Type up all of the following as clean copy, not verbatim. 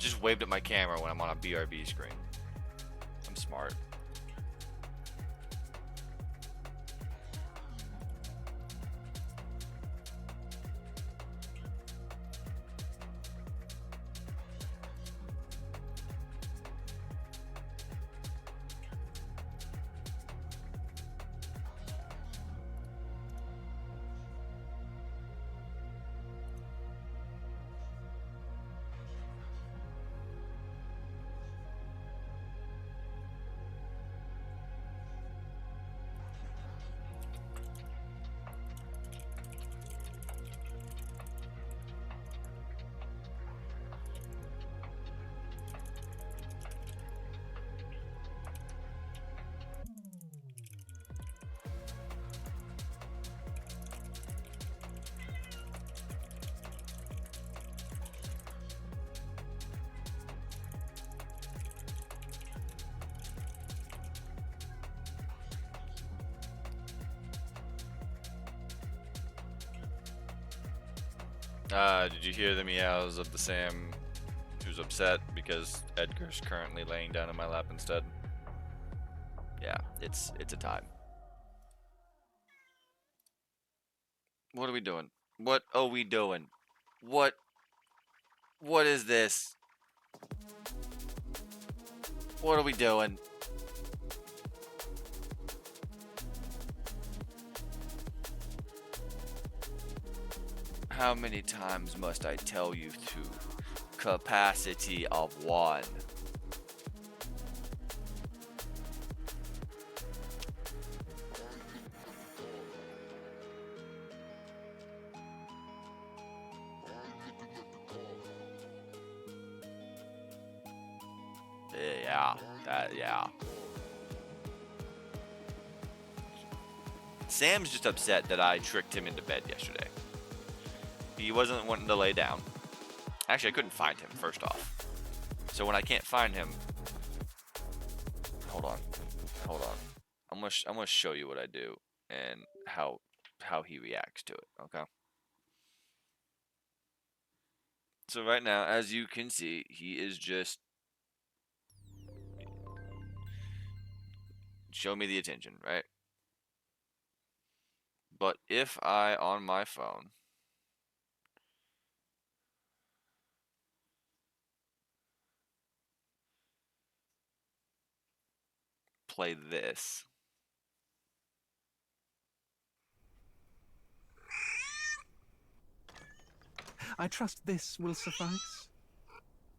just waved at my camera when I'm on a BRB screen. I'm smart. Did you hear the meows of the Sam who's upset because Edgar's currently laying down in my lap instead? Yeah, it's a time. What are we doing? What are we doing? What is this? What are we doing? How many times must I tell you to capacity of one? Yeah. Sam's just upset that I tricked him into bed yesterday. He wasn't wanting to lay down. Actually, I couldn't find him, first off. So when I can't find him... Hold on. I'm gonna show you what I do and how he reacts to it, okay? So right now, as you can see, he is just... Show me the attention, right? But if I, on my phone... play this. I trust this will suffice.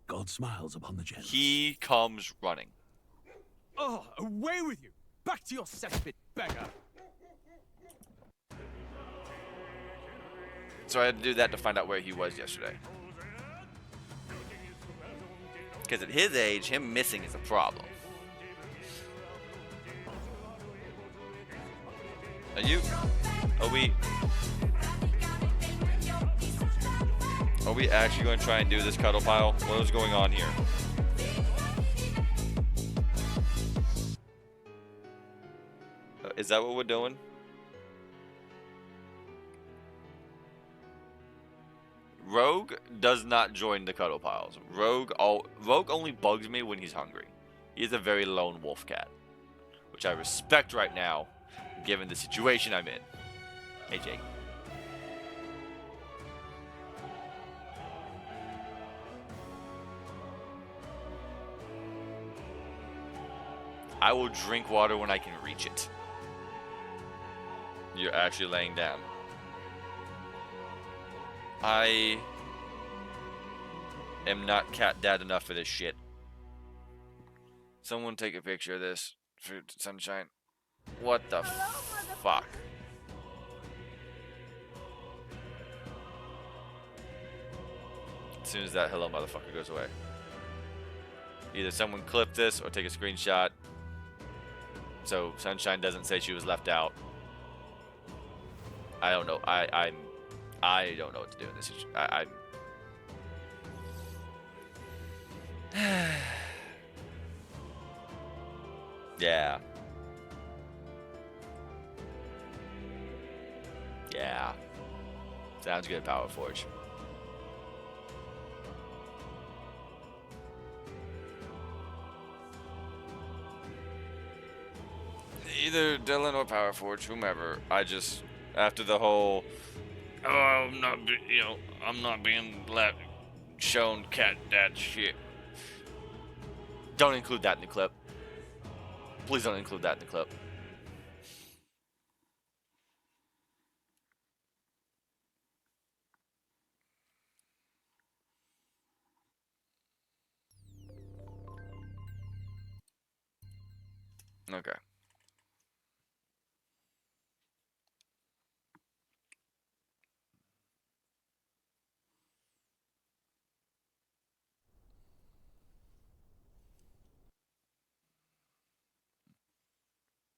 God smiles upon the gents. He comes running. Oh, away with you! Back to your cesspit, beggar! So I had to do that to find out where he was yesterday. Because at his age, him missing is a problem. Are we actually going to try and do this cuddle pile? What is going on here? Is that what we're doing? Rogue does not join the cuddle piles. Rogue only bugs me when he's hungry. He is a very lone wolf cat, which I respect right now, given the situation I'm in. Hey, Jake. I will drink water when I can reach it. You're actually laying down. I am not cat dad enough for this shit. Someone take a picture of this for Sunshine. What the fuck? As soon as that hello motherfucker goes away. Either someone clip this or take a screenshot so Sunshine doesn't say she was left out. I don't know. I don't know what to do in this situation. Yeah. Yeah. Sounds good, Power Forge. either Dylan or Power Forge, whomever. I just, after the whole, oh, I'm not being shown cat dad shit. Don't include that in the clip. Please don't include that in the clip. Okay.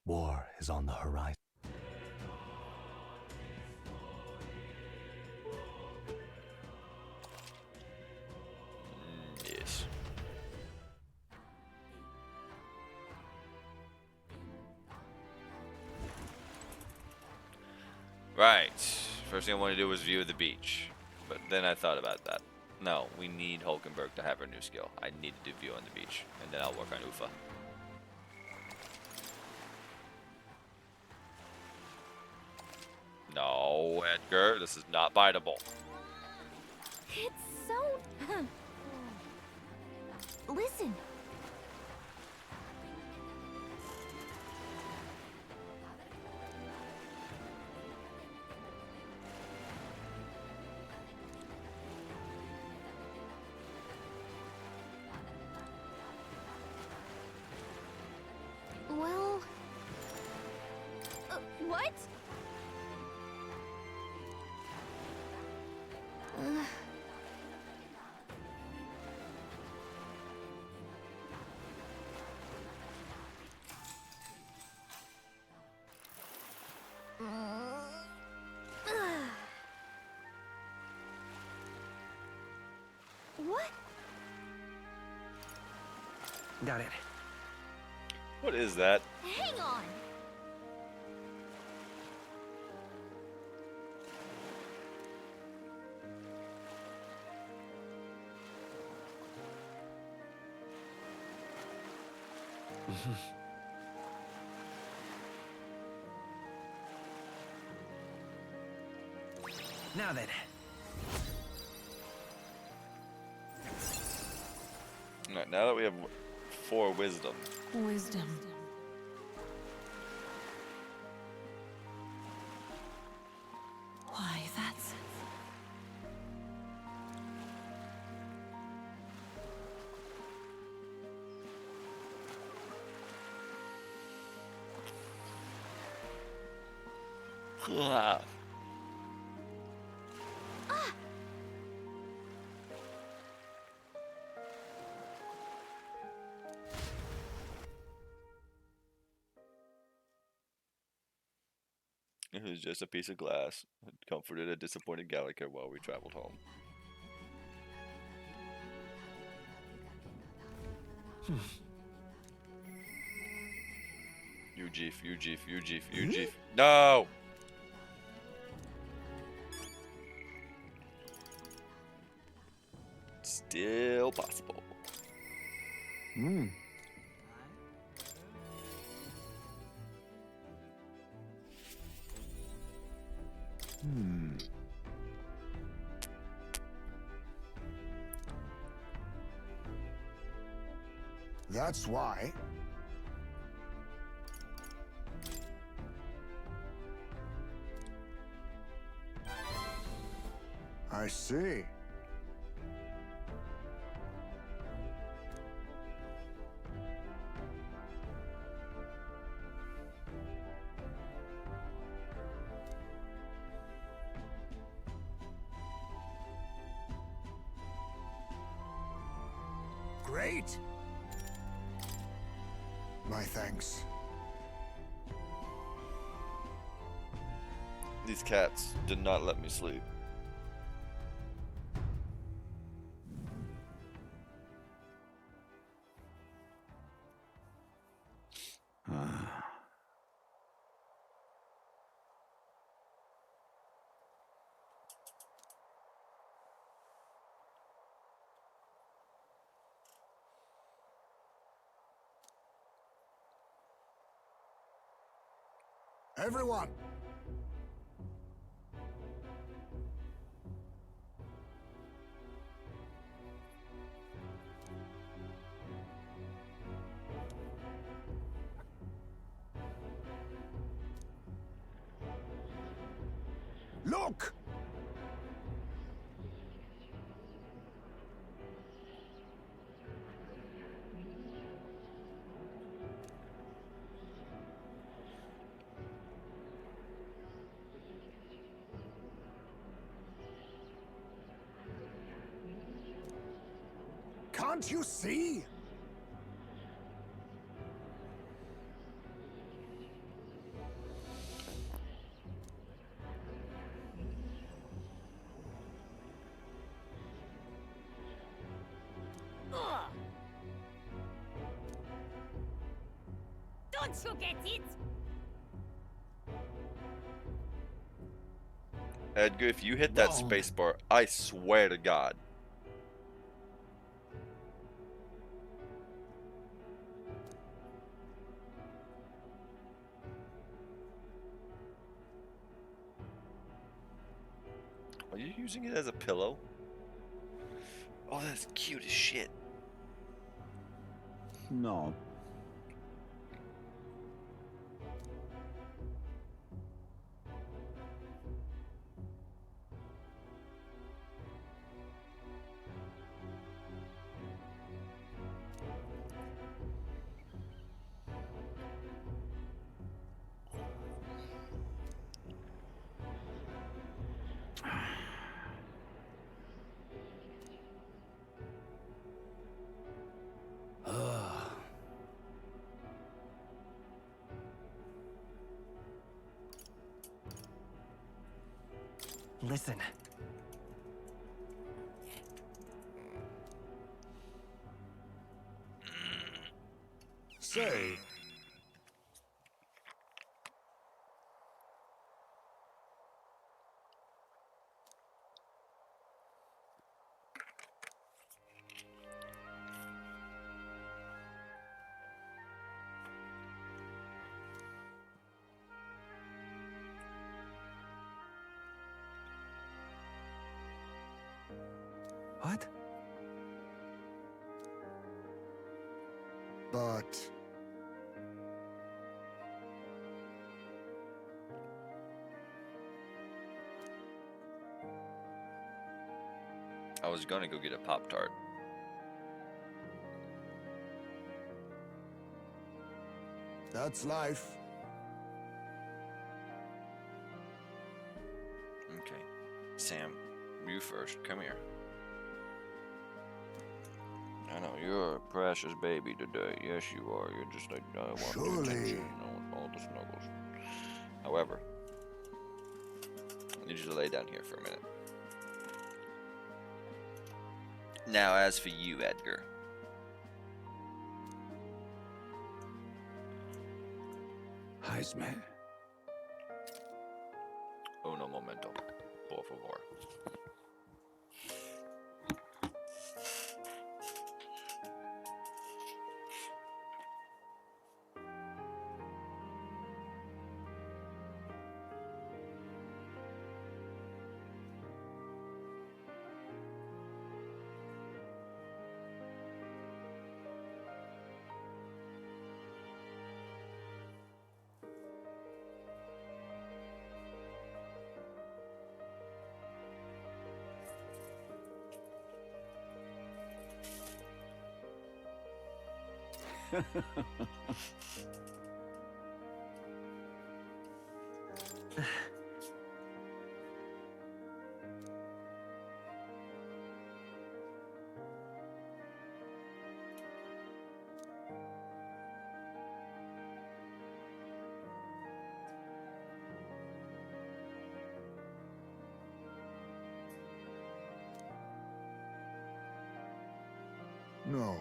War is on the horizon. Yes. Right. First thing I wanted to do was view the beach. But then I thought about that. No, we need Hulkenberg to have her new skill. I need to do view on the beach. And then I'll work on Ufa. No, Edgar, this is not biteable. It's so... Listen. Well... what? What? Got it. What is that? Hang on. Now then. Alright, now that we have 4 wisdom. Wisdom. Why, that's... Ah. It was just a piece of glass. It comforted a disappointed Gallica while we traveled home. You No! Still possible. Hmm. That's why. I see. Great. My thanks. These cats did not let me sleep. Everyone! Look! Can't you see? Ugh. Don't you get it? Edgar, if you hit that Wrong. spacebar, I swear to God. Are you using it as a pillow? Oh, that's cute as shit. No. Listen. Say, What? but I was gonna go get a Pop-Tart. that's life. Okay. Sam, you first. Come here. I know, you're a precious baby today. Yes, you are. You're just like, I want the Surely. attention, I want all the snuggles. However, I need you to lay down here for a minute. Now, as for you, Edgar. Heisman. Uno momento, por favor. No.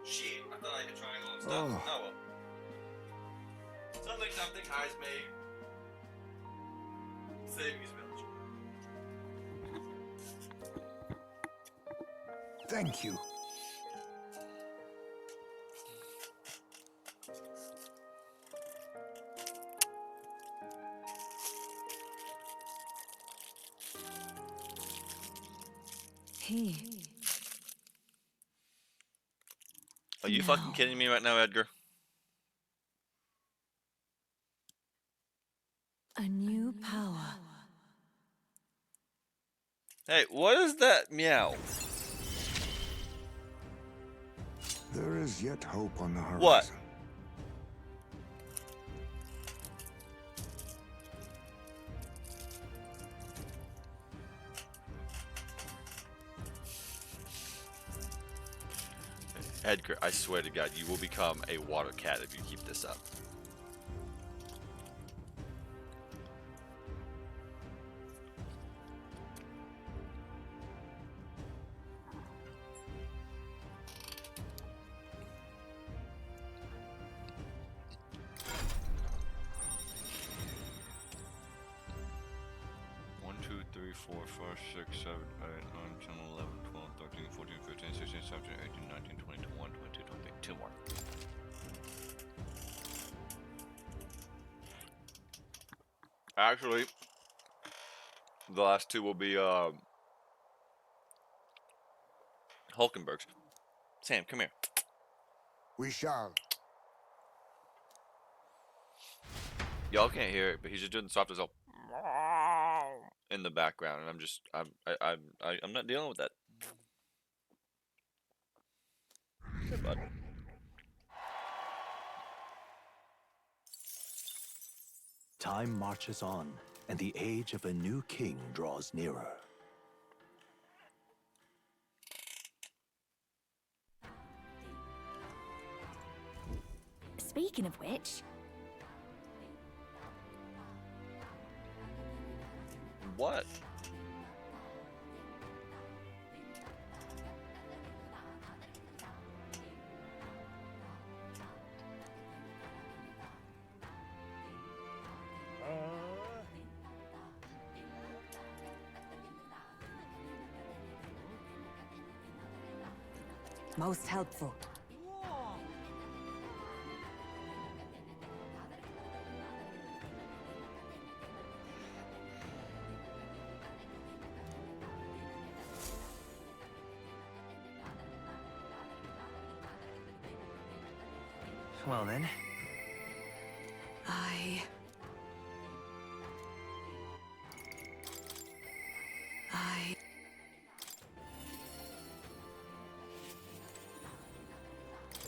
Shit, I thought I had triangle and stuff. Oh. Oh well. Something's something Heis made. Saving his village. Thank you. Are you fucking kidding me right now, Edgar? A new power. Hey, what is that meow? There is yet hope on the horizon. What? Edgar, I swear to God, you will become a water cat if you keep this up. One, 2, 3, 4, 5, 6, 7, 8, 9, 10, 11, 12, 13, 14, 15, 16, 17, 18, 19, 20, 21, 22, 23. Two more. Actually, the last two will be Hulkenbergs. Sam, come here. We shall. Y'all can't hear it, but he's just doing the softest all in the background, and I'm not dealing with that. Hey, bud. Time marches on, and the age of a new king draws nearer. Speaking of which, What? Most helpful. Well then. I...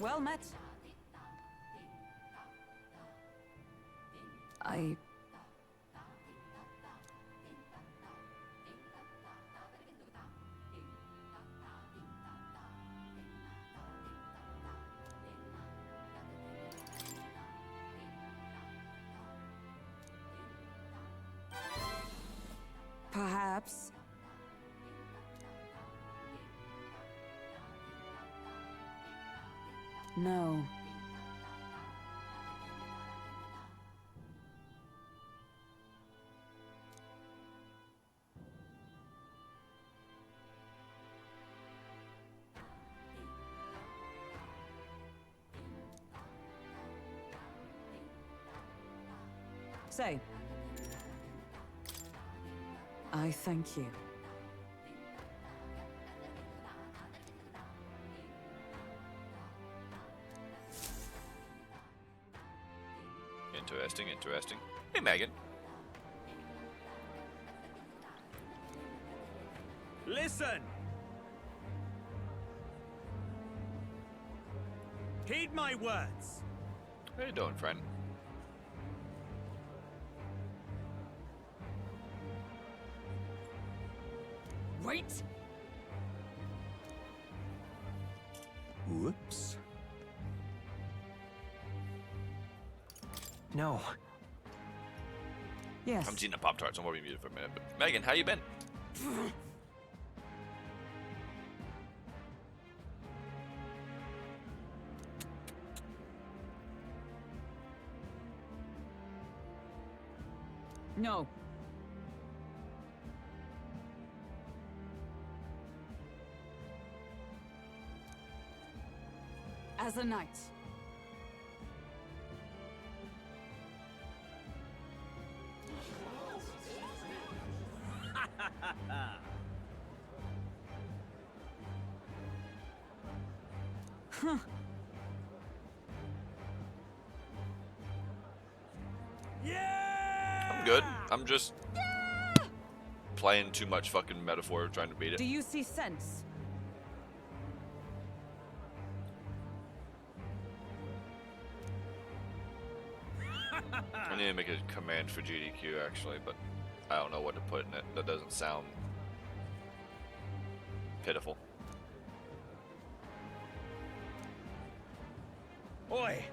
Well met. I... Perhaps. No. Say. I thank you. Interesting, interesting. Hey, Megan. Listen! Heed my words. How you doing, friend? Wait! Whoops. No. Yes. I'm eating a Pop-Tart, so I'm going to be muted for a minute. But Megan, how you been? No. As a knight. I'm good. I'm just playing too much fucking metaphor trying to beat Do it. you see sense? I need to make a command for GDQ actually, but I don't know what to put in it. That doesn't sound pitiful. Oi!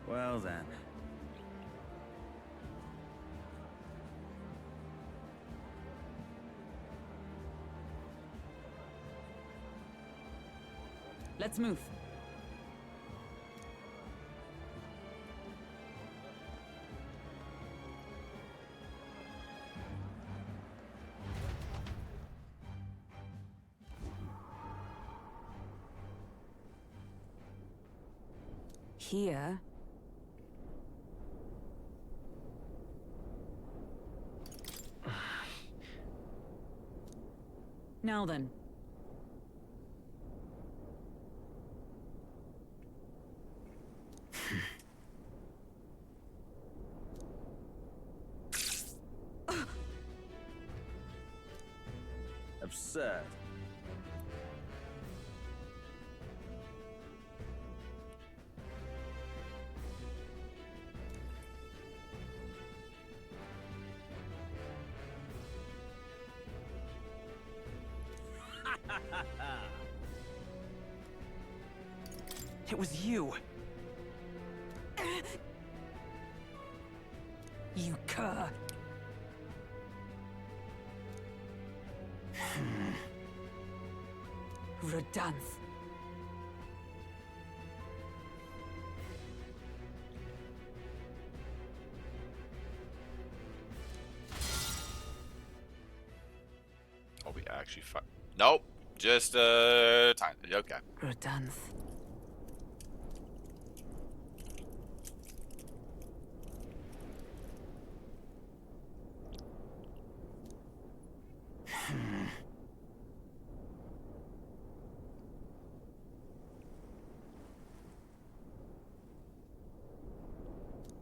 Well then. Let's move. Here. Now then. Absurd. It was you. You cur. Redanth. Are we actually Nope. Just time. Okay. Redanth.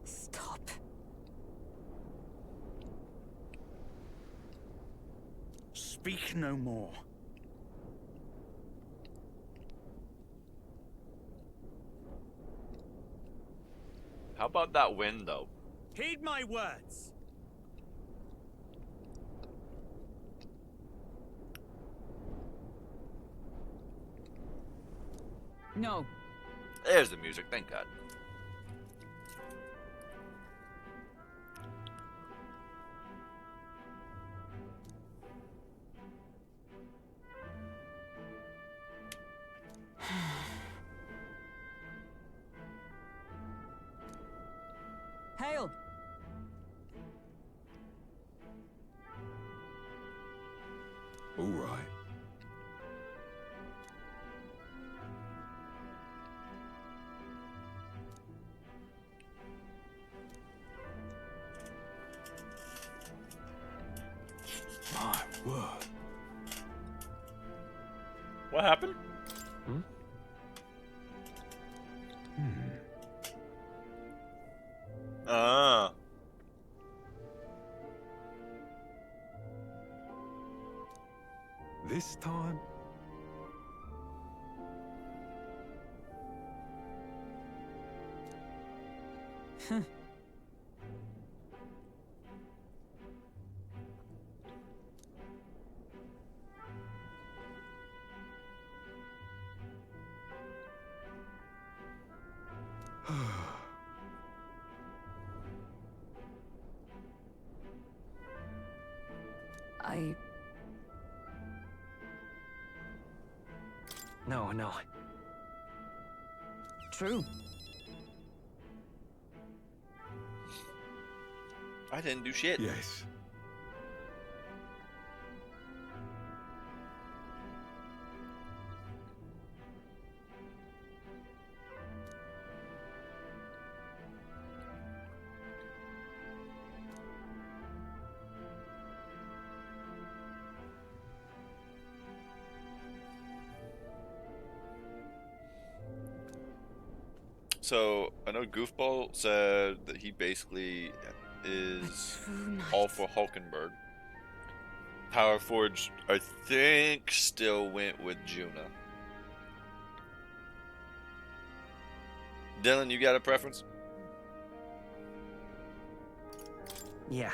Stop. Speak no more. How about that win though? Heed my words. No. There's the music. Thank God. Hail. All right. My word. What happened? Ah. This time, No, no. True. I didn't do shit. Yes. So I know Goofball said that he basically is True all knight. for Hulkenberg. Power Forge, I think, still went with Juna. Dylan, you got a preference? Yeah.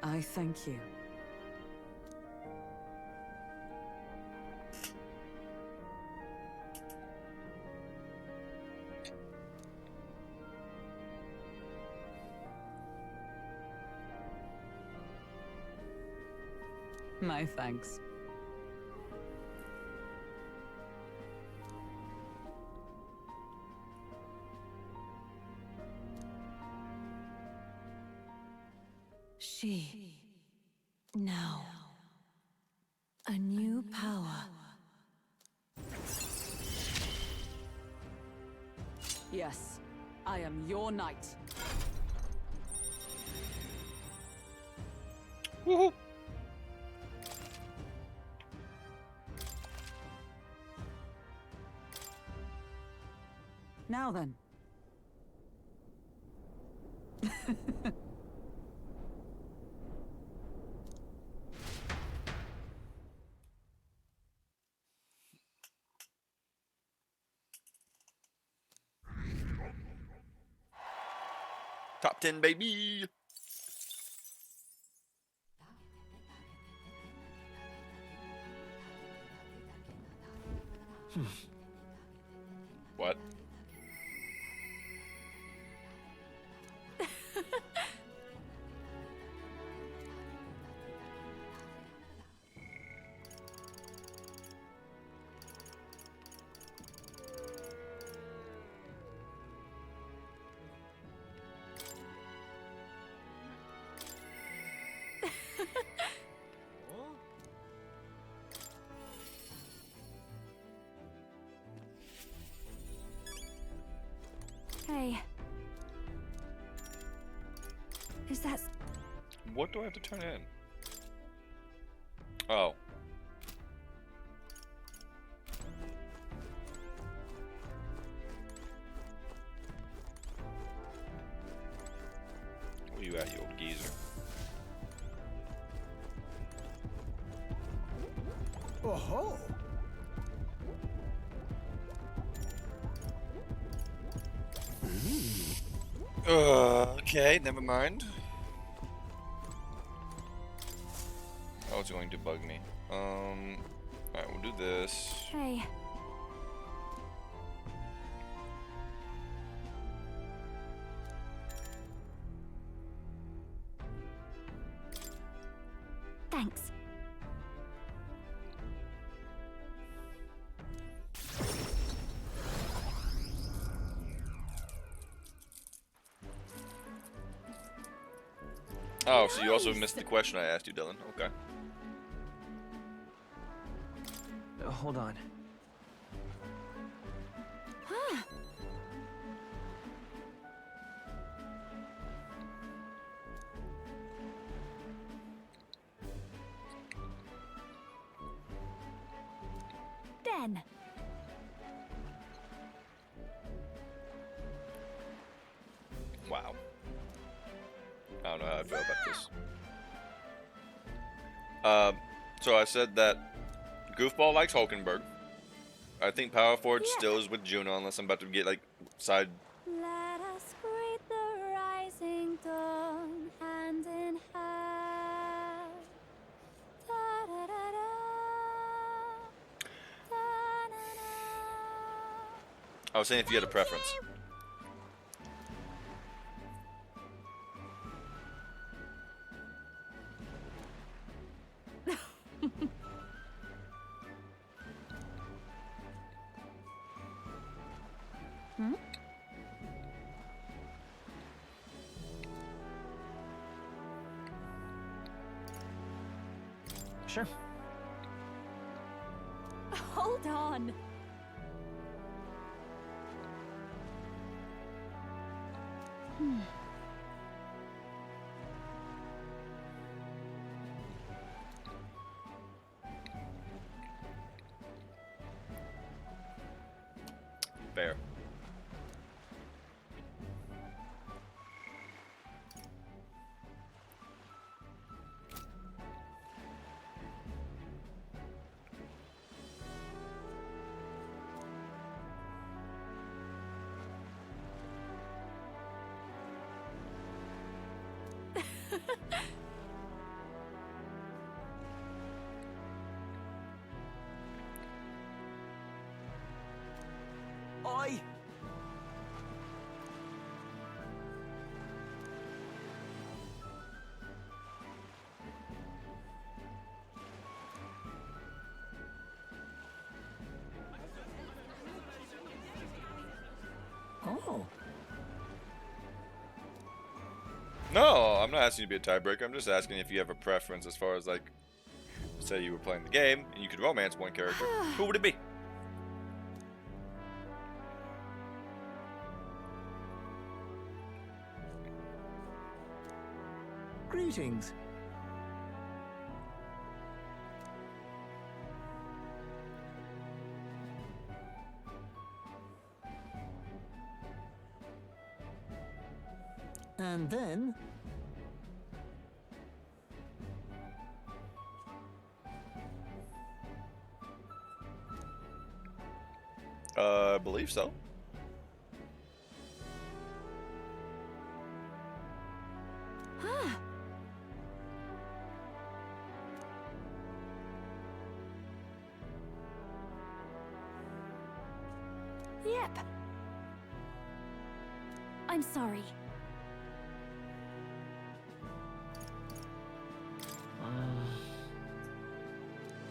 I thank you. My thanks. She. Now. A new power. Yes, I am your knight. Woohoo! Now then. Top 10, baby! What? Hey. Is that... What do I have to turn in? Oh. Where you at, you old geezer? Oh-ho! Okay, never mind. Oh, it's going to bug me. Alright, we'll do this. Hey. Thanks. Oh, so you also missed the question I asked you, Dylan. Okay. Hold on. Den. Wow. I don't know how I feel about this. So I said that Goofball likes Hulkenberg. I think Power Forge still is with Juno, unless I'm about to get like side. Let us greet the rising dawn, hand in hand. Da-da-da-da. Da-na-na. I was saying if you had a preference. Sure. Hold on. Fair. Oi! Oh. No, I'm not asking you to be a tiebreaker. I'm just asking if you have a preference as far as, like, say you were playing the game and you could romance one character. Who would it be? Greetings. And then I believe so. Yep. I'm sorry.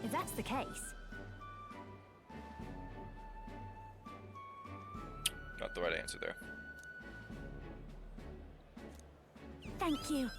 If that's the case, Not the right answer there. thank you.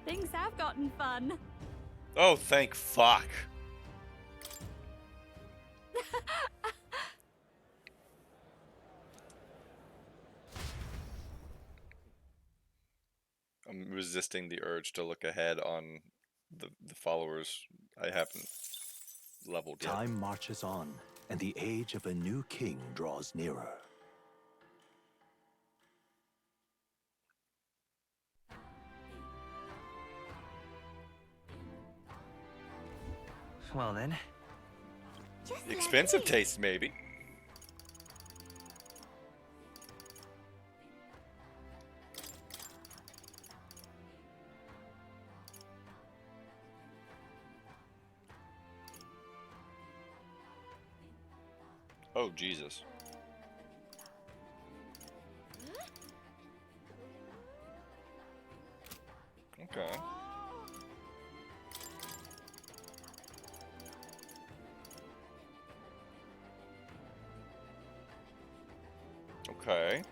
Things have gotten fun. Oh, thank fuck. I'm resisting the urge to look ahead on the followers I haven't leveled yet. Time marches on, and the age of a new king draws nearer. Well then. Just like Expensive me. taste, maybe. Oh, Jesus. Okay. Okay.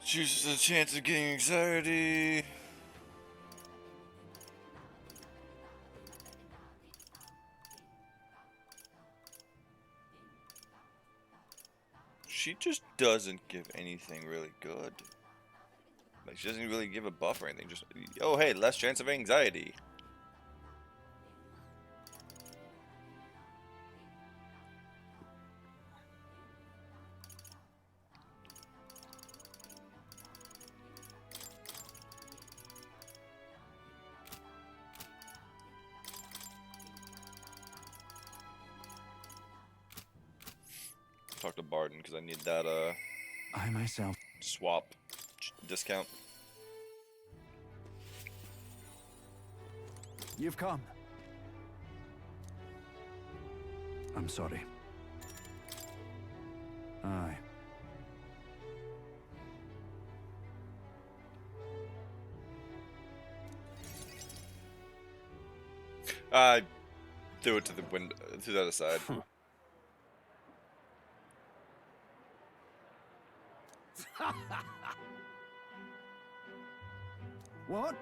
Chooses a chance of getting anxiety. She just doesn't give anything really good. Like, she doesn't really give a buff or anything. Just, oh, hey, less chance of anxiety. Talk to Barden because I need that, I myself swap discount. You've come. I'm sorry. Aye. I threw it to the window, to the other side. What?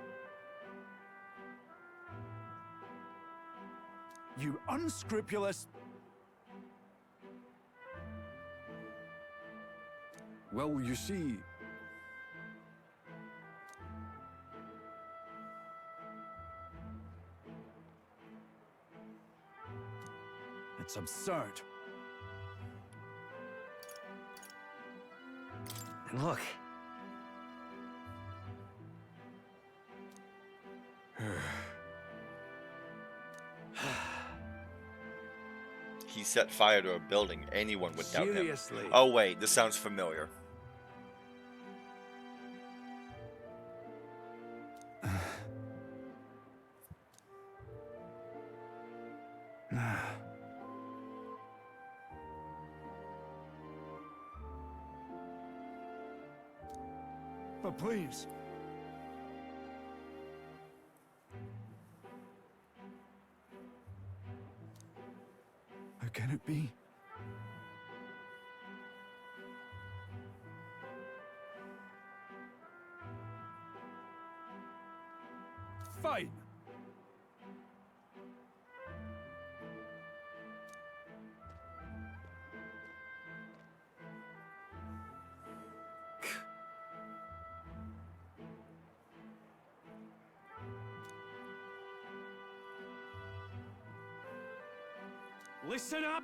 You unscrupulous... Well, you see... It's absurd. And look. He set fire to a building. Anyone would doubt him. Seriously? Oh wait, this sounds familiar. But please. How can it be? Fine. Listen up!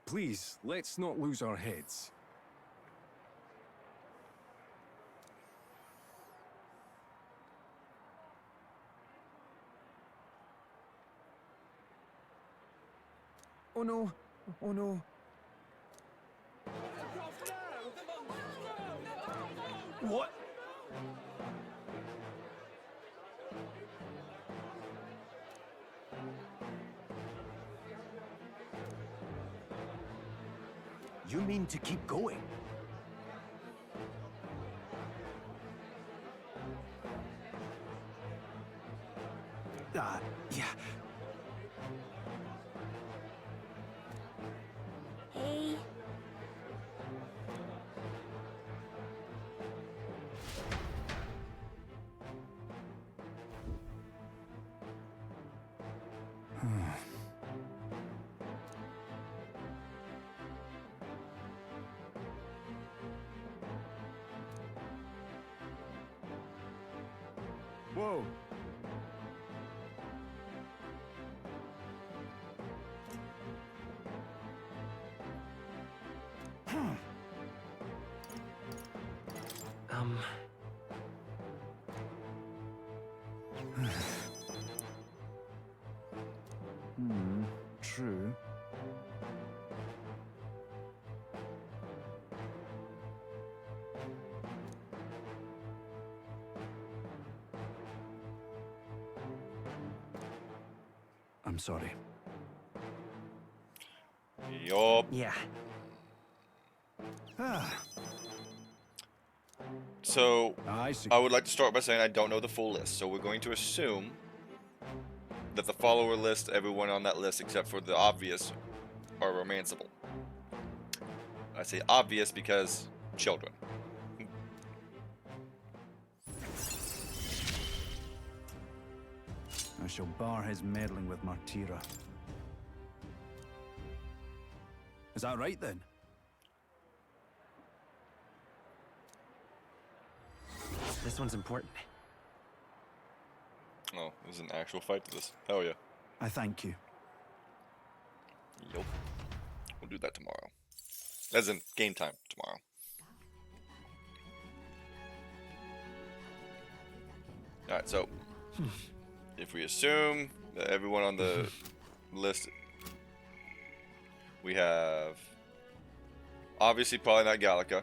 Please, let's not lose our heads. Oh no! Oh no! What? You mean to keep going? Yeah. Hey. Whoa. True. I'm sorry. Yup. Yeah. So, I see. I would like to start by saying I don't know the full list, so we're going to assume that the follower list, everyone on that list except for the obvious, are romanceable. I say obvious because children. I shall bar his meddling with Martira. Is that right then? This one's important. Oh, there's an actual fight to this. Hell yeah. I thank you. Yup. We'll do that tomorrow. As in, game time tomorrow. Alright, so if we assume that everyone on the list We have obviously probably not Gallica.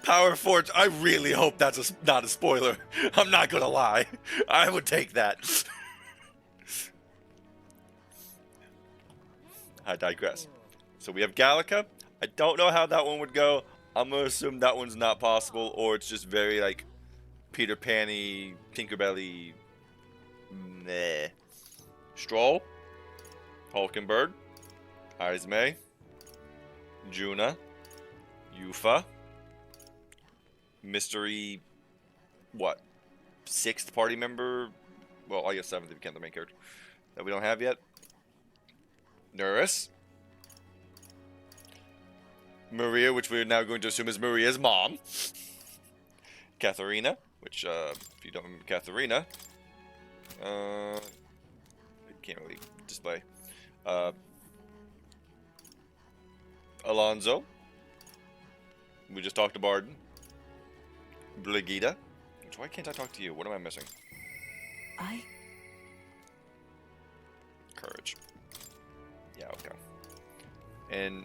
Power Forge, I really hope that's not a spoiler. I'm not gonna lie. I would take that. I digress. So we have Gallica. I don't know how that one would go. I'm gonna assume that one's not possible, or it's just very like Peter Pan-y, Tinkerbell-y, meh. Stroll, Hulkenberg, Ismay, Juna, Yufa, mystery, what? 6th party member? Well, I guess 7th if you count the main character. That we don't have yet. Nerys. Maria, which we're now going to assume is Maria's mom. Katharina, which, if you don't remember Katharina, I can't really display. Alonso. We just talked to Barden. Brigida. Why can't I talk to you? What am I missing? Courage. Yeah, okay. And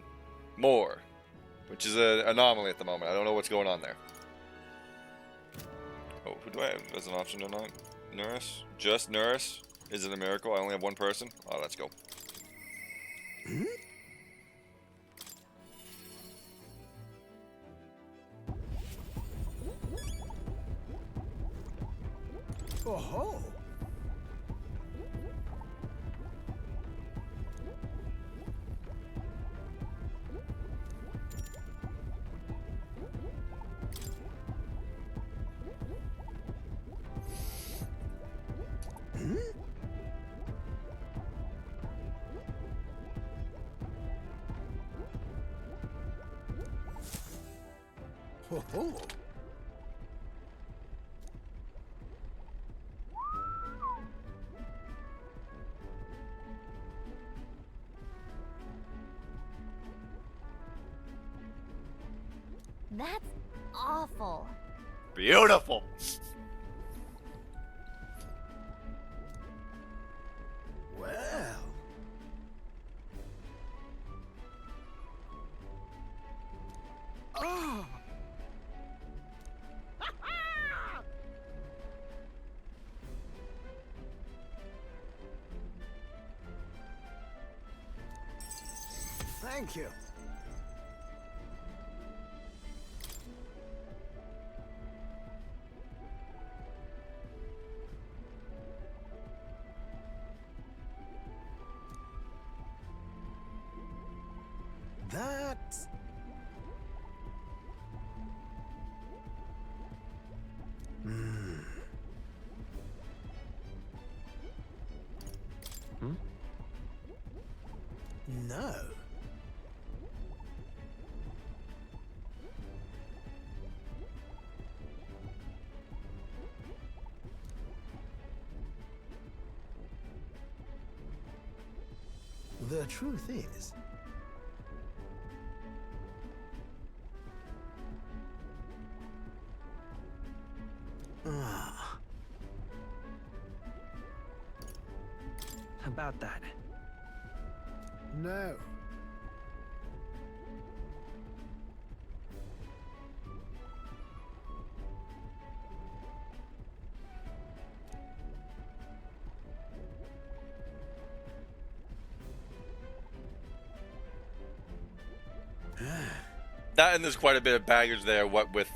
more, which is an anomaly at the moment. I don't know what's going on there. Oh, who do I have as an option tonight? Nerys? Just Nerys? Is it a miracle? I only have one person? Oh, let's go. Oh-ho! Ho-ho! That's awful. Beautiful! Well. Ah! Thank you. That's... No. The truth is... Ah. About that. No. That and there's quite a bit of baggage there, what with,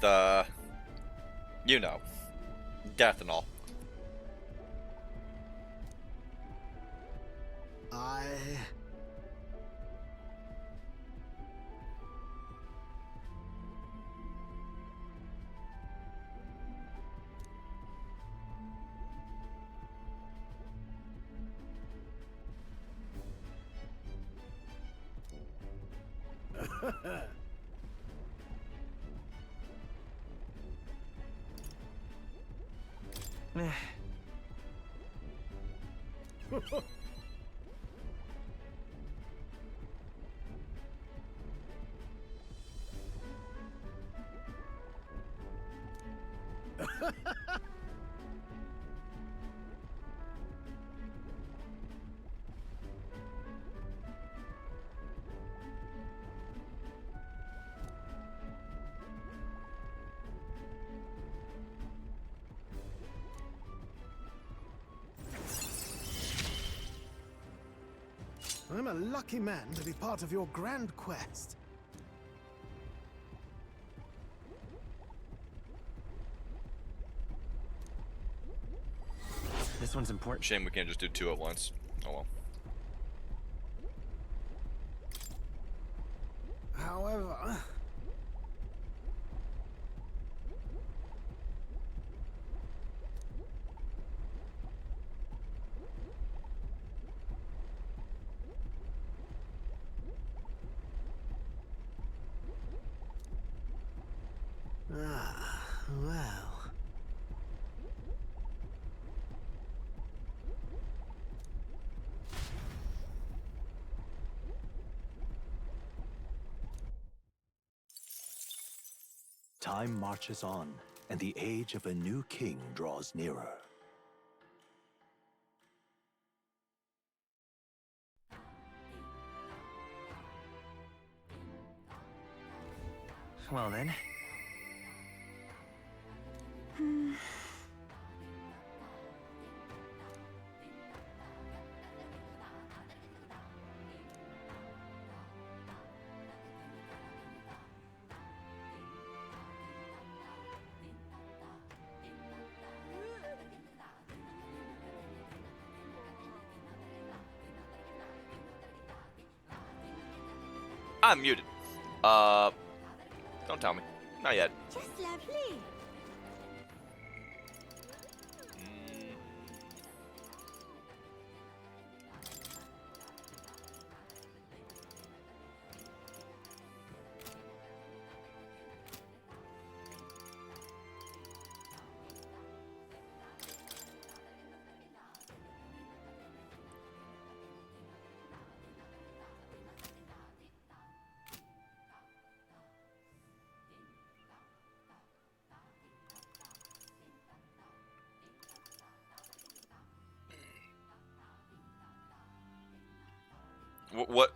you know, death and all. I... Eh. I'm a lucky man to be part of your grand quest. This one's important. Shame we can't just do two at once. Oh well. However... Ah, well... Time marches on, and the age of a new king draws nearer. Well then. I'm muted. Don't tell me. Not yet. Just lovely.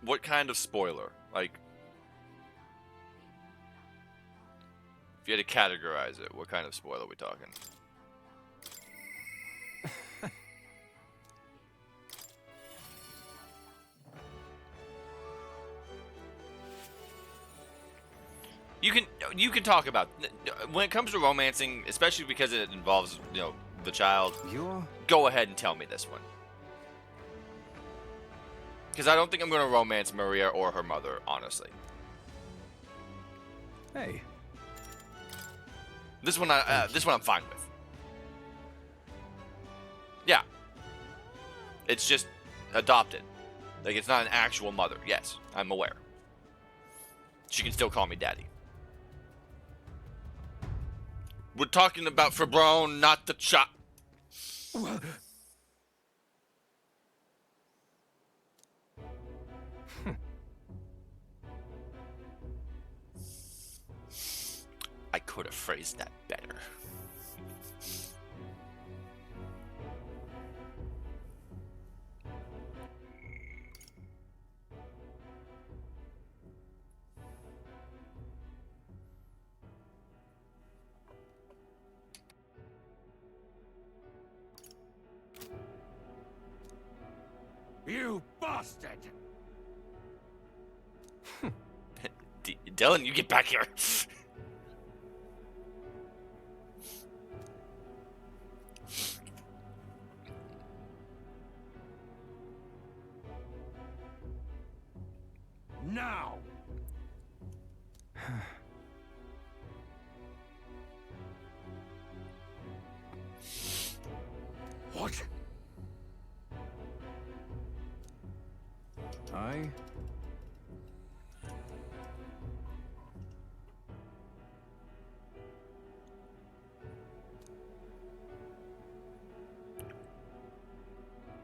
What kind of spoiler? Like, if you had to categorize it, what kind of spoiler are we talking? You can talk about when it comes to romancing, especially because it involves the child. You're... Go ahead and tell me this one. Because I don't think I'm going to romance Maria or her mother, honestly. Hey. This one I'm fine with. Yeah. It's just adopted. Like, it's not an actual mother. Yes, I'm aware. She can still call me daddy. We're talking about Fabron, not the chop. I could have phrased that better. You bastard! Dylan, you get back here. Now! What? I...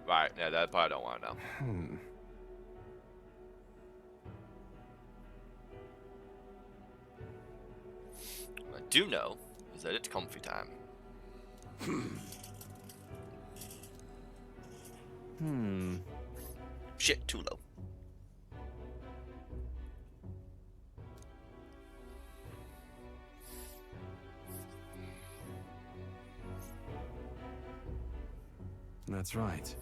Right, yeah, that part I don't want to know. What I do know is that it's comfy time. Shit, too low. That's right.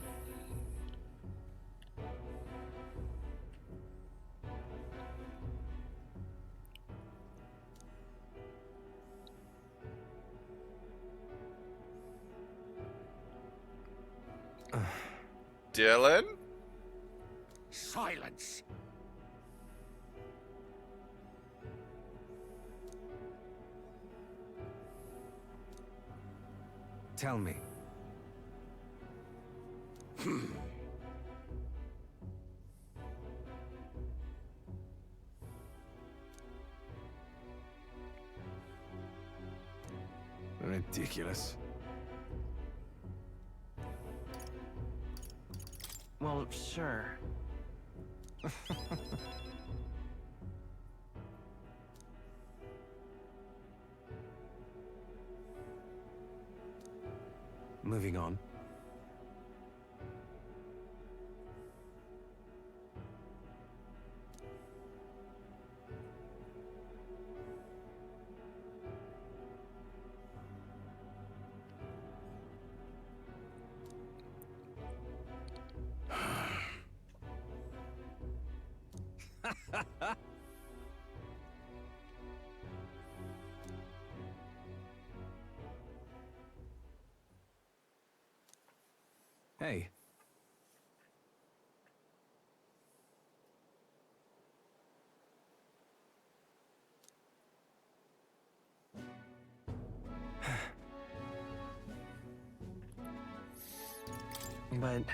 Dylan? Silence! Tell me. Ridiculous. Well, sure. Moving on. Hey. But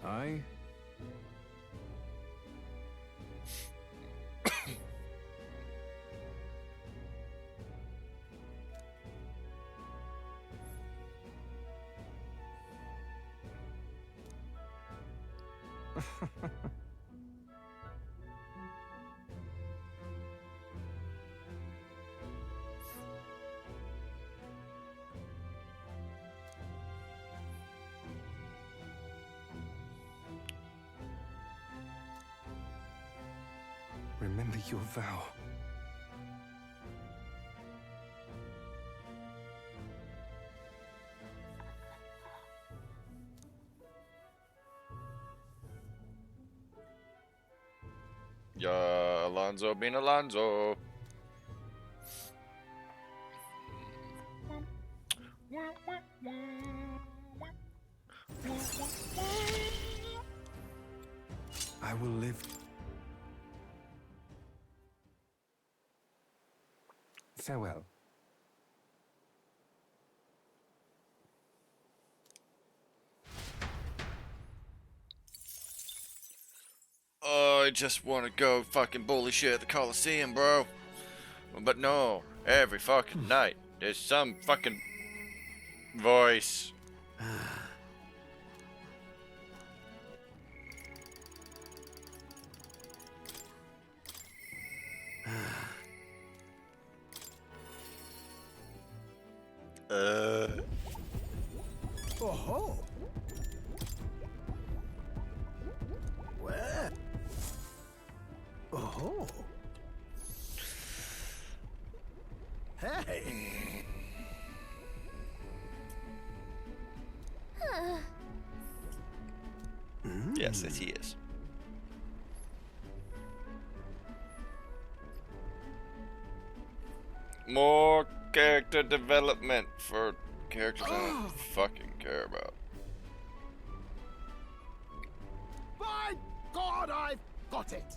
I remember your vow. Yeah, Alonzo being Alonzo. I will live. Farewell. Oh, I just want to go fucking bully shit at the Coliseum, bro. But no, every fucking night, there's some fucking voice. Oh-ho! Where? Oh-ho! Hey! Yes, yes, he is. More character development for characters I don't fucking care about. By God, I've got it!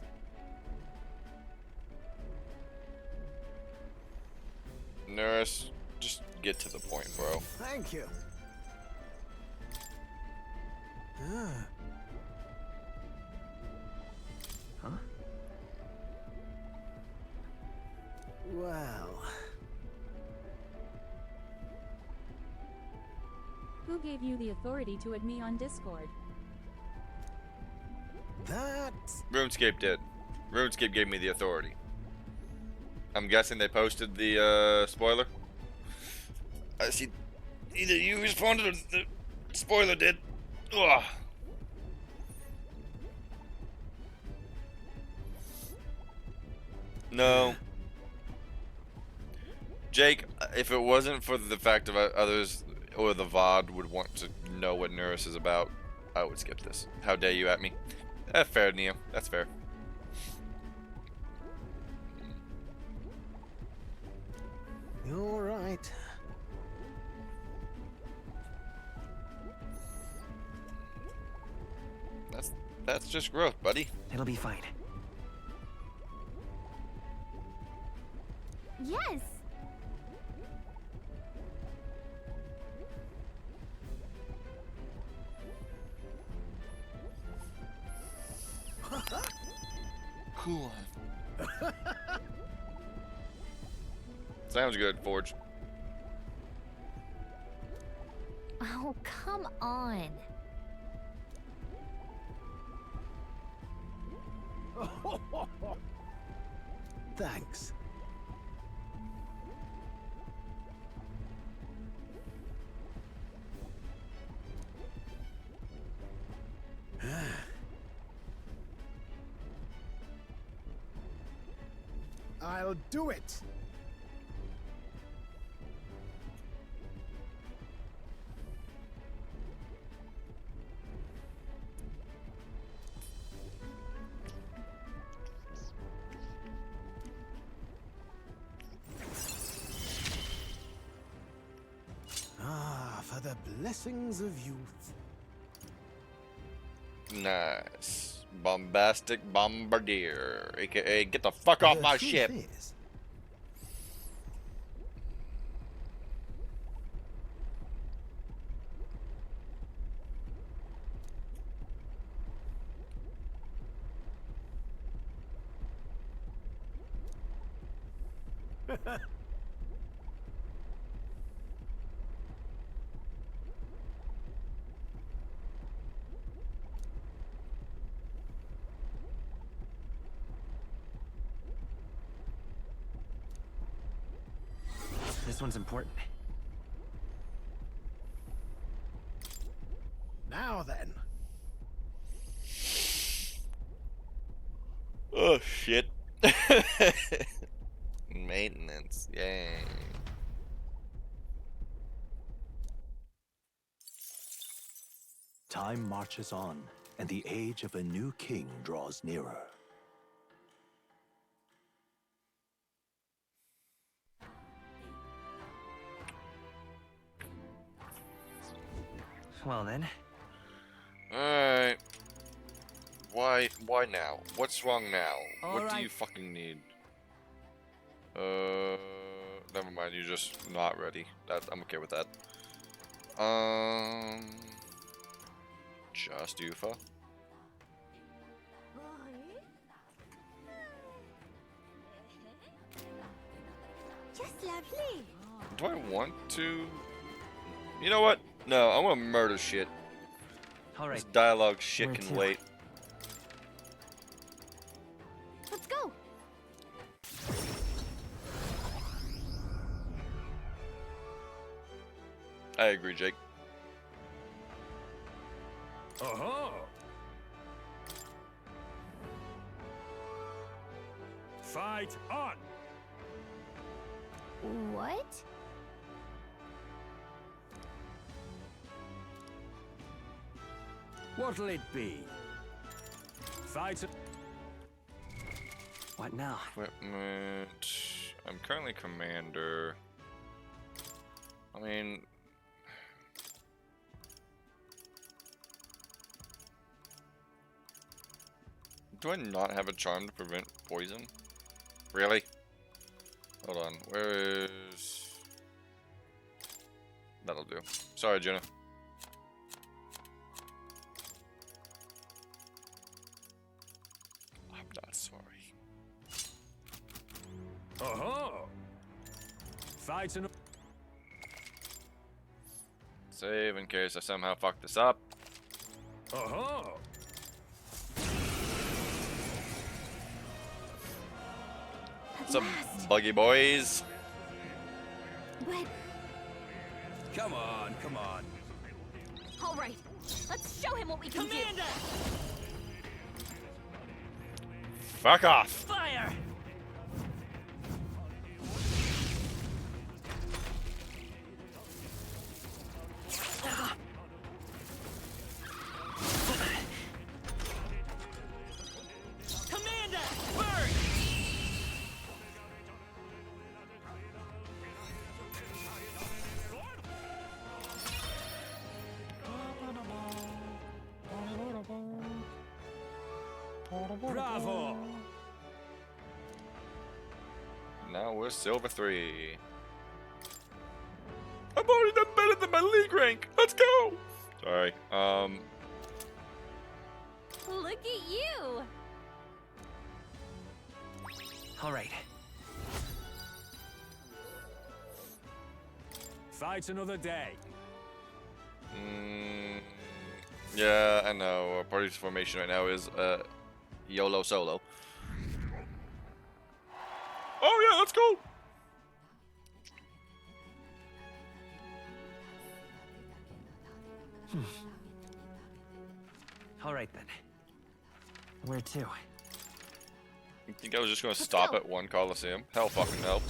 Nurse, just get to the point, bro. Thank you. Huh? Well, Who gave you the authority to add me on Discord? that... RuneScape did. RuneScape gave me the authority. I'm guessing they posted the spoiler. I see. Either you responded or the spoiler did. Ugh. No. Jake, if it wasn't for the fact of others or the VOD would want to know what Nurse is about, I would skip this. How dare you at me? That's fair, Neo. That's fair. All right. That's just growth, buddy. It'll be fine. Yes. Cool. Sounds good, Forge. Oh, come on. Thanks. I'll do it. Ah, for the blessings of youth. Nice. Bombastic Bombardier, aka get the fuck off The my truth ship. is, This one's important. now then. Oh shit. Maintenance, yay. Time marches on, and the age of a new king draws nearer. Well then, Alright. Why now? What's wrong now? All what do right. you fucking need? Never mind, you're just not ready. I'm okay with that. Just Ufa. Just lovely. Do I want to? You know what? No, I want to murder shit. all right. This dialogue shit Where can to? wait. Let's go. I agree, Jake. Uh-huh. Fight on! What? What'll it be? Fight What now? Equipment. I'm currently commander. I mean, do I not have a charm to prevent poison? Really? Hold on. Where is? That'll do. Sorry, Jenna. I'm not sorry. Uh-huh. Fight an Save in case I somehow fuck this up. Uh-huh. What's up, buggy boys? But, Come on, come on. all right. Let's show him what we can do. Fuck off! Fire! Commander! Burn! Bravo! Now we're silver 3. I've already done better than my league rank. Let's go. Sorry. Look at you! All right. Fight another day. Yeah, I know. Our party's formation right now is YOLO solo. Oh yeah, let's go. All right then. Where to? You think I was just gonna stop go. at one Coliseum? Hell fucking no.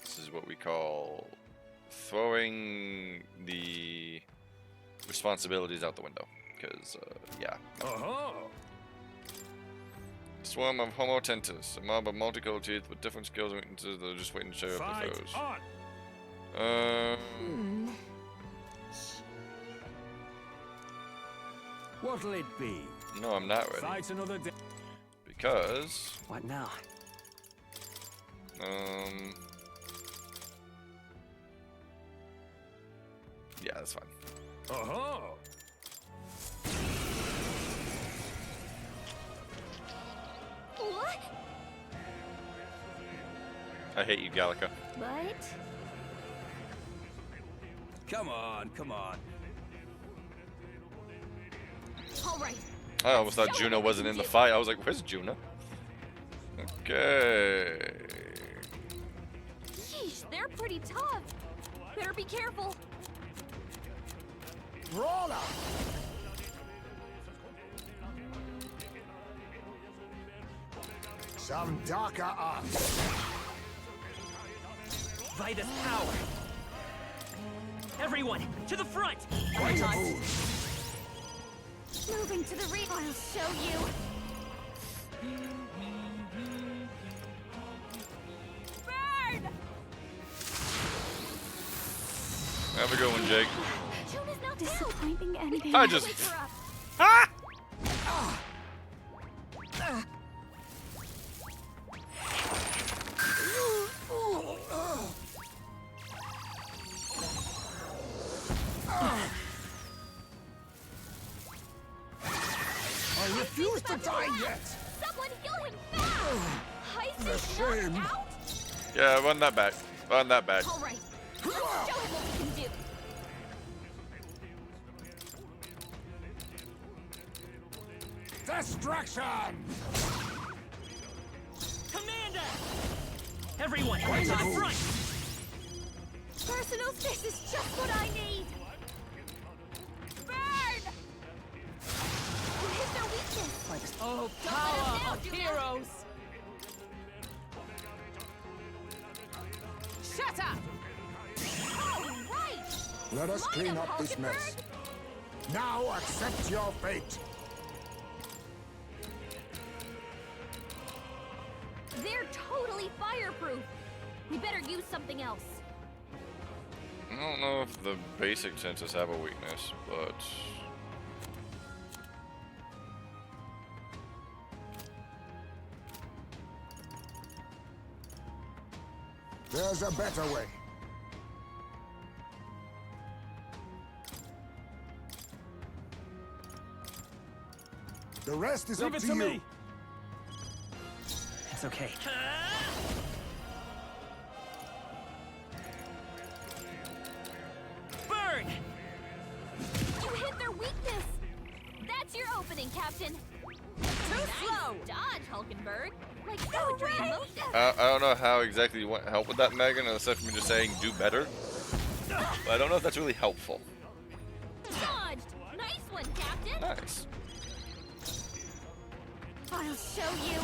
This is what we call throwing the responsibilities out the window. Because, yeah. Uh-huh. Swarm of Homo tentis, a mob of multicolored teeth with different skills and weaknesses that are just waiting to show up Fight their foes. on. What'll it be? No, I'm not ready. Fight another day. Because, What now? yeah, that's fine. Uh-huh. What? I hate you, Gallica. What? Come on, come on. All right. I almost thought Juno wasn't in the fight. I was like, where's Juno? Okay. Sheesh, they're pretty tough. Better be careful. Brawler! Some darker art. Vitus power. Everyone, to the front! Moving to the rear. I'll show you. Burn! Have a good one, Jake. Juna's not disappointing ending. I just- Wake her up. Ah! I refuse to die yet! Someone heal him fast! Heist is shame. not out? Yeah, run that back. Run that back. All right. Let's show him what we can do. Destruction! Commander! Everyone, to the front! Personal space is just what I need. Burn! You hit their weakness. Oh, Don't let power him of down, Juna. heroes! Shut up! All right. Let us Line clean up, up this mess. Hulkenberg. Now accept your fate. They're totally fireproof. We better use something else. I don't know if the basic senses have a weakness, but There's a better way. The rest is Leave up it to to you. me. It's okay. Burn! You hit their weakness. That's your opening, Captain. Too slow! Dodge, Hulkenberg. Like poetry in motion. I don't know how exactly you want help with that, Megan, aside from me just saying do better. But I don't know if that's really helpful. Dodged. Nice one, Captain. Nice. I'll show you.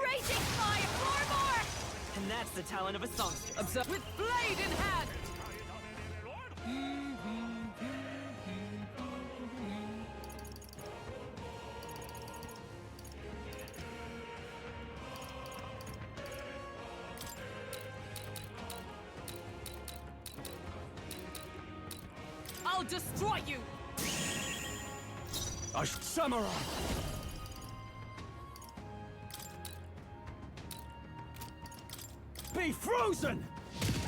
Raging fire, more! And that's the talent of a songster. Observe with blade in hand! destroy you! Samurai! Be frozen!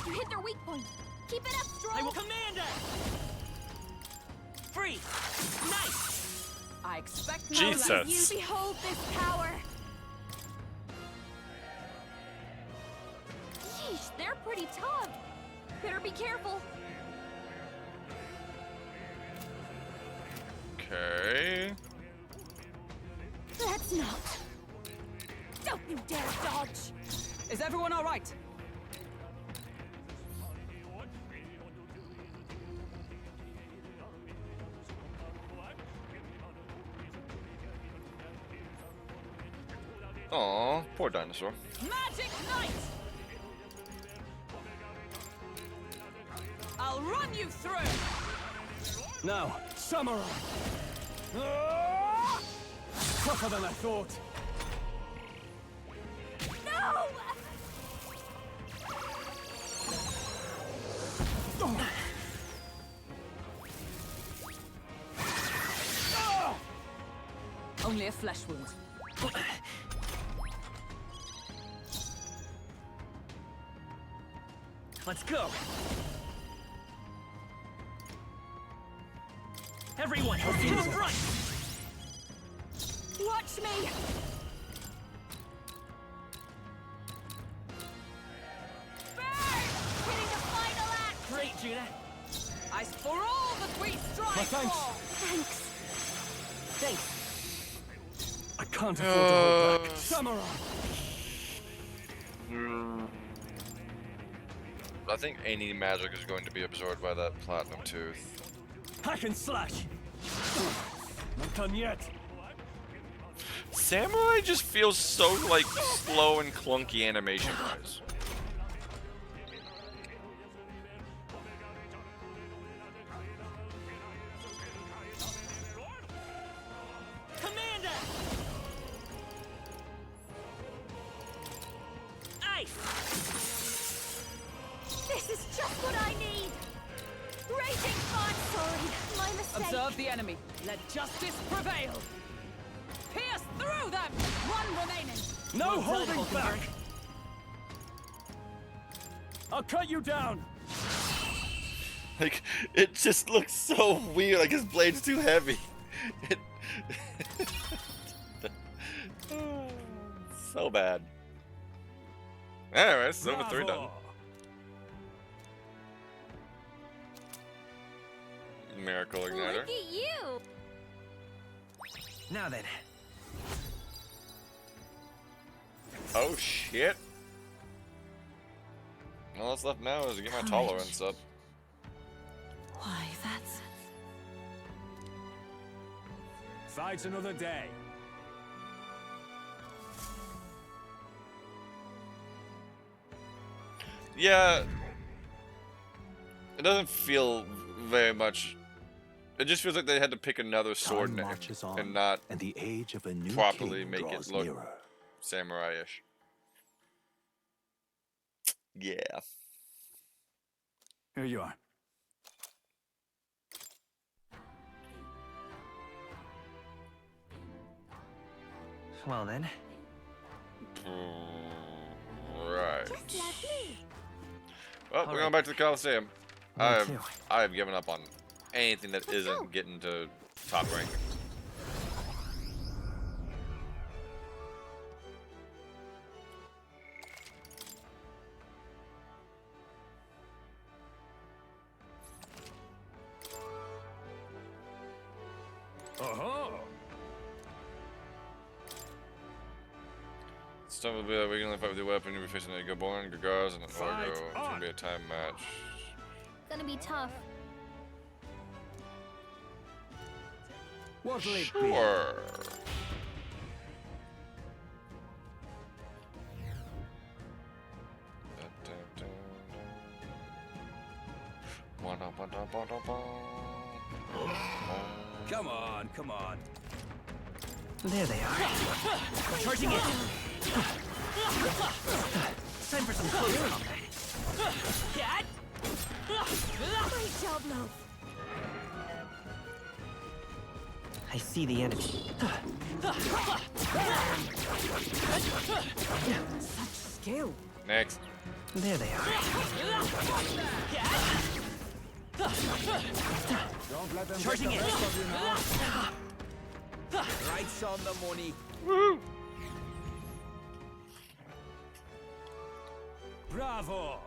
You hit their weak point. Keep it up, I will Stroll. Commander! Free! Nice! I expect no Jesus. less. You behold this power. Yeesh, they're pretty tough. Better be careful. Okay. That's not. Don't you dare dodge. Is everyone all right? Aw, poor dinosaur. Magic Knight! I'll run you through! Now, Samurai! Ah! Tougher than I thought. No! Only a flesh wound. Let's go! Everyone, to the front! Watch me! Burn! Hitting the final act! Great, Judah! I for all that we strive My thanks. for! Thanks. Thanks. I can't afford to hold back. Samurai! I think any magic is going to be absorbed by that platinum tooth. Hack and slash! Not done yet. Samurai just feels so like slow and clunky animation wise. Commander! Ice! This is just what I need. Raging fun. Sorry, my mistake. Observe the enemy. Let justice prevail. Pierce through them! One remaining. No Well done, holding Hulkenberg. back! I'll cut you down! Like, it just looks so weird, like his blade's too heavy. It so bad. Anyways, over 3 done. Bravo. Miracle Igniter. Look at you. Now then, Oh shit. All that's left now is to get my tolerance up. Why, that's... Fight another day. Yeah. It doesn't feel very much. It just feels like they had to pick another sword Time name marches on, and not and the age of a new properly king make it draws look nearer. samurai-ish. Yeah. Here you are. well then. Right. Just like me. Well, we're going back to the Coliseum. too. I have given up on anything that Let's go. isn't getting to top rank. Uh-huh. Stuff will be that we can only fight with your weapon. You'll be facing a Gaborn, Gagars, and an Fight Orgo. It's on. gonna be a time match. Gonna be tough. What'll it be? Sure. Come on, come on. There they are. Charging in. Time for some close combat. Great job, Loaf. I see the enemy. Such skill. Next. There they are. Don't let them Charging get the it. best of you now. Right on the money. Woo! Bravo.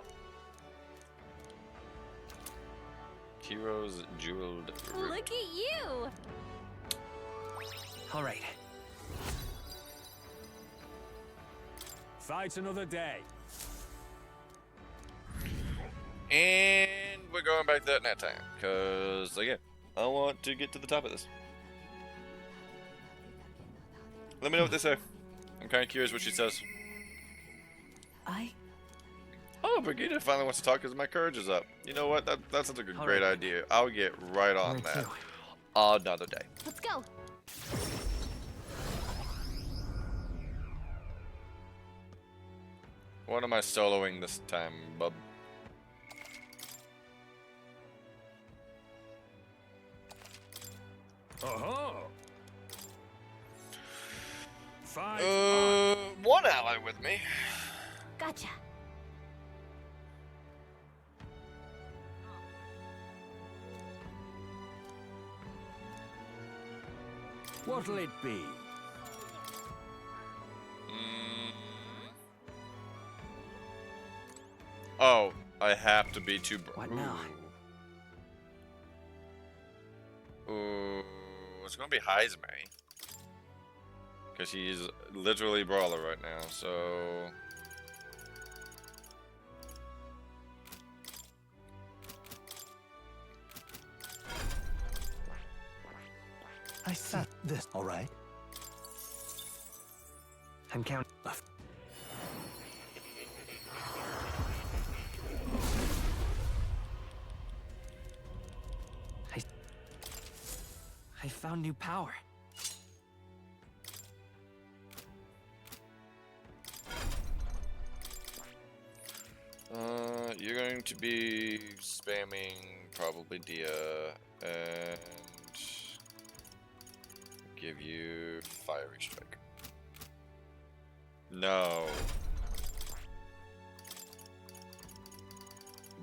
Heroes jeweled ribbon. Look at you! All right. Fight another day. And we're going back to that net time. Because, again, I want to get to the top of this. Let me know what they say. I'm kind of curious what she says. Oh, Brigitte finally wants to talk because my courage is up. You know what? That sounds like a All great right. idea. I'll get right on Where that. to? Another day. Let's go. What am I soloing this time, bub? Oh. Fight on. One ally with me. Gotcha. What'll it be? Oh, I have to be too. What now? Ooh, it's gonna be Heisme. Because he's literally brawler right now, so. I set this. All right. I'm counting. I found new power. You're going to be spamming probably Dia and give you Fiery Strike. No.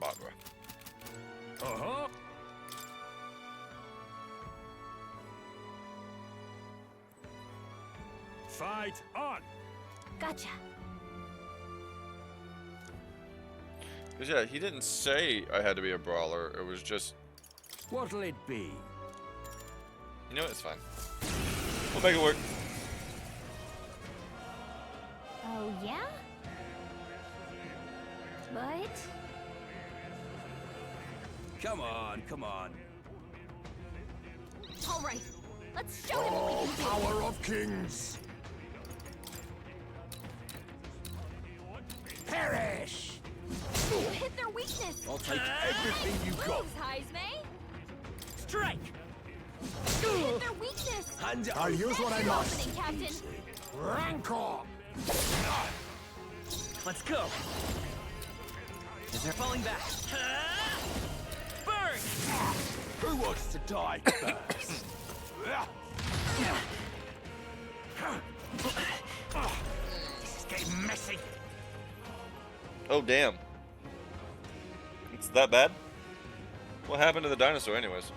Badra. Uh-huh. Fight on. Gotcha. Cause yeah, he didn't say I had to be a brawler. It was just, What'll it be? you know, it's fine. We'll make it work. Oh, yeah? But... Come on, come on. All right. Let's show them what Oh, we can do. power of kings! Perish! You hit their weakness. I'll take everything you got. Moves, Heisme. Strike. You hit their weakness. And I'll use what I Your must. opening, Captain. Rancor! Let's go. Is there falling back? Burn. Who wants to die first? This is getting messy. Oh damn. It's that bad? What happened to the dinosaur anyways?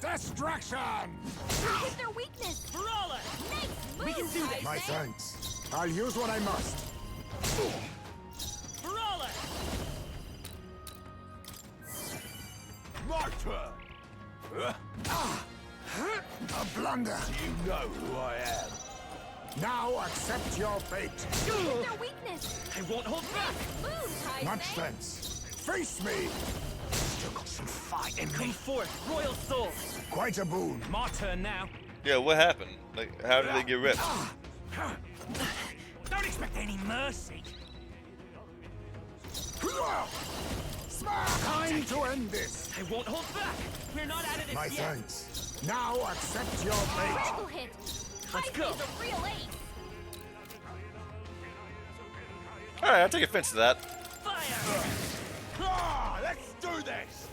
Destruction! You hit their weakness. Brawler. Nice move, We can do this. My Heisme. thanks. I'll use what I must. Brawler. My turn. A blunder. You know who I am. Now accept your fate. You hit their weakness. I won't hold back. Moves, Heisme. Much thanks. Face me. Still got some fight in Come me. forth, royal soul. Quite a boon. My turn now. Yeah, what happened? Like, how did they get ripped? Don't expect any mercy. Time to end this. I won't hold back. We're not out of this My yet. thanks. Now accept your fate. Critical hit. Let's go. Heisme's a real ace. Alright, I'll take offense to that. Fire. Let's do this.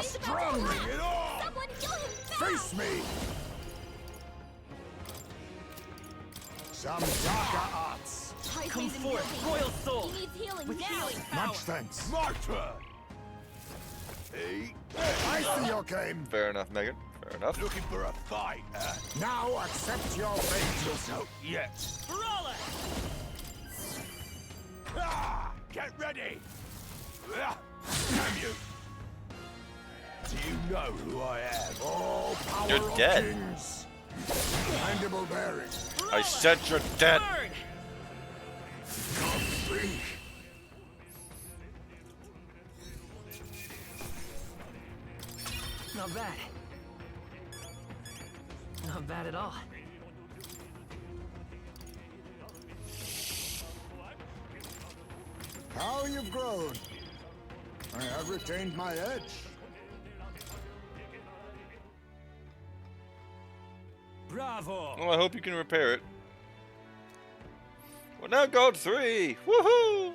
strong, bring it on! Someone kill him fast! Face me! Some darker arts. Come forth, royal soul! He needs healing With now! healing Much power! thanks. My turn. Hey, I see your game. Fair enough, Megan. Fair enough. Looking for a fight, Now accept your fate. Yourself yet. Brawler! Ah, get ready. Ah, damn you. Do you know who I am? Oh, power You're of dead. kings. Mandible bearing. I said you're dead. Burn! Come free. Not bad. Not bad at all. How you've grown. I have retained my edge. Bravo! Well, I hope you can repair it. Well, now God 3. Woohoo!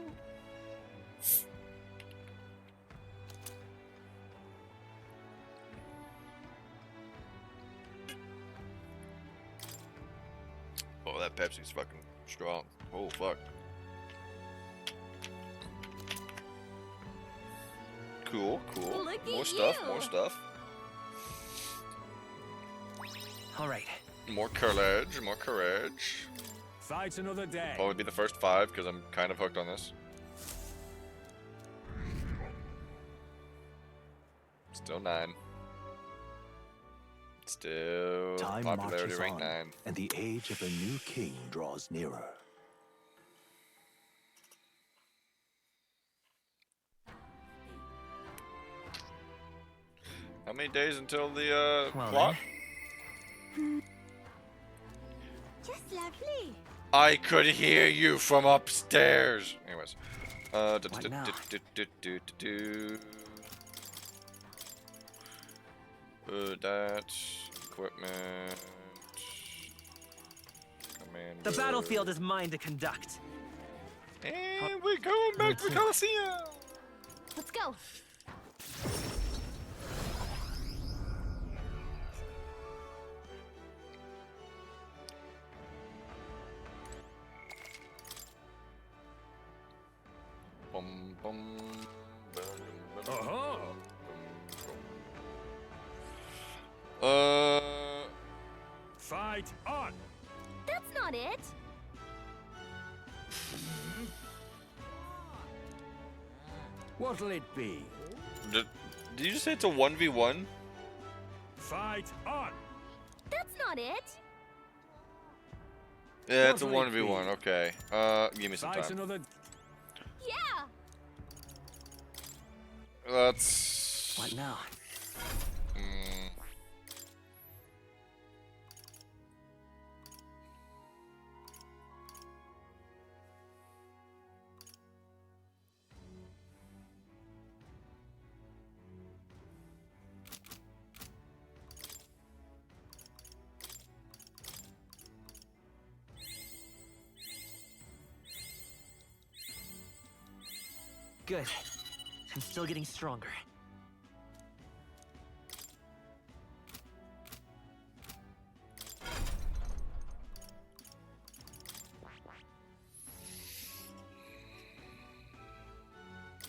Oh, that Pepsi's fucking strong. Oh, fuck. Cool, cool. Look More at stuff, you. more stuff. All right. More courage, more courage. Fight another day. Probably be the first 5 because I'm kind of hooked on this. Still 9. Still Time popularity marches rank on, 9. and the age of a new king draws nearer. How many days until the Well, plot? Just lovely. I could hear you from upstairs. Anyways, What now? that equipment. Command. The battlefield is mine to conduct. And we're going back to the Coliseum. Let's go. Bum, bum, bum, bum, Uh-huh. bum, bum. Fight on. That's not it. What'll it be? Did you just say it's a 1v1? Fight on. That's not it. Yeah, it's a What'll it 1v1. be? Okay. Give me some Fight time. another. Yeah. Let's. What now? Mm. Good. I'm still getting stronger.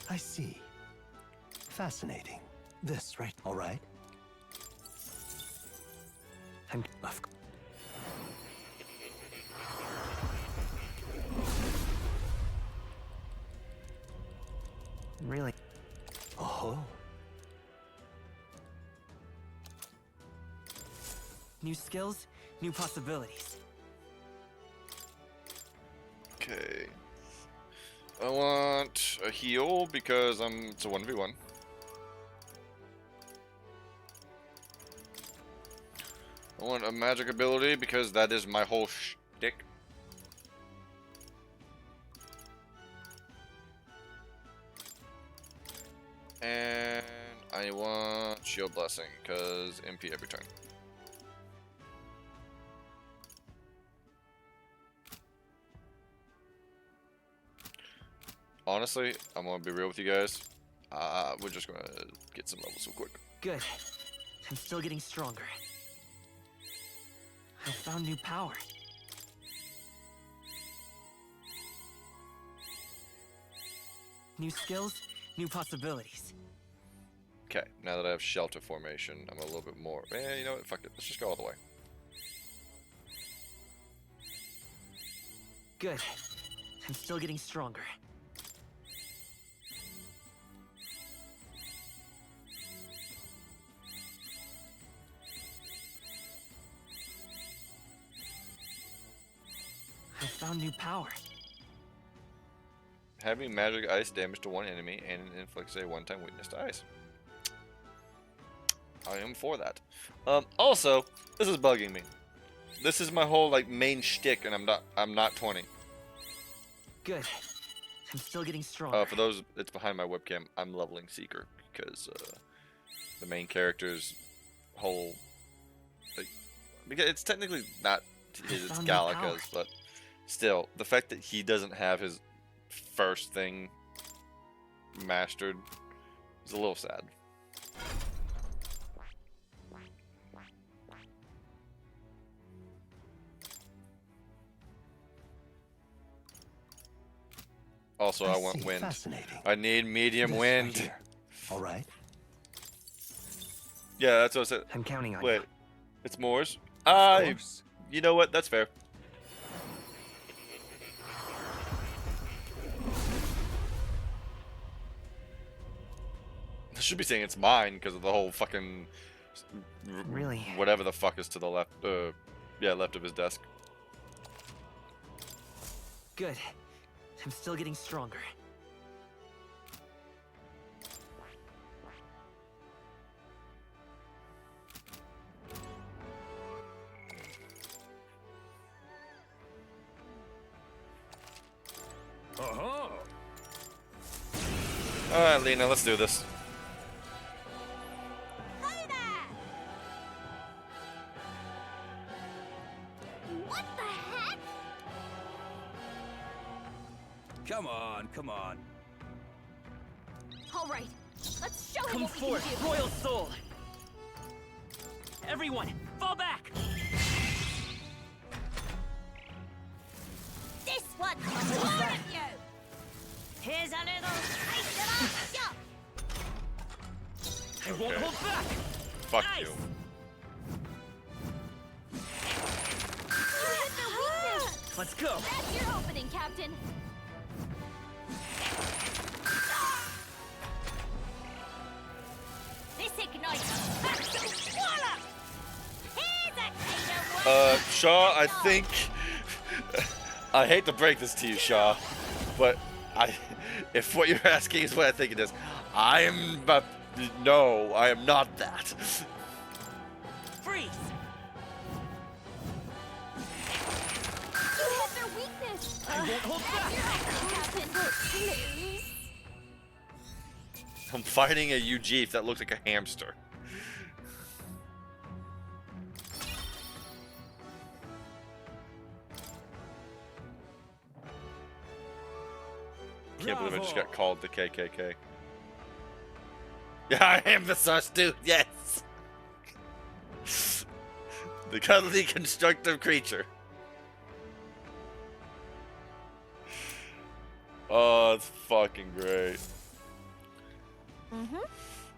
I see. Fascinating. This, right? All right. I'm really. Oh, New skills, new possibilities. Okay. I want a heal because it's a 1v1. I want a magic ability because that is my whole shtick. And I want shield blessing because MP every turn. Honestly, I'm gonna be real with you guys. We're just gonna get some levels real quick. Good. I'm still getting stronger. I found new power. New skills, new possibilities. Okay, now that I have shelter formation, I'm a little bit more. You know what? Fuck it. Let's just go all the way. Good. I'm still getting stronger. I found new power. Having magic ice damage to one enemy and it inflicts a one-time weakness to ice. I am for that. Also, this is bugging me. This is my whole like main shtick, and I'm not 20. Good. I'm still getting stronger. For those that's behind my webcam, I'm leveling Seeker because the main character's whole like, because it's technically not his, it's Gallica's, but still the fact that he doesn't have his first thing mastered is a little sad. Also, I want wind. I need medium wind. All right. Yeah, that's what I said. I'm counting on Wait, you. it's Moore's? Of course. You know what? That's fair. I should be saying it's mine because of the whole fucking Really? whatever the fuck is to the left. Yeah, left of his desk. Good. I'm still getting stronger. Uh-huh. All right, Lena, let's do this. Hi there! What the heck? Come on, come on. All right, let's show him Come what we forth, can do. Royal Soul! Everyone, fall back! This one's for more of you! Here's a little taste of our shop! I won't Okay. hold back! Fuck Nice. you. You hit their weakness! Let's go! That's your opening, Captain. This ignites back to wallop! Here's a clean of Shaw, I think I hate to break this to you, Shaw, but if what you're asking is what I think it is, no, I am not that. Freeze! You hit their weakness. I won't hold That's back! your opening, Captain. Please. I'm fighting a UG that looks like a hamster. Can't believe I just got called the KKK. Yeah, I am the sus dude, yes! The cuddly constructive creature. Oh, it's fucking great.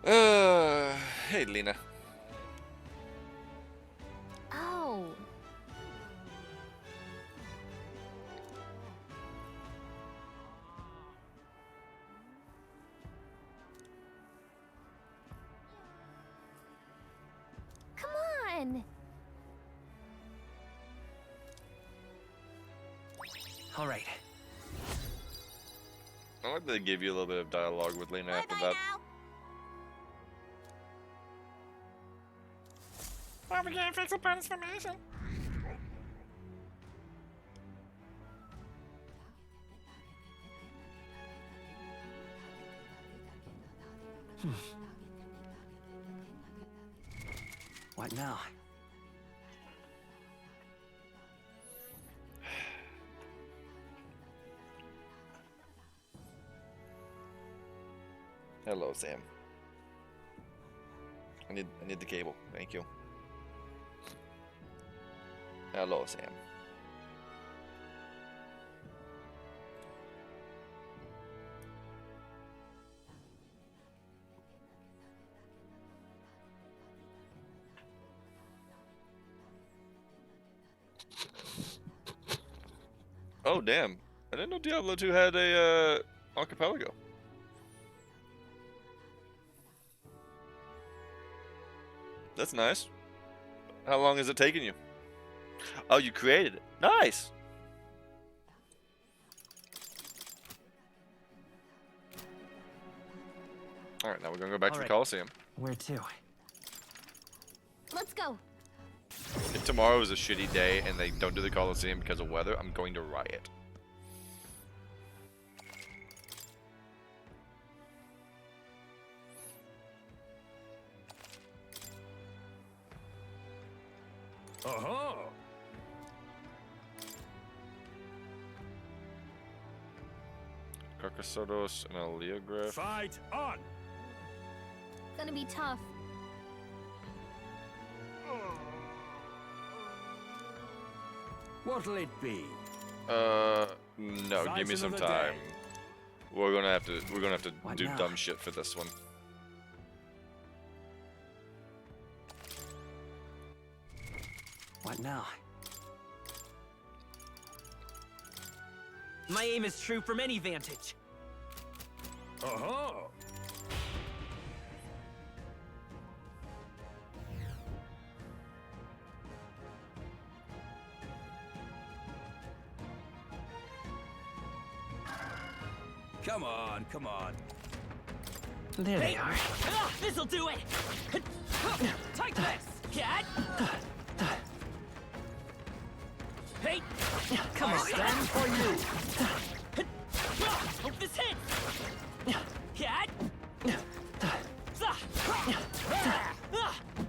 Hey, Lena. Oh. Come on. All right. I'd like to give you a little bit of dialogue with Lena after Bye-bye that. now. Are we gonna fix a transformation? What now? Hello, Sam. I need the cable. Thank you. Hello, Sam. Oh damn! I didn't know Diablo 2 had a archipelago. That's nice. How long has it taken you? Oh, you created it. Nice. All right, now we're gonna go back to the Coliseum. Where to? Let's go. If tomorrow is a shitty day and they don't do the Coliseum because of weather, I'm going to riot. Uh-huh. Carcassotos and Aleograph. Fight on. Gonna be tough. What'll it be? No, give me Size some another time. day. We're gonna have to What do now? dumb shit for this one. What now? My aim is true from any vantage. Uh-huh. Come on, come on. There they are. This'll do it! Take this! Cat! Hey! Come on. Stand for you! Hope this hits! Cat!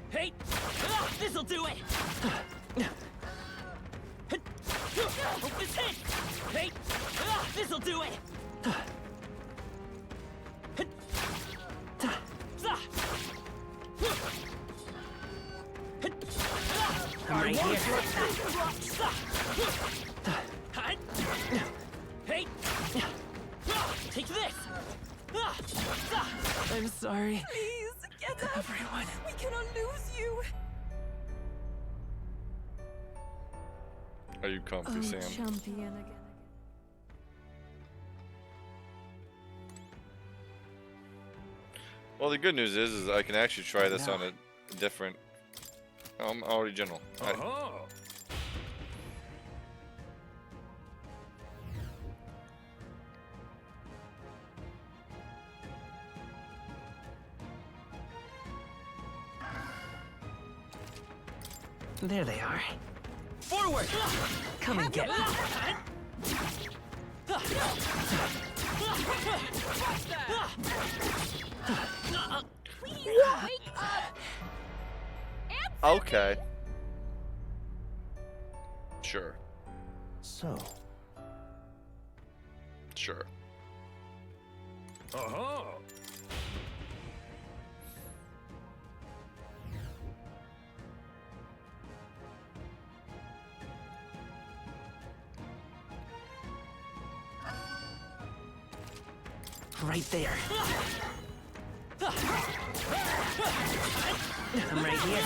Hey! This'll do it! Hope this hits! Hey! This'll do it! I'm right here. Hey! Take this! I'm sorry. Please, get up! Everyone. We cannot lose you! Are you comfy, Sam? champion again. Well, the good news is I can actually try this No. on a different. I'm already general. Uh-huh. There they are. Forward! Come and get me. Please wake up. Okay. Sure. So, Sure. Uh-huh. Right there. I'm right here.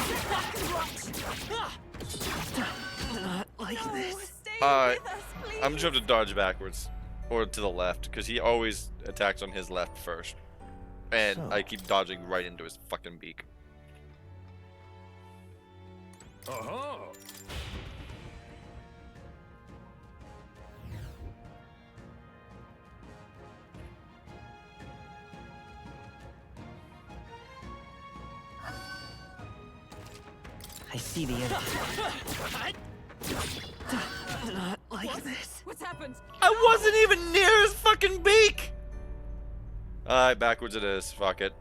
Not like this. I'm just have to dodge backwards or to the left because he always attacks on his left first, and So. I keep dodging right into his fucking beak. Uh-huh. I see the end. Not like this. What's happened? I wasn't even near his fucking beak. Alright, backwards it is. Fuck it.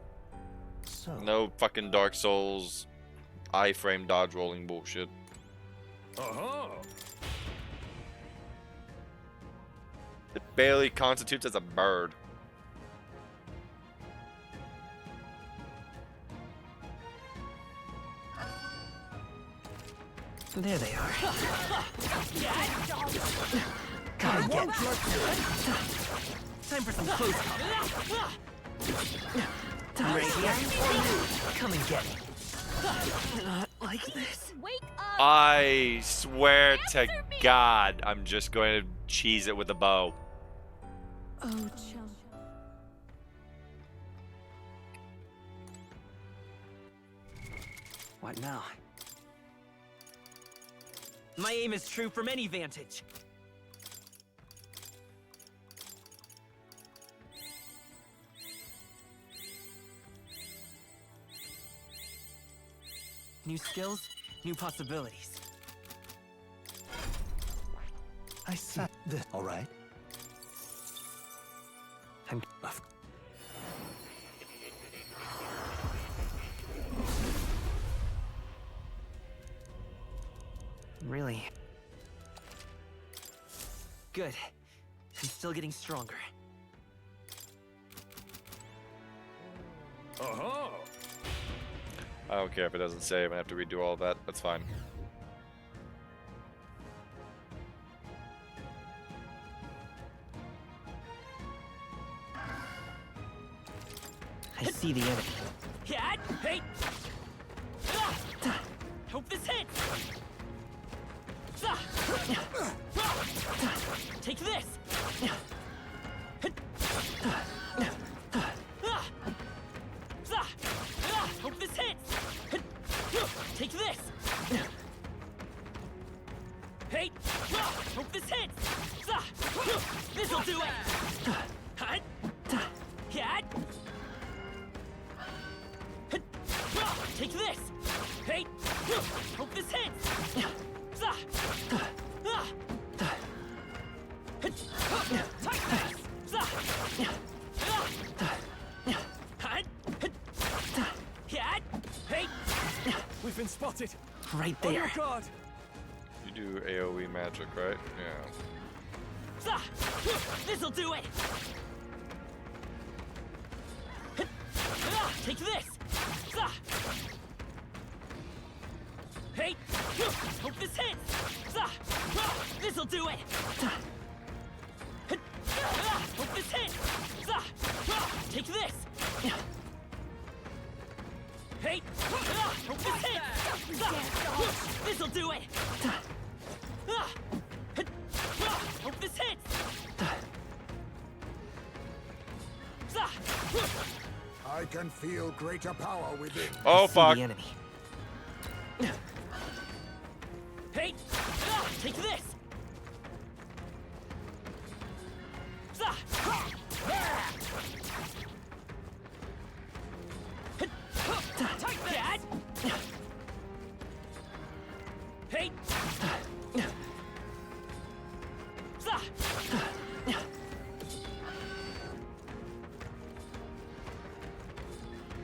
so. No fucking Dark Souls iframe dodge rolling bullshit. Uh-huh. It barely constitutes as a bird. There they are. I Come and get won't me. let you. Time for some close combat. Right here. Come and get me. Not like this. Wake up! I swear to Answer me! God, I'm just going to cheese it with a bow. Oh, chum. What now? My aim is true from any vantage. New skills, new possibilities. I see this. All right. I'm really good. I'm still getting stronger. Uh-huh. I don't care if it doesn't save. I have to redo all that. That's fine. I see the enemy. Yeah, hey! Hope this hits! Take this! Hope this hits! Take this! Hey! Hope this hits! This'll do it! Yeah! Take this! Hey! Hope this hits! We've been spotted. Right On your there. guard. You do AoE magic, right? Yeah. This'll do it! Take this! Hey! Hope this hits! This'll do it! Hope this hits! Take this! Hey! Hope this hits! This'll do it! Hope this hits! I can feel greater power within. Oh, See fuck. the enemy. Hey! Take this! Take that! Hey!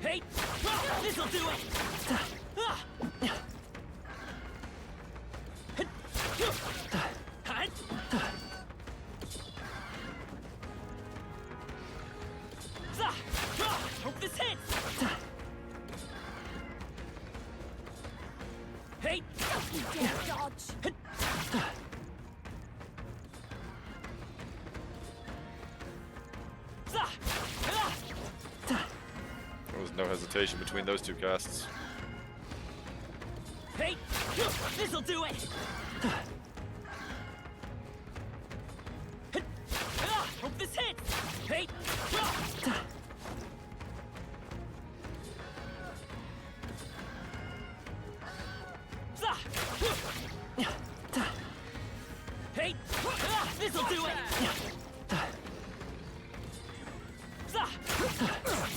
Hey! This'll do it! Hope this hits! Hey! You dare dodge! There was no hesitation between those two casts. Hey! This'll do it! Hope this hits! Hey! Hey! This'll do it!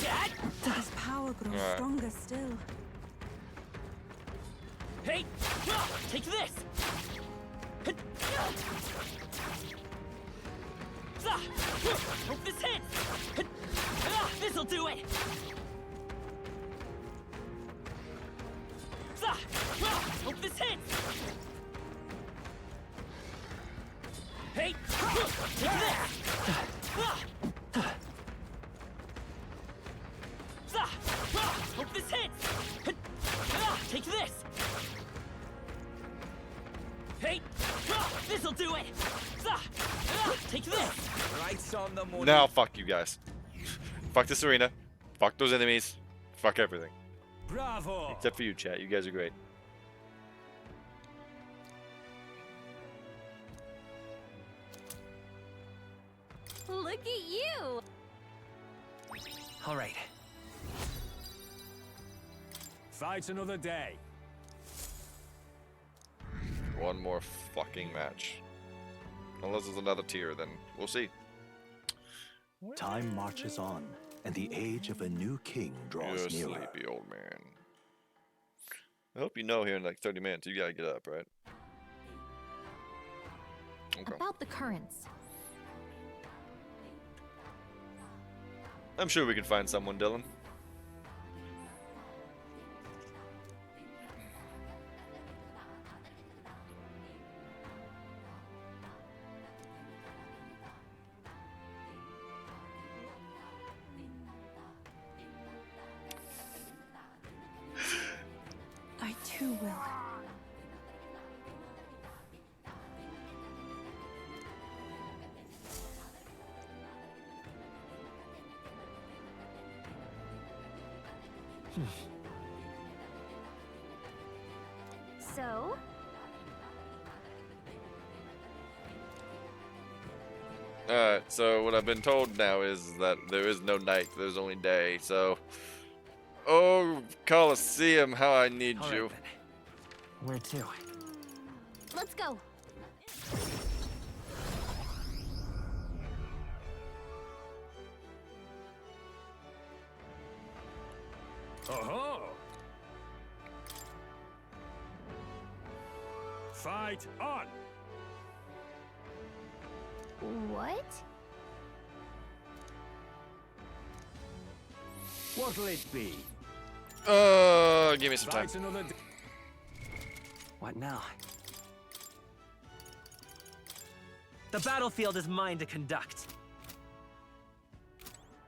Dad! His power grows Alright. stronger still. Hey! Take this! Hope this hits! This'll do it! Hope this hits! Hey! Take this! Hope this hits! Take this! Now fuck you guys. Fuck this arena. Fuck those enemies. Fuck everything. Bravo! Except for you, chat. You guys are great. Look at you! All right. Fight another day. One more fucking match. Unless there's another tier, then we'll see. Time marches on, and the age of a new king draws You're nearer. sleepy old man. I hope you know here in like 30 minutes you gotta get up, right? Okay. About the currents. I'm sure we can find someone, Dylan. I too will. So? Alright, so what I've been told now is that there is no night, there's only day, so... Oh, Coliseum, how I need All you. right, then. Where to? Let's go. Oh-ho! Fight on! What? What'll it be? Give me some time. Fight another day. What now? The battlefield is mine to conduct.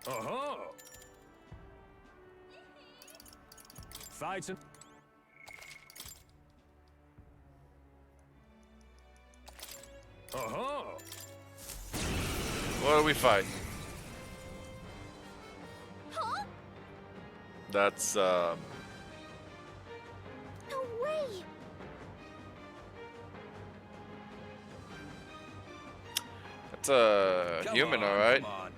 Oh-ho! Fight an... Oh-ho! What do we fight? Huh? That's, No way! that's a Come human, on, alright? come on.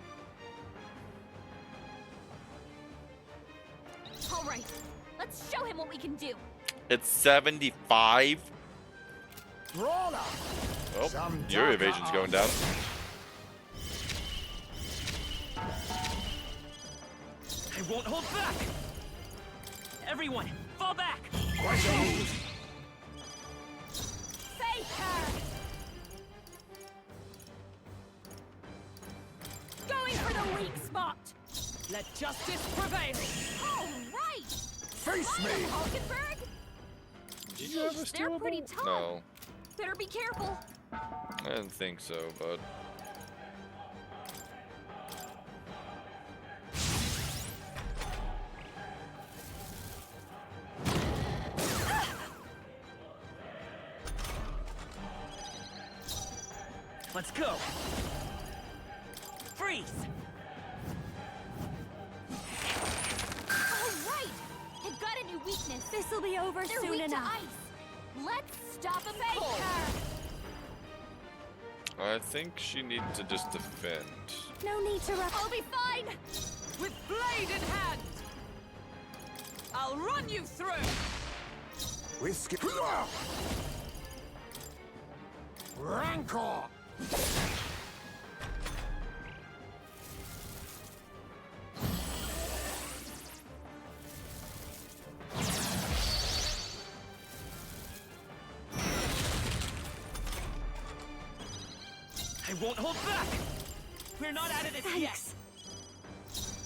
All right, let's show him what we can do. It's 75? Brawler! Oh, Some your dark evasion's art. going down. I won't hold back! Everyone, fall back! Faker! Going for the weak spot! Let justice prevail! All right! Face me! Hulkenberg? Did you ever They're steal a pretty ball? tough. No, Better be careful. I didn't think so, but... Let's go! Freeze! All right! They've got a new weakness. This'll be over They're soon weak enough. to ice. Let's stop them cold. I think she needs to just defend. No need to rush. I'll be fine. With blade in hand! I'll run you through! With skip. Rancor! I won't hold back! We're not out of this yet! Thanks.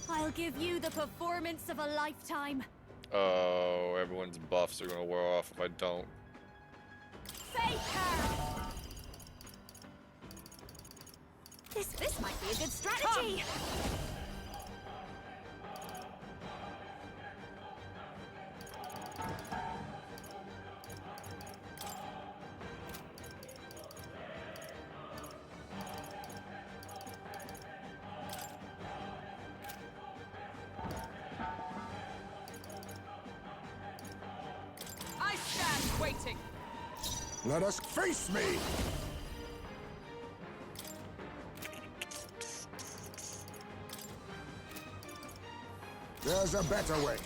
I'll give you the performance of a lifetime. Oh, everyone's buffs are gonna wear off if I don't. Faker! This might be a good strategy. waiting. Let us face me! There's a better way.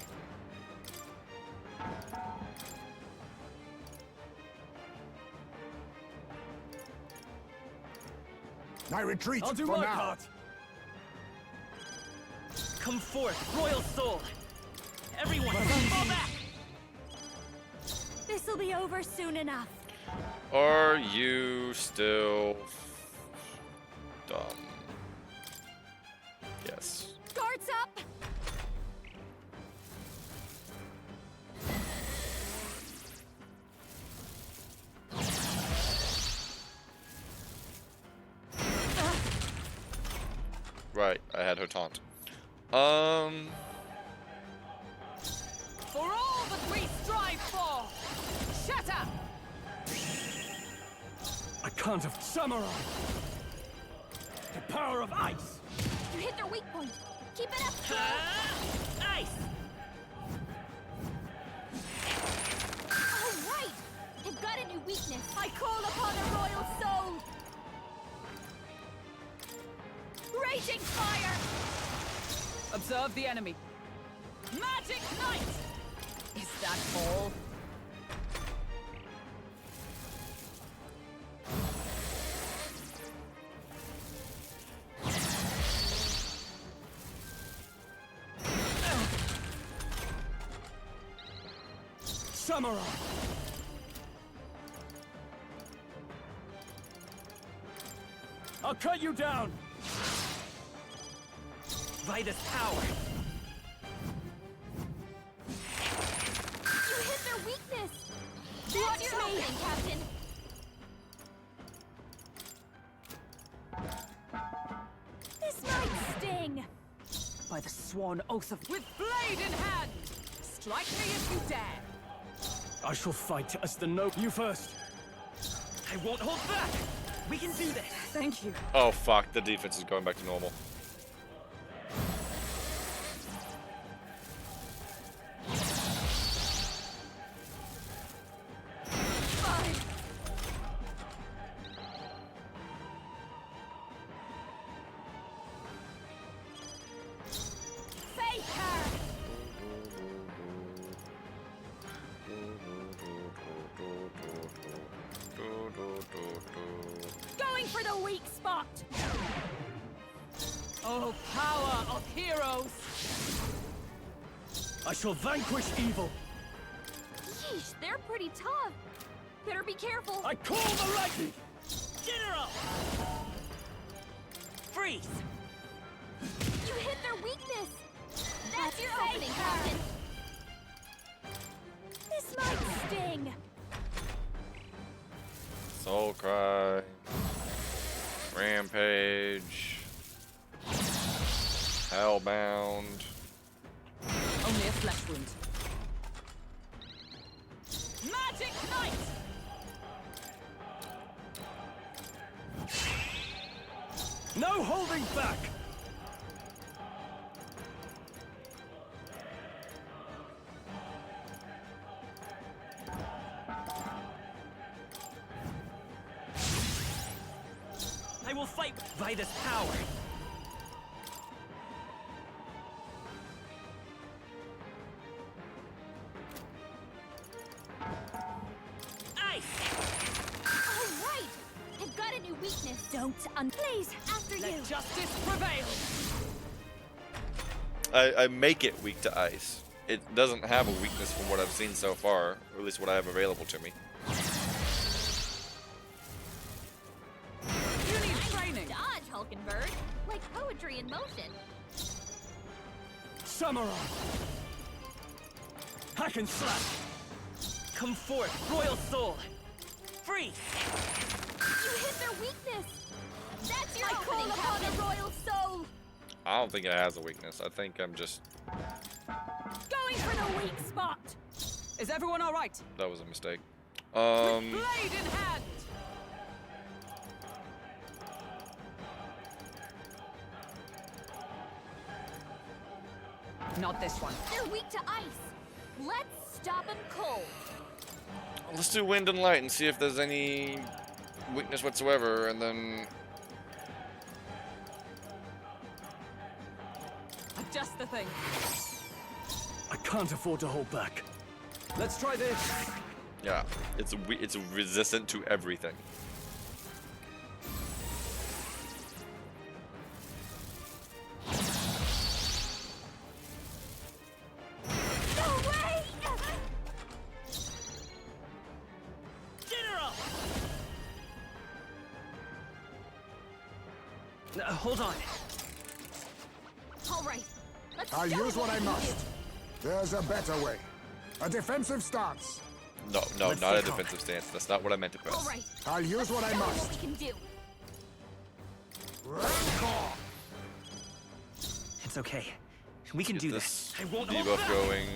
I retreat I'll do for my now. part. Come forth, royal soul. Everyone, fall back. This'll be over soon enough. Are you still dumb? Yes. Guards up! Right, I had her taunt. For all that we strive for! Shatter! I can't have samurai. The power of ice. You hit their weak point. Keep it up, Ice. All right! They've got a new weakness. I call upon a royal soul! Raging fire! Observe the enemy. Magic Knight! Is that all? Samurai. I'll cut you down. Vitus power. You hit their weakness! That's your opening, Captain! This might sting! By the sworn oath of... With blade in hand! Strike me if you dare! I shall fight as the you first. I won't hold back. We can do this. Thank you. Oh fuck, the defense is going back to normal. Going for the weak spot! Oh, power of heroes! I shall vanquish evil. Yeesh, they're pretty tough. Better be careful. I call the lightning. General. Freeze. You hit their weakness! That's your opening, Captain! This might sting! Soul Cry. Rampage. Hellbound. Only a flesh wound. Magic Knight! No holding back. I will fight Vitus power. Ice. All right! They've got a new weakness. Don't please, after you! Let justice prevail! I make it weak to ice. It doesn't have a weakness from what I've seen so far, or at least what I have available to me. You need training! Dodge, Hulkenberg! Like poetry in motion. Samurai. Hack and slash. Come forth, royal soul. Freeze. You hit their weakness! That's your I call opening, upon Captain! a royal soul! I don't think it has a weakness. I think I'm just... Going for the weak spot! Is everyone alright? That was a mistake. Blade in hand! Not this one. They're weak to ice. Let's stop them cold. Let's do wind and light and see if there's any weakness whatsoever, and then Adjust the thing. I can't afford to hold back. Let's try this. yeah, it's resistant to everything. No way! General! Hold on. All right, let's I'll show use them what I we can must. There's a better way. A defensive stance. No, Let's not a take off. defensive stance. That's not what I meant to do. All press. right, I'll use what I show them must. what we can do. Rancor. It's okay. We can Get do this this. I won't hold debuff back. going.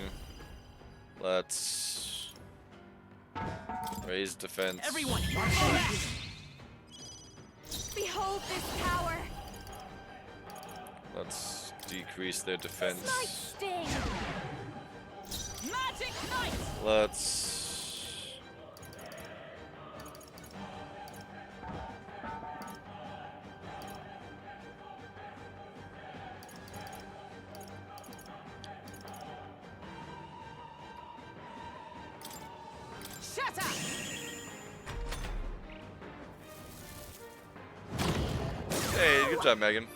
Let's raise defense. Everyone, Behold this power. Let's decrease their This defense. might sting. Magic Knight! Let's. Shatter! Hey, good job, Megan.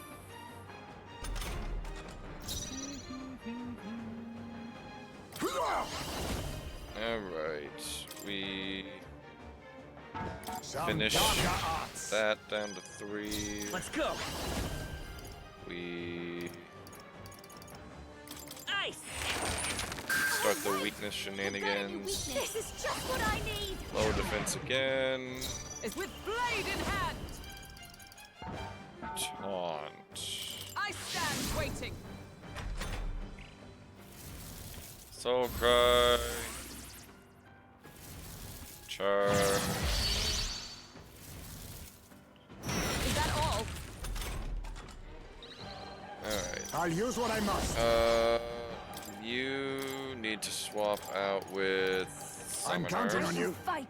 Alright, we Some finish darker arts. that down to 3. let's go. We Ice! start the weakness Got a new shenanigans. weakness. This is just what I need. Lower defense again. Is with blade in hand! Taunt. I stand waiting! Soul Cry. Charge. Is that all? Alright. I'll use what I must. You need to swap out with I'm Summoner. counting on you. Fight.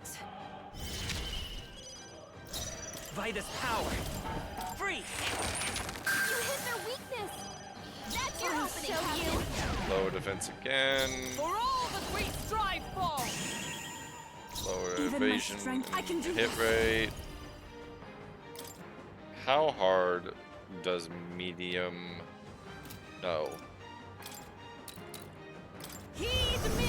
By this power. Freeze! You hit their weakness. That's your I'll opening, show Captain. you. Lower defense again. For all that we strive for! Lower Even my evasion strength, I can do hit this. rate. How hard does medium? No. Heed me!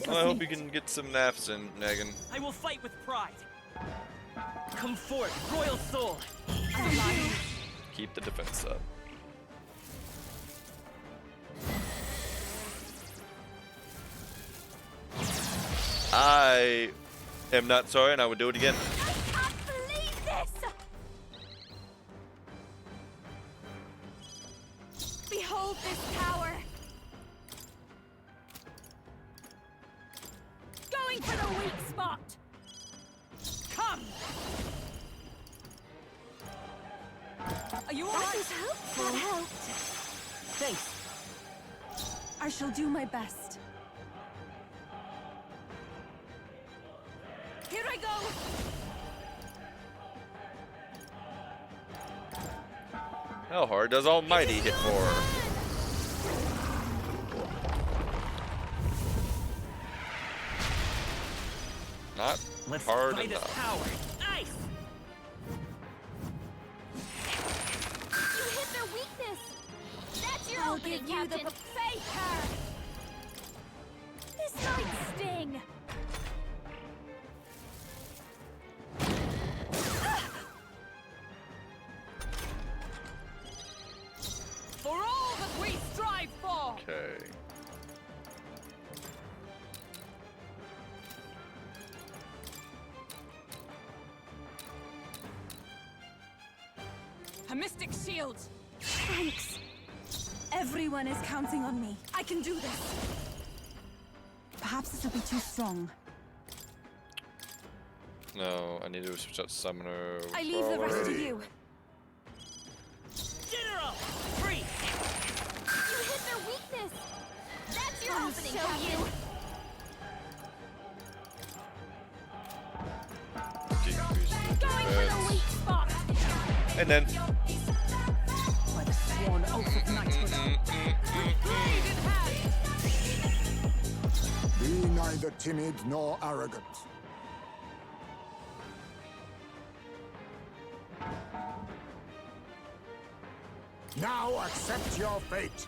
Well, I hope you can get some naps in, Megan. I will fight with pride. Come forth, royal soul. Keep the defense up. I am not sorry, and I would do it again. I can't believe this. Behold this power. Going for the weak spot. Come! Are you alright? That helped. Thanks. I shall do my best. Here I go. How hard does Almighty hit for? Not Let's hard fight this enough. power. Ice! You hit their weakness. That's your I'll opening, give you the Captain. Face her. This might sting. For all that we strive for! Okay. A mystic shield! Thanks. Everyone is counting on me. I can do this. Perhaps this will be too strong. No, I need to switch out Summoner. I leave the rest to you. General! Freeze! You hit their weakness. show you. Decrease the Going for the defense. weak spot. And then. By the sworn oath of knighthood. With blade in hand. Be neither timid nor arrogant. Now accept your fate.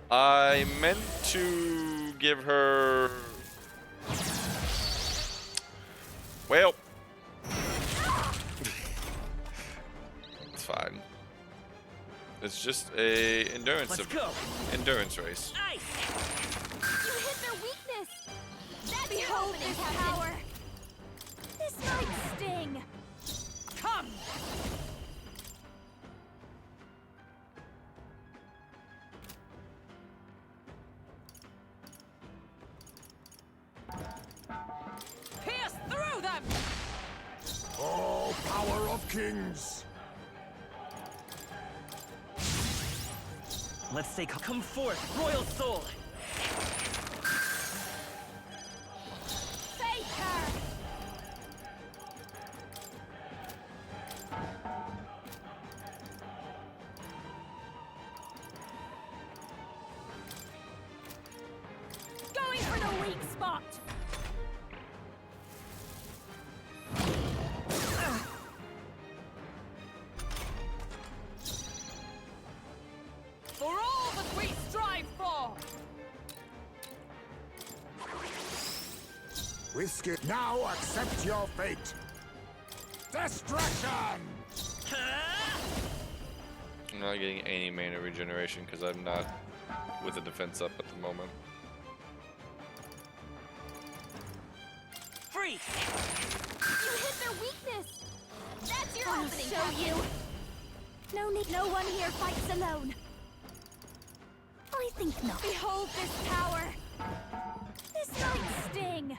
I meant to give her. Well, it's fine. It's just a endurance endurance race. Ice! You hit their weakness. That's behold this power. This might sting. Come! Pierce through them! Oh, power of kings! Let's say, come forth, royal soul! Face her. Going for the weak spot. For all that we strive for! With skill. Now accept your fate. Destruction! I'm not getting any mana regeneration because I'm not with the defense up at the moment. Freeze! You hit their weakness. That's your opening. Show you. No need. No one here fights alone. I think not. Behold this power. This might sting.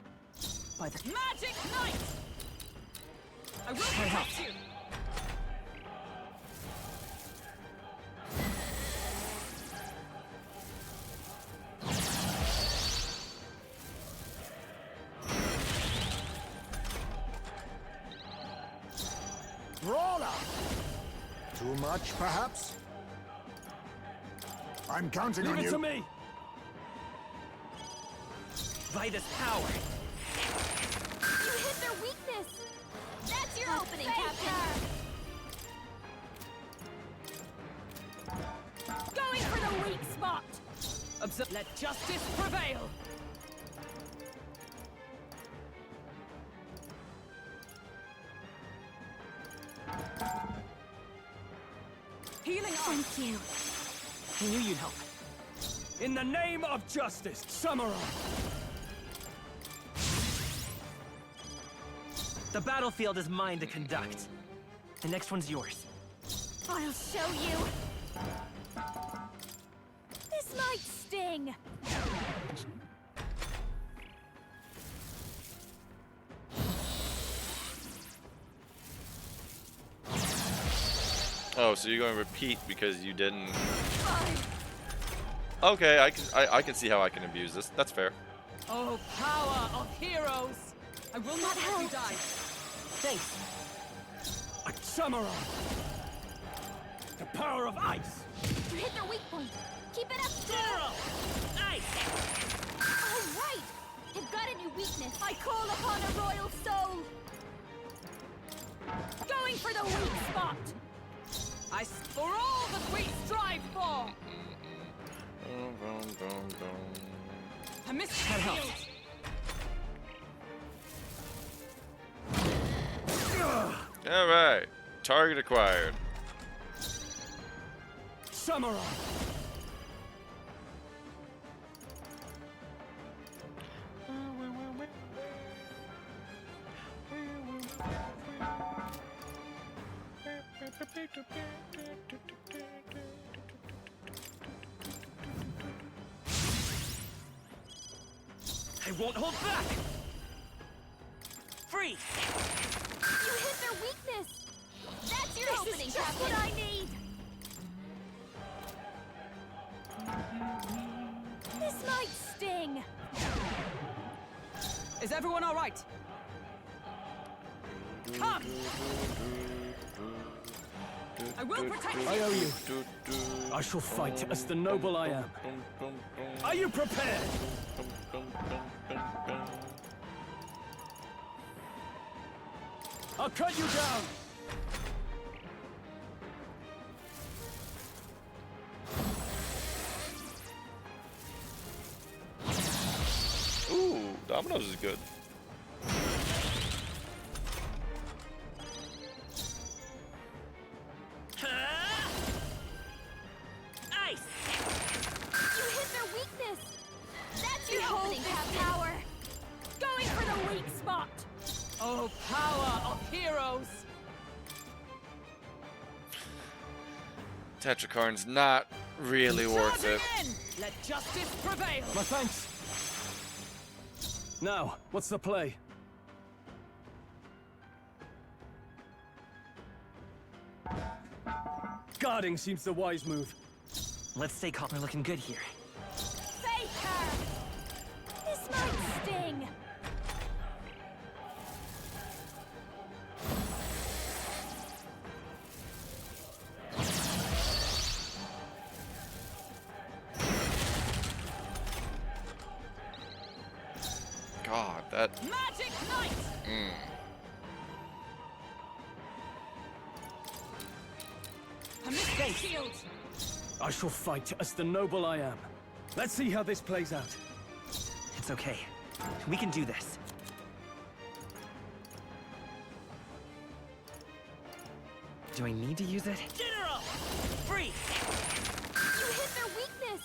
By the Magic Knight! I will protect you! Brawler! Too much, perhaps? I'm counting Leave on it you. to me. by this power. You hit their weakness. That's your opening, Captain. Going for the weak spot. Let justice prevail. Healing arm. Thank you. I knew you'd help. In the name of justice, samurai. The battlefield is mine to conduct. The next one's yours. I'll show you. This might sting. Oh, so you're going to repeat because you didn't. Okay, I can see how I can abuse this. That's fair. Oh, power of heroes! I will not let you die. Thanks. A samurai. The power of ice. You hit their weak point. Keep it up. General! Ice! All right. They've got a new weakness. I call upon a royal soul. Going for the weak spot. For all that we strive for. A missed That shield. helps. All right, target acquired. Samurai. I won't hold back! Freeze! You hit their weakness! That's your opening, just what I need! This might sting! Is everyone all right? Come! I will protect you! I owe you. I shall fight as the noble I am. Are you prepared? I'll cut you down! Ooh, Domino's is good. Ice! You hit their weakness! That's your opening, power! Going for the weak spot! Oh, power of heroes! Tetrakarn's not really worth it. Charging in! Let justice prevail! My thanks. Now, what's the play? Guarding seems the wise move. Let's stay calm. We're looking good here. Faker! This might sting! God, that. Magic Knight! A mystic shield! I shall fight as the noble I am. Let's see how this plays out. It's okay. We can do this. Do I need to use it? General! Free! You hit their weakness!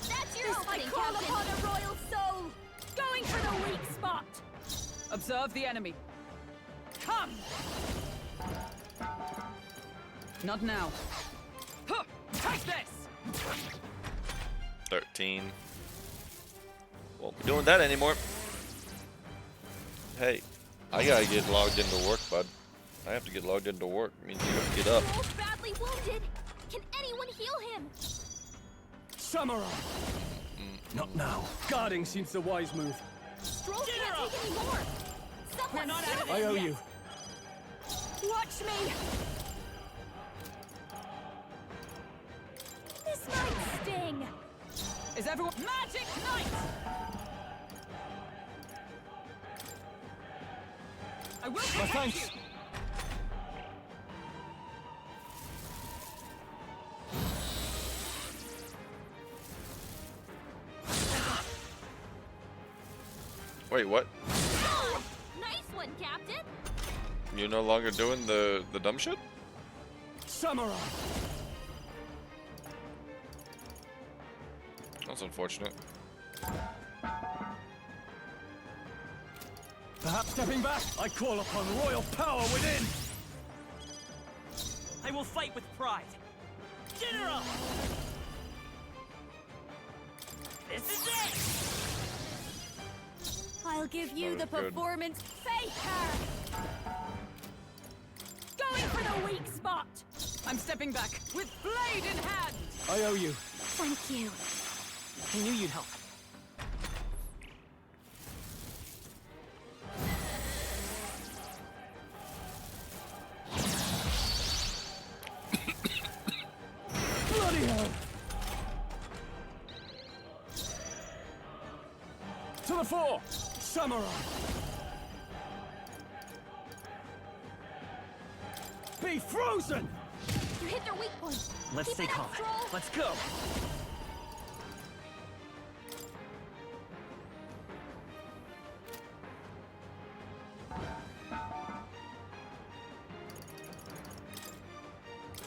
That's your opening, call Captain! upon a royal soul! Going for the weak spot! Observe the enemy. Come! Not now. Huh! Take this! 13. Won't be doing that anymore. Hey, I gotta get logged into work, bud. I have to get logged into work. It means you have to get up. Joel's badly wounded! Can anyone heal him? Samurai! Not now. Guarding seems the wise move. Stroll can't take any more! Someone not heal out of him! I owe you. Watch me! This might sting! Is everyone... Magic Knight! I will My protect thanks. you! Wait, what? Oh, nice one, Captain! You're no longer doing the dumb shit? Samurai! That's unfortunate. Perhaps stepping back, I call upon royal power within! I will fight with pride. General! This is it! I'll give you That the was good. performance faker! Going for the weak spot! I'm stepping back with blade in hand! I owe you. Thank you. I knew you'd help. Bloody hell! To the fore! Samurai! Be frozen! You hit their weak point! Let's Keep stay it up, calm. Stroll. Let's go!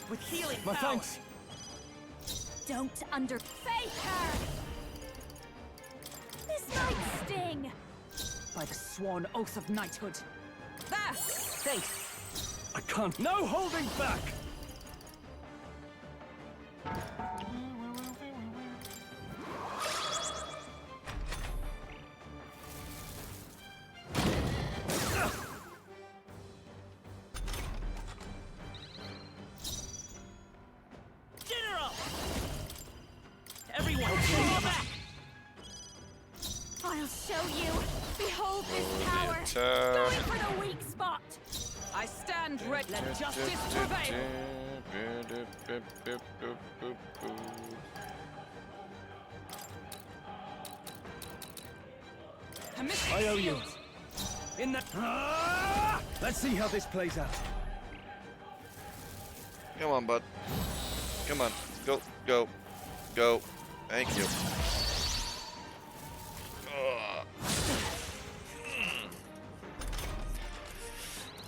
With healing My power. thanks. Don't under... Faker! This might sting! By the sworn oath of knighthood. There! Thanks. I can't. No holding back! Everyone, fall back! I'll show you. Behold this Oh, the power. attack. Going for the weak spot. I stand ready. Let justice prevail. A mystic I owe you. shield. In that. Ah! Let's see how this plays out. Come on, bud. Come on. Go, go, go. Thank you. Ugh.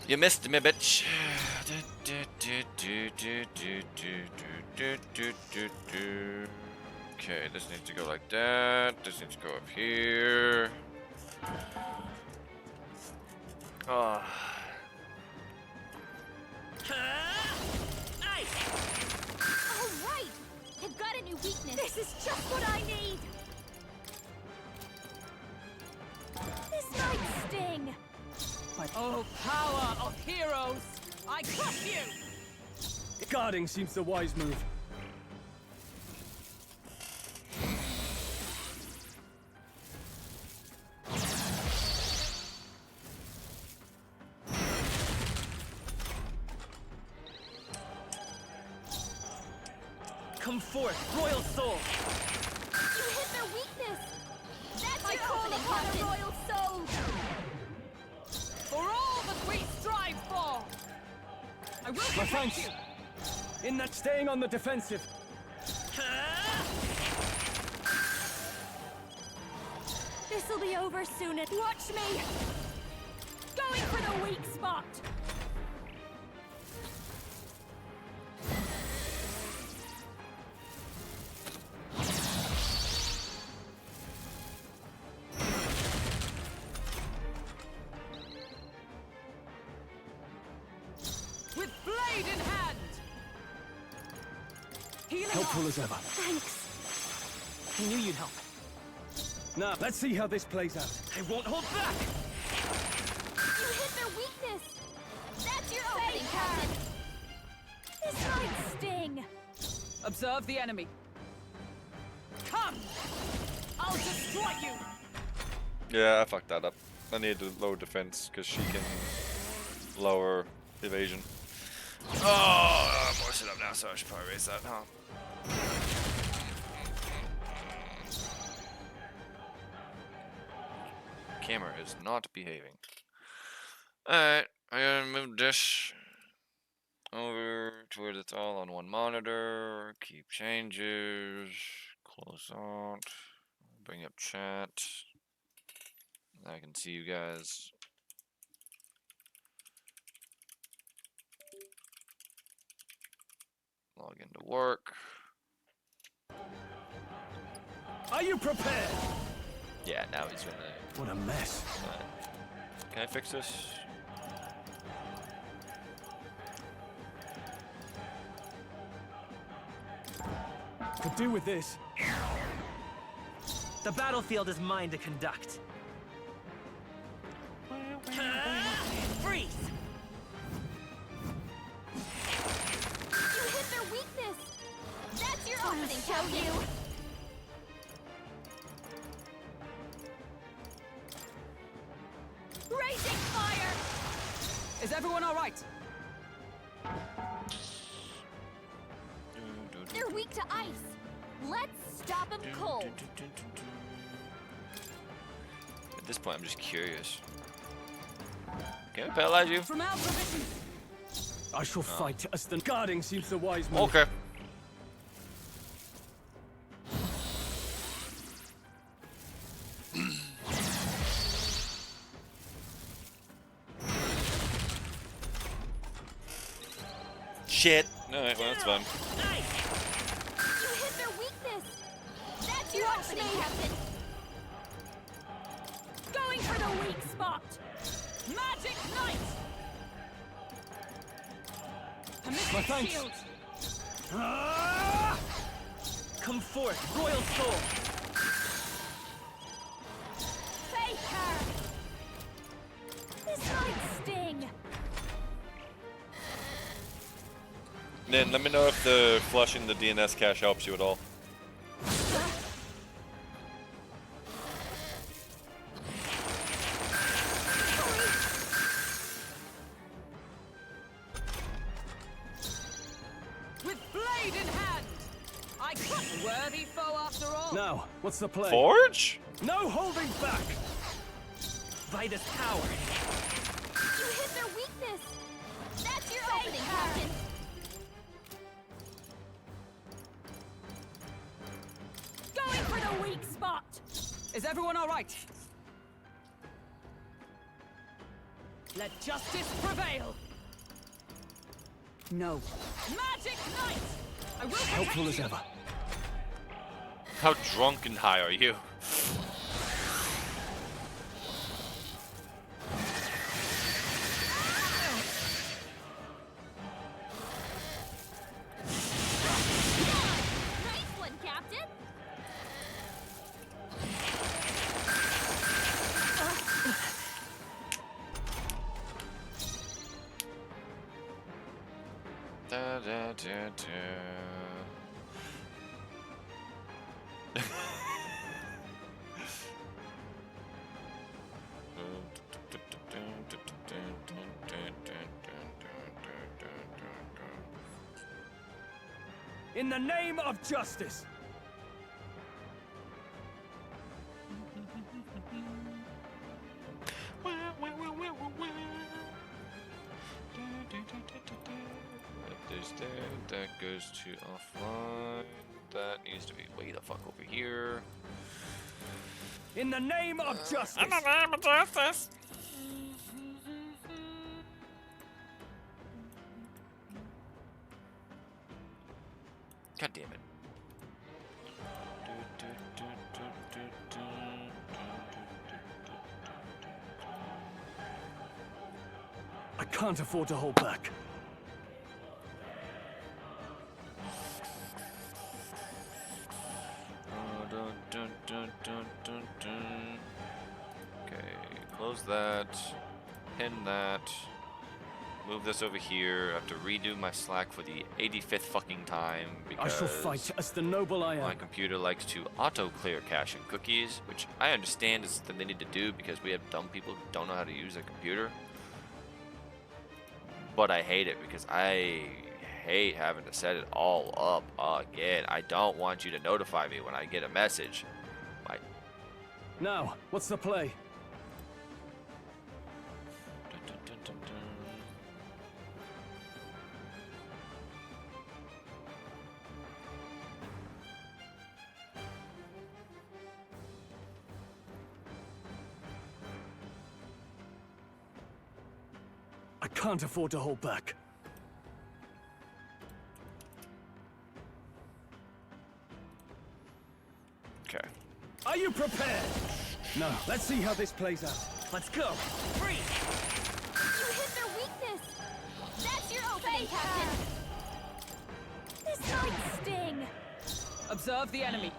You missed me, bitch. Okay, this needs to go like that. This needs to go up here. Oh. All right. I've got a new weakness. This is just what I need. This might sting. Oh, power of heroes! I crush you! Guarding seems the wise move. Come forth, royal soul. You hit their weakness. That's I your call opening, upon Captain. a Royal soul. For all that we strive for! I will My protect thanks. you! In that, staying on the defensive. This'll be over soon. Watch me. Going for the weak spot. With blade in hand! Healing Helpful arms. as ever. Thanks. I knew you'd help. Now, let's see how this plays out. I won't hold back. You hit their weakness. That's your opening, Captain. This might sting. Observe the enemy. Come! I'll destroy you! Yeah, I fucked that up. I need to lower defense because she can lower evasion. Oh, I'm more set up now, so I should probably raise that, huh? Camera is not behaving. Alright, I'm gonna move this over to where it's all on one monitor. Keep changes. Close out. Bring up chat. I can see you guys. Log into work. Are you prepared? Yeah, now he's gonna. What a mess. Can I fix this? Could do with this. The battlefield is mine to conduct. Freeze! You hit their weakness. That's your opening, Captain. Raging fire. Is everyone alright? They're weak to ice. Let's stop them cold. At this point, I'm just curious. Can I paralyze you? From our provision! I shall fight as the guarding seems the wise move. Okay. Shit. Alright, well, that's fine. You hit their weakness. That's your opening, Captain. Going for the weak spot. Magic Knight! A My mystic thanks. shield! Ah! Come forth, royal soul. Faker. This might sting. Then let me know if the flushing the DNS cache helps you at all. Now, what's the play? Forge? No holding back! Vitus power. You hit their weakness! That's your opening, Captain! Going for the weak spot! Is everyone alright? Let justice prevail! No. Magic Knight! I will protect Helpful as you. ever. How drunk and high are you? Nice one, Captain! Da, da, da, da. In the name of justice! There's that goes to offline. That needs to be way the fuck over here. In the name of justice! In the name of justice! God damn it. I can't afford to hold back. Okay, close that, pin that, move this over here. I have to redo my Slack for the 85th fucking time I because shall fight as the noble I my am. computer likes to auto-clear cache and cookies, which I understand is something they need to do because we have dumb people who don't know how to use a computer. But I hate it because I hate having to set it all up again. I don't want you to notify me when I get a message. Now, what's the play? I can't afford to hold back. Okay. Are you prepared? Now, let's see how this plays out. Let's go. Free. You hit their weakness! That's your opening, Captain! This might sting! Observe the enemy.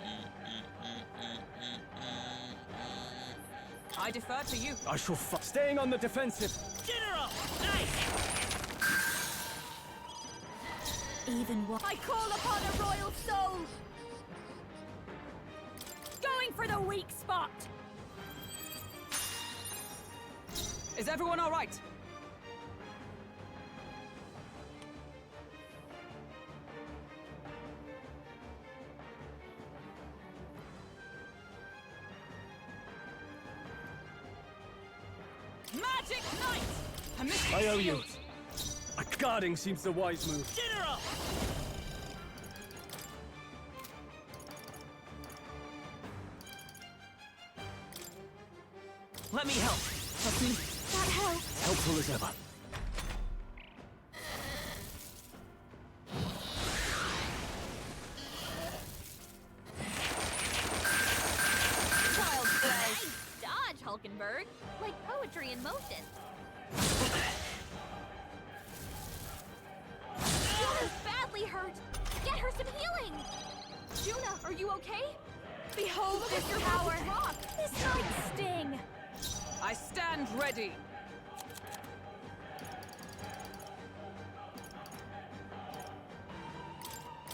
I defer to you. I shall fight. Staying on the defensive. General. Nice. Even what? I call upon a royal soul! Going for the weak spot! Is everyone alright? Magic Knight! I owe you. Guarding seems the wise move. General. Let me help. Help me. That helps. Helpful as ever. Child's play. Nice dodge, Hulkenberg. Like poetry in motion. Juna's badly hurt. Get her some healing. Juna, are you okay? Behold this power. This might sting. I stand ready.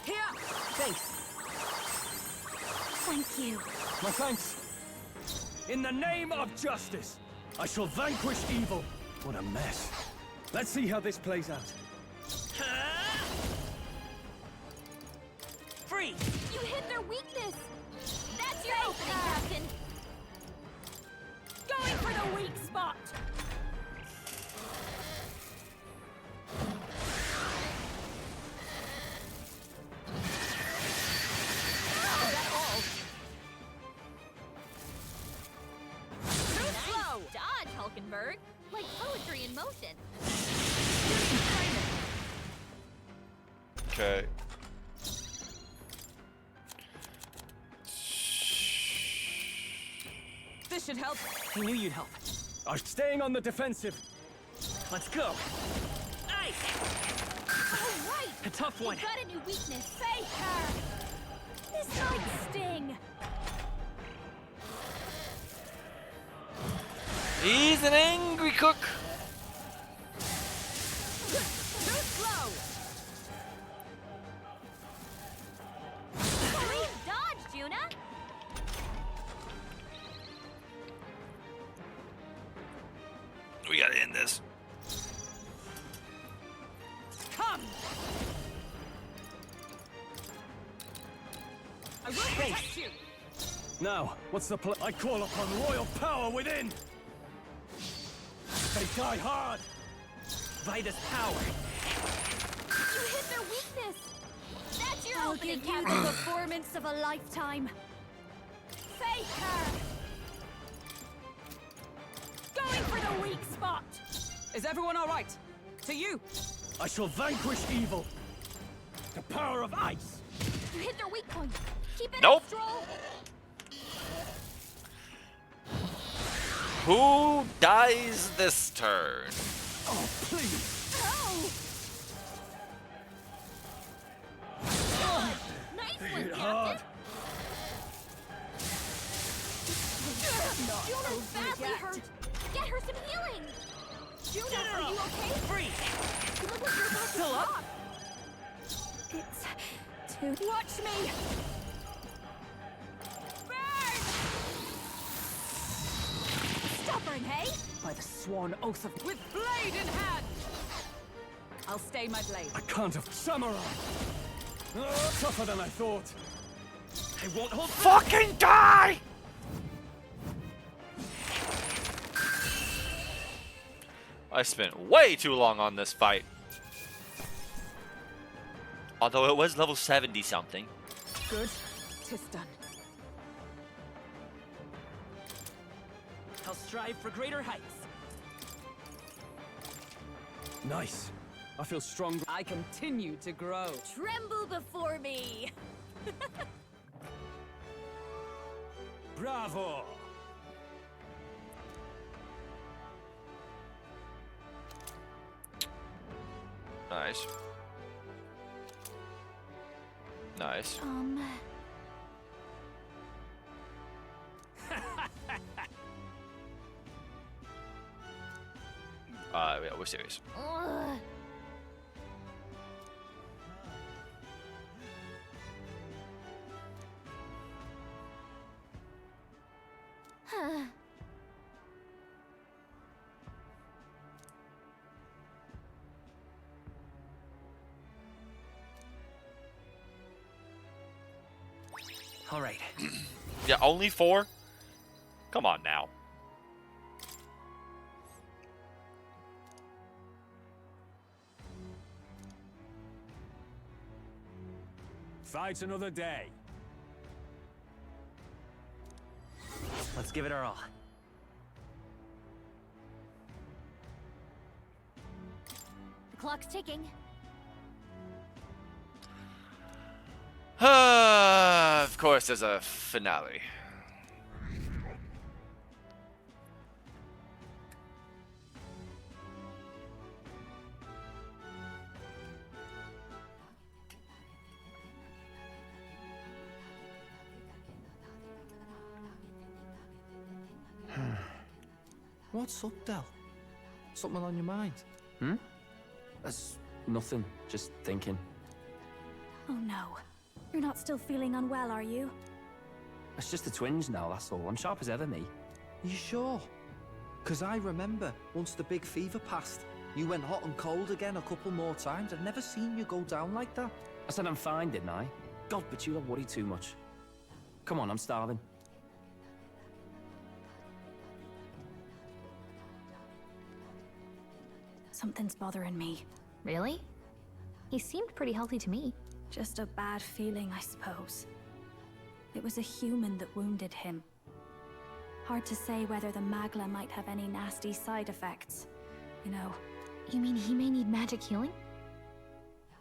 Here! Thanks. Thank you. My thanks. In the name of justice, I shall vanquish evil. What a mess. Let's see how this plays out. Free. You hit their weakness. Berg. Like poetry in motion. Okay. This should help. He knew you'd help. I'm staying on the defensive. Let's go. Ice! All right. A tough one. You got a new weakness. Faker. This might sting. He's an angry cook. Too slow. Great dodge, Juna. We gotta end this. Come. I will protect you. Now, what's the I call upon royal power within! They die hard! Vida's power. You hit their weakness. That's your I'll opening, give you Captain. the performance of a lifetime. Faker. Going for the weak spot. Is everyone all right? To you. I shall vanquish evil! The power of ice! You hit their weak point. Keep it Nope. up, Stroll. Who dies this turn? Oh, please! Oh. Nice one, Hit hard. Captain. Juna's badly hurt. Get her some healing. Juna, are you okay? Free! You look like you're about to Still up? stop. It's too... Watch me. Burn! Stubborn, hey? By the sworn oath of... With blade in hand. I'll stay my blade. I can't have... Samurai! Oh, tougher than I thought. I won't hold back. Fucking die! I spent way too long on this fight. Although it was level 70 something. Good. 'Tis done. I'll strive for greater heights. Nice. I feel stronger. I continue to grow. Tremble before me. Bravo! Nice. Nice. Yeah, we're serious. Ugh. All right. Yeah, only 4? Come on now. Fight another day. Let's give it our all. The clock's ticking. Of course, there's a finale. What's up, Del? Something on your mind? That's nothing. Just thinking. Oh no. You're not still feeling unwell, are you? It's just the twinge now, that's all. I'm sharp as ever, me. You sure? 'Cause I remember once the big fever passed, you went hot and cold again a couple more times. I've never seen you go down like that. I said I'm fine, didn't I? God, but you don't worry too much. Come on, I'm starving. Something's bothering me. Really? He seemed pretty healthy to me. Just a bad feeling, I suppose. It was a human that wounded him. Hard to say whether the Magla might have any nasty side effects. You know. You mean he may need magic healing?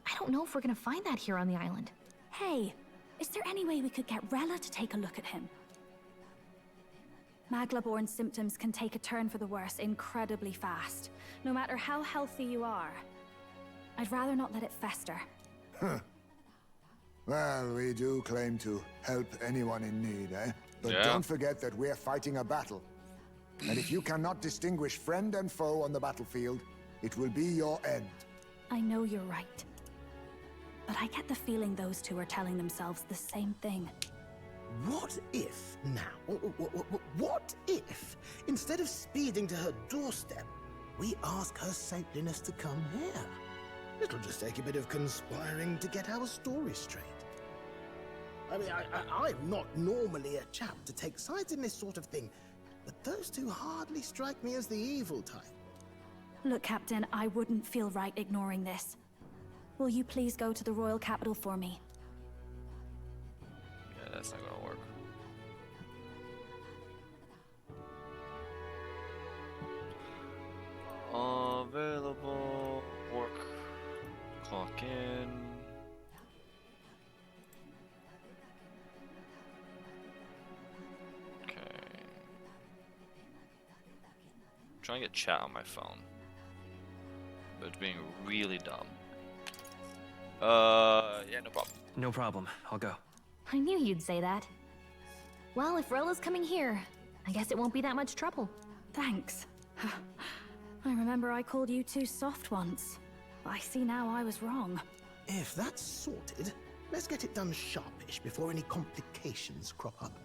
I don't know if we're gonna find that here on the island. Hey, is there any way we could get Rella to take a look at him? Magla-born symptoms can take a turn for the worse incredibly fast, no matter how healthy you are. I'd rather not let it fester. Huh. Well, we do claim to help anyone in need, eh? But Yeah. don't forget that we're fighting a battle. And if you cannot distinguish friend and foe on the battlefield, it will be your end. I know you're right. But I get the feeling those two are telling themselves the same thing. What if now? What if, instead of speeding to her doorstep, we ask her saintliness to come here? It'll just take a bit of conspiring to get our story straight. I mean, I'm not normally a chap to take sides in this sort of thing, but those two hardly strike me as the evil type. Look, Captain, I wouldn't feel right ignoring this. Will you please go to the royal capital for me? Yeah, that's not gonna work. Available. Work. Clock in. Okay. Trying to get chat on my phone. But it's being really dumb. Yeah, no problem. No problem. I'll go. I knew you'd say that. Well, if Rella's coming here, I guess it won't be that much trouble. Thanks. I remember I called you too soft once. I see now I was wrong. If that's sorted, let's get it done sharpish before any complications crop up.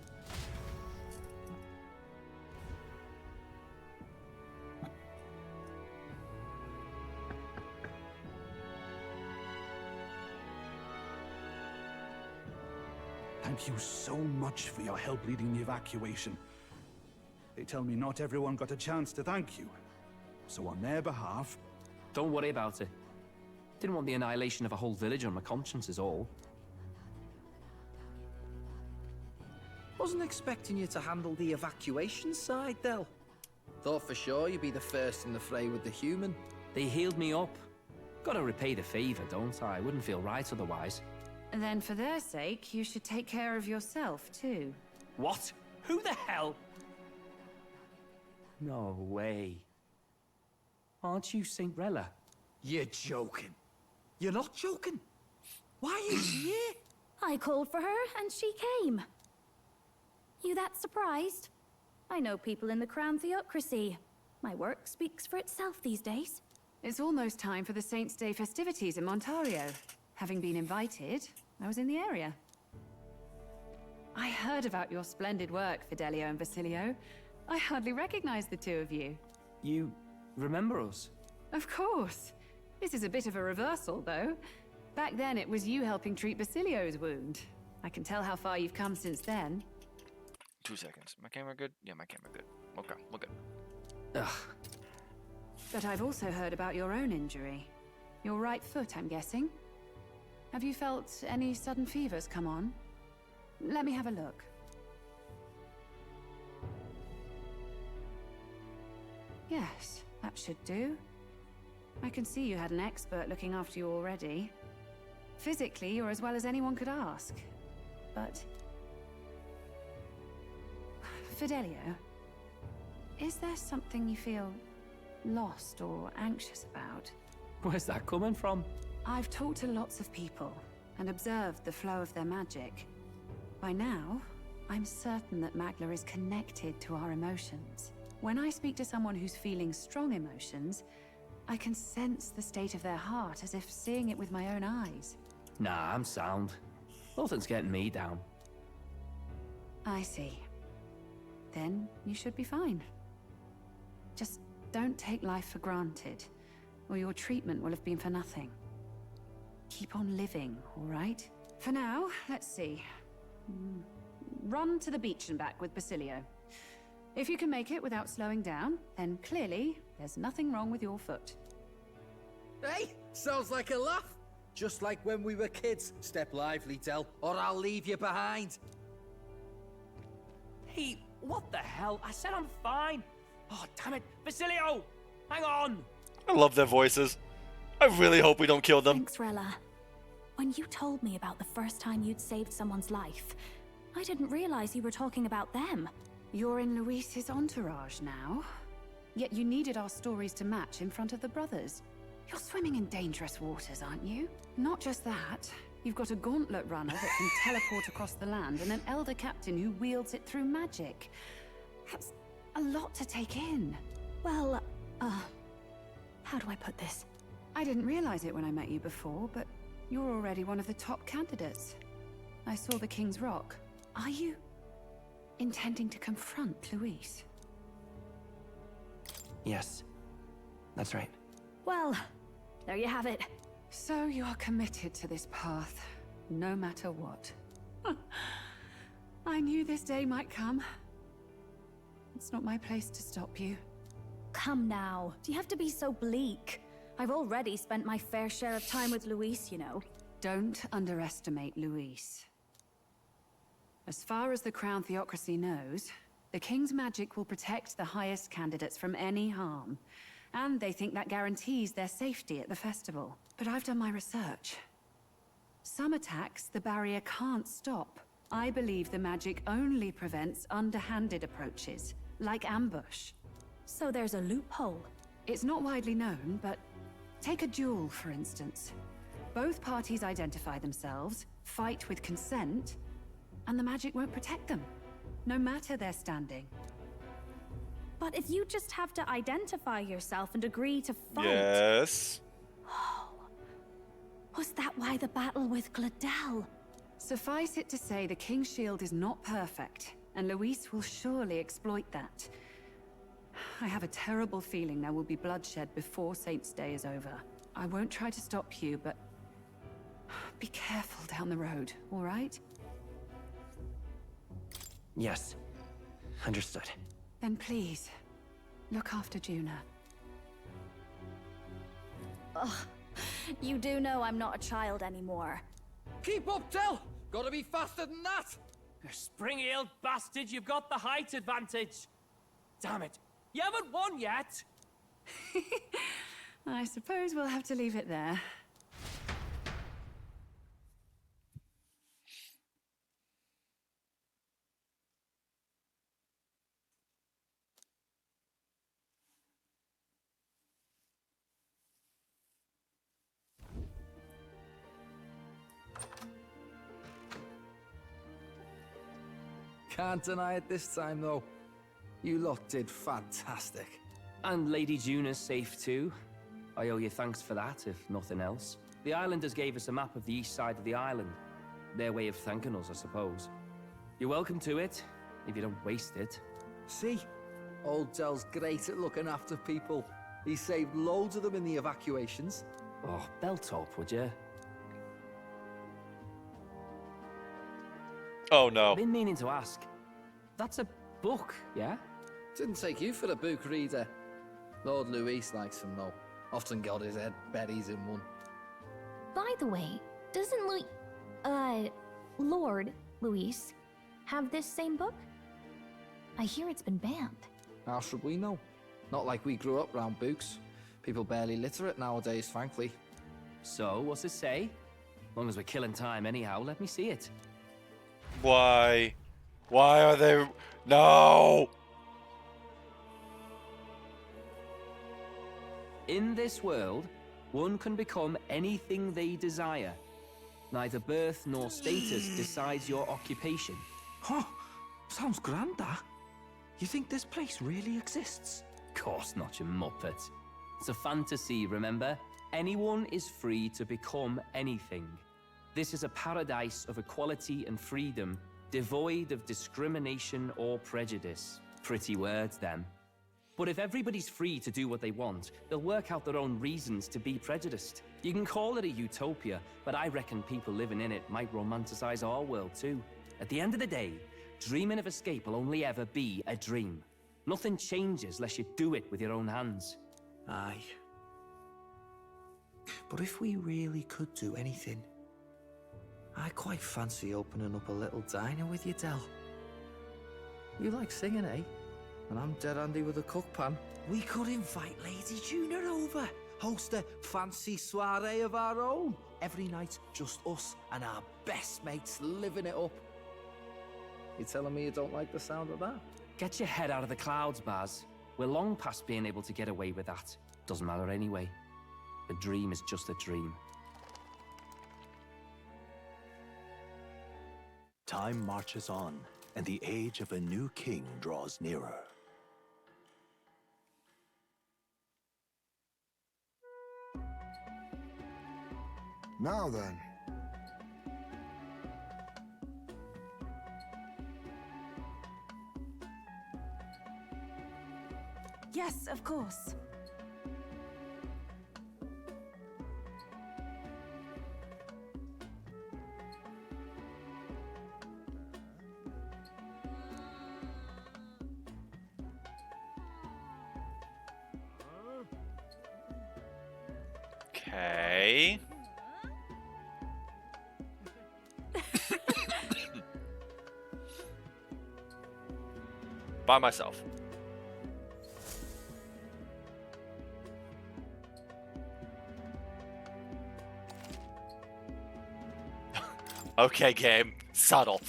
Thank you so much for your help leading the evacuation. They tell me not everyone got a chance to thank you. So on their behalf... Don't worry about it. Didn't want the annihilation of a whole village on my conscience is all. Wasn't expecting you to handle the evacuation side, Del. Thought for sure you'd be the first in the fray with the human. They healed me up. Gotta repay the favor, don't I? Wouldn't feel right otherwise. And then for their sake, you should take care of yourself, too. What? Who the hell? No way. Aren't you Saint Rella? You're joking. You're not joking. Why is she here? I called for her and she came. You that surprised? I know people in the Crown Theocracy. My work speaks for itself these days. It's almost time for the Saints' Day festivities in Montario. Having been invited, I was in the area. I heard about your splendid work, Fidelio and Basilio. I hardly recognize the two of you. You remember us? Of course. This is a bit of a reversal, though. Back then, it was you helping treat Basilio's wound. I can tell how far you've come since then. 2 seconds. My camera good? Yeah, my camera good. Okay, we're good. Ugh. But I've also heard about your own injury. Your right foot, I'm guessing. Have you felt any sudden fevers come on? Let me have a look. Yes, that should do. I can see you had an expert looking after you already. Physically, you're as well as anyone could ask. But... Fidelio, is there something you feel lost or anxious about? Where's that coming from? I've talked to lots of people and observed the flow of their magic. By now, I'm certain that Magla is connected to our emotions. When I speak to someone who's feeling strong emotions, I can sense the state of their heart as if seeing it with my own eyes. Nah, I'm sound. Nothing's getting me down. I see. Then you should be fine. Just don't take life for granted, or your treatment will have been for nothing. Keep on living, all right? For now, let's see. Run to the beach and back with Basilio. If you can make it without slowing down, then clearly there's nothing wrong with your foot. Hey, sounds like a laugh. Just like when we were kids. Step lively, Del, or I'll leave you behind. Hey, What the hell? I said I'm fine. Oh, damn it. Basilio! Hang on! I love their voices. I really hope we don't kill them. Thanks, Rella. When you told me about the first time you'd saved someone's life, I didn't realize you were talking about them. You're in Luis's entourage now. Yet you needed our stories to match in front of the brothers. You're swimming in dangerous waters, aren't you? Not just that. You've got a gauntlet runner that can teleport across the land and an elder captain who wields it through magic. That's a lot to take in. Well, how do I put this? I didn't realize it when I met you before, but you're already one of the top candidates. I saw the King's Rock. Are you intending to confront Luis? Yes, that's right. Well, there you have it. So you are committed to this path, no matter what. I knew this day might come. It's not my place to stop you. Come now, do you have to be so bleak? I've already spent my fair share of time with Luis, you know. Don't underestimate Luis. As far as the Crown Theocracy knows, the King's magic will protect the highest candidates from any harm. And they think that guarantees their safety at the festival. But I've done my research. Some attacks the barrier can't stop. I believe the magic only prevents underhanded approaches, like ambush. So there's a loophole. It's not widely known, but take a duel, for instance. Both parties identify themselves, fight with consent, and the magic won't protect them, no matter their standing. But if you just have to identify yourself and agree to fight... Yes. Oh, was that why the battle with Gladel? Suffice it to say, the King's Shield is not perfect, and Luis will surely exploit that. I have a terrible feeling there will be bloodshed before Saint's Day is over. I won't try to stop you, but be careful down the road, all right? Yes, understood. Then please, look after Juna. Ugh, you do know I'm not a child anymore. Keep up, Del! Gotta be faster than that! You spring-heeled bastard, you've got the height advantage. Damn it, you haven't won yet! I suppose we'll have to leave it there. Can't deny it this time, though. You lot did fantastic. And Lady Juna's safe too. I owe you thanks for that, if nothing else. The islanders gave us a map of the east side of the island. Their way of thanking us, I suppose. You're welcome to it, if you don't waste it. See? Old Del's great at looking after people. He saved loads of them in the evacuations. Oh, belt up, would you? Oh no. I've been meaning to ask. That's a book, yeah? Didn't take you for a book reader. Lord Luis likes them, though. Often got his head buried in one. By the way, doesn't Lord Luis have this same book? I hear it's been banned. How should we know? Not like we grew up round books. People barely literate nowadays, frankly. So, what's it say? As long as we're killing time anyhow, let me see it. Why? Why are they... No! In this world, one can become anything they desire. Neither birth nor status decides your occupation. Huh? Sounds grand, that. You think this place really exists? Course not, you muppet. It's a fantasy, remember? Anyone is free to become anything. This is a paradise of equality and freedom, devoid of discrimination or prejudice. Pretty words, them. But if everybody's free to do what they want, they'll work out their own reasons to be prejudiced. You can call it a utopia, but I reckon people living in it might romanticize our world too. At the end of the day, dreaming of escape will only ever be a dream. Nothing changes unless you do it with your own hands. Aye. But if we really could do anything, I quite fancy opening up a little diner with you, Del. You like singing, eh? And I'm dead handy with a cook pan. We could invite Lady Juna over. Host a fancy soiree of our own. Every night, just us and our best mates living it up. You telling me you don't like the sound of that? Get your head out of the clouds, Baz. We're long past being able to get away with that. Doesn't matter anyway. A dream is just a dream. Time marches on, and the age of a new king draws nearer. Now then. Yes, of course. Okay. By myself. Okay, game. Subtle.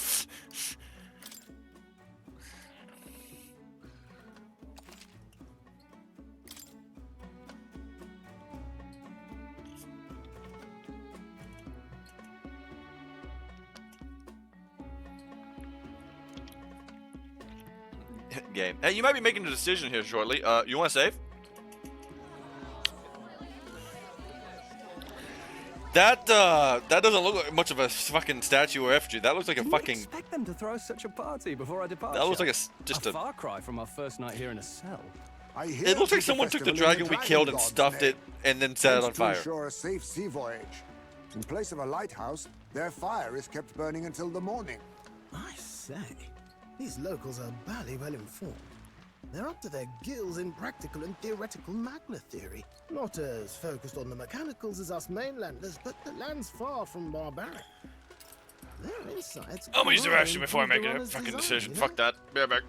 Game. Hey, you might be making a decision here shortly. You want to save? That doesn't look like much of a fucking statue or effigy. That looks like a fucking. Expect them to throw such a party before our departure. That looks like just a far cry from our first night here in a cell. It looks like someone took the dragon we killed and stuffed it and then set it on fire. To ensure a safe sea voyage. In place of a lighthouse, their fire is kept burning until the morning. I say, these locals are barely well informed. They're up to their gills in practical and theoretical magna theory. Not as focused on the mechanicals as us mainlanders, but the land's far from barbaric. Their insights. I'm gonna use the far restroom before I make improve the a runner's fucking design, decision. you know? Fuck that. Be right back.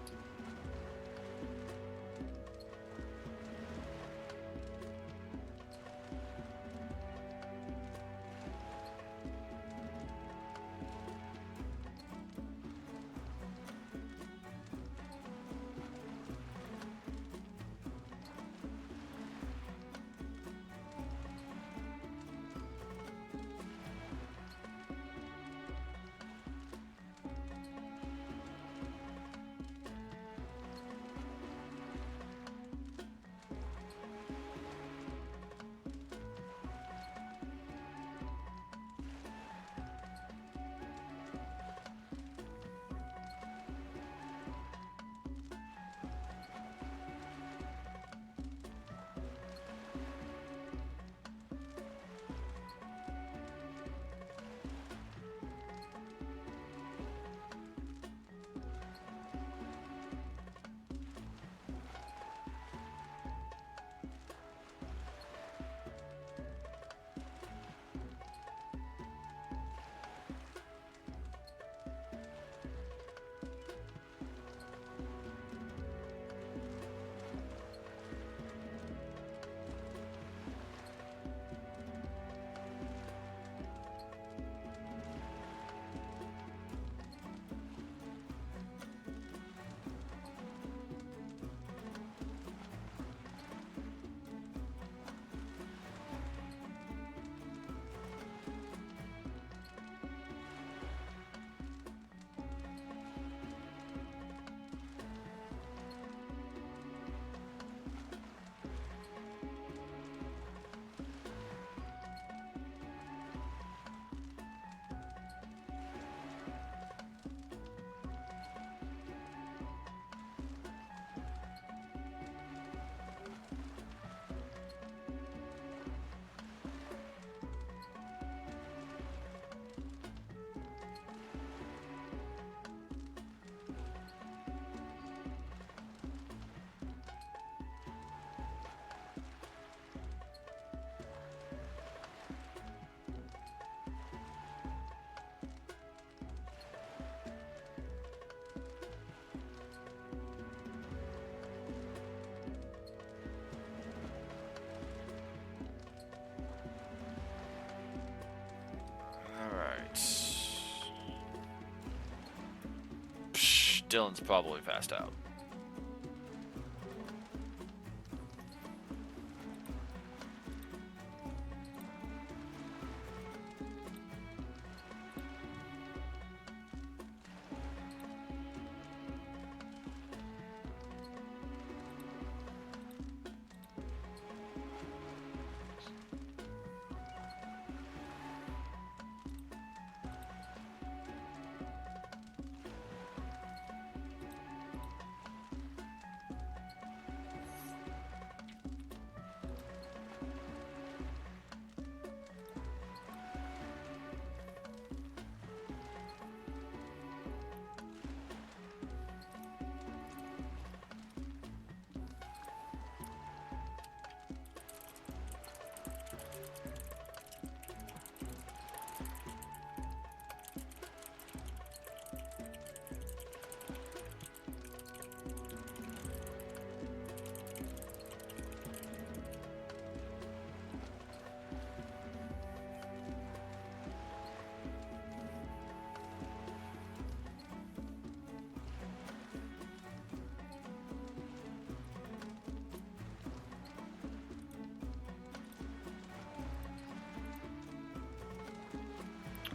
Dylan's probably passed out.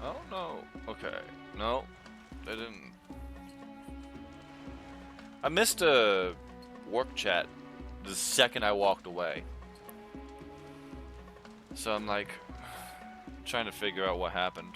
Oh no. Okay. No. I didn't. I missed a work chat the second I walked away. So I'm like trying to figure out what happened.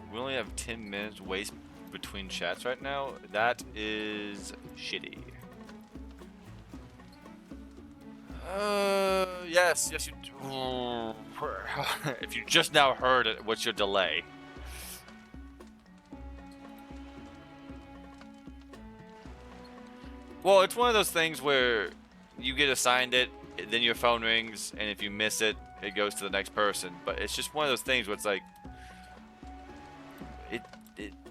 We only have 10 minutes waste between chats right now. That is shitty. Yes, you. If you just now heard it, what's your delay? Well, it's one of those things where you get assigned it, then your phone rings, and if you miss it, it goes to the next person. But it's just one of those things where it's like,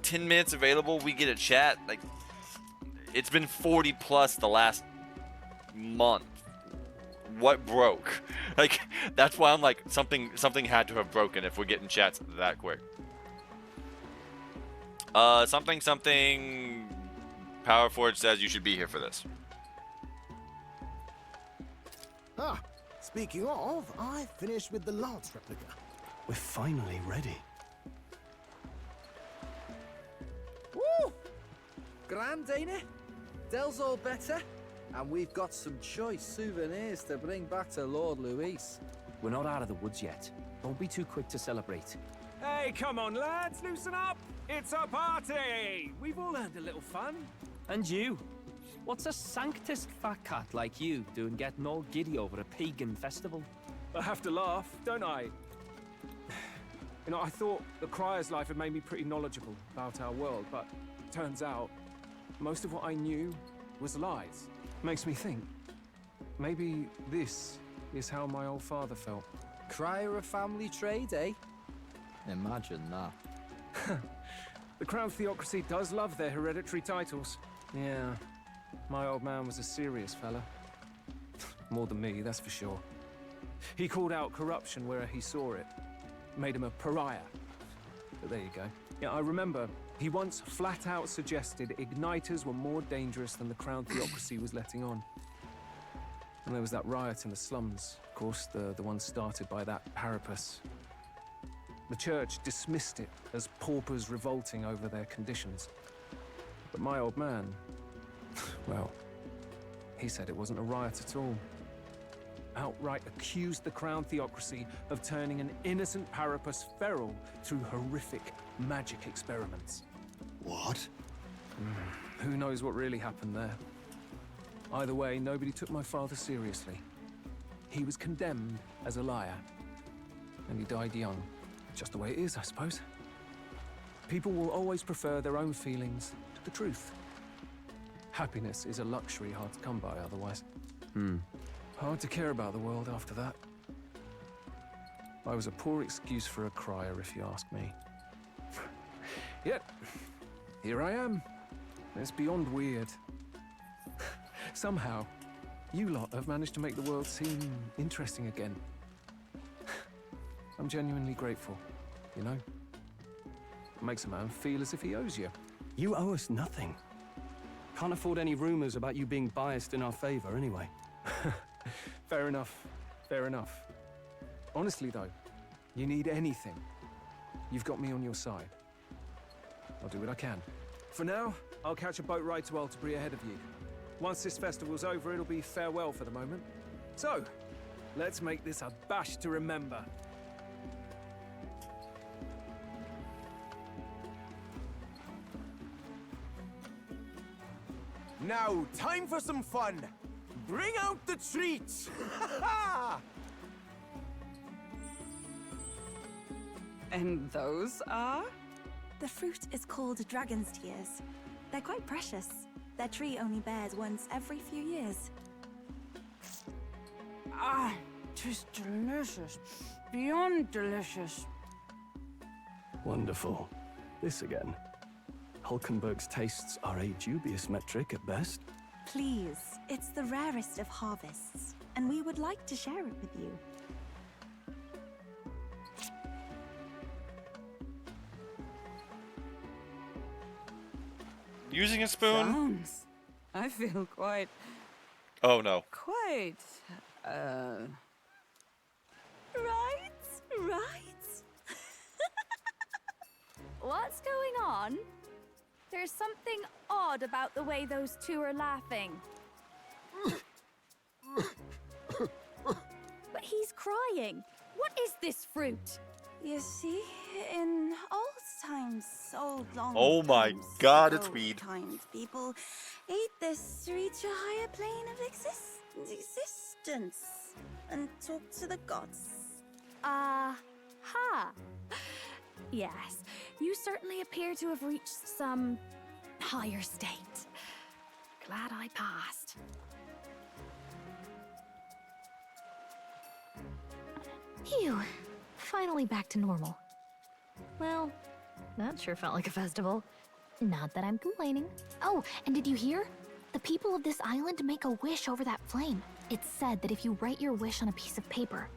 10 minutes available, we get a chat. Like, it's been 40 plus the last month. What broke? Like, that's why I'm like, something had to have broken if we're getting chats that quick. Something Power Forge says you should be here for this. Ah, speaking of, I finished with the Lance replica. We're finally ready. Woo! Grand, ain't it? Dell's all better, and we've got some choice souvenirs to bring back to Lord Luis. We're not out of the woods yet. Don't be too quick to celebrate. Hey, come on, lads, loosen up! It's a party! We've all earned a little fun. And you? What's a sanctist fat cat like you doing getting all giddy over a pagan festival? I have to laugh, don't I? You know, I thought the Crier's life had made me pretty knowledgeable about our world, but turns out most of what I knew was lies. Makes me think, maybe this is how my old father felt. Crier a family trade, eh? Imagine that. The Crown Theocracy does love their hereditary titles. Yeah, my old man was a serious fella. More than me, that's for sure. He called out corruption where he saw it. Made him a pariah. But there you go. Yeah, I remember he once flat out suggested igniters were more dangerous than the Crown Theocracy was letting on. And there was that riot in the slums, of course, the one started by that Parapus. The church dismissed it as paupers revolting over their conditions. But my old man, well, he said it wasn't a riot at all. Outright accused the Crown Theocracy of turning an innocent Parapus feral through horrific magic experiments. What? Who knows what really happened there? Either way, nobody took my father seriously. He was condemned as a liar. And he died young. Just the way it is, I suppose. People will always prefer their own feelings to the truth. Happiness is a luxury hard to come by otherwise. Hard to care about the world after that. I was a poor excuse for a crier, if you ask me. Yet, here I am. It's beyond weird. Somehow, you lot have managed to make the world seem interesting again. I'm genuinely grateful, you know? It makes a man feel as if he owes you. You owe us nothing. Can't afford any rumors about you being biased in our favor anyway. Fair enough. Fair enough. Honestly, though, you need anything, you've got me on your side. I'll do what I can. For now, I'll catch a boat ride to Altabury ahead of you. Once this festival's over, it'll be farewell for the moment. So, let's make this a bash to remember. Now, time for some fun. Bring out the treats. And those are? The fruit is called dragon's tears. They're quite precious. Their tree only bears once every few years. Ah, 'tis delicious. Beyond delicious. Wonderful. This again. Hulkenberg's tastes are a dubious metric at best. Please, it's the rarest of harvests, and we would like to share it with you. Using a spoon? Sounds. I feel quite, Oh no. Right? What's going on? There's something odd about the way those two are laughing. But he's crying. What is this fruit? You see, in old times, so long Oh my times, god, it's old weed. times, people ate this to reach a higher plane of existence and talk to the gods. Ha! Yes, you certainly appear to have reached some higher state. Glad I passed. Phew. Finally back to normal. Well, that sure felt like a festival. Not that I'm complaining. Oh, and did you hear? The people of this island make a wish over that flame. It's said that if you write your wish on a piece of paper,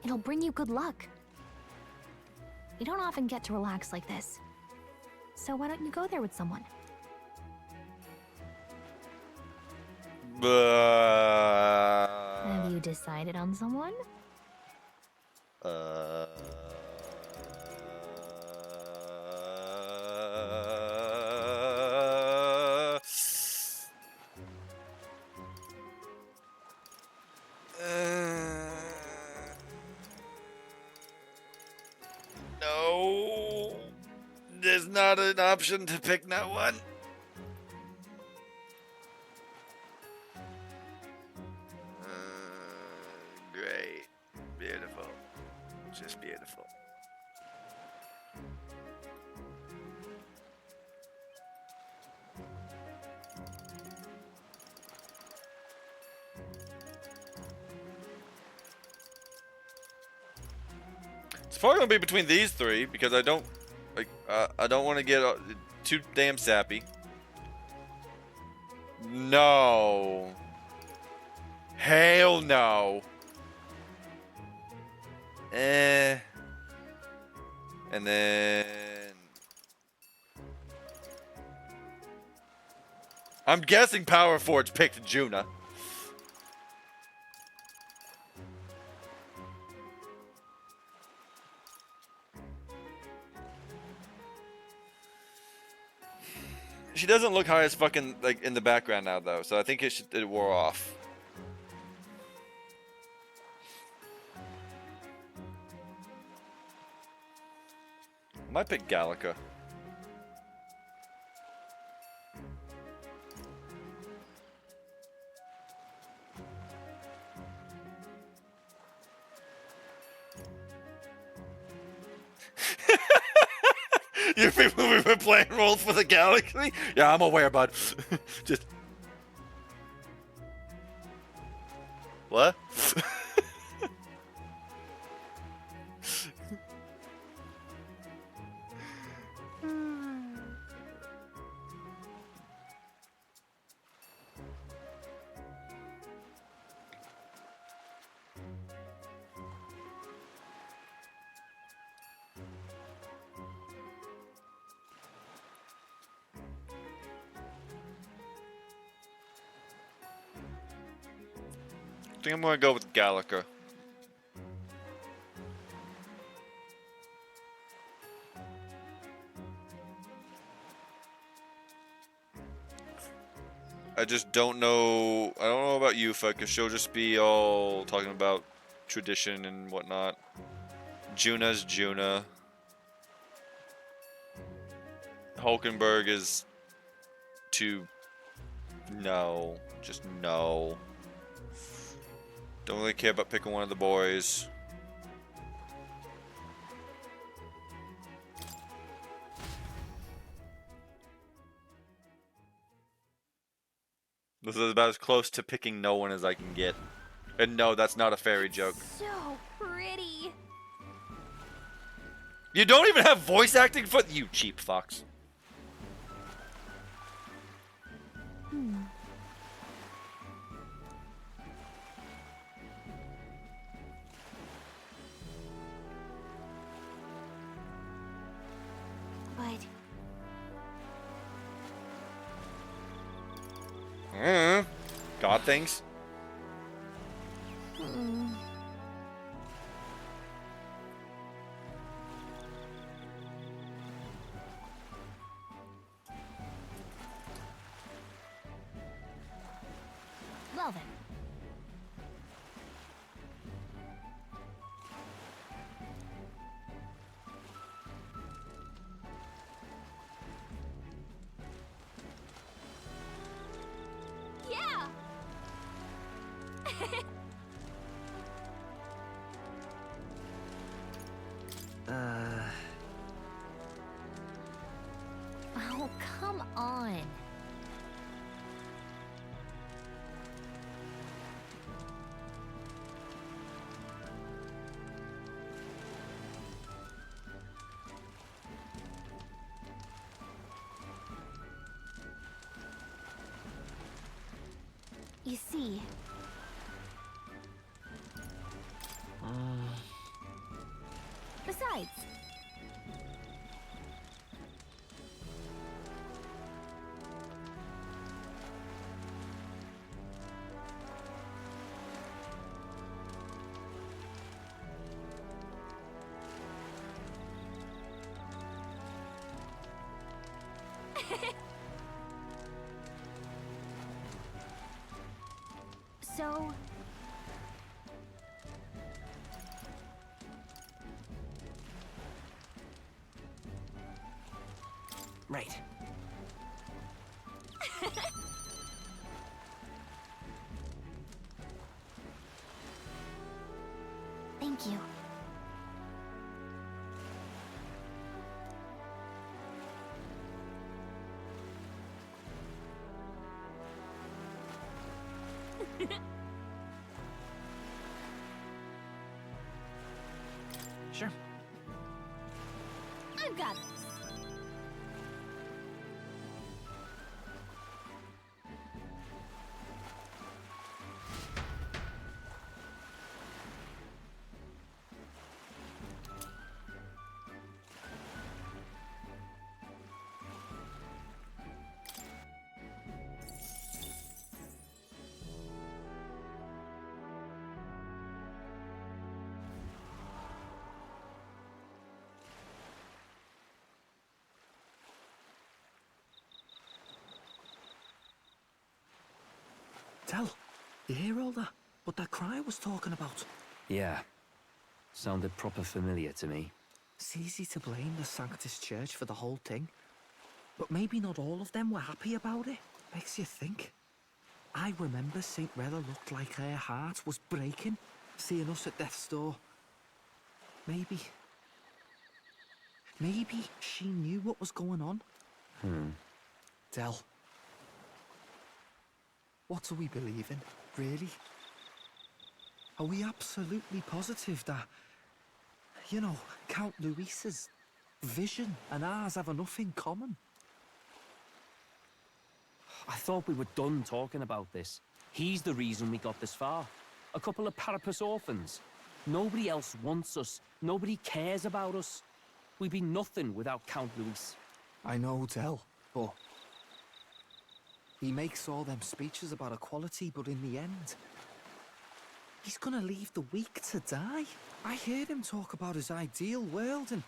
it'll bring you good luck. You don't often get to relax like this. So why don't you go there with someone? Have you decided on someone? No. There's not an option to pick that one. Great. Beautiful. Just beautiful. It's probably gonna be between these three because I don't want to get too damn sappy. No. Hell no. And then I'm guessing Power Forge picked Juna. She doesn't look high as fucking like in the background now though, so I think it wore off. Might pick Gallica. You people we've been playing roles for the galaxy? Yeah, I'm aware, bud. Just what? I think I'm gonna go with Gallica. I just don't know. I don't know about Yufa, because she'll just be all talking about tradition and whatnot. Juna's Juna. Hulkenberg is too. No. Just no. Don't really care about picking one of the boys. This is about as close to picking no one as I can get. And no, that's not a fairy joke. So pretty. You don't even have voice acting for you cheap fox. But God things. Well then. yeah. Oh, come on. You see, besides, so Right. Thank you. Sure. I've got this. Tell, you hear all that? What that cry was talking about? Yeah. Sounded proper familiar to me. It's easy to blame the Sanctus Church for the whole thing. But maybe not all of them were happy about it. Makes you think. I remember St. Rella looked like her heart was breaking, seeing us at death's door. Maybe Maybe she knew what was going on. Del. What do we believe in, really? Are we absolutely positive that, you know, Count Luis's vision and ours have enough in common? I thought we were done talking about this. He's the reason we got this far. A couple of Parapus orphans. Nobody else wants us. Nobody cares about us. We'd be nothing without Count Luis. I know, Del, but he makes all them speeches about equality, but in the end, he's gonna leave the weak to die. I heard him talk about his ideal world, and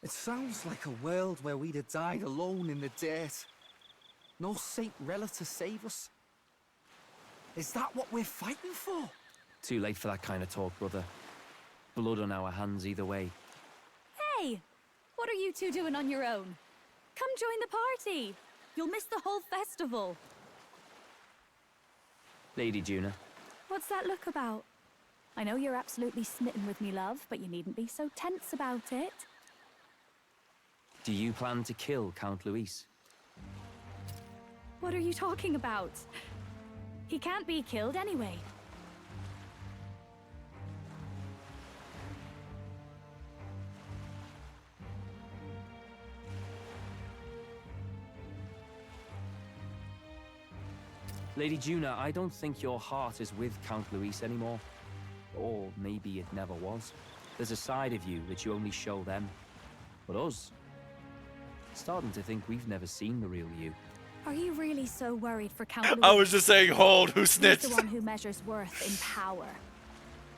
it sounds like a world where we'd have died alone in the dirt. No Saint Rella to save us. Is that what we're fighting for? Too late for that kind of talk, brother. Blood on our hands either way. Hey! What are you two doing on your own? Come join the party! You'll miss the whole festival. Lady Juna. What's that look about? I know you're absolutely smitten with me, love, but you needn't be so tense about it. Do you plan to kill Count Luis? What are you talking about? He can't be killed anyway. Lady Juna, I don't think your heart is with Count Luis anymore. Or maybe it never was. There's a side of you that you only show them. But us, starting to think we've never seen the real you. Are you really so worried for Count Luis? I was just saying, hold, who He's snitched? the one who measures worth in power.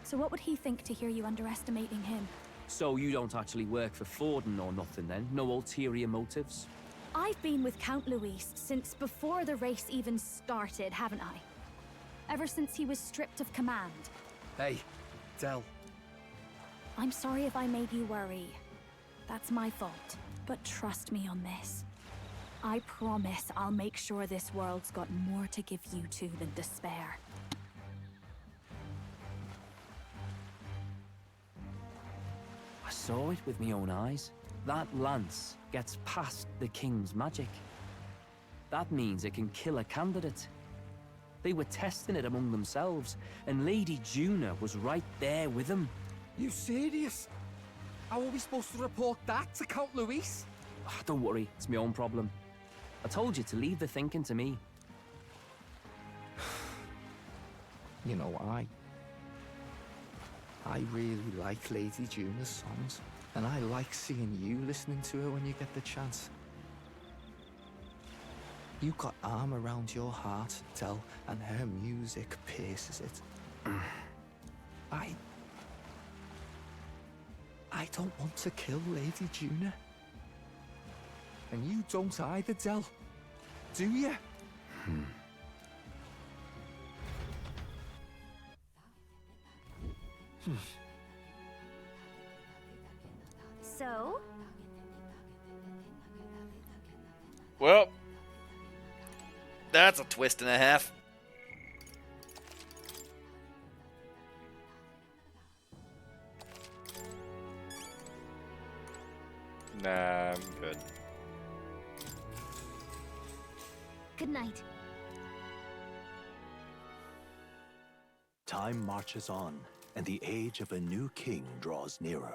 So what would he think to hear you underestimating him? So you don't actually work for Forden or nothing then? No ulterior motives? I've been with Count Luis since before the race even started, haven't I? Ever since he was stripped of command. Hey, Del. I'm sorry if I made you worry. That's my fault. But trust me on this. I promise I'll make sure this world's got more to give you two than despair. I saw it with my own eyes. That lance gets past the king's magic. That means it can kill a candidate. They were testing it among themselves, and Lady Juna was right there with them. You serious? How are we supposed to report that to Count Luis? Don't worry, it's my own problem. I told you to leave the thinking to me. You know, I really like Lady Juna's songs, and I like seeing you listening to her when you get the chance. You got arm around your heart, Del, and her music pierces it. I don't want to kill Lady Juna. And you don't either, Del. Do you? So? Well, that's a twist and a half. Nah, I'm good. Good night. Time marches on, and the age of a new king draws nearer.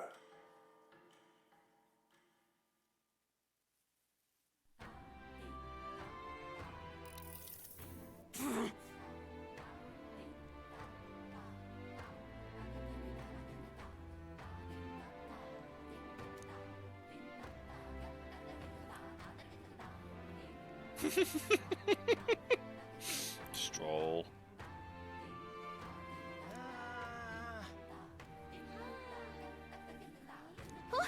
Stroll. Huh?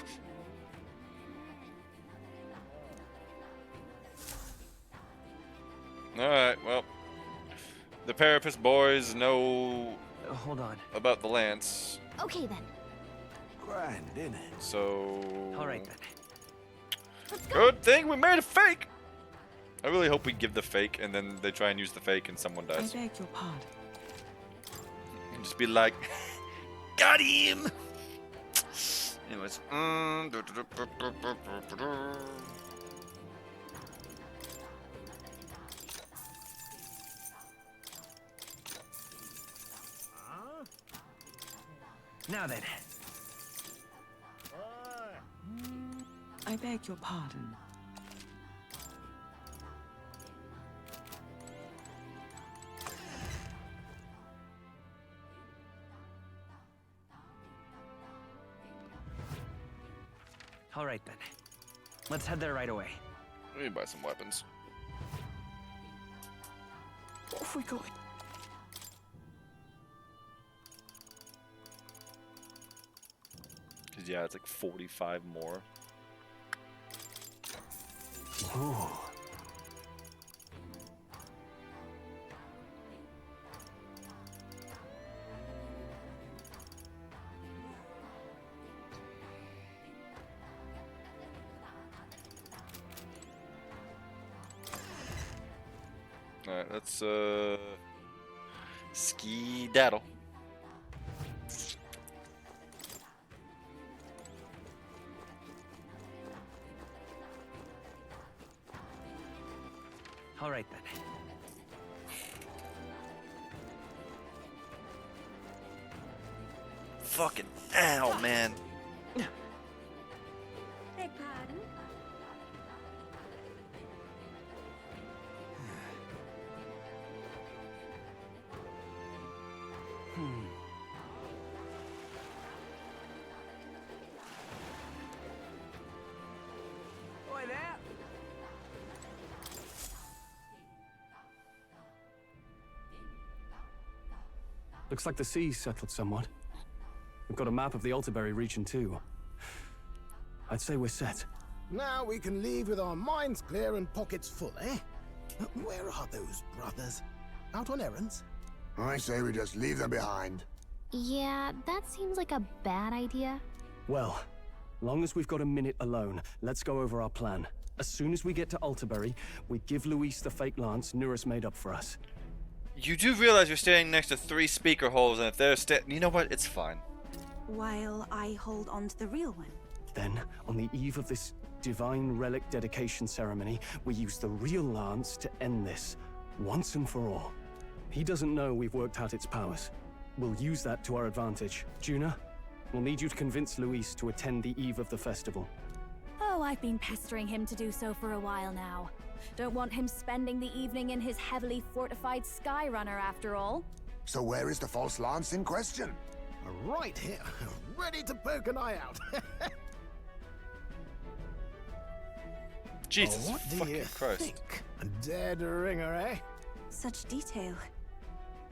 Alright, well. The Parapus boys know Hold on. about the lance. Okay then. Grand, innit? So All right then. Let's go. good thing we made a fake. I really hope we give the fake and then they try and use the fake and someone I dies. beg your pardon. And just be like, got him. Anyways. Now then. I beg your pardon. All right then. Let's head there right away. We need to buy some weapons. Off we go. Cause yeah, it's like 45 more. Ooh. Alright, let's ski-daddle. All right then. Fucking ow, man. Beg pardon? Oi there. Looks like the sea's settled somewhat. We've got a map of the Altaberry region too. I'd say we're set. Now we can leave with our minds clear and pockets full, eh? Where are those brothers? Out on errands? I say we just leave them behind. Yeah, that seems like a bad idea. Well, long as we've got a minute alone, let's go over our plan. As soon as we get to Altaberry, we give Luis the fake lance Nurus made up for us. You do realize you're standing next to 3 speaker holes, and if they're you know what? It's fine. While I hold on to the real one. Then, on the eve of this divine relic dedication ceremony, we use the real lance to end this, once and for all. He doesn't know we've worked out its powers. We'll use that to our advantage. Juna, we'll need you to convince Luis to attend the eve of the festival. Oh, I've been pestering him to do so for a while now. Don't want him spending the evening in his heavily fortified Skyrunner after all. So where is the false lance in question? Right here, ready to poke an eye out. Jesus what do fucking you Christ. think? A dead ringer, eh? Such detail.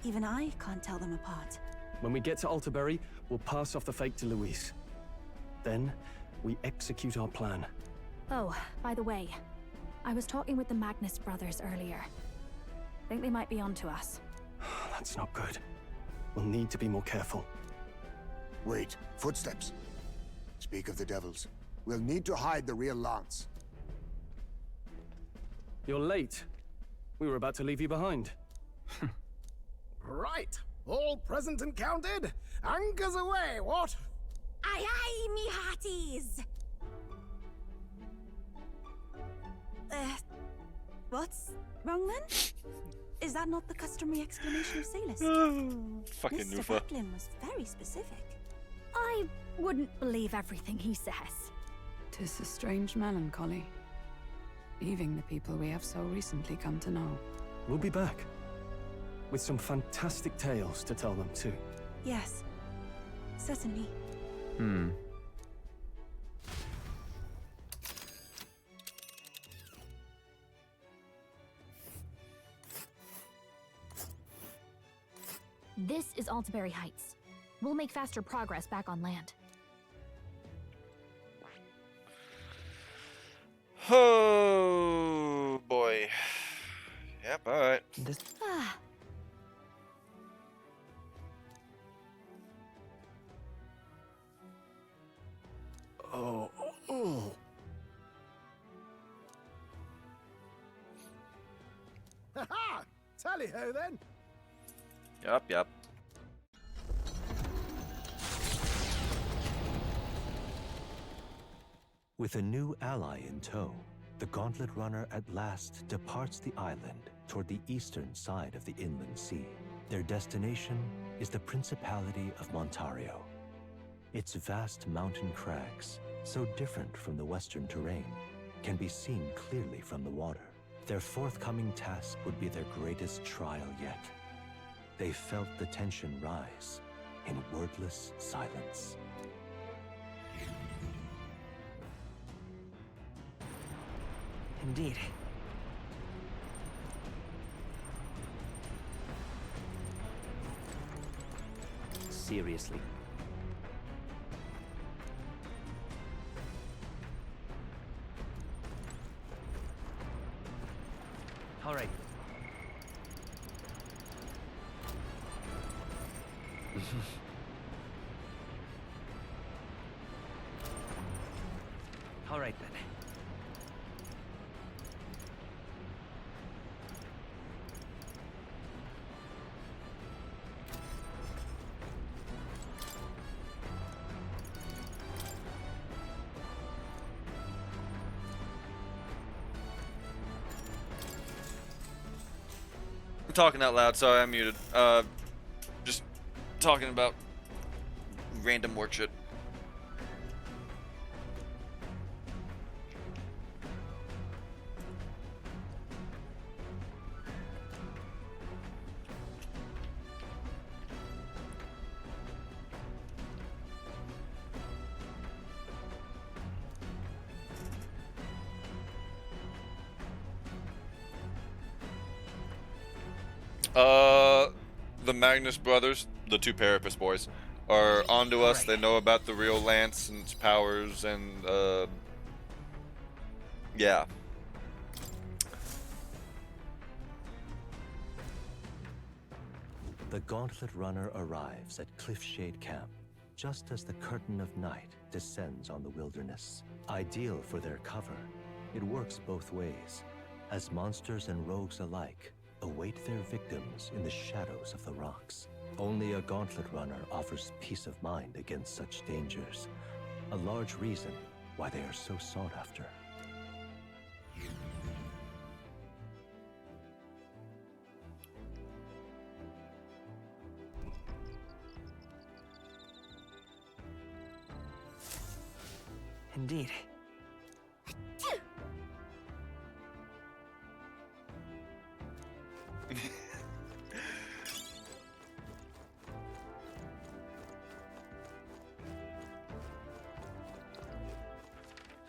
Even I can't tell them apart. When we get to Altaberry, we'll pass off the fake to Luis. Then, we execute our plan. Oh, by the way, I was talking with the Magnus brothers earlier. Think they might be onto us. That's not good. We'll need to be more careful. Wait, footsteps. Speak of the devils. We'll need to hide the real lance. You're late. We were about to leave you behind. Right, all present and counted. Anchors away, what? Aye aye, me hearties! What's wrong then? Is that not the customary explanation of sailors? Fucking Mr. Nufa. Facklin was very specific. I wouldn't believe everything he says. 'Tis a strange melancholy, leaving the people we have so recently come to know. We'll be back. With some fantastic tales to tell them too. Yes, certainly. This is Altaberry Heights. We'll make faster progress back on land. Oh boy. Yep, alright. Ah. Oh. Ha-ha! Tally-ho then. Yep. With a new ally in tow, the Gauntlet Runner at last departs the island toward the eastern side of the inland sea. Their destination is the Principality of Montario. Its vast mountain crags, so different from the western terrain, can be seen clearly from the water. Their forthcoming task would be their greatest trial yet. They felt the tension rise in wordless silence. Indeed. Seriously. All right. All right then. I'm talking out loud, sorry, I'm muted. Just talking about random work shit. The Magnus brothers, the two Parapus boys, are onto us. They know about the real lance and its powers, and yeah. The Gauntlet Runner arrives at Cliffshade Camp just as the curtain of night descends on the wilderness. Ideal for their cover, it works both ways, as monsters and rogues alike await their victims in the shadows of the rocks. Only a Gauntlet Runner offers peace of mind against such dangers, a large reason why they are so sought after. Indeed.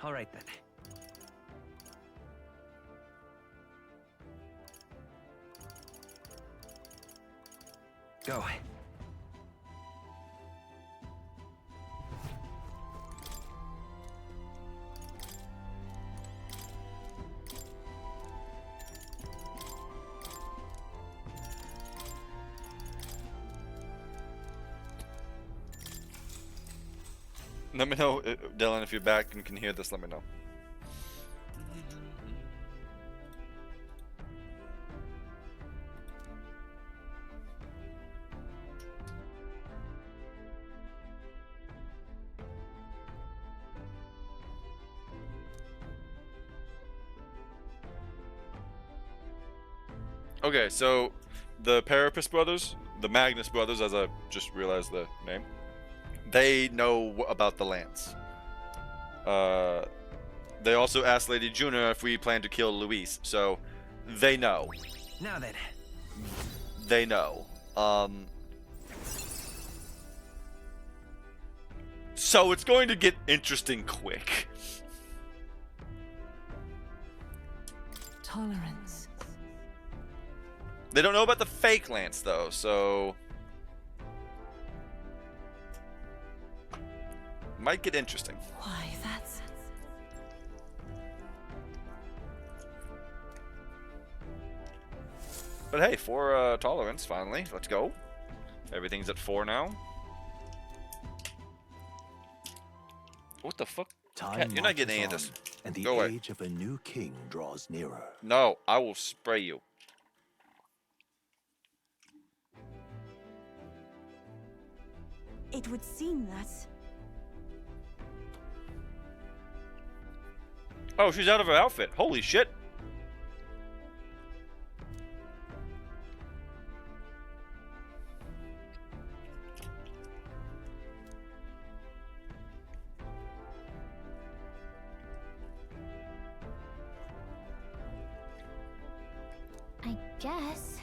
All right then. Go. Let me know, Dylan, if you're back and can hear this, let me know. Okay, so the Parapus brothers, the Magnus brothers, as I just realized the name, they know about the lance. They also asked Lady Juna if we plan to kill Luis, so they know. Now then. They know. So it's going to get interesting quick. Tolerance. They don't know about the fake lance, though, so might get interesting. Why, that's... But hey, 4 tolerance, finally. Let's go. Everything's at 4 now. What the fuck? Cat, you're not getting any of this. And the Go away. age of a new king draws nearer. No, I will spray you. It would seem that... Oh, she's out of her outfit. Holy shit. I guess.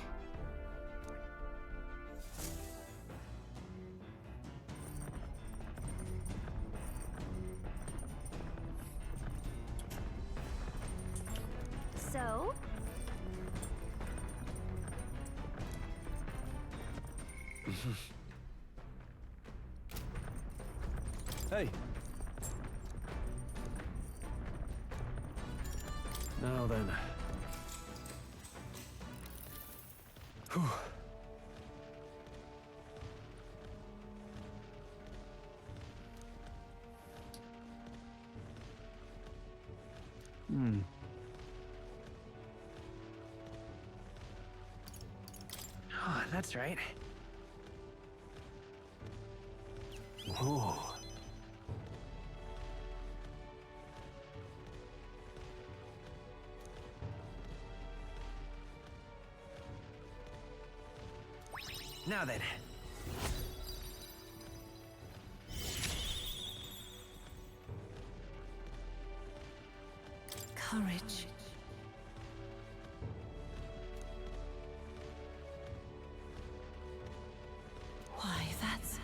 So? Hey. Now then. Whew. Oh, that's right. Whoa. Now then. Courage. Why, that's...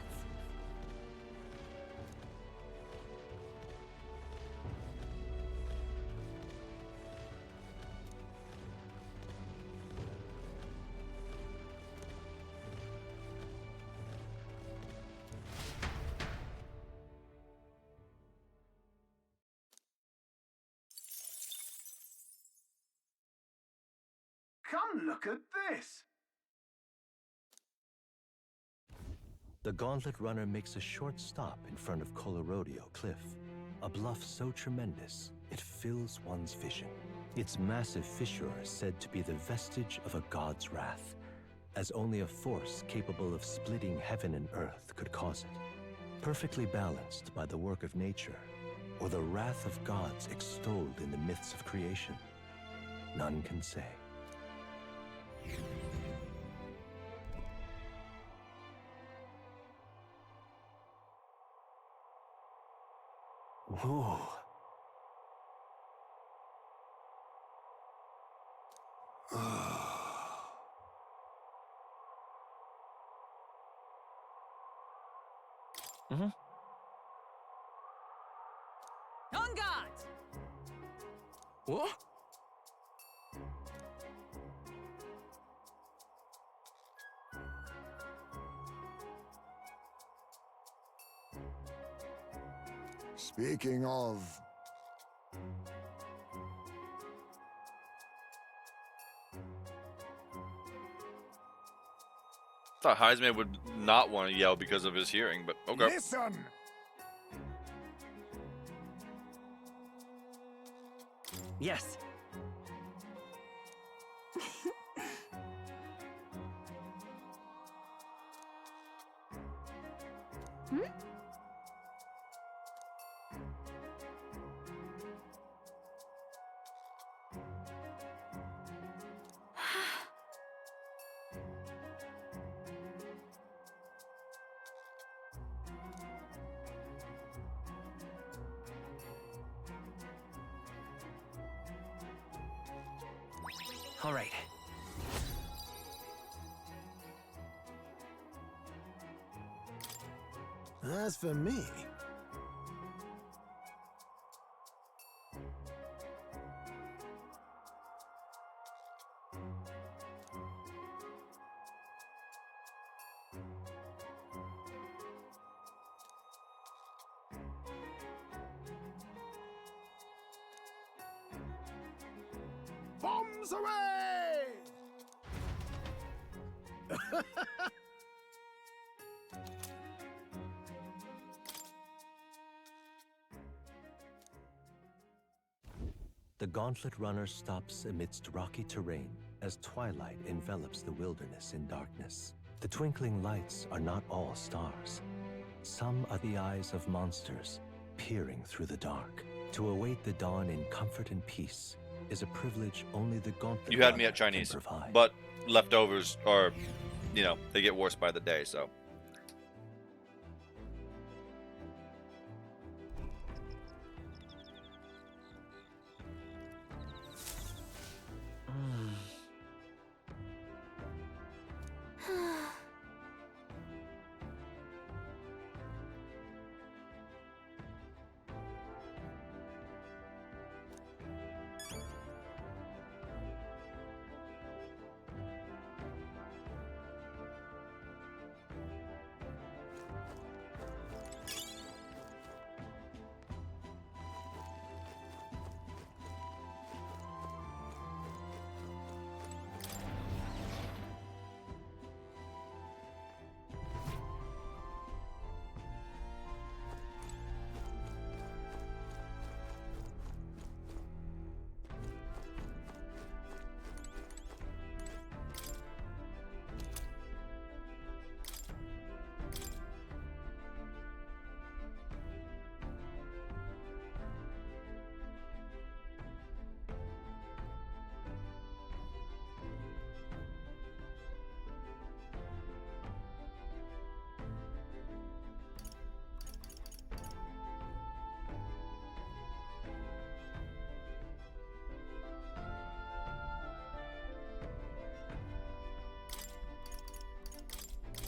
Come look at this! The Gauntlet Runner makes a short stop in front of Colorodeo Cliff, a bluff so tremendous it fills one's vision. Its massive fissure is said to be the vestige of a god's wrath, as only a force capable of splitting heaven and earth could cause it. Perfectly balanced by the work of nature, or the wrath of gods extolled in the myths of creation, none can say. Whoa. Mm-hmm. On guard! What? Speaking of... Thought Heisman would not want to yell because of his hearing, but okay. Listen! Yes. Hmm? All right. As for me... Bombs away! The Gauntlet Runner stops amidst rocky terrain as twilight envelops the wilderness in darkness. The twinkling lights are not all stars. Some are the eyes of monsters peering through the dark. To await the dawn in comfort and peace is a privilege only the Gauntlet You had me Runner at Chinese, can provide. but leftovers are, you know, they get worse by the day, so.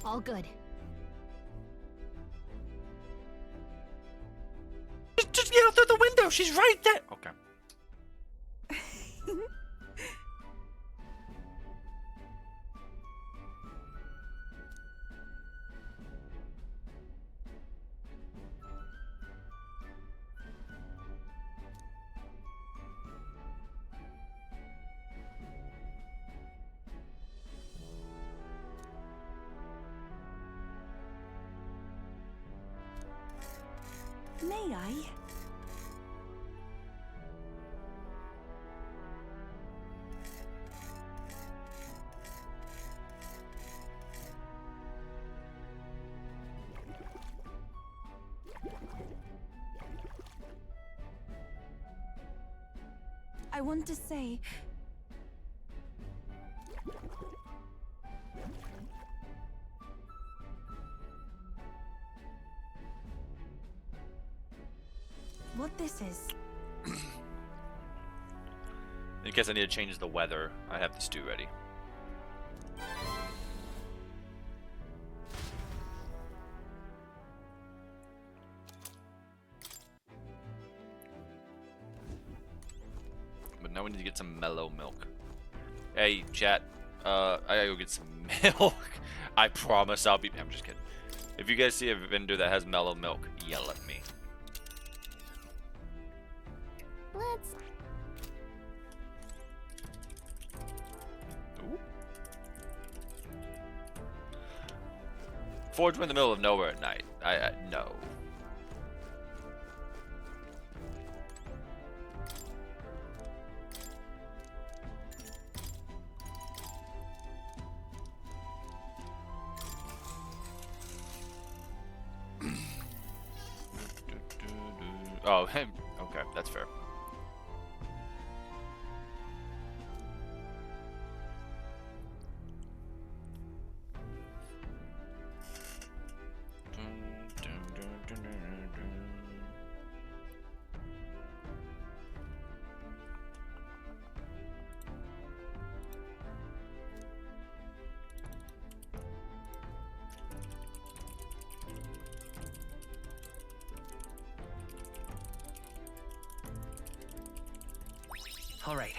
All good. Just get out through the window. She's right there. Okay. May I? I want to say... what this is. In case I need to change the weather, I have the stew ready. But now we need to get some mellow milk. Hey, chat. I gotta go get some milk. I promise I'll be... I'm just kidding. If you guys see a vendor that has mellow milk, yell at me. Let's... Ooh. Forge, we're in the middle of nowhere at night. No. Oh, okay, that's fair. All right.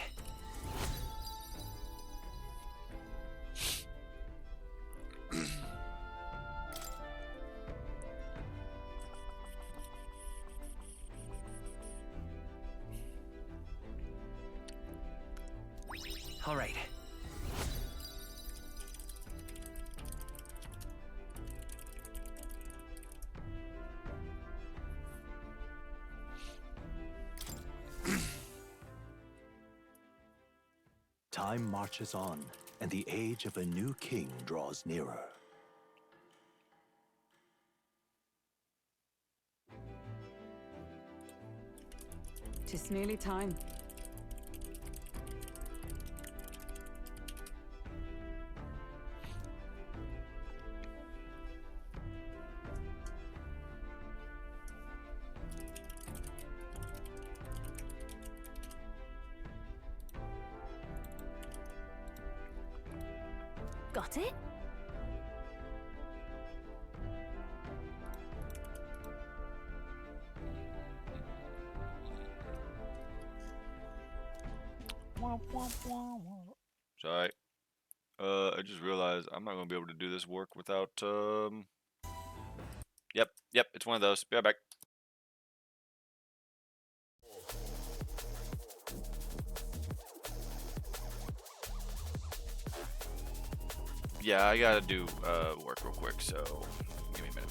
All right. Time marches on, and the age of a new king draws nearer. 'Tis nearly time. Got it? Sorry. I just realized I'm not gonna be able to do this work without Yep, it's one of those. Be right back. Yeah, I gotta do work real quick, so give me a minute.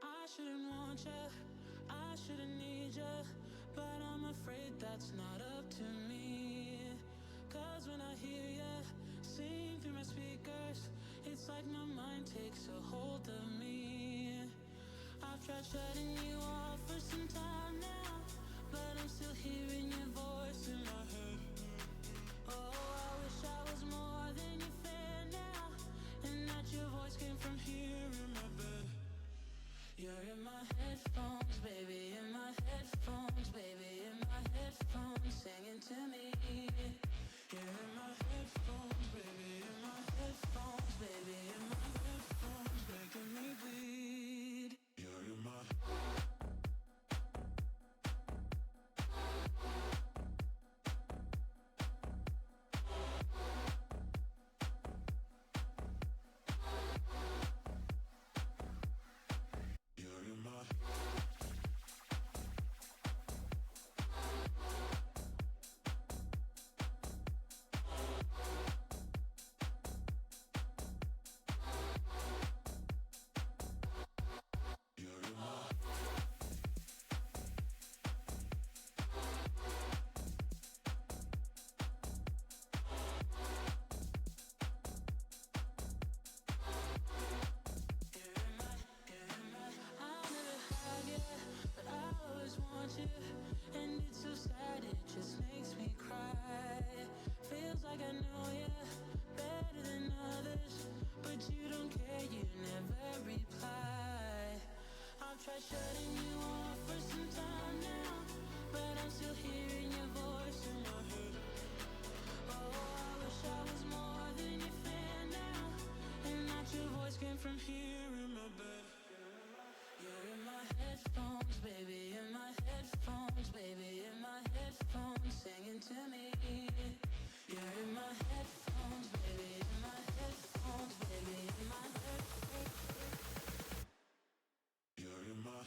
I shouldn't want you, I shouldn't need you, but I'm afraid that's not up to me. Cause when I hear you sing through my speakers, it's like my mind takes a hold of me. I've tried shutting you off for some time now, but I'm still hearing your voice in my head. Oh, I wish I was more than your fan now, and that your voice came from here in my bed. You're in my headphones, baby, in my headphones, baby, in my headphones, singing to me. You're in my headphones, baby, in my headphones, baby, in my headphones, making me bleed. You're in my baby, in my headphones, baby, in my headphones, singing to me. You're in my headphones, baby, in my headphones, baby, in my headphones. You're in my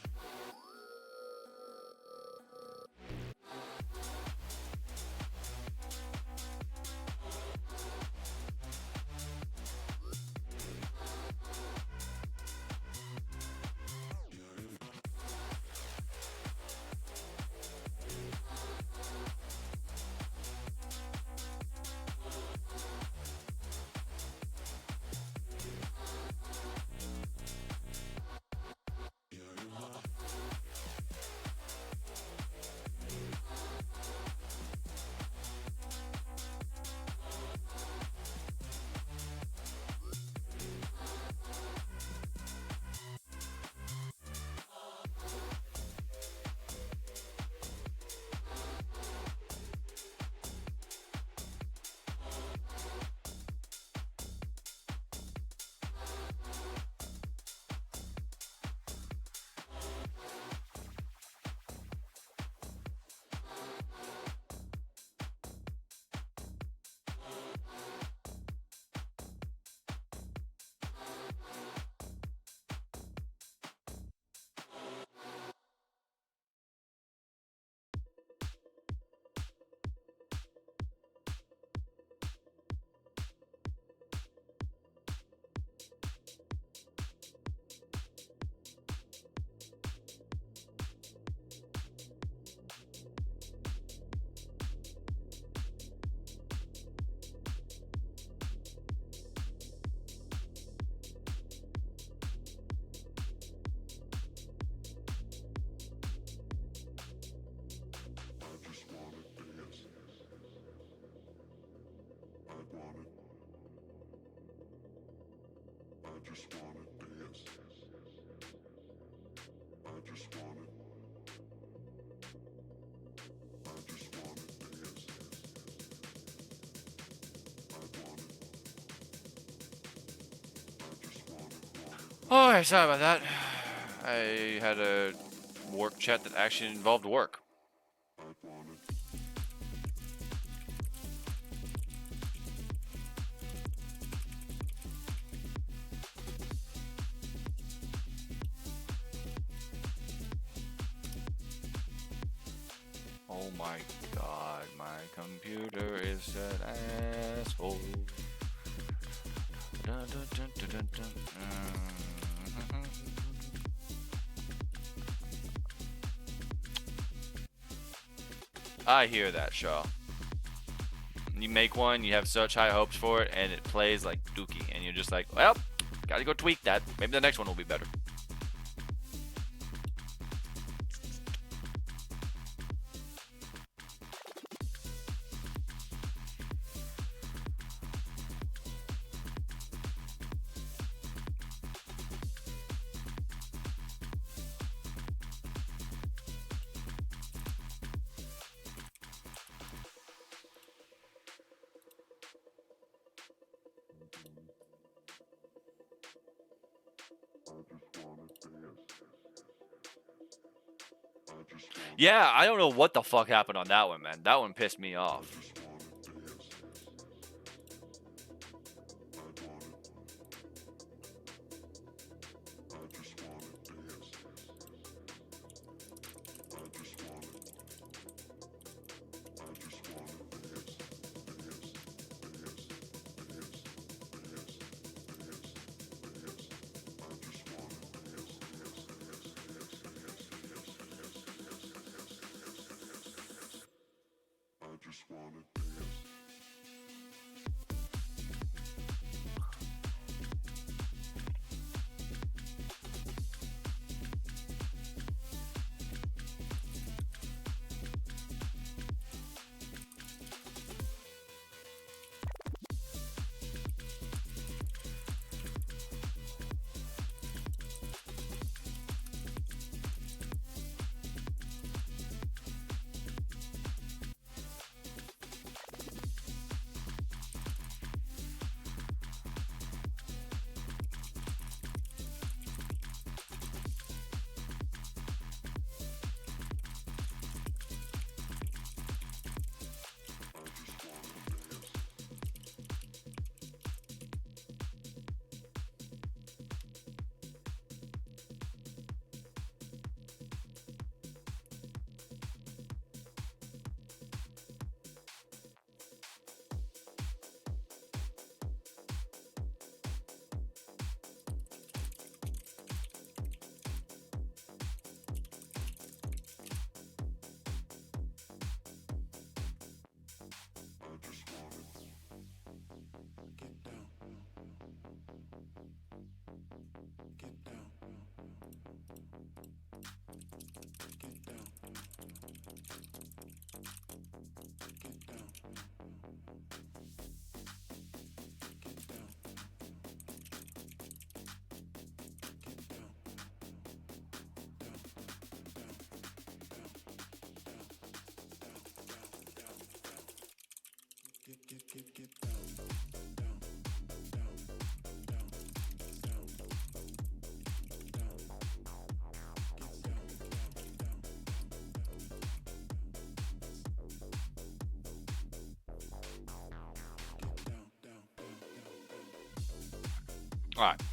Oh, sorry about that. I had a work chat that actually involved work. Oh my god, my computer is an asshole. Dun, dun, dun, dun, dun, dun. I hear that, Shaw. You make one, you have such high hopes for it, and it plays like dookie, and you're just like, well, gotta go tweak that. Maybe the next one will be better. Yeah, I don't know what the fuck happened on that one, man. That one pissed me off. just wanna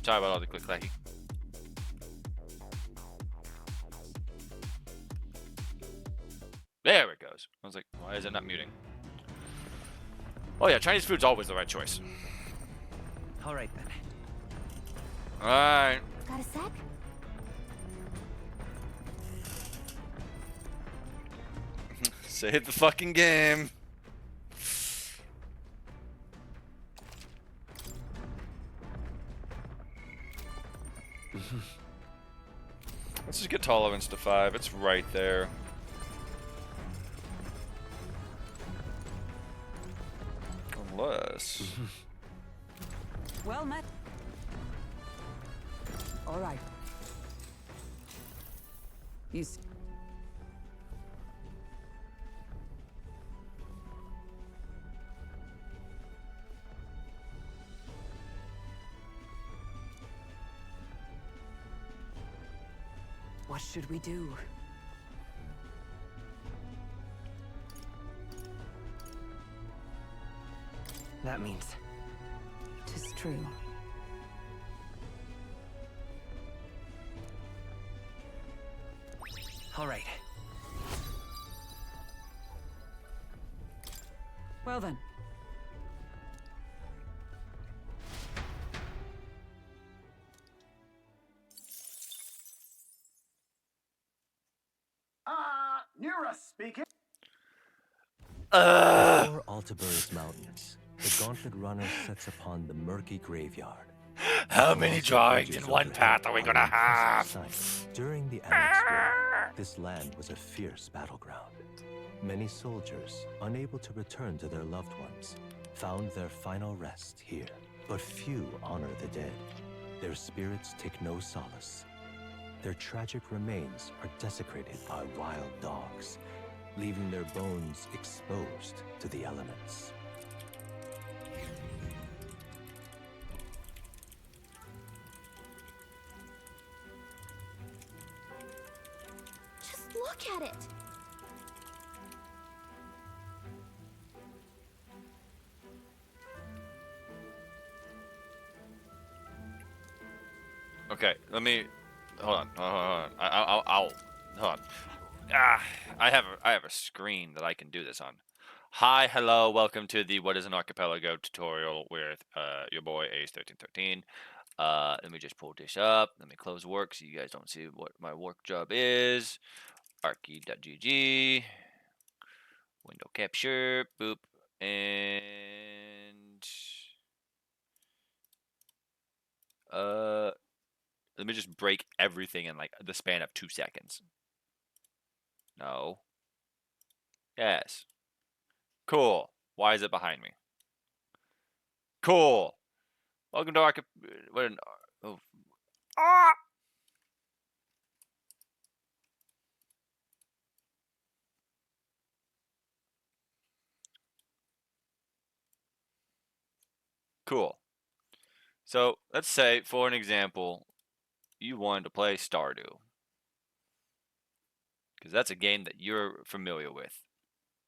Sorry about all the click clacky. There it goes. I was like, why is it not muting? Oh yeah, Chinese food's always the right choice. All right then. All right. Got a sec? Save the fucking game. Let's just get tolerance to 5. It's right there. Unless... Well met. All right. What should we do? That means... Tis true. All right. Well then. Nura speaking. Before Altabur's mountains, the Gauntlet Runner sets upon the murky graveyard. How many drawings in one path are we gonna have? During the Annex War, this land was a fierce battleground. Many soldiers, unable to return to their loved ones, found their final rest here. But few honor the dead. Their spirits take no solace. Their tragic remains are desecrated by wild dogs, leaving their bones exposed to the elements. Just look at it. Okay, let me... Hold on. I'll hold on. I have a screen that I can do this on. Hi, hello, welcome to the What is an Archipelago tutorial with your boy Ace1313. Let me just pull this up. Let me close work so you guys don't see what my work job is. Archi.gg. Window capture. Boop. And let me just break everything in like the span of 2 seconds. No. Yes. Cool. Why is it behind me? Cool. Welcome to what an... Oh. Ah! Cool. So, let's say, for an example, you wanted to play Stardew. Because that's a game that you're familiar with,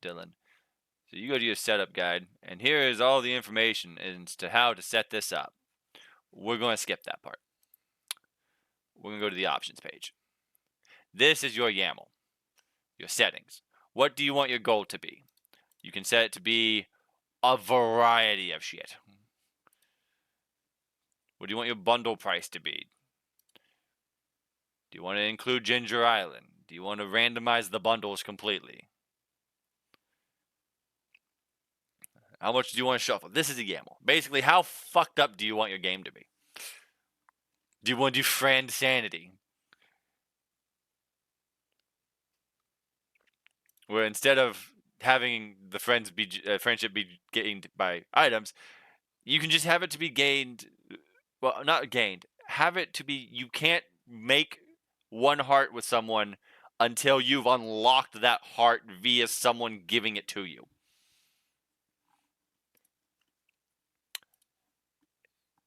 Dylan. So you go to your setup guide, and here is all the information as to how to set this up. We're going to skip that part. We're going to go to the options page. This is your YAML, your settings. What do you want your goal to be? You can set it to be a variety of shit. What do you want your bundle price to be? Do you want to include Ginger Island? Do you want to randomize the bundles completely? How much do you want to shuffle? This is a YAML. Basically, how fucked up do you want your game to be? Do you want to do friend sanity? Where instead of having the friendship be gained by items, you can just have it to be gained. Well, not gained. Have it to be you can't make one heart with someone until you've unlocked that heart via someone giving it to you.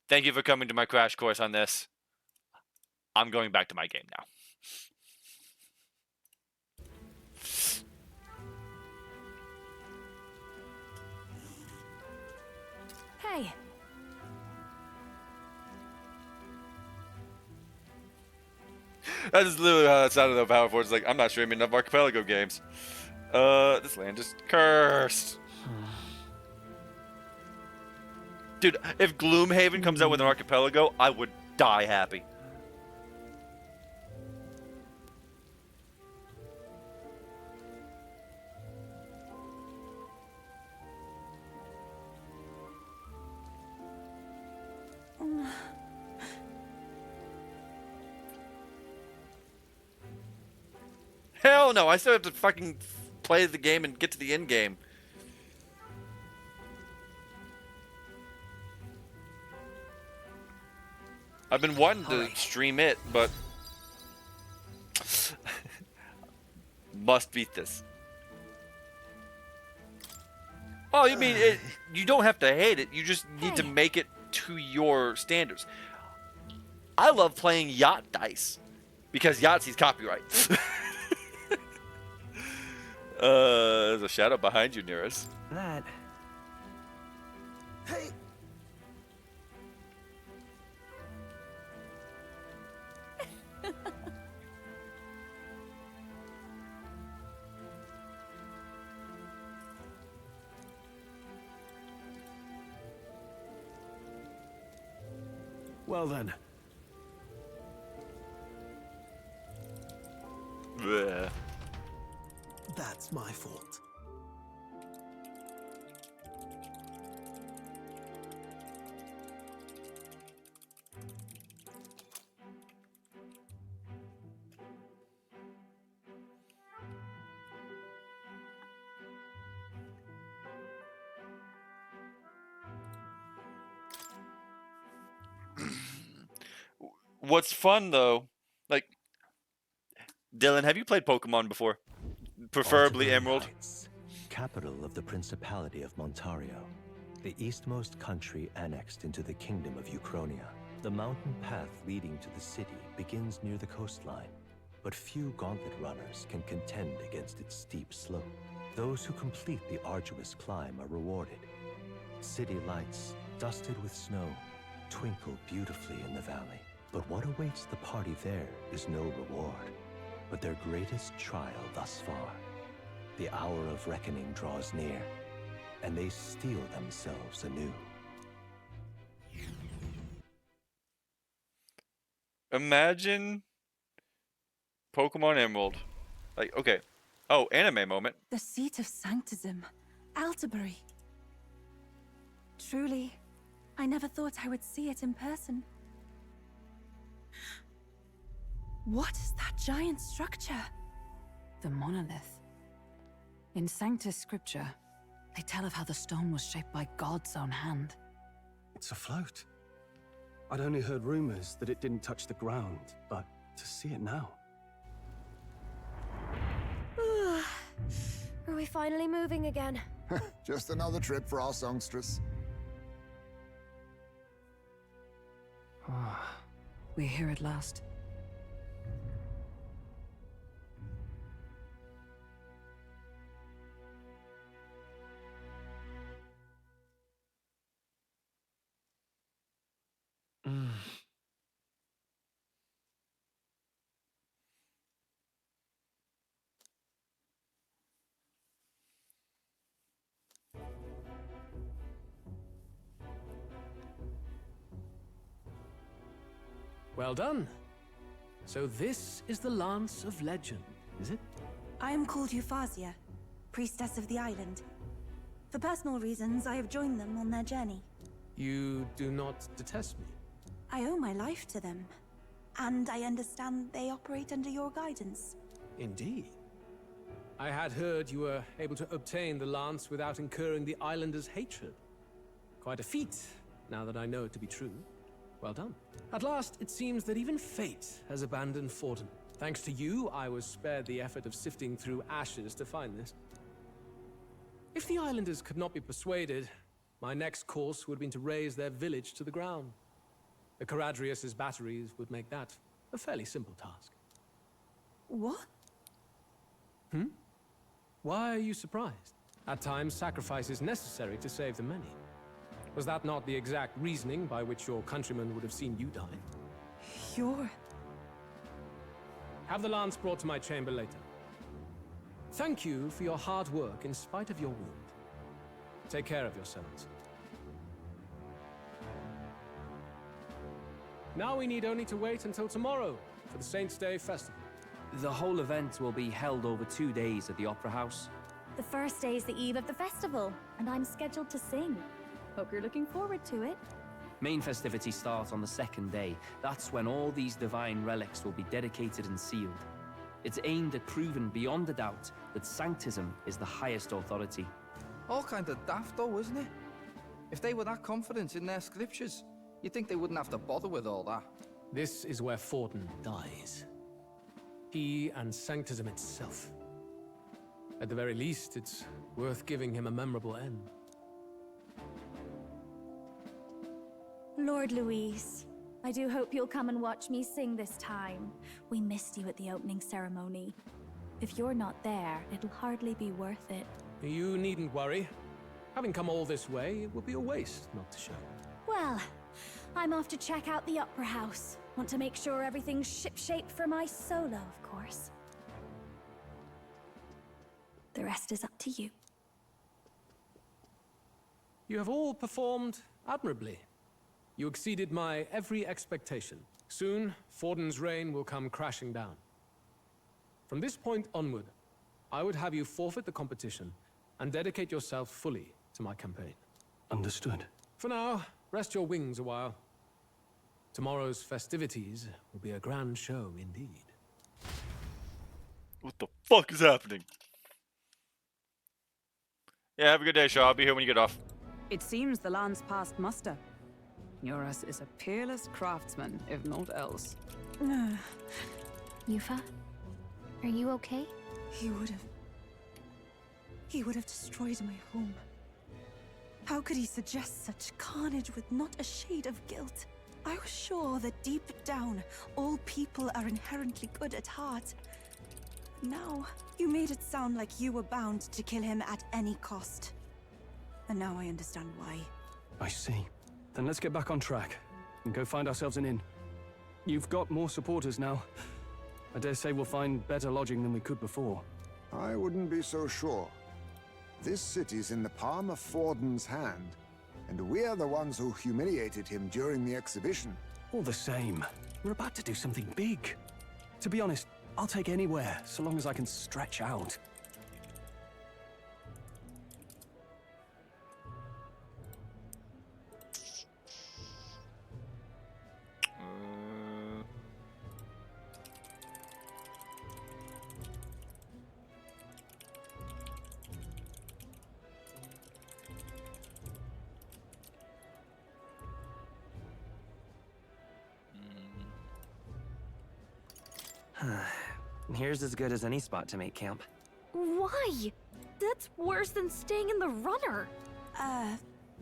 Thank you for coming to my crash course on this. I'm going back to my game now. Hey. That is literally how that sounded though. Power Force is like, I'm not streaming enough Archipelago games. This land is cursed. Dude, if Gloomhaven comes out with an Archipelago, I would die happy. Hell no, I still have to fucking play the game and get to the end game. I've been wanting to stream it, but must beat this. Oh, you mean it? You don't have to hate it. You just need to make it to your standards. I love playing Yacht Dice because Yahtzee's copyright. There's a shadow behind you, near us. That. Hey! Well then. Bleh. That's my fault. What's fun though, like, Dylan, have you played Pokemon before? Preferably Emerald. Heights, capital of the Principality of Montario, the eastmost country annexed into the Kingdom of Uchronia. The mountain path leading to the city begins near the coastline, but few gauntlet runners can contend against its steep slope. Those who complete the arduous climb are rewarded. City lights, dusted with snow, twinkle beautifully in the valley. But what awaits the party there is no reward, but their greatest trial thus far. The hour of reckoning draws near, and they steel themselves anew. Imagine Pokemon Emerald. Like, okay. Oh, anime moment. The seat of Sanctism, Altabury. Truly, I never thought I would see it in person. What is that giant structure? The monolith. In Sanctus scripture, they tell of how the stone was shaped by God's own hand. It's afloat. I'd only heard rumors that it didn't touch the ground, but to see it now. Are we finally moving again? Just another trip for our songstress. We're here at last. Well done. So this is the Lance of Legend, is it? I am called Euphausia, priestess of the island. For personal reasons, I have joined them on their journey. You do not detest me? I owe my life to them, and I understand they operate under your guidance. Indeed. I had heard you were able to obtain the lance without incurring the islanders' hatred. Quite a feat, now that I know it to be true. Well done. At last, it seems that even fate has abandoned Fortin. Thanks to you, I was spared the effort of sifting through ashes to find this. If the islanders could not be persuaded, my next course would have been to raise their village to the ground. The Caradrius' batteries would make that a fairly simple task. What? Why are you surprised? At times, sacrifice is necessary to save the many. Was that not the exact reasoning by which your countrymen would have seen you die? You're... Have the lance brought to my chamber later. Thank you for your hard work in spite of your wound. Take care of yourselves. Now we need only to wait until tomorrow for the Saints' Day festival. The whole event will be held over 2 days at the Opera House. The first day is the eve of the festival, and I'm scheduled to sing. Hope you're looking forward to it. Main festivities start on the 2nd day. That's when all these divine relics will be dedicated and sealed. It's aimed at proving beyond a doubt that Sanctism is the highest authority. All kind of daft though, isn't it? If they were that confident in their scriptures, you'd think they wouldn't have to bother with all that. This is where Forden dies. He and Sanctism itself. At the very least, it's worth giving him a memorable end. Lord Louise, I do hope you'll come and watch me sing this time. We missed you at the opening ceremony. If you're not there, it'll hardly be worth it. You needn't worry. Having come all this way, it would be a waste not to show. Well, I'm off to check out the Opera House. Want to make sure everything's shipshape for my solo, of course. The rest is up to you. You have all performed admirably. You exceeded my every expectation. Soon, Forden's reign will come crashing down. From this point onward, I would have you forfeit the competition and dedicate yourself fully to my campaign. Understood. For now, rest your wings a while. Tomorrow's festivities will be a grand show indeed. What the fuck is happening? Yeah, have a good day, Shaw. I'll be here when you get off. It seems the lance passed muster. Eurus is a peerless craftsman, if not else. Yufa, are you okay? He would have destroyed my home. How could he suggest such carnage with not a shade of guilt? I was sure that deep down, all people are inherently good at heart. Now, you made it sound like you were bound to kill him at any cost. And now I understand why. I see. Then let's get back on track and go find ourselves an inn. You've got more supporters now. I dare say we'll find better lodging than we could before. I wouldn't be so sure. This city's in the palm of Forden's hand, and we're the ones who humiliated him during the exhibition. All the same, we're about to do something big. To be honest, I'll take anywhere, so long as I can stretch out. Here's as good as any spot to make camp. Why? That's worse than staying in the runner.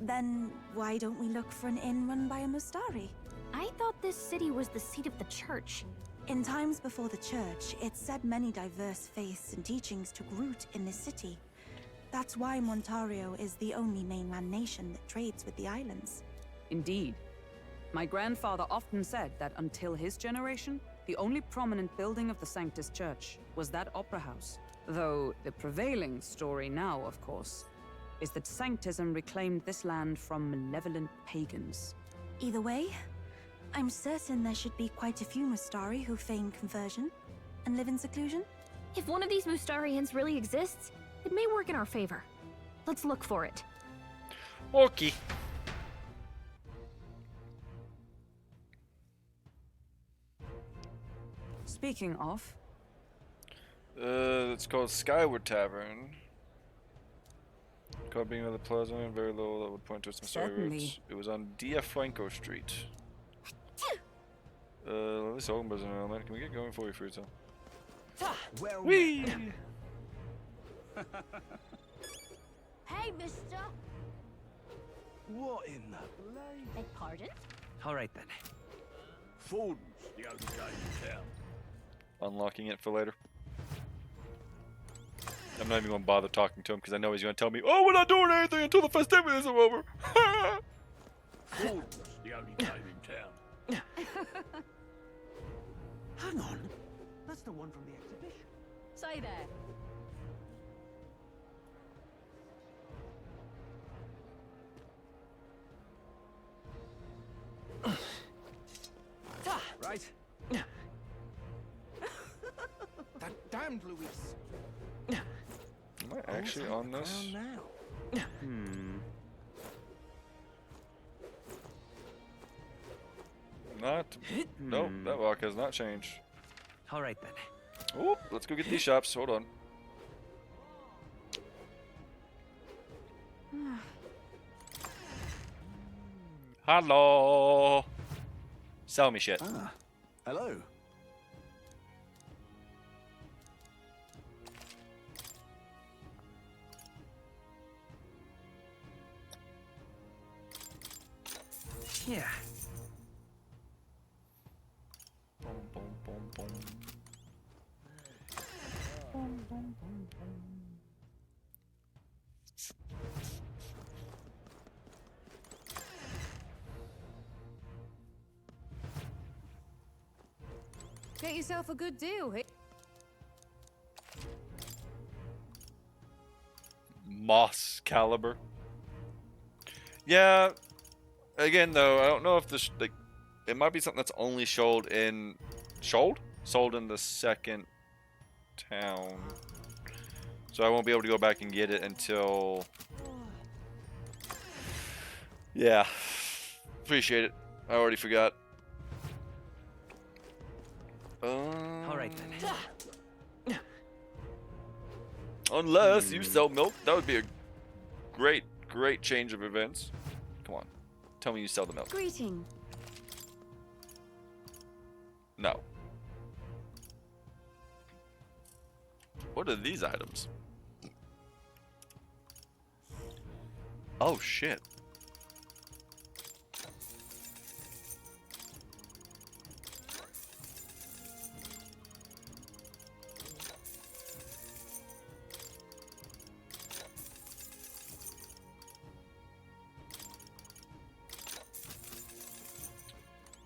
Then why don't we look for an inn run by a Mustari? I thought this city was the seat of the church. In times before the church, it said many diverse faiths and teachings took root in this city. That's why Montario is the only mainland nation that trades with the islands. Indeed. My grandfather often said that until his generation, the only prominent building of the Sanctus Church was that opera house. Though the prevailing story now, of course, is that Sanctism reclaimed this land from malevolent pagans. Either way, I'm certain there should be quite a few Mustari who feign conversion and live in seclusion. If one of these Mustarians really exists, it may work in our favor. Let's look for it. Okay. Speaking of... It's called Skyward Tavern. Called being another plaza, very low that would point to some routes. It was on Dia Franco Street. This open business now, man. Can we get going before we freeze up? Well, whee! Hey, mister! What in the blade? Beg pardon? Alright then. Forden's the only game in town. Unlocking it for later. I'm not even going to bother talking to him because I know he's going to tell me, oh, we're not doing anything until the festivities are over. Forden's the only game in town. Hang on. That's the one from the exhibition. Say there. Right. That damned Luis. Am I actually on this? Now. Not. Nope, that lock has not changed. All right then. Oh, let's go get these shops. Hold on. Hello. Sell me shit. Ah, hello. Yeah. Boom, boom, boom, boom. Get yourself a good deal here. Moss caliber. Yeah. Again, though, I don't know if this like it might be something that's only sold in sold in the second town. So I won't be able to go back and get it until. Yeah. Appreciate it. I already forgot. All right then. Unless you sell milk, that would be a great change of events. Come on, tell me you sell the milk. Greeting. No. What are these items? Oh shit.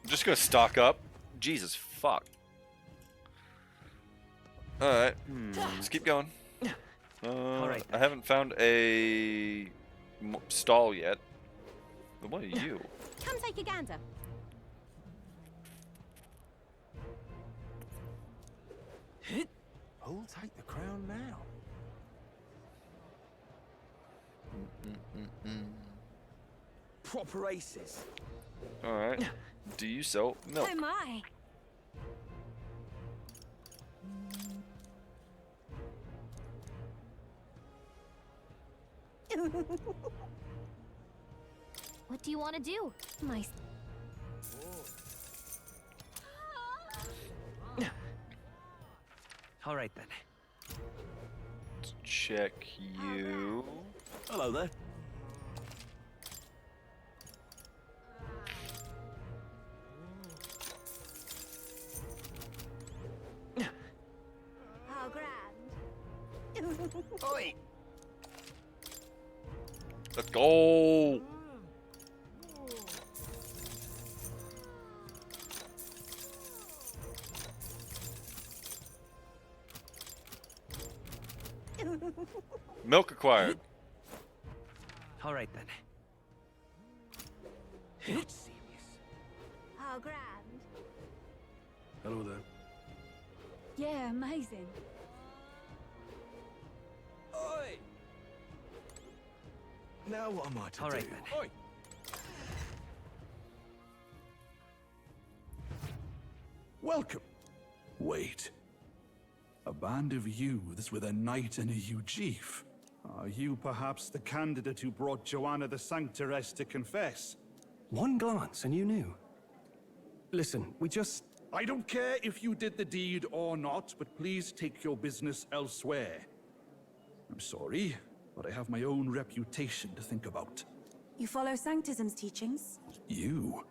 I'm just gonna stock up. Jesus fuck. Alright, let's keep going. Alright. I haven't found a stall yet. What are you? Come take a gander. Who'll take the crown now? Proper aces. Alright. Do you sell milk? Oh my. What do you want to do? My... All right then. Let's check you. Hello there. How grand. Oi! Let's go. Milk acquired. All right then. Not serious. How grand. Hello there. Yeah, amazing. Oi! Now what am I to All do? right then. Oi! Welcome. Wait. A band of youths with a knight and a huge chief. Are you perhaps the candidate who brought Joanna the Sanctoress to confess? One glance and you knew. Listen, we just... I don't care if you did the deed or not, but please take your business elsewhere. I'm sorry, but I have my own reputation to think about. You follow Sanctism's teachings? You?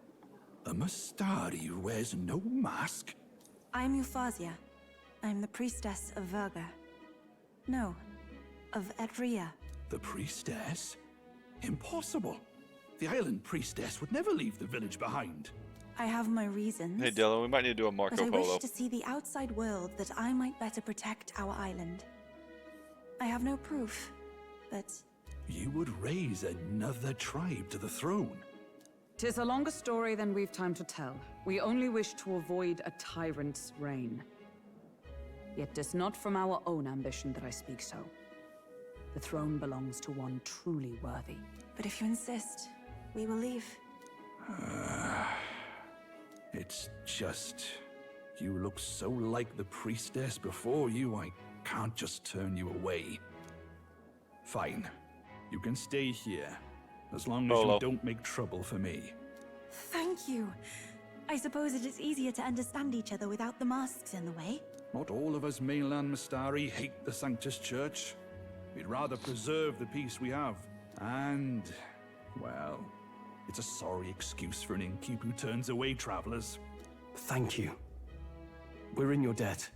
A Mustari who wears no mask? I'm Euphausia. I'm the priestess of Verga. No, of Edria. The priestess? Impossible. The island priestess would never leave the village behind. I have my reasons. Hey Dylan, we might need to do a But Marco I Polo. wish to see the outside world that I might better protect our island. I have no proof, but... You would raise another tribe to the throne. 'Tis a longer story than we've time to tell. We only wish to avoid a tyrant's reign. Yet 'tis not from our own ambition that I speak so. The throne belongs to one truly worthy. But if you insist, we will leave. It's just... You look so like the priestess before you, I can't just turn you away. Fine. You can stay here, as long as you don't make trouble for me. Thank you. I suppose it is easier to understand each other without the masks in the way. Not all of us mainland Mistari hate the Sanctus Church. We'd rather preserve the peace we have. And, well, it's a sorry excuse for an innkeep who turns away travelers. Thank you. We're in your debt.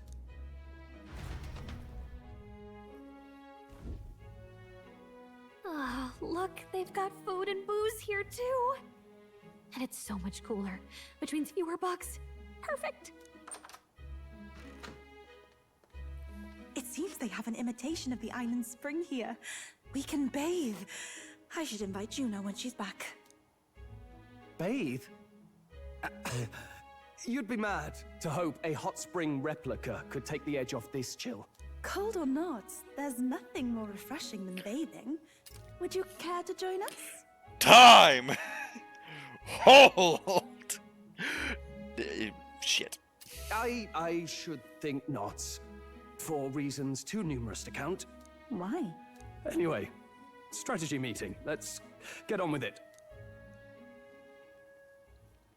Ah, look, they've got food and booze here too. And it's so much cooler, which means fewer bugs. Perfect. It seems they have an imitation of the island spring here. We can bathe. I should invite Juno when she's back. Bathe? You'd be mad to hope a hot spring replica could take the edge off this chill. Cold or not, there's nothing more refreshing than bathing. Would you care to join us? Time! Hold! Shit. I should think not. For reasons too numerous to count. Why? Anyway, strategy meeting. Let's get on with it.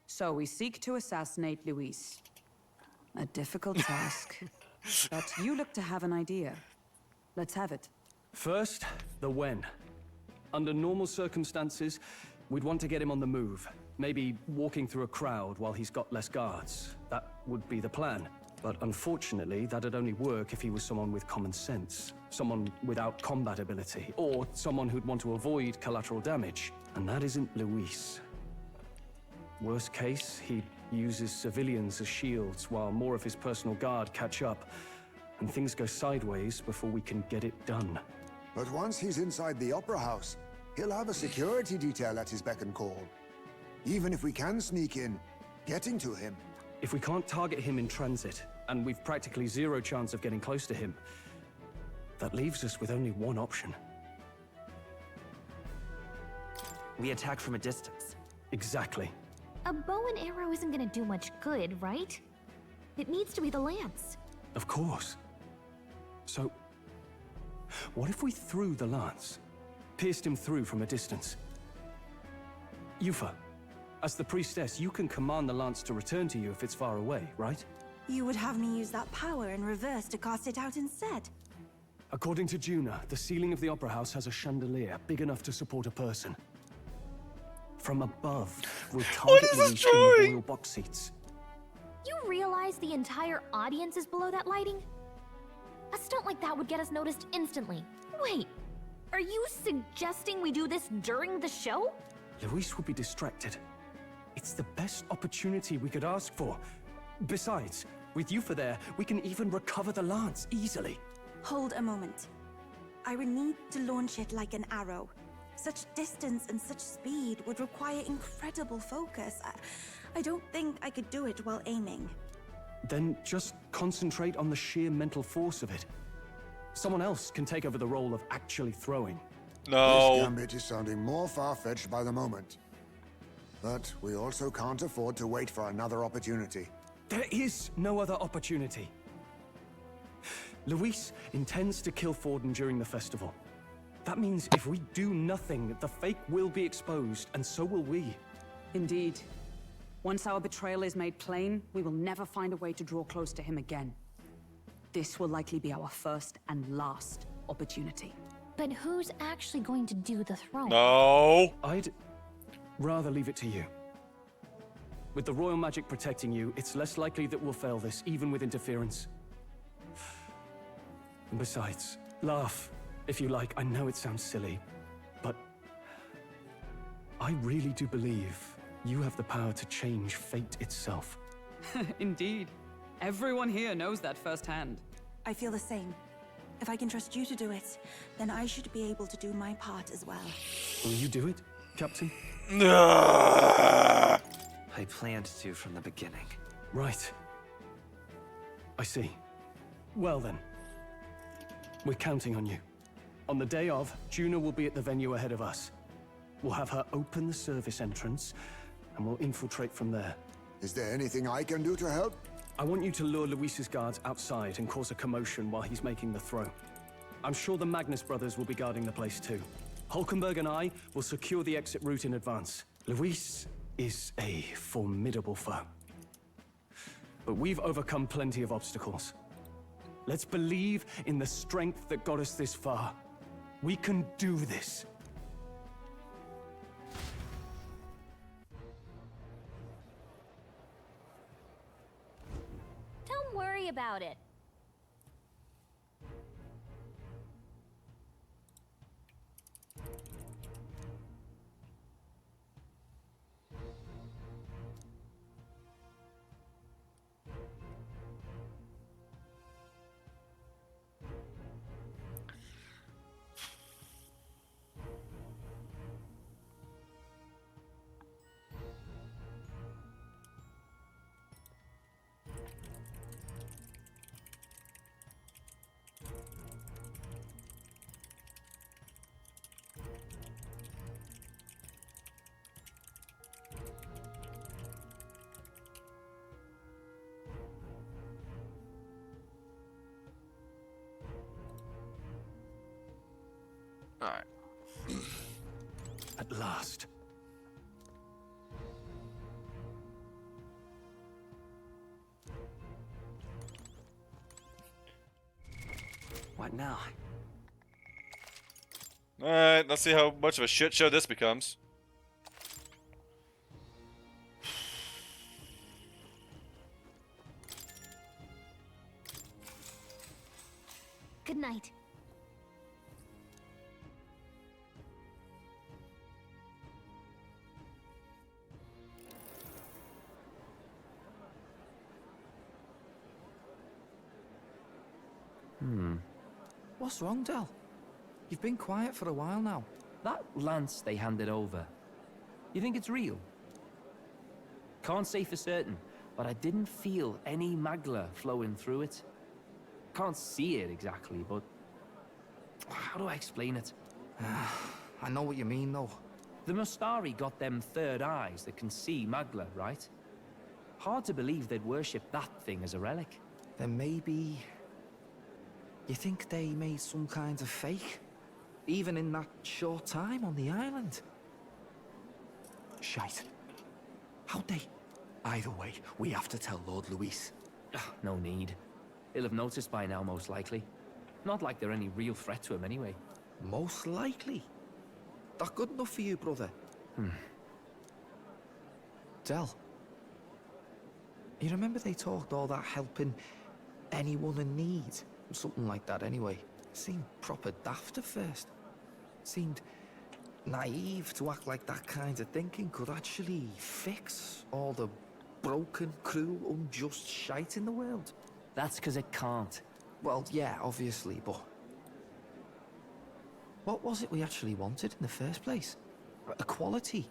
So we seek to assassinate Luis. A difficult task. But you look to have an idea. Let's have it. First, the when. Under normal circumstances, we'd want to get him on the move. Maybe walking through a crowd while he's got less guards. That would be the plan. But unfortunately, that'd only work if he was someone with common sense. Someone without combat ability. Or someone who'd want to avoid collateral damage. And that isn't Luis. Worst case, he uses civilians as shields while more of his personal guard catch up. And things go sideways before we can get it done. But once he's inside the Opera House, he'll have a security detail at his beck and call. Even if we can sneak in, getting to him. If we can't target him in transit, and we've practically zero chance of getting close to him, that leaves us with only one option. We attack from a distance. Exactly. A bow and arrow isn't gonna do much good, right? It needs to be the lance. Of course. So, what if we threw the lance? Pierced him through from a distance? Yufa, as the priestess, you can command the lance to return to you if it's far away, right? You would have me use that power in reverse to cast it out instead. According to Juna, the ceiling of the Opera House has a chandelier big enough to support a person. From above, we'll target Luis in the royal box seats. You realize the entire audience is below that lighting? A stunt like that would get us noticed instantly. Wait, are you suggesting we do this during the show? Luis would be distracted. It's the best opportunity we could ask for. Besides, with Yufa there, we can even recover the lance easily. Hold a moment. I would need to launch it like an arrow. Such distance and such speed would require incredible focus. I don't think I could do it while aiming. Then just concentrate on the sheer mental force of it. Someone else can take over the role of actually throwing. No. This gambit is sounding more far-fetched by the moment. But we also can't afford to wait for another opportunity. There is no other opportunity. Luis intends to kill Forden during the festival. That means if we do nothing, the fake will be exposed, and so will we. Indeed. Once our betrayal is made plain, we will never find a way to draw close to him again. This will likely be our first and last opportunity. But who's actually going to do the throne? No. I'd rather leave it to you. With the royal magic protecting you, it's less likely that we'll fail this, even with interference. And besides, laugh, if you like. I know it sounds silly, but I really do believe You have the power to change fate itself. Indeed. Everyone here knows that firsthand. I feel the same. If I can trust you to do it, then I should be able to do my part as well. Will you do it, Captain? I planned to from the beginning. Right. I see. Well then. We're counting on you. On the day of, Juna will be at the venue ahead of us. We'll have her open the service entrance, and we'll infiltrate from there. Is there anything I can do to help? I want you to lure Luis's guards outside and cause a commotion while he's making the throw. I'm sure the Magnus brothers will be guarding the place too. Hulkenberg and I will secure the exit route in advance. Luis is a formidable foe. But we've overcome plenty of obstacles. Let's believe in the strength that got us this far. We can do this. Don't worry about it. Alright. At last. What now? Alright, let's see how much of a shit show this becomes. Good night. What's wrong, Del? You've been quiet for a while now. That lance they handed over, you think it's real? Can't say for certain, but I didn't feel any magla flowing through it. Can't see it exactly, but how do I explain it? I know what you mean, though. The Mustari got them third eyes that can see magla, right? Hard to believe they'd worship that thing as a relic. Then maybe... You think they made some kind of fake? Even in that short time on the island? Shite. How'd they? Either way, we have to tell Lord Luis. No need. He'll have noticed by now, most likely. Not like they're any real threat to him anyway. Most likely? That good enough for you, brother? Del. You remember they talked all that helping anyone in need? Something like that anyway. Seemed proper daft at first. Seemed naive to act like that kind of thinking could actually fix all the broken, cruel, unjust shite in the world. That's because it can't. Well, yeah, obviously, but... What was it we actually wanted in the first place? Equality?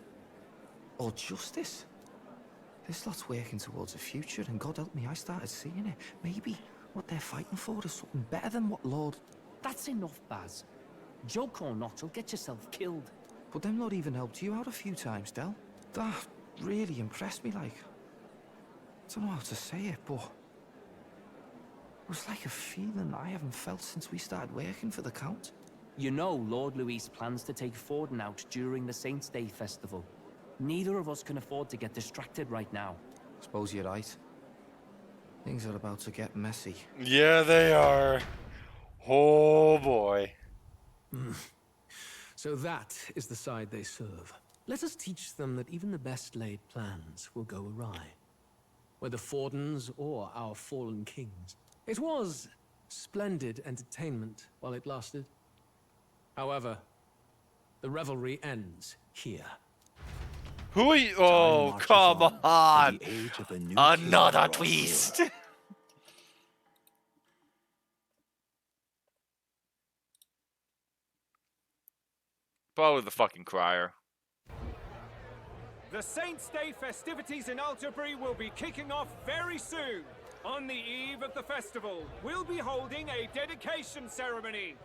Or justice? This lot's working towards a future, and God help me, I started seeing it. Maybe what they're fighting for is something better than what Lord... That's enough, Baz. Joke or not, you'll get yourself killed. But them not even helped you out a few times, Del. That really impressed me, like... I don't know how to say it, but... It was like a feeling I haven't felt since we started working for the Count. You know Lord Luis plans to take Forden out during the Saints' Day festival. Neither of us can afford to get distracted right now. Suppose you're right. Things are about to get messy. Yeah, they are. Oh boy. So that is the side they serve. Let us teach them that even the best laid plans will go awry. Whether Fordens or our fallen kings. It was splendid entertainment while it lasted. However, the revelry ends here. Who are you? Oh, come on! The age of the new Another king draws twist! nearer. Probably the fucking crier. The Saints' Day festivities in Alterbury will be kicking off very soon. On the eve of the festival, we'll be holding a dedication ceremony.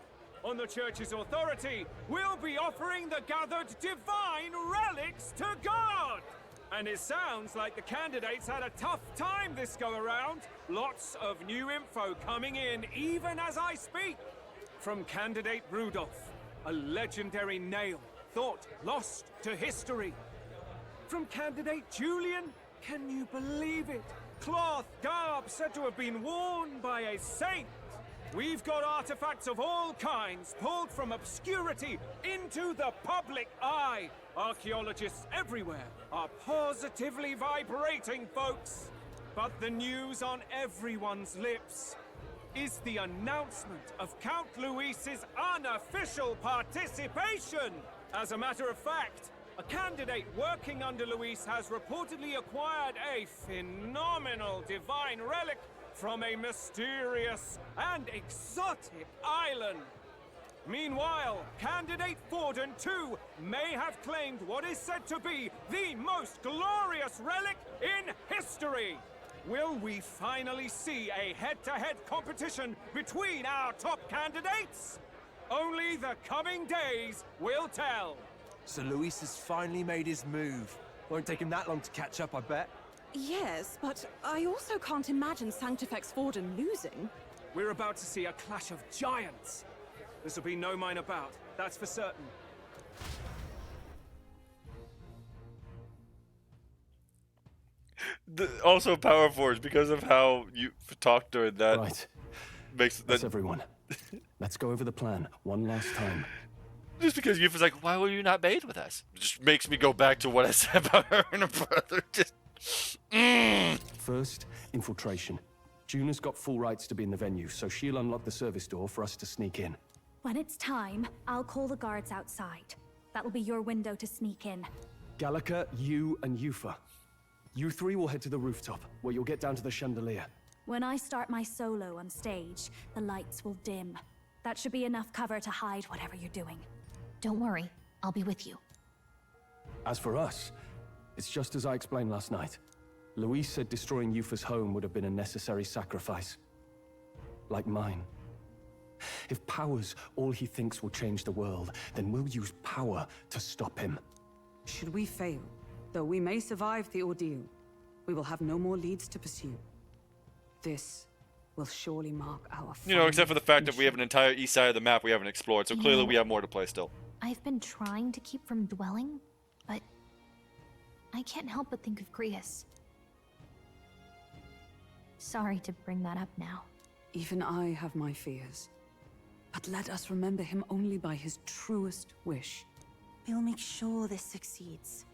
On the church's authority, we'll be offering the gathered divine relics to God. And it sounds like the candidates had a tough time this go around. Lots of new info coming in even as I speak. From candidate Rudolph, a legendary nail thought lost to history. From candidate Julian, can you believe it? Cloth garb said to have been worn by a saint. We've got artifacts of all kinds pulled from obscurity into the public eye. Archaeologists everywhere are positively vibrating, folks. But the news on everyone's lips is the announcement of Count Luis's unofficial participation. As a matter of fact, a candidate working under Luis has reportedly acquired a phenomenal divine relic from a mysterious and exotic island. Meanwhile, candidate Forden too may have claimed what is said to be the most glorious relic in history. Will we finally see a head-to-head competition between our top candidates? Only the coming days will tell. So Luis has finally made his move. Won't take him that long to catch up, I bet. Yes, but I also can't imagine Sanctifex Forden losing. We're about to see a clash of giants. This will be no minor bout, that's for certain. Also, Power Forge, because of how you talked during that. Right. Makes that. That's everyone. Let's go over the plan one last time. Just because Yufa's like, why were you not bathed with us? It just makes me go back to what I said about her and her brother. Just. First, infiltration. Juna's got full rights to be in the venue, so she'll unlock the service door for us to sneak in. When it's time, I'll call the guards outside. That'll be your window to sneak in. Gallica, you, and Yufa. You three will head to the rooftop, where you'll get down to the chandelier. When I start my solo on stage, the lights will dim. That should be enough cover to hide whatever you're doing. Don't worry, I'll be with you. As for us, it's just as I explained last night. Luis said destroying Yufa's home would have been a necessary sacrifice. Like mine. If power's all he thinks will change the world, then we'll use power to stop him. Should we fail, though we may survive the ordeal, we will have no more leads to pursue. This will surely mark our You know, except for the fact that we have an entire east side of the map we haven't explored, so clearly we have more to play still. I've been trying to keep from dwelling, but I can't help but think of Grius. Sorry to bring that up now. Even I have my fears. But let us remember him only by his truest wish. We'll make sure this succeeds.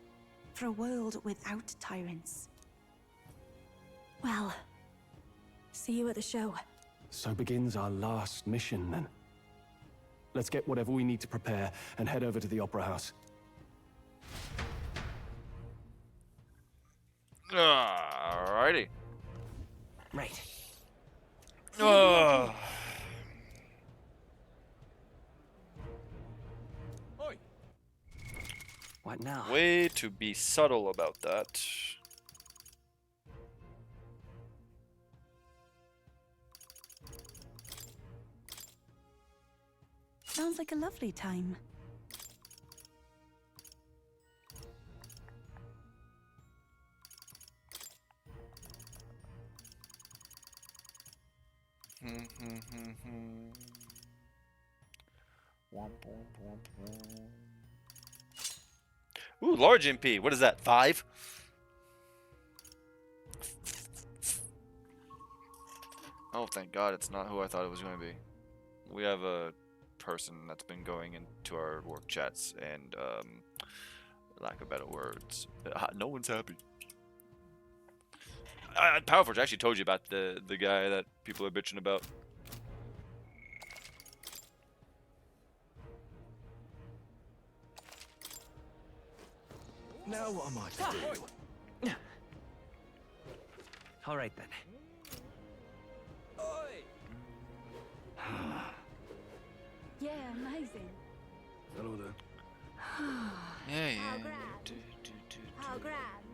For a world without tyrants. Well, see you at the show. So begins our last mission, then. Let's get whatever we need to prepare and head over to the Opera House. Alrighty. Right. Oh. What now? Way to be subtle about that. Sounds like a lovely time. Ooh, large MP. What is that? 5? Oh, thank God, it's not who I thought it was going to be. We have a person that's been going into our work chats and, lack of better words, no one's happy. Powerforge, I actually told you about the guy that people are bitching about. Now what am I to do? All right then. Yeah, amazing. Hello there. Yeah, How yeah. grand. How grand.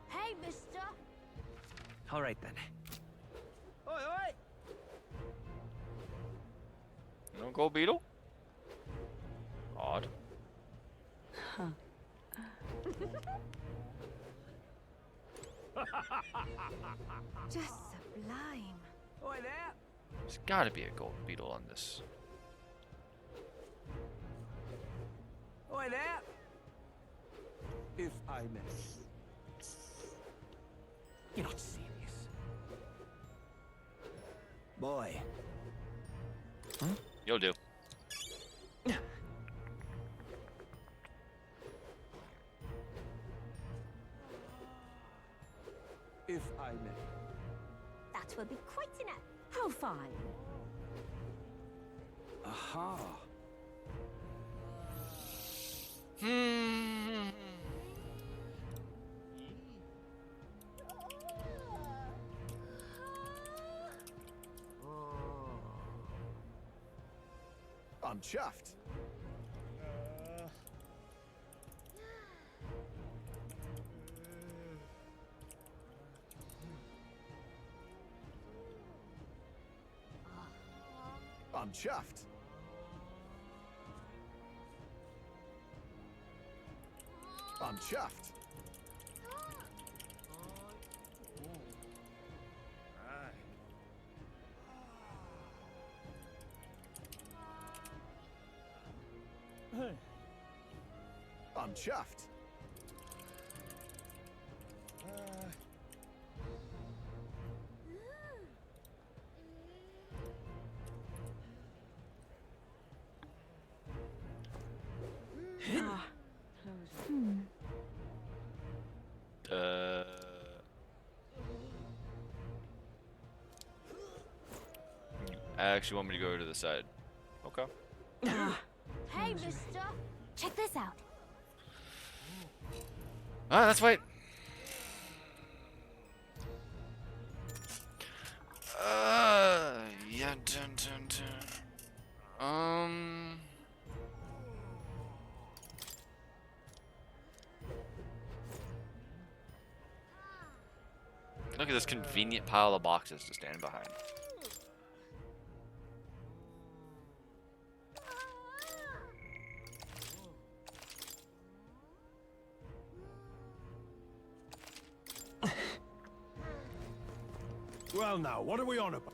Hey, mister. All right then. Oi, oi! No gold beetle? Odd. Huh. Just sublime. Oi there! There's gotta be a gold beetle on this. Oi there! If I may. You're not serious. Boy. You'll do. If I may. That will be quite enough. How fine. Aha. I'm chuffed. I'm chuffed. I'm chuffed. I'm chuffed. I actually want me to go to the side. Okay. Hey, mister. Check this out. Alright, let's wait. Yeah, Look at this convenient pile of boxes to stand behind. Well, now, what are we on about?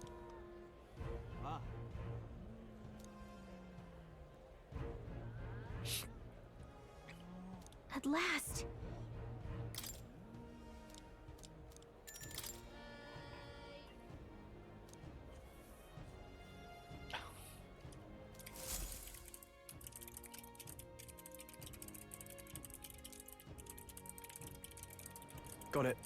At last. Got it.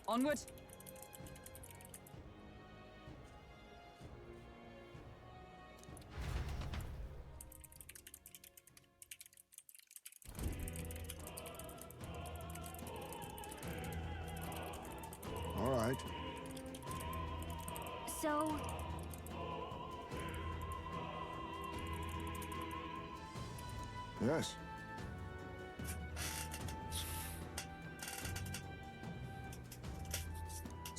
Onward. All right. So, Yes.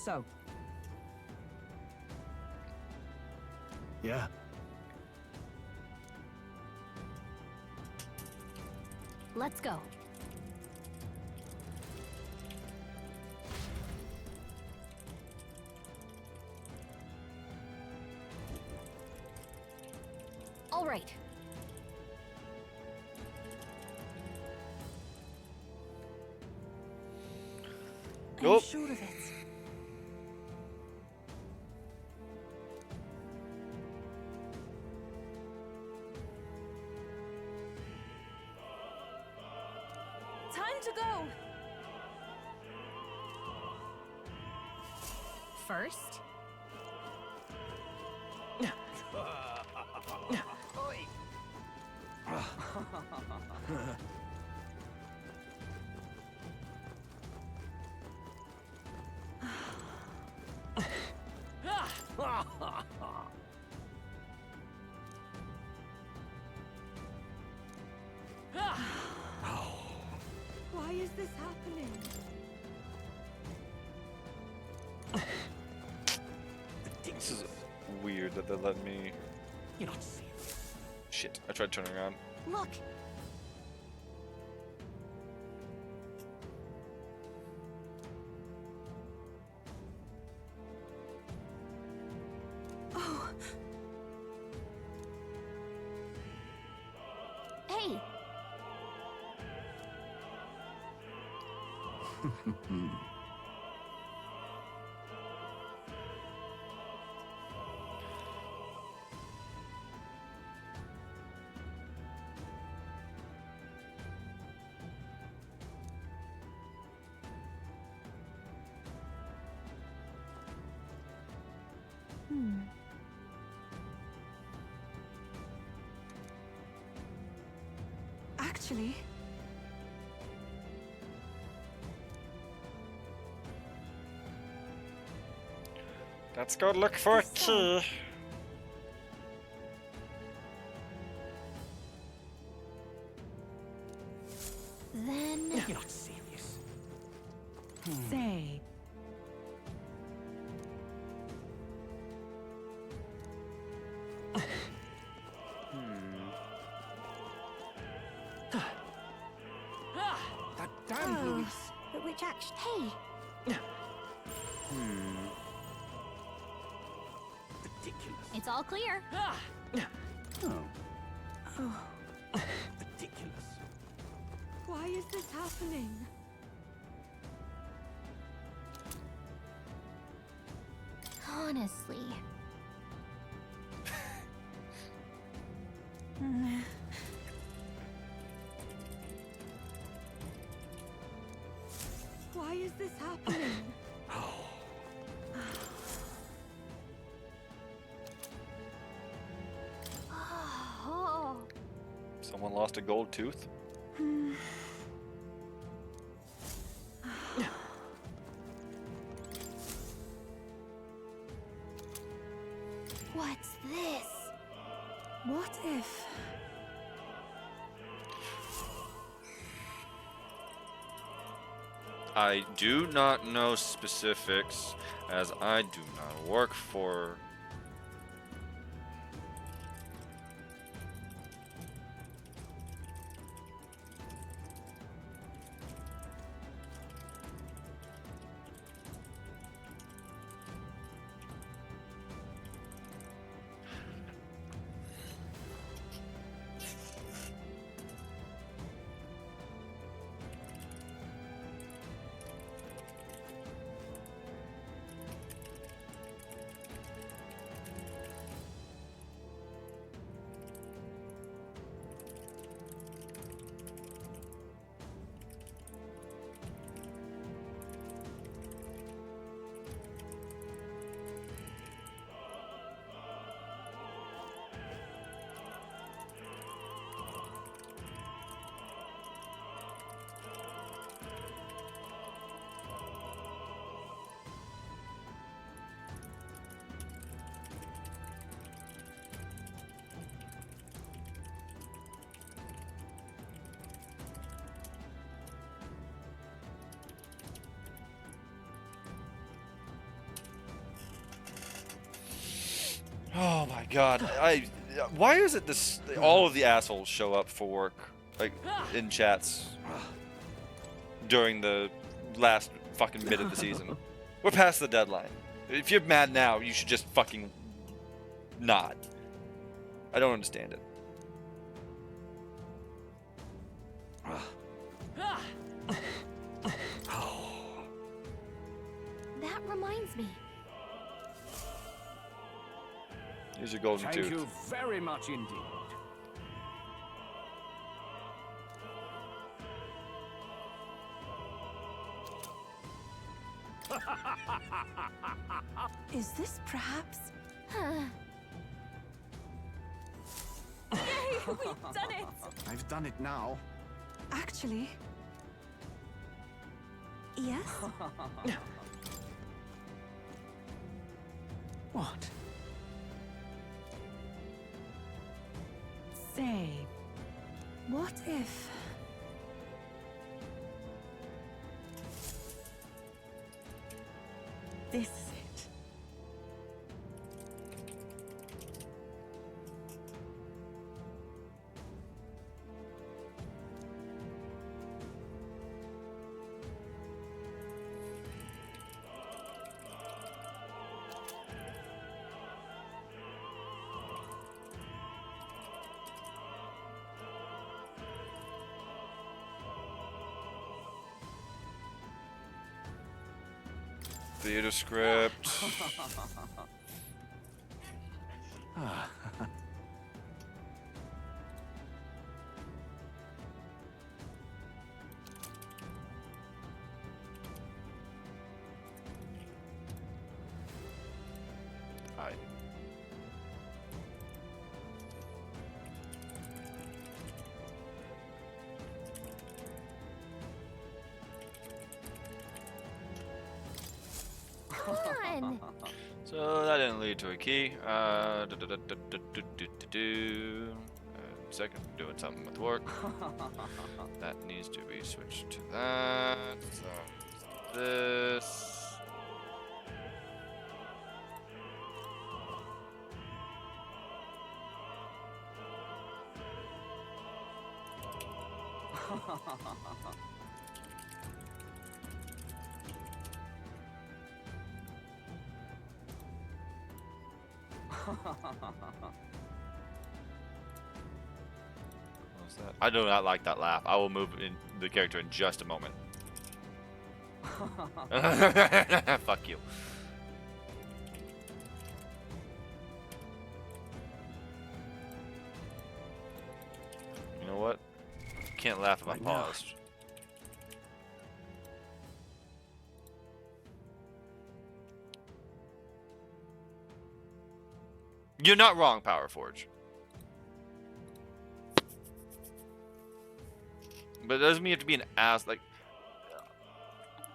So, Yeah. Let's go. All right. Yup. I'm sure of it. time Time to go! First, Why is this happening? This is weird that they're letting me. You're not serious. Shit, I tried turning around. look. Oh, Hey, actually, Let's go look for a key. then You're not serious. say. That damn Louis. but which action? Hey, Ridiculous. it's all clear. Oh. Oh, Ridiculous. why is this happening? Honestly, Why is this happening? oh, Someone lost a gold tooth? what's this? What if? I do not know specifics, as I do not work for. Oh my god, why is it this all of the assholes show up for work, like in chats during the last fucking bit of the season? We're past the deadline. If you're mad now, you should just fucking nod. I don't understand it. That reminds me. Here's your golden tooth. Thank you very much indeed. Is this perhaps? Yay! We've done it! I've done it now. Actually, yes? What? Say, what if... this is it? Theater script. Hi. on. So that didn't lead to a key. Second, doing something with work. That needs to be switched to that. So this. What's that? I do not like that laugh. I will move in the character in just a moment. Fuck you. You know what? Can't laugh if I'm paused. You're not wrong, Power Forge. But it doesn't mean you have to be an ass. Like,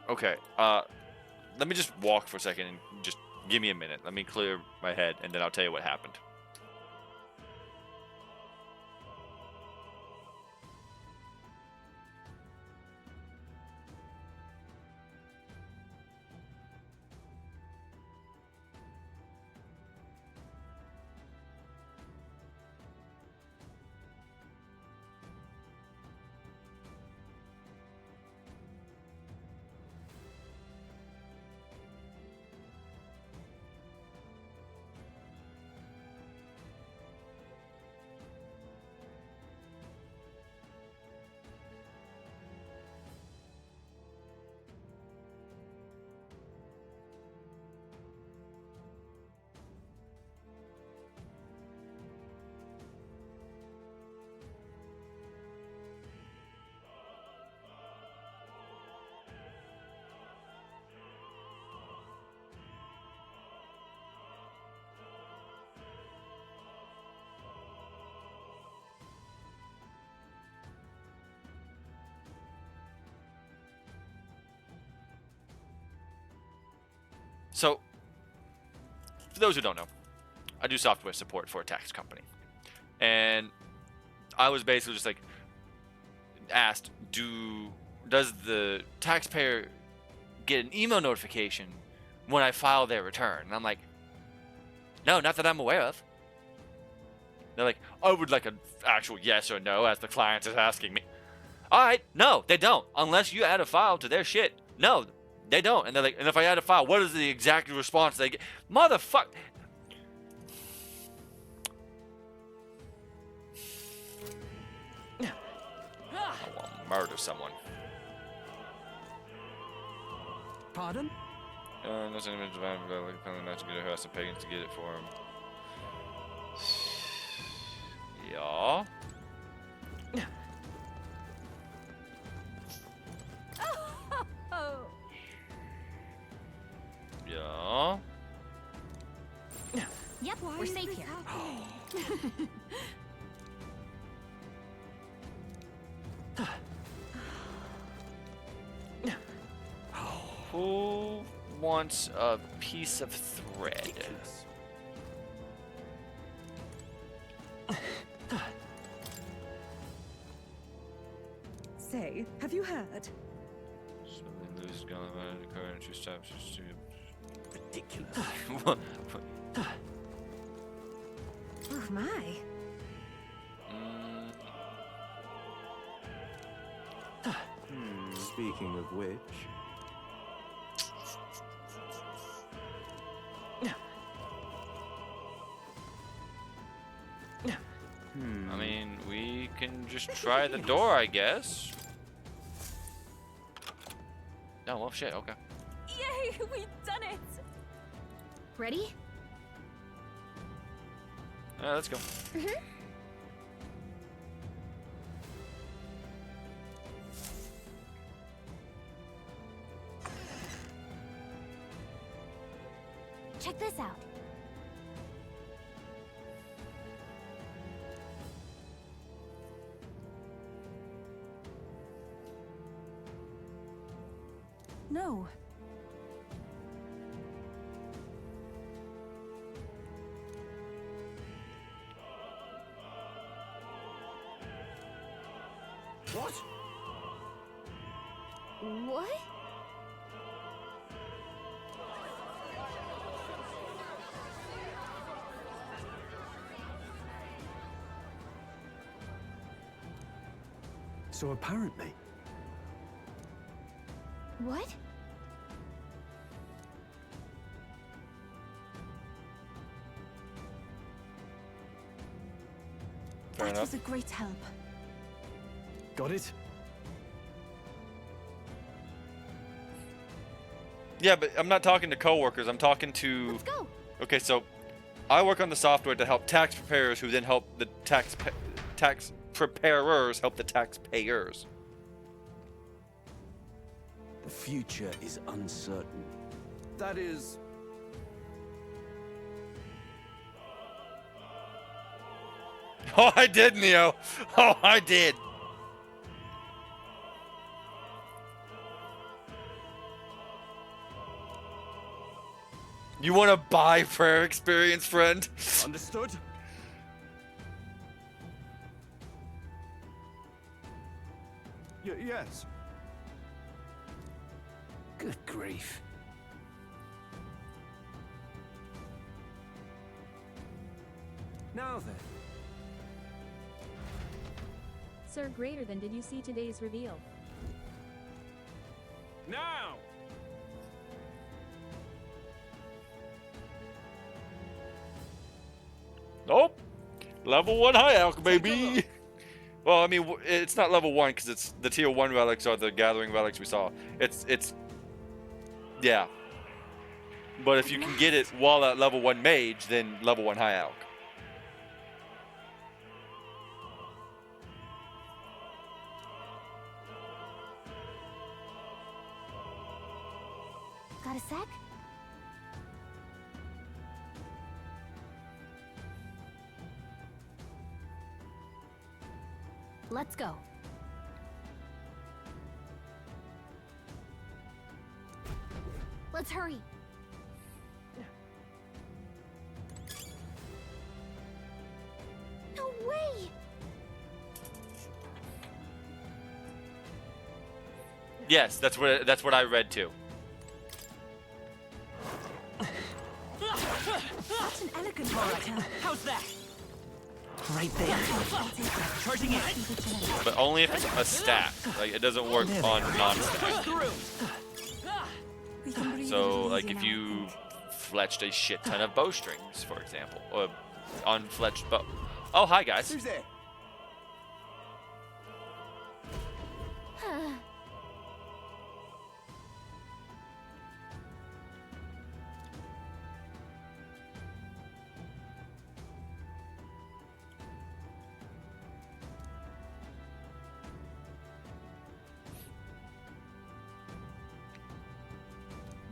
okay, let me just walk for a second and just give me a minute. Let me clear my head, and then I'll tell you what happened. So, for those who don't know, I do software support for a tax company. And I was basically just like asked, does the taxpayer get an email notification when I file their return? And I'm like, no, not that I'm aware of. They're like, I would like an actual yes or no as the client is asking me. All right, no, they don't. Unless you add a file to their shit. No, they don't. And they're like, and if I add a file, what is the exact response they get? Motherfucker. I want to murder someone. Pardon? Unless an image divine like apparently not to be who has the pagans to get it for him. Yeah. Oh. Yeah. Who wants a piece of thread? Say, have you heard? Ridiculous. Oh my. Speaking of which, I mean, we can just try the door, I guess. Oh, well, shit, okay. Yay, we've done it! Ready? Let's go. Check this out. No. What? What? So apparently, What? That was a great help. got it? Yeah, but I'm not talking to coworkers. I'm talking to. Let's go. Okay, so I work on the software to help tax preparers, who then help the tax preparers help the taxpayers. The future is uncertain. That is... Oh, I did, Neo. Oh, I did. You want to buy prayer experience, friend? Understood? Yes. Good grief. Now then. Sir, greater than did you see today's reveal? Now! Nope. Level 1 high alch, baby. Well, I mean, it's not level 1 because it's the tier 1 relics are the gathering relics we saw. It's yeah. But if you can get it while at level 1 mage, then level 1 high alch. Got a sec? Let's go. Let's hurry. No way! Yes, that's what I read too. Such an elegant orator. How's that? Right there. Charging in. But only if it's a stack. Like, it doesn't work on non-stack. So, like, if you fletched a shit ton of bowstrings, for example, or unfletched bow. Oh, hi guys. Who's there?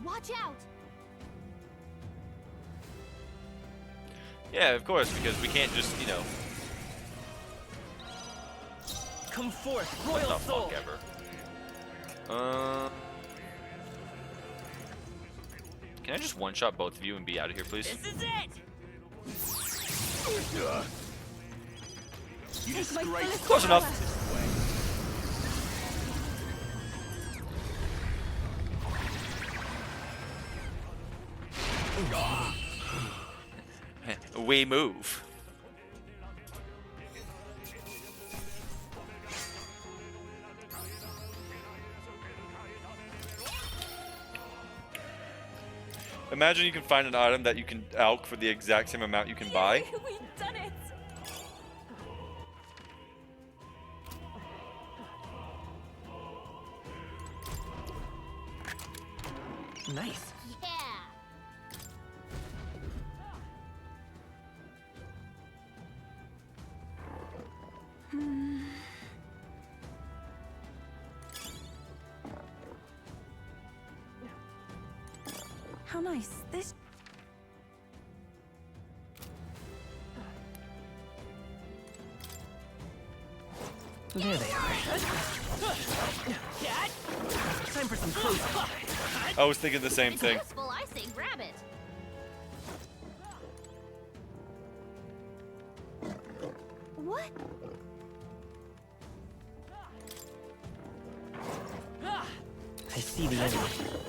Watch out! Yeah, of course, because we can't just, you know. Come forth, What royal the soul. fuck ever. Can I just one-shot both of you and be out of here, please? This is it. You disgrace. Close enough. We move. Imagine you can find an item that you can alch for the exact same amount you can buy. We've done it! Nice. Yeah! How nice. This. There they are. Time for some close combat. I was thinking the same It's thing. useful, I say grab it. What? I see the enemy.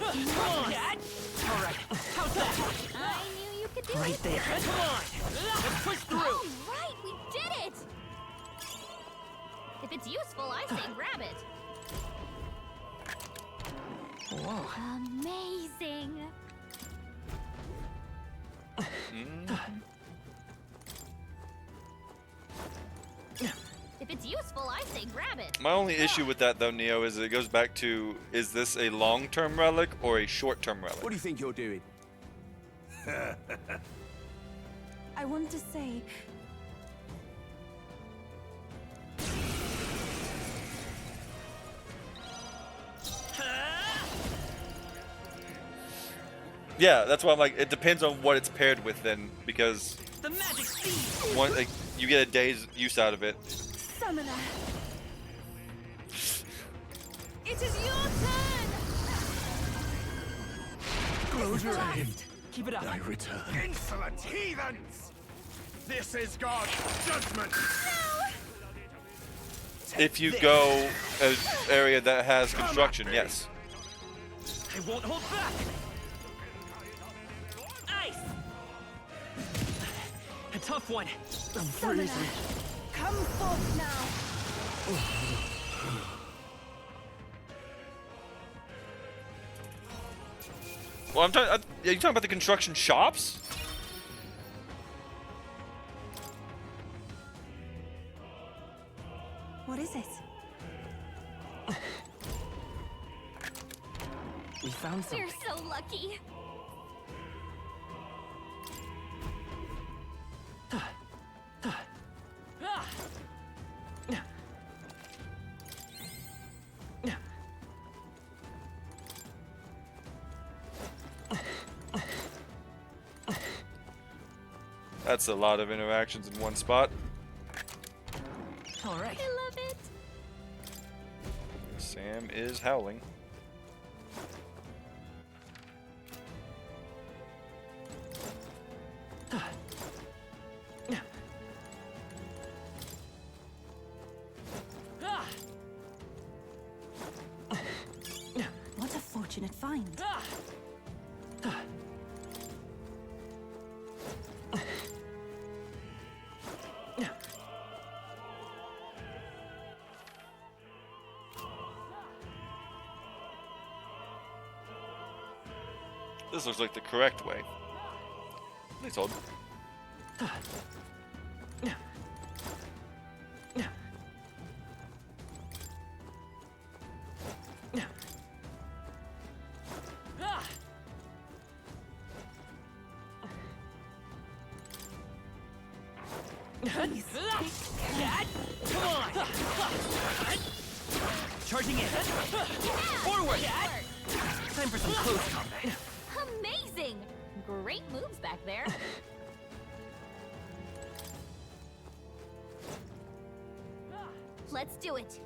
All right. How's that? I knew you could do Right it. there. Come on. Let's push through. All right, we did it! If it's useful, I say grab it. Whoa. Amazing. If it's useful, I say grab it. My only issue with that, though, Neo, is it goes back to, is this a long-term relic or a short-term relic? What do you think you're doing? I want to say. Yeah, that's why I'm like, it depends on what it's paired with then, because The magic speed. one, like, you get a day's use out of it. Summoner. It is your turn! Close your hand. Keep it up. I return. Insolent heathens! This is God's judgment! If you go an area that has construction, yes. I won't hold back. Ice. A tough one. I'm freezing. Come forth now. Well, I'm talking. Are you talking about the construction shops? What is it? We found something. We're so lucky. That's a lot of interactions in one spot. All right. I love it. Sam is howling. What a fortunate find. This looks like the correct way. Please hold. Come on! Charging in! Forward! Time for some close combat. Amazing! Great moves back there. Let's do it.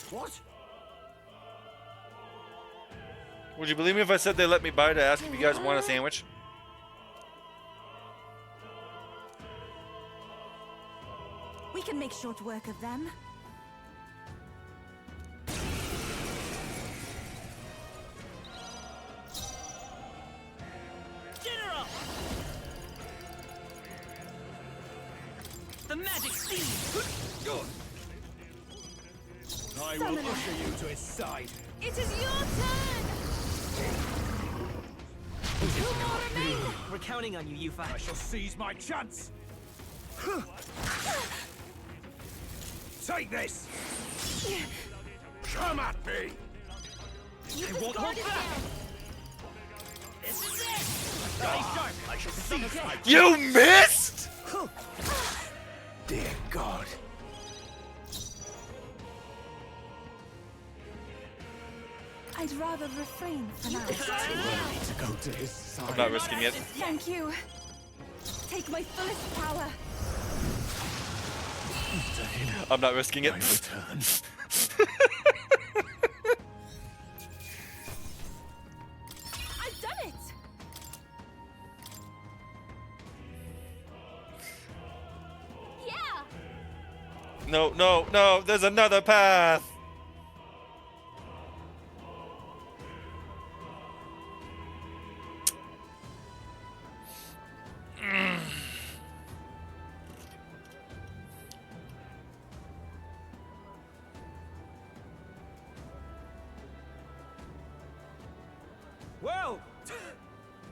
What? Would you believe me if I said they let me by to ask if you guys want a sandwich? We can make short work of them. General! The magic steed! I will usher you to his side. It is your turn! Two more remain! We're counting on you, Yufa. I shall seize my chance. Take this! Come at me! I won't hold back! This is it! Nice shark! I shall seize my chance. You missed! Dear God. I'd rather refrain for now. To go to his side. I'm not risking it. Thank you. Take my fullest power. I'm not risking it. I've done it! Yeah! No, no, no, there's another path! Well,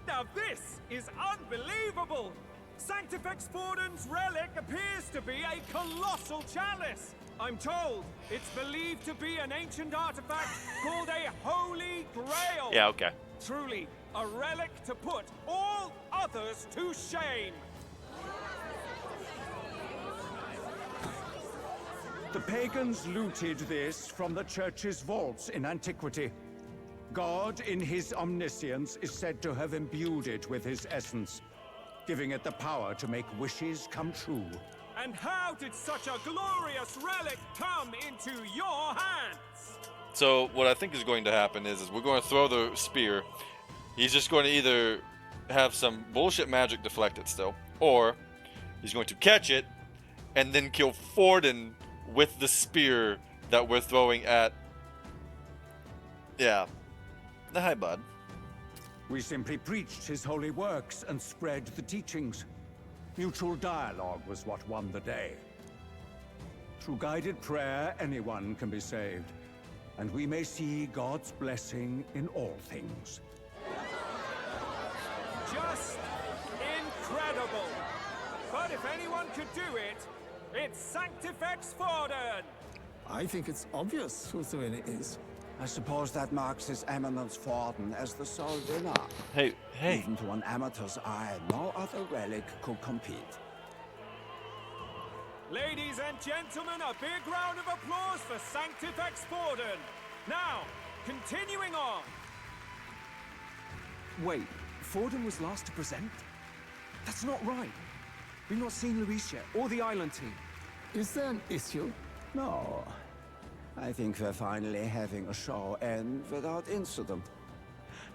now this is unbelievable! Sanctifex Forden's relic appears to be a colossal chalice. I'm told it's believed to be an ancient artifact called a Holy Grail. Yeah, okay. Truly, a relic to put all others to shame. The pagans looted this from the church's vaults in antiquity. God, in his omniscience, is said to have imbued it with his essence, giving it the power to make wishes come true. And how did such a glorious relic come into your hands? So what I think is going to happen is we're going to throw the spear. He's just going to either have some bullshit magic deflect it still, or he's going to catch it and then kill Forden with the spear that we're throwing at. Yeah. Hi, bud. We simply preached his holy works and spread the teachings. Mutual dialogue was what won the day. Through guided prayer, anyone can be saved, and we may see God's blessing in all things. Just incredible! But if anyone could do it, it's Sanctifex Forden! I think it's obvious who the winner is. I suppose that marks His Eminence Forden as the sole winner. Hey. Even to an amateur's eye, no other relic could compete. Ladies and gentlemen, a big round of applause for Sanctifex Forden. Now, continuing on. Wait, Forden was last to present? That's not right. We've not seen Luis yet, or the island team. Is there an issue? No. I think we're finally having a show end without incident.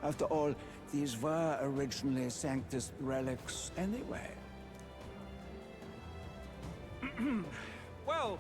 After all, these were originally Sanctus relics anyway. Well,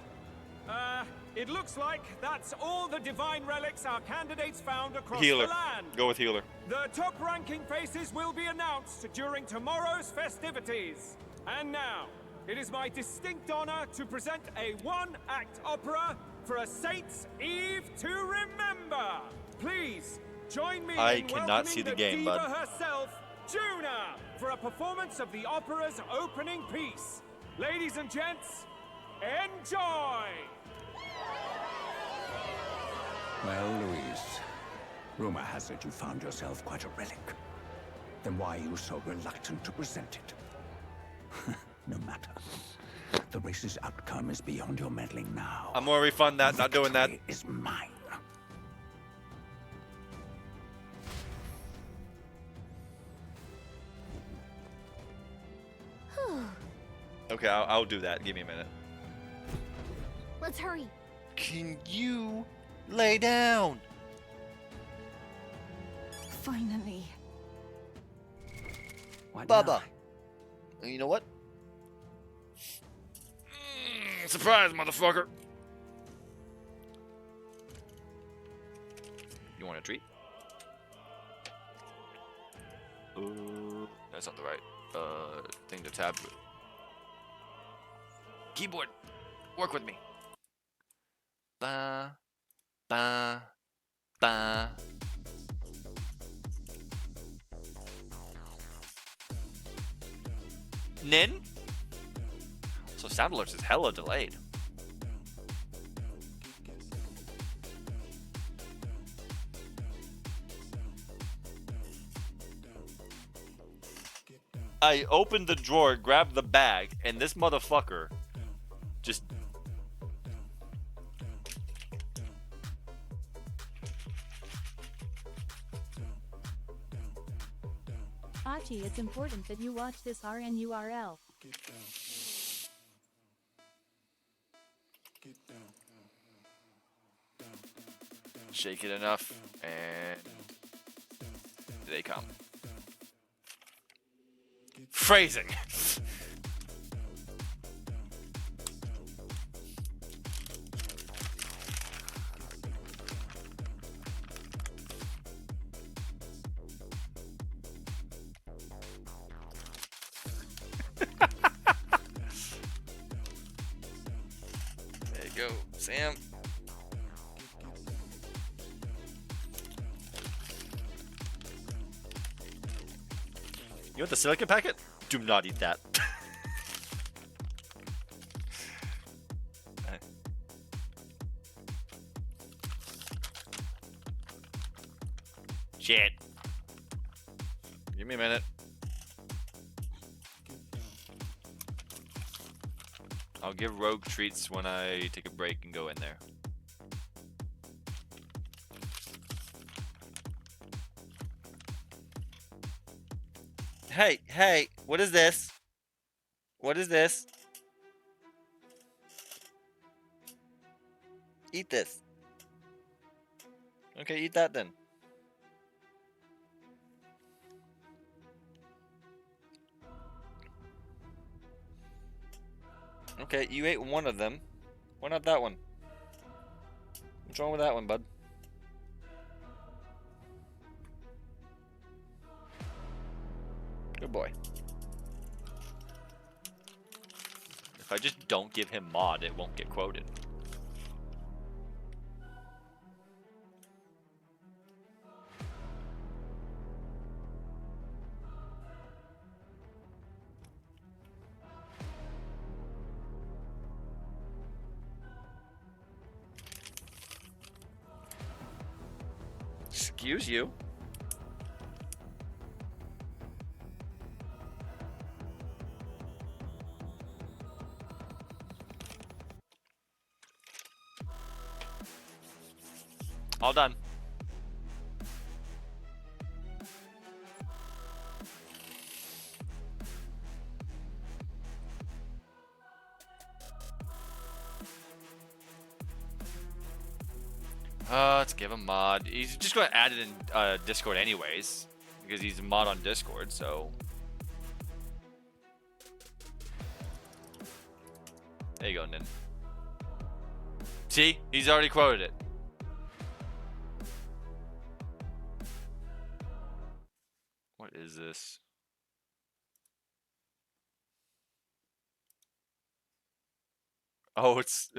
it looks like that's all the divine relics our candidates found across Healer. the land. Go with healer. The top-ranking faces will be announced during tomorrow's festivities. And now, it is my distinct honor to present a one-act opera for a Saint's Eve to remember. Please join me I in cannot welcoming see the the game, diva bud. herself, Juna, for a performance of the opera's opening piece. Ladies and gents, enjoy! Well, Louise, rumor has it you found yourself quite a relic. Then why are you so reluctant to present it? No matter. The race's outcome is beyond your meddling now. I'm gonna refund that, not doing that. Is mine. Okay, I'll do that. Give me a minute. Let's hurry. Can you lay down? Finally. What Bubba. You know what? Surprise, motherfucker. You want a treat? That's not the right thing to tab. Keyboard, work with me. Ba, ba, ba. Nin? So sound alerts is hella delayed. I opened the drawer, grabbed the bag, and this motherfucker just... Achi, it's important that you watch this RNURL. Shake it enough, and they come. Phrasing. There you go, Sam. You want the silicon packet? Do not eat that. Shit. Give me a minute. I'll give Rogue treats when I take a break and go in there. Hey, what is this? What is this? Eat this. Okay, eat that then. Okay, you ate one of them. Why not that one? What's wrong with that one, bud? Good boy. If I just don't give him mod, it won't get quoted. Excuse you. All done. Let's give him mod. He's just going to add it in Discord anyways, because he's a mod on Discord, so... There you go, Nin. See? He's already quoted it. What is this? Oh, it's...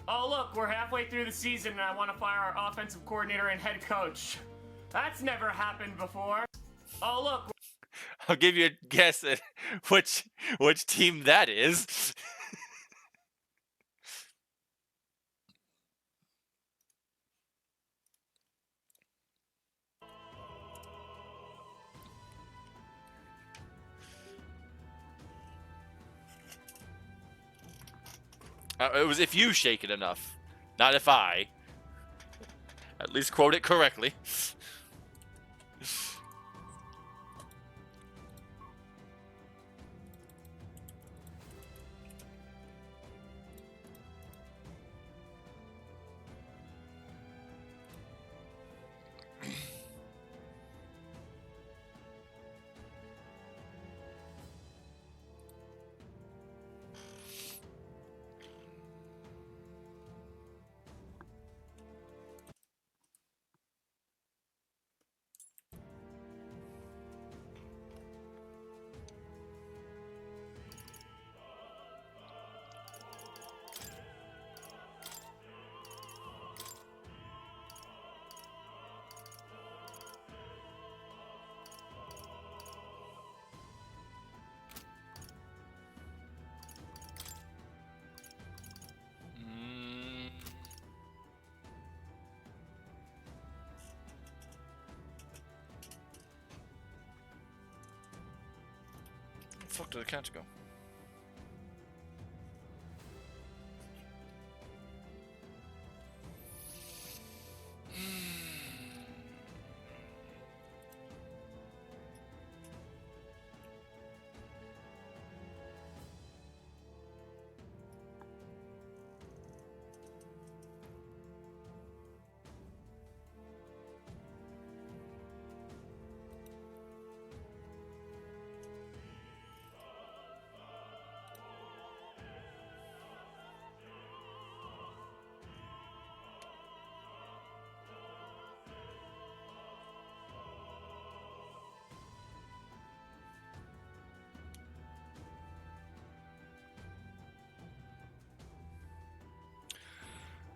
Oh, look, we're halfway through the season and I want to fire our offensive coordinator and head coach. That's never happened before. Oh, look. I'll give you a guess at which team that is. It was if you shake it enough, not if I. At least quote it correctly. fuck did the cats go?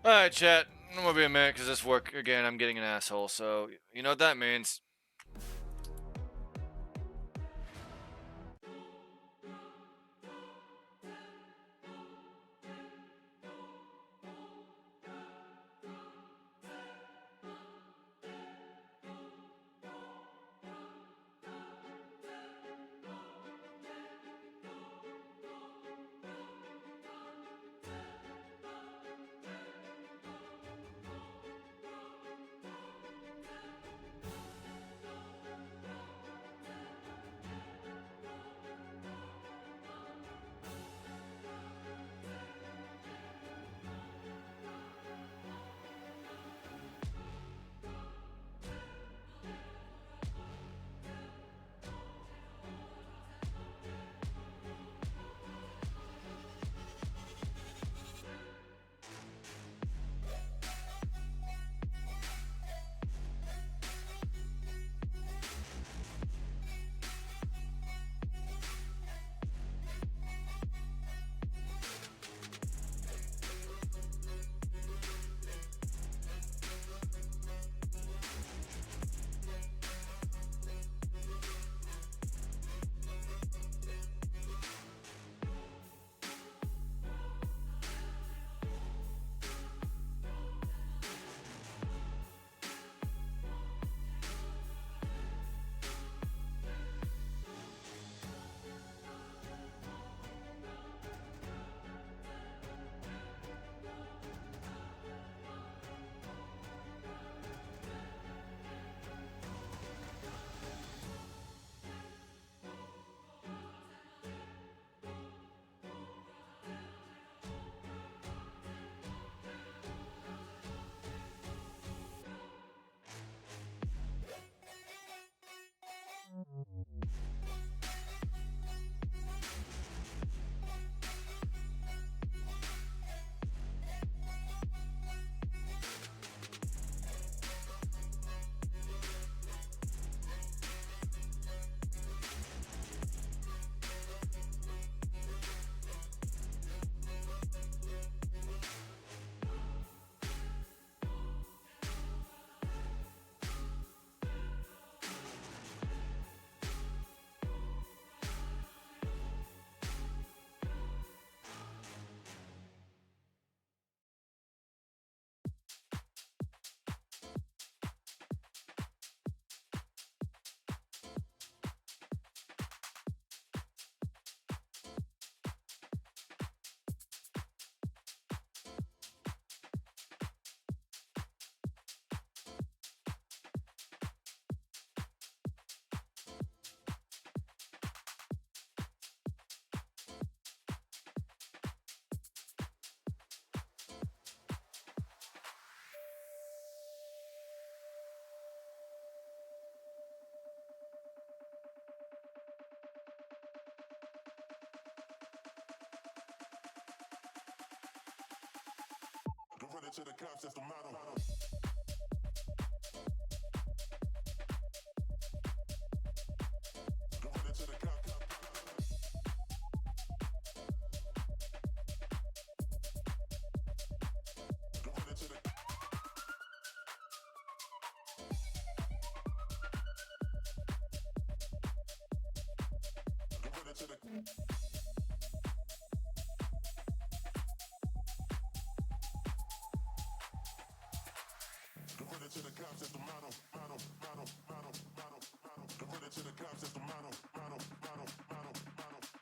Alright, chat. I'm gonna be a minute because this work again. I'm getting an asshole, so you know what that means. To the cops, that's the motto. To the cops, that's the motto, motto, motto, motto, motto, motto. Get rid to the cops, that's the motto, motto, motto, motto, motto.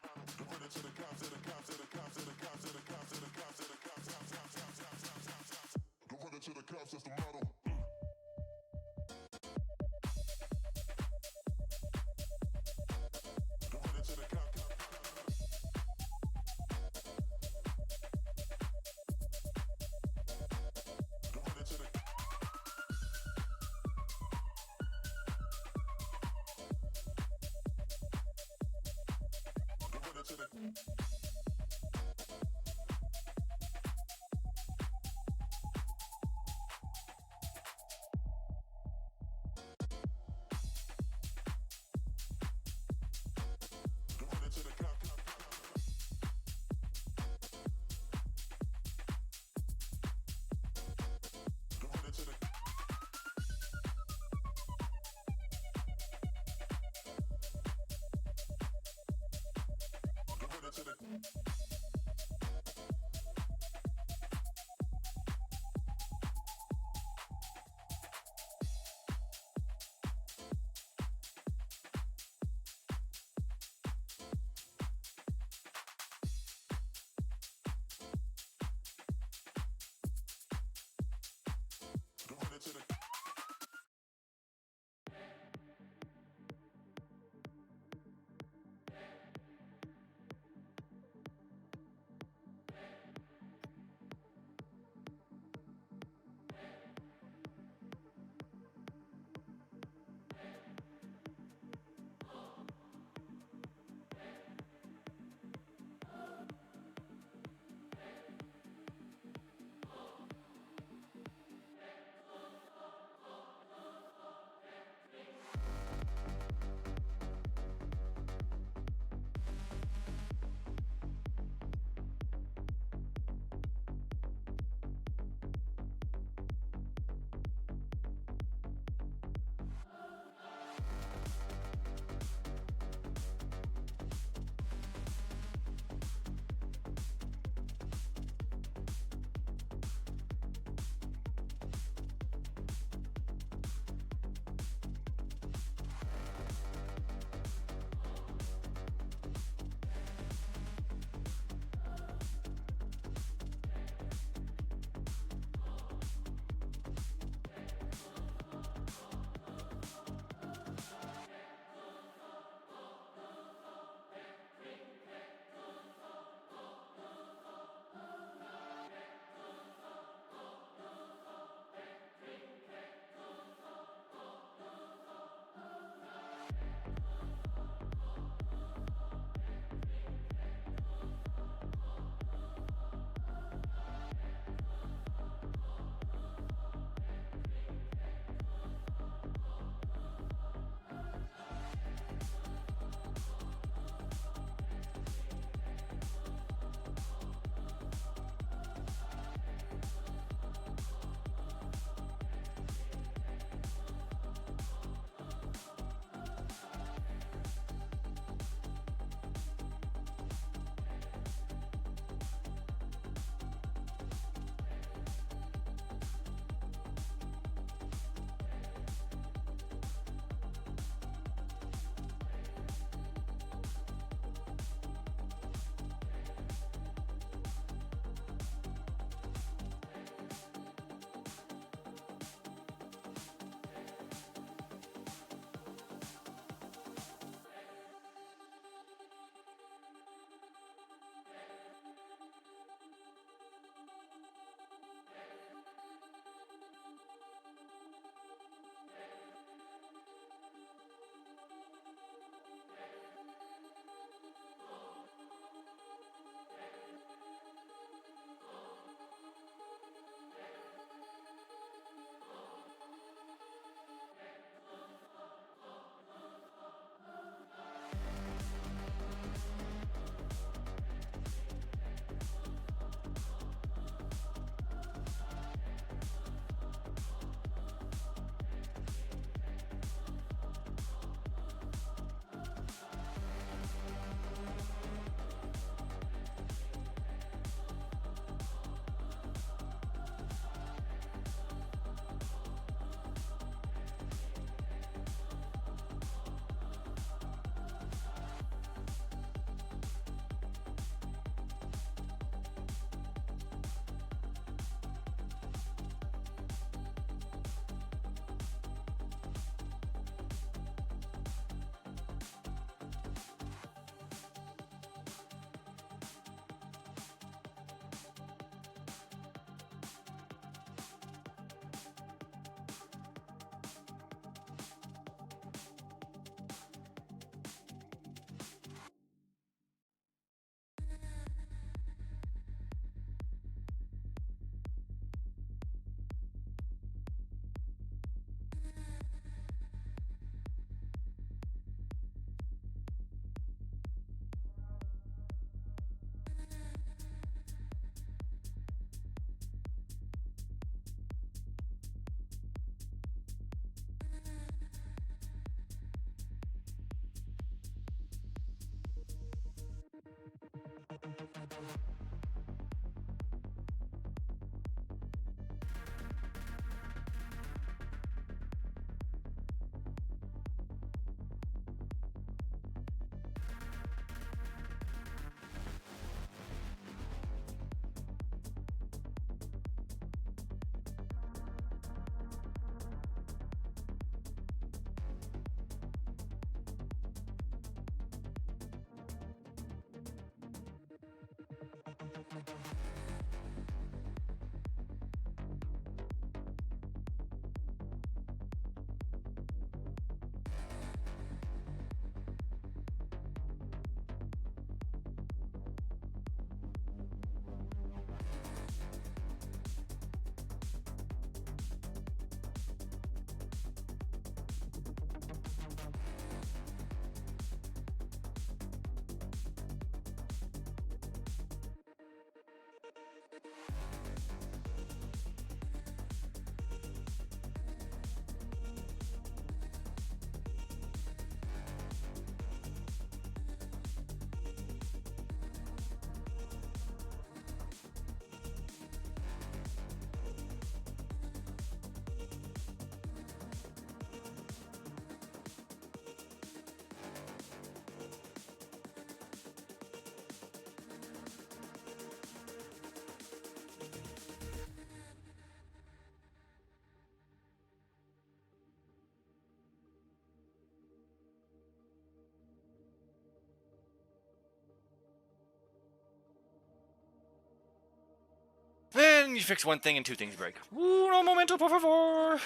Then you fix one thing and two things break. Uno momento, por favor.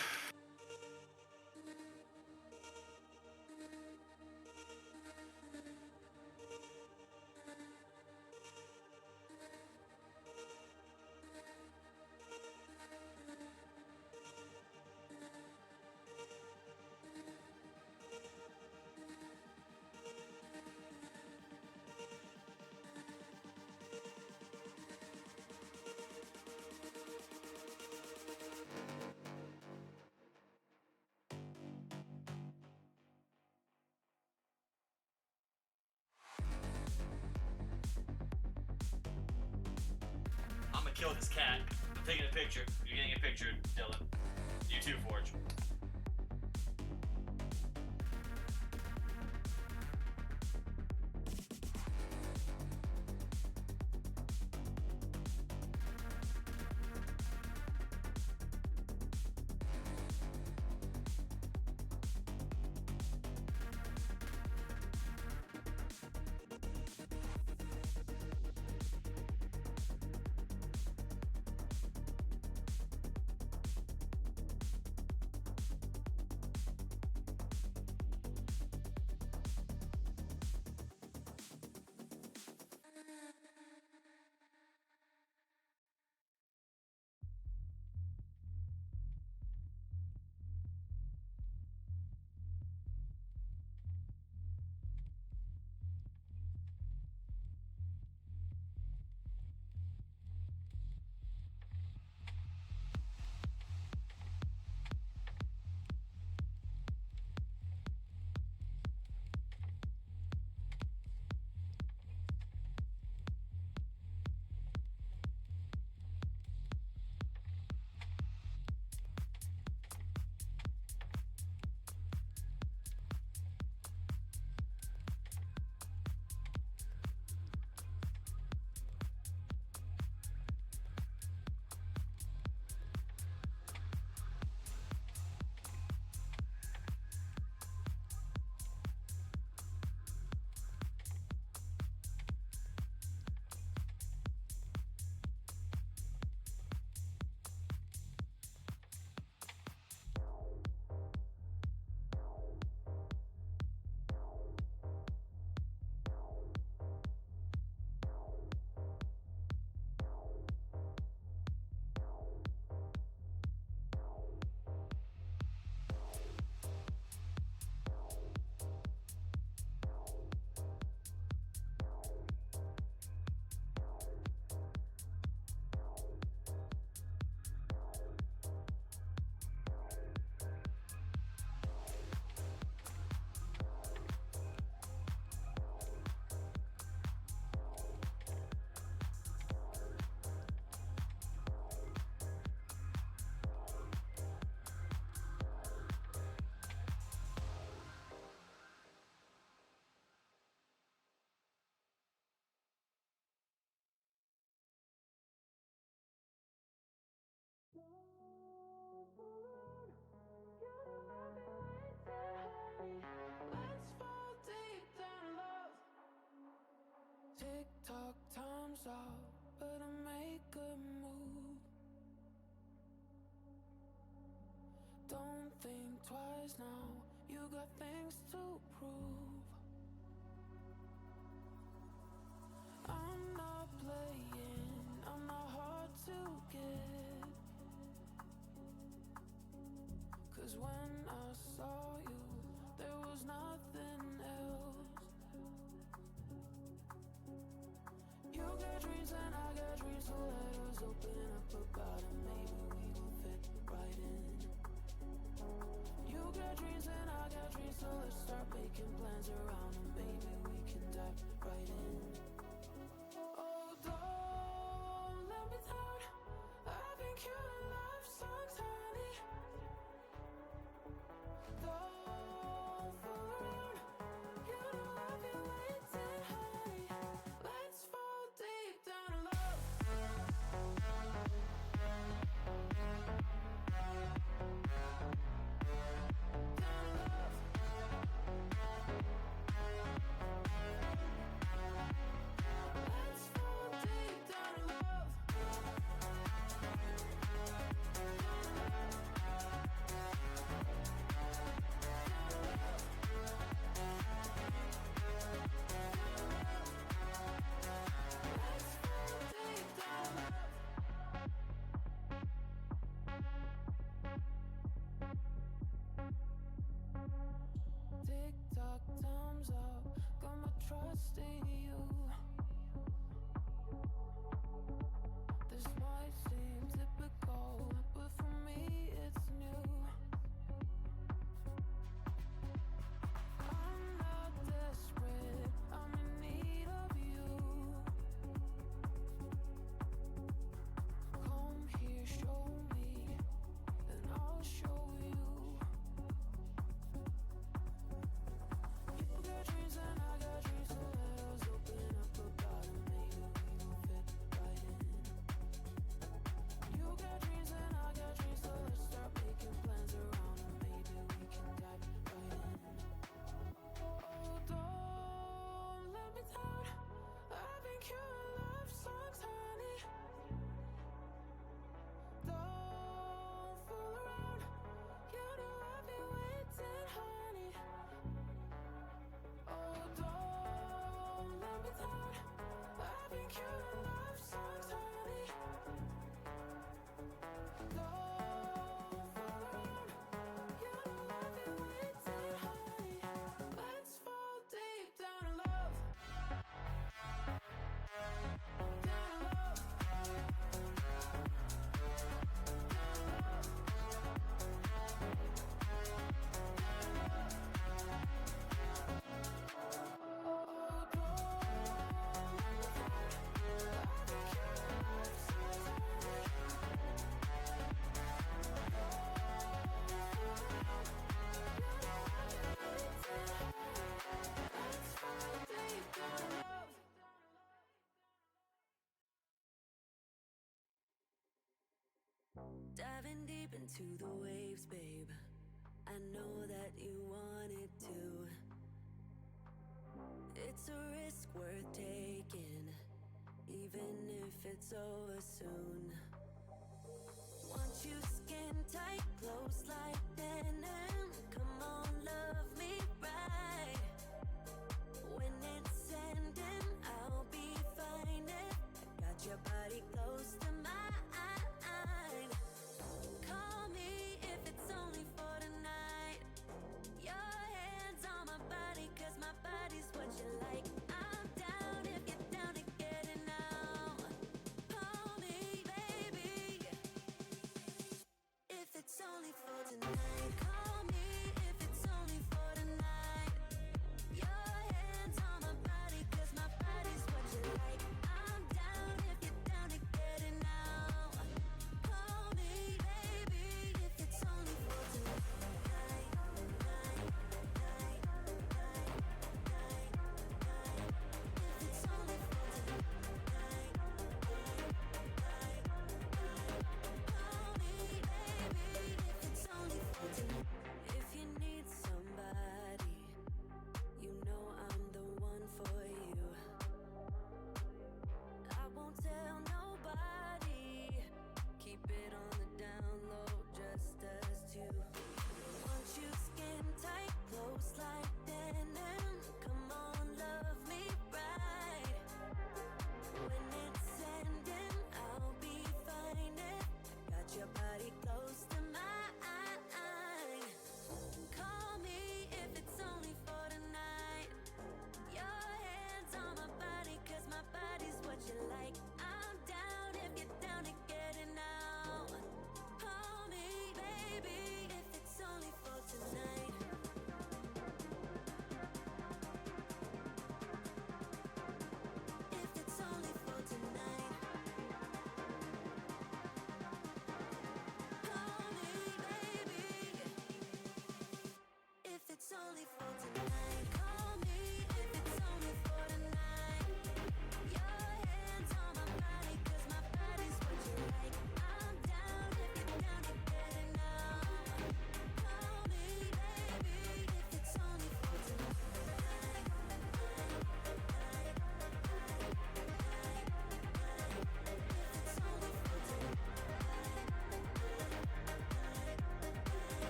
I'm gonna kill this cat. I'm taking a picture. You're getting a picture, Dylan. You too, Forge. got things to prove. I'm not playing, I'm not hard to get. 'Cause when I saw you, there was nothing else. You got dreams and I got dreams, so let us open up about it. Maybe we will fit right in. You got dreams and I got dreams, so let's start making plans around them. Maybe we can dive right in. Oh, don't let me down. I've been killing love songs, honey. Don't fool around. You know I've been waiting, honey. Let's fall deep down in love. Let's fall deep down in love. Let's fall deep down in love. Tick tock, time's up. Got my trust in you. This might seem typical, but for me it's new. I'm not desperate, I'm in need of you. Come here, show me, then I'll show you. You got dreams and I got dreams, so let us open up about it. Maybe we will fit right in. You got dreams and I got dreams, so let's start making plans around them. Maybe we can dive right in. Oh, don't let me down. I've been killing love songs, honey. Don't fool around. You know I've been waiting, honey. Oh, don't let me down. I've been killing love songs, honey. Don't fool around. You know I've been waiting, honey. Let's fall deep down in love. Down in love. Let's fall deep down in love. Diving deep into the waves, babe. I know that you wanted to. It's a risk worth taking, even if it's over soon. Want you skin tight, close like denim. Come on, love me right. When it's ending, I'll be fine. I got your body close to mine. Call me if it's only for tonight. Your hands on my body, 'cause my body's what you like. I'm down if you're down to get it now. Call me, baby, if it's only for tonight.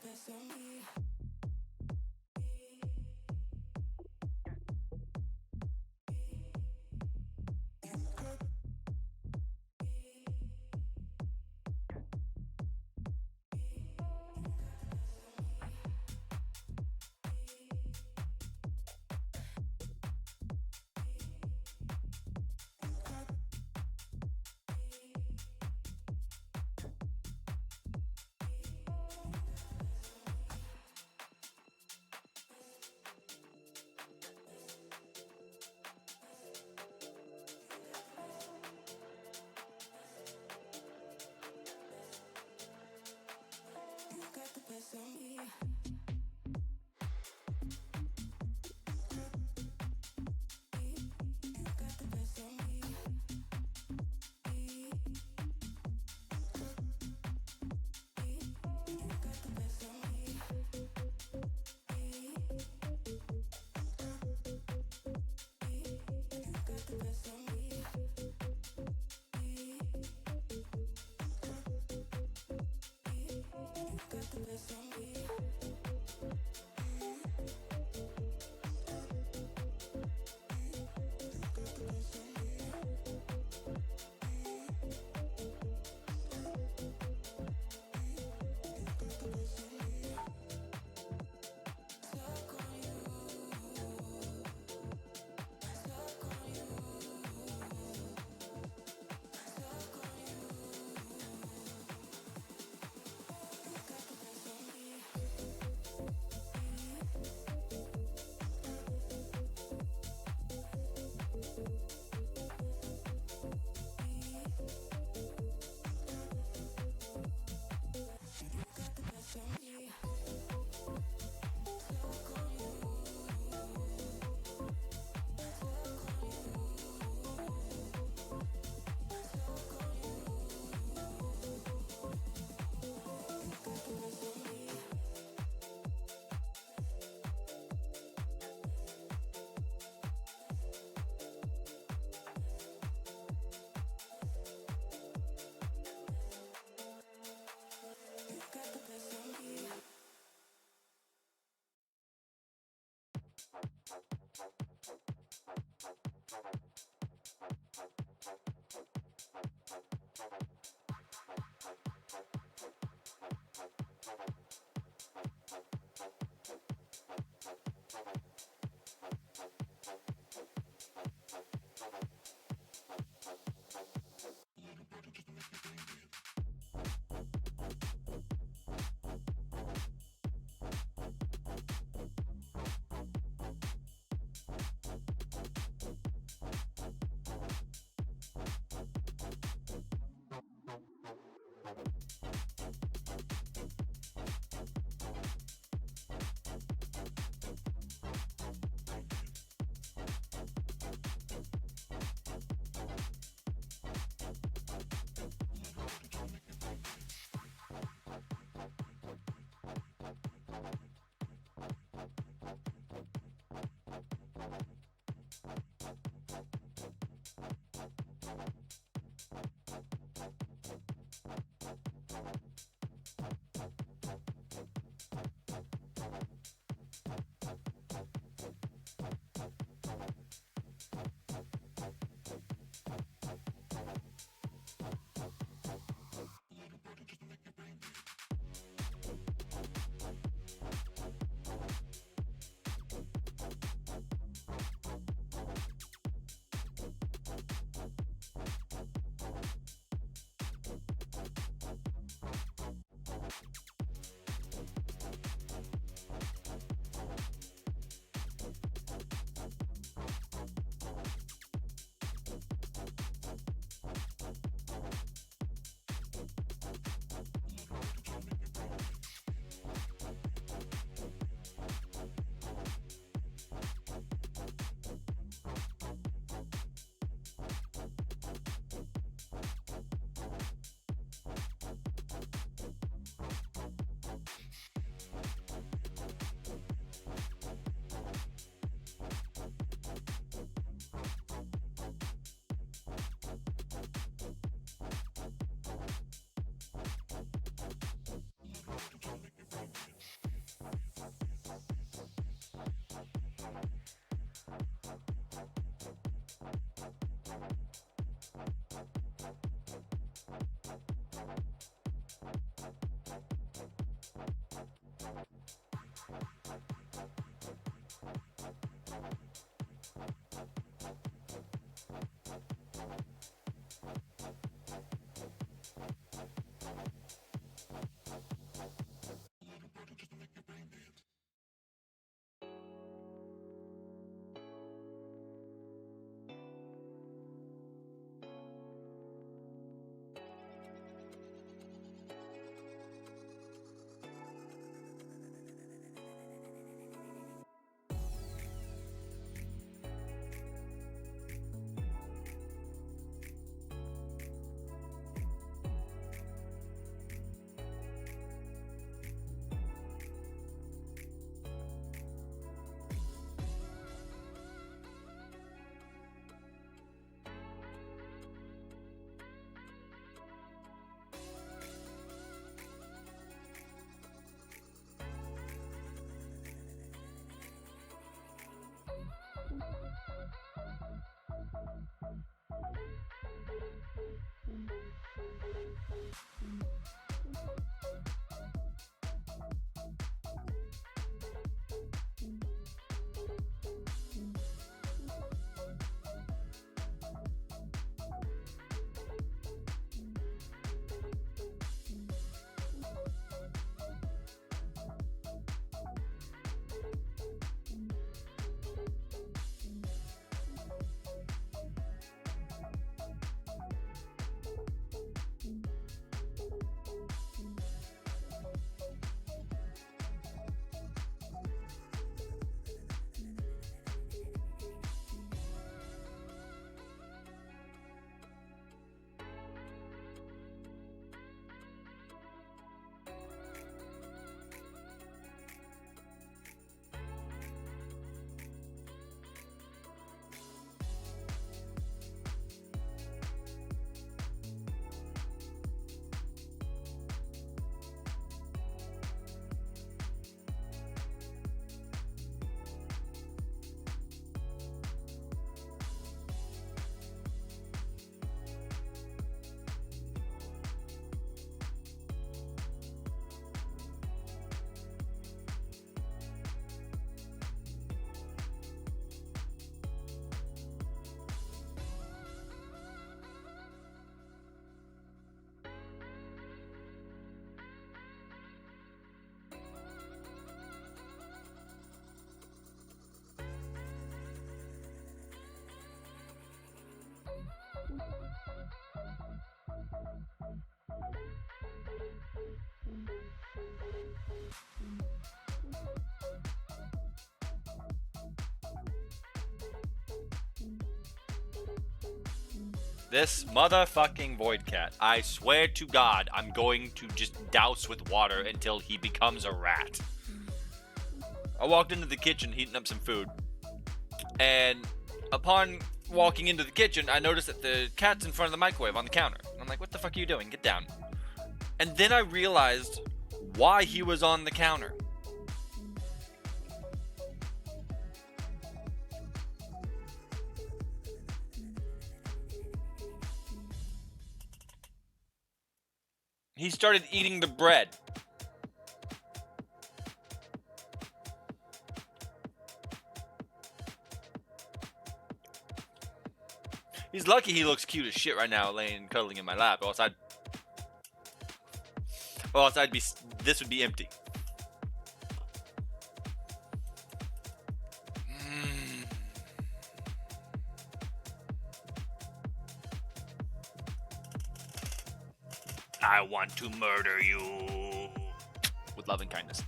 best of me. You got the best of me. You got the best of me. You got the best of me. You got the best of me. You got the best of me. This motherfucking void cat. I swear to God, I'm going to just douse with water until he becomes a rat. I walked into the kitchen heating up some food, and upon walking into the kitchen, I noticed that the cat's in front of the microwave on the counter. I'm like, what the fuck are you doing? Get down. And then I realized why he was on the counter. He started eating the bread. He's lucky he looks cute as shit right now, laying cuddling in my lap. Or else this would be empty. I want to murder you with love and kindness.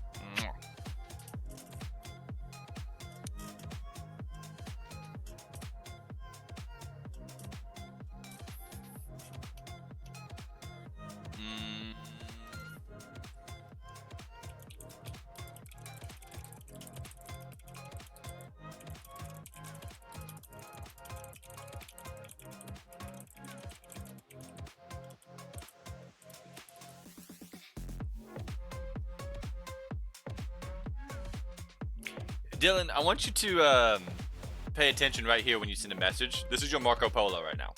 Dylan, I want you to pay attention right here when you send a message. This is your Marco Polo right now.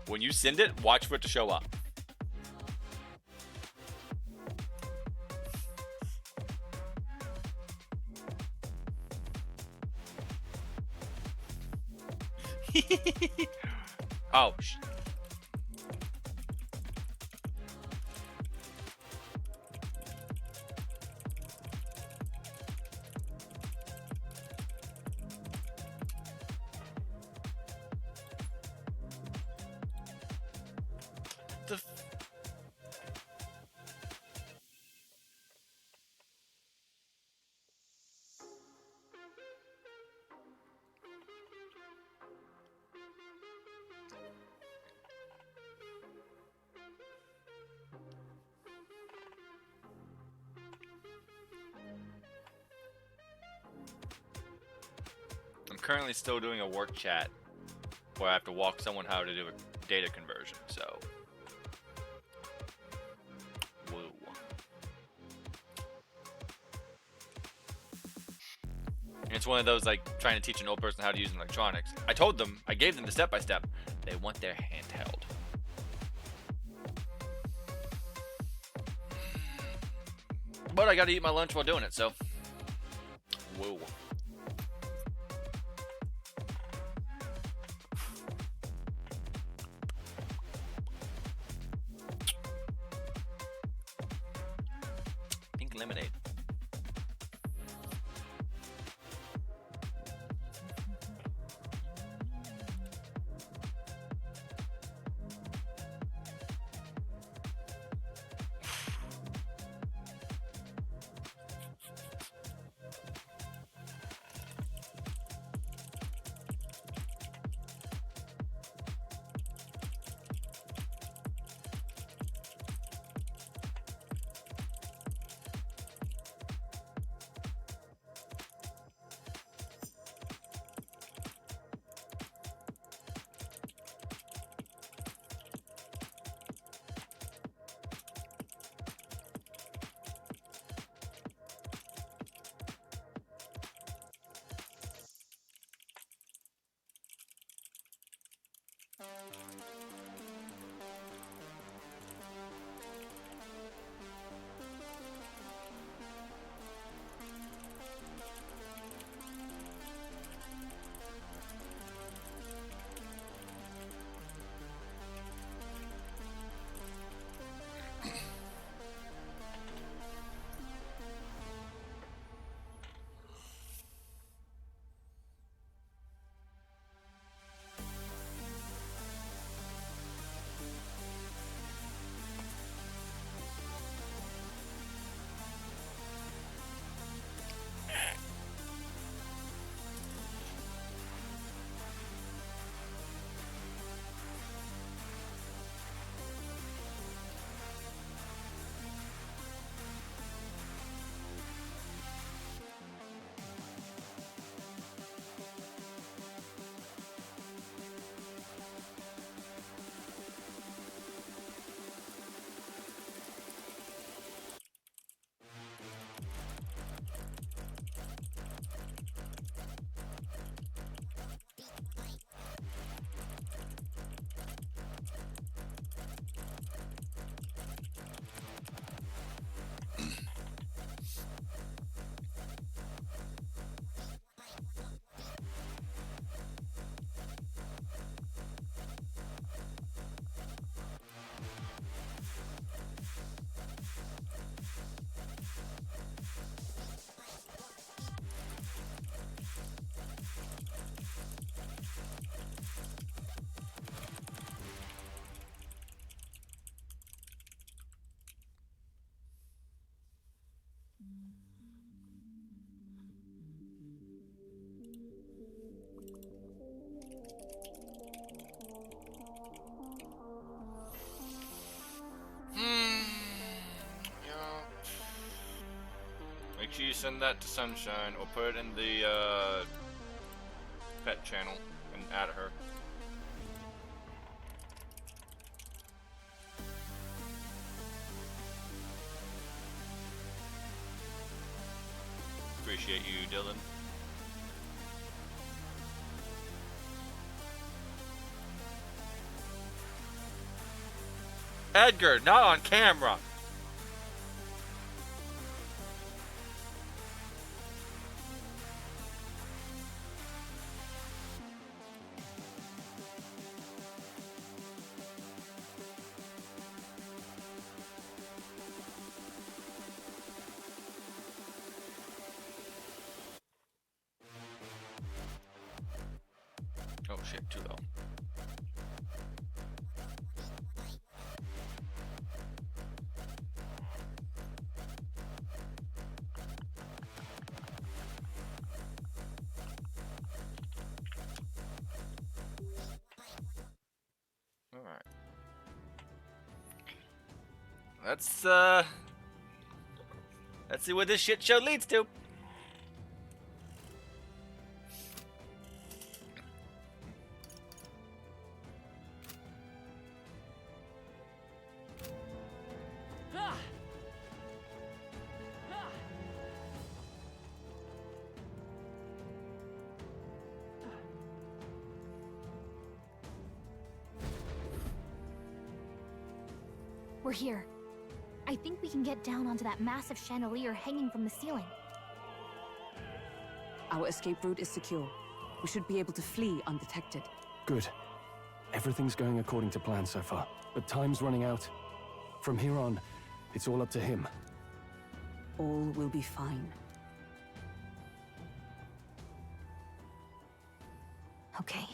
When you send it, watch for it to show up. Oh, I'm currently still doing a work chat where I have to walk someone how to do a data conversion, so. Whoa. It's one of those like trying to teach an old person how to use electronics. I told them, I gave them the step-by-step. They want their handheld. But I gotta eat my lunch while doing it, so. Whoa. Pink lemonade. resend that to Sunshine or put it in the pet channel and add her. Appreciate you, Dylan. Edgar, not on camera. Oh shit, too low. Alright. Let's see what this shit show leads to. We're here. I think we can get down onto that massive chandelier hanging from the ceiling. Our escape route is secure. We should be able to flee undetected. Good. Everything's going according to plan so far, but time's running out. From here on, it's all up to him. All will be fine. Okay.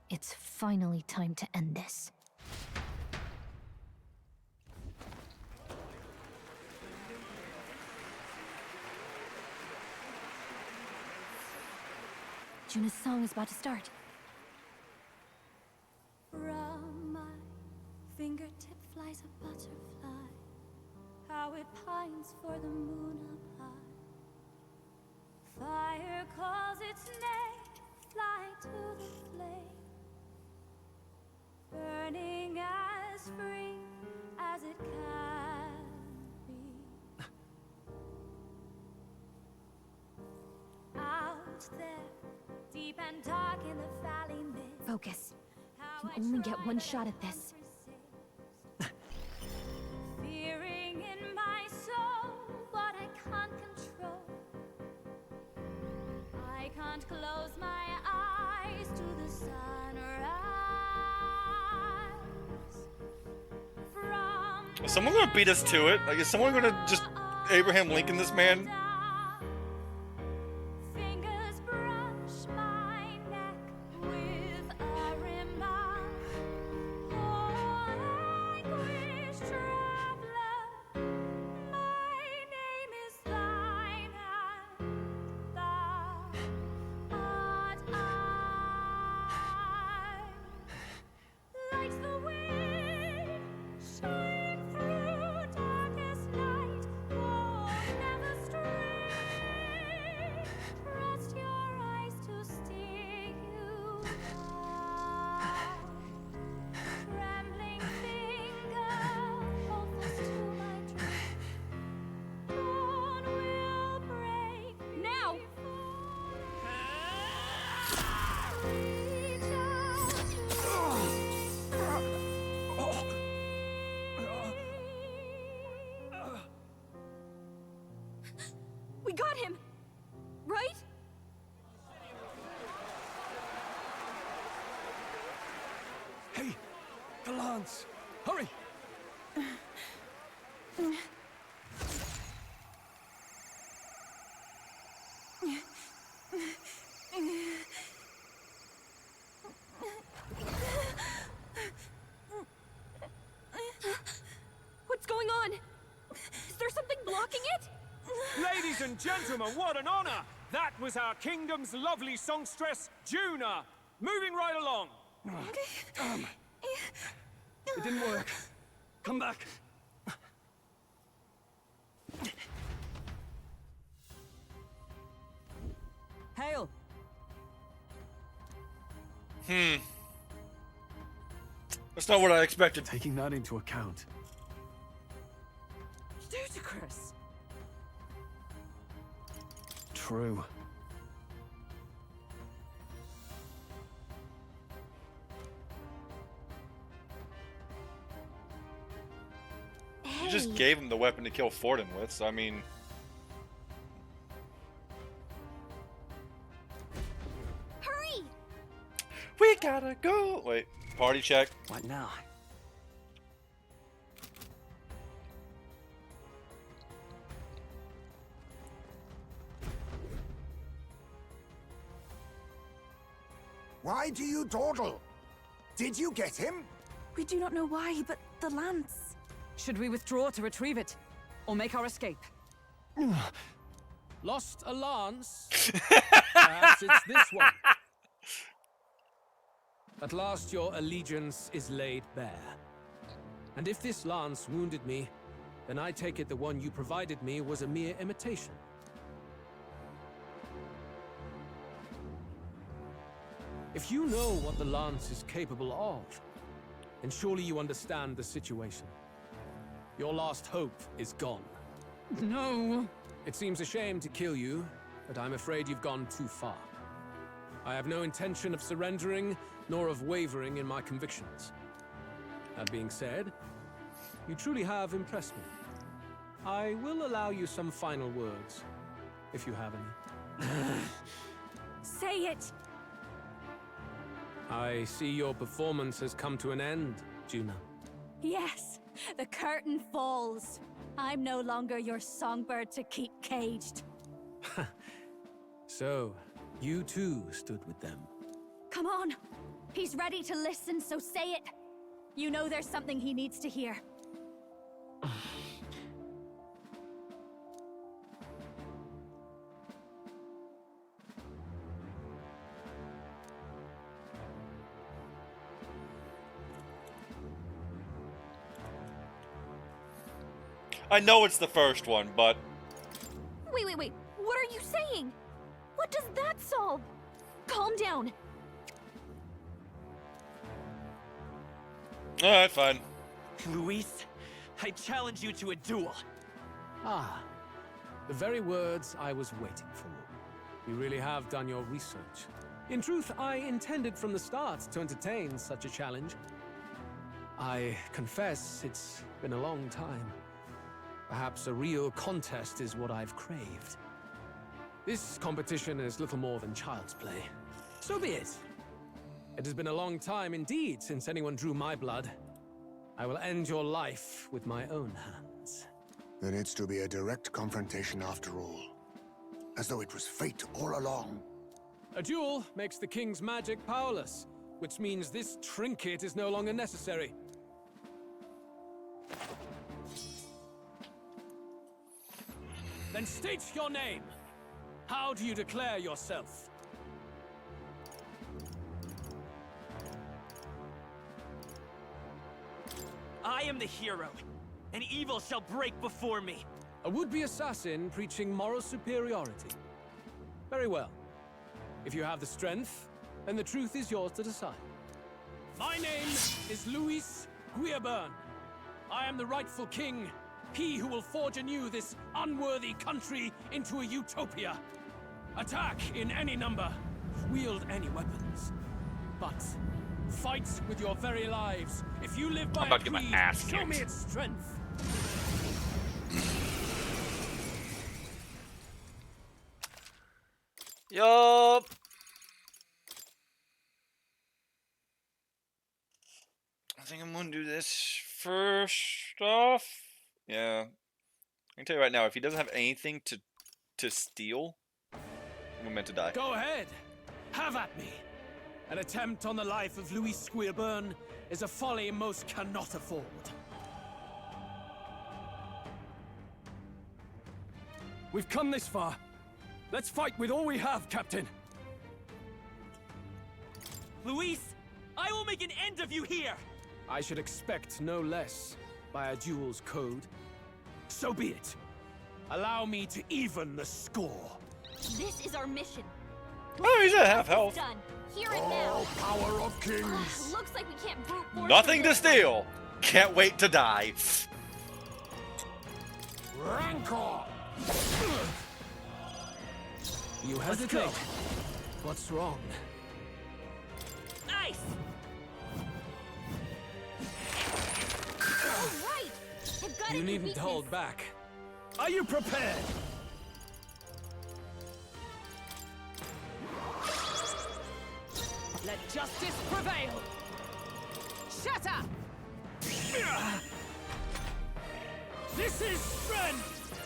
It's finally time to end this. Juna's song is about to start. From my fingertip flies a butterfly, how it pines for the moon up high. Fire calls its name, fly to the flame, burning as free as it can be. Out there, deep and dark in the valley mist. Focus. You only get one shot at this. Fearing in my soul what I can't control. I can't close my eyes to the sunrise. From Is someone gonna beat us to it? Like, is someone gonna just Abraham Lincoln this man? fingers brush my neck with a reminder. Oh, anguish traveler, my name is thine, and thou art I. Like the wind, shine through darkest night. Oh, never stray. Trust your eyes to steer you right. Trembling finger hold fast to my dream. Dawn will break now. Reach We got him! Right? Hey! The lance! Hurry! What's going on? Is there something blocking it? Ladies and gentlemen, what an honor! That was our kingdom's lovely songstress, Juna. Moving right along. It didn't work. Come back. Hail! That's not what I expected. Taking that into account. Ludicrous! True. You just gave him the weapon to kill Forden with, so I mean... Hurry! We gotta go! Wait, party check. What now? Why do you dawdle? Did you get him? We do not know why, but the lance. Should we withdraw to retrieve it? Or make our escape? Lost a lance? Perhaps it's this one. At last your allegiance is laid bare. And if this lance wounded me, then I take it the one you provided me was a mere imitation. If you know what the lance is capable of, then surely you understand the situation. Your last hope is gone. No! It seems a shame to kill you, but I'm afraid you've gone too far. I have no intention of surrendering, nor of wavering in my convictions. That being said, you truly have impressed me. I will allow you some final words, if you have any. Say it! I see your performance has come to an end, Juna. Yes, the curtain falls. I'm no longer your songbird to keep caged. So, you too stood with them. Come on. He's ready to listen, so say it. You know there's something he needs to hear. I know it's the first one, but... Wait. What are you saying? What does that solve? Calm down. Alright, fine. Luis, I challenge you to a duel. Ah, the very words I was waiting for. You really have done your research. In truth, I intended from the start to entertain such a challenge. I confess it's been a long time. Perhaps a real contest is what I've craved. This competition is little more than child's play. So be it. It has been a long time indeed since anyone drew my blood. I will end your life with my own hands. Then it's to be a direct confrontation after all. As though it was fate all along. A duel makes the king's magic powerless, which means this trinket is no longer necessary. Then state your name. How do you declare yourself? I am the hero, and evil shall break before me. A would-be assassin preaching moral superiority. Very well. If you have the strength, then the truth is yours to decide. My name is Luis Guillaburn. I am the rightful king, he who will forge anew this unworthy country into a utopia. Attack in any number, wield any weapons. But fight with your very lives. If you live by I'm about a to get my creed, ass show kicked. me its strength. Yup. I think I'm gonna do this first off. Yeah. I can tell you right now, if he doesn't have anything to steal, we're meant to die. Go ahead. Have at me. An attempt on the life of Louis Squeerburn is a folly most cannot afford. We've come this far. Let's fight with all we have, Captain. Luis, I will make an end of you here. I should expect no less by a duel's code. So be it. Allow me to even the score. This is our mission. Oh, he's at half health. Done. Here and now. Power of kings. Looks like we can't brute force Nothing them. to steal. Can't wait to die. Rancor. You hesitate. What's wrong? Nice. All right. I've got You it. needn't hold back. Are you prepared? Let justice prevail. Shatter. This is strength!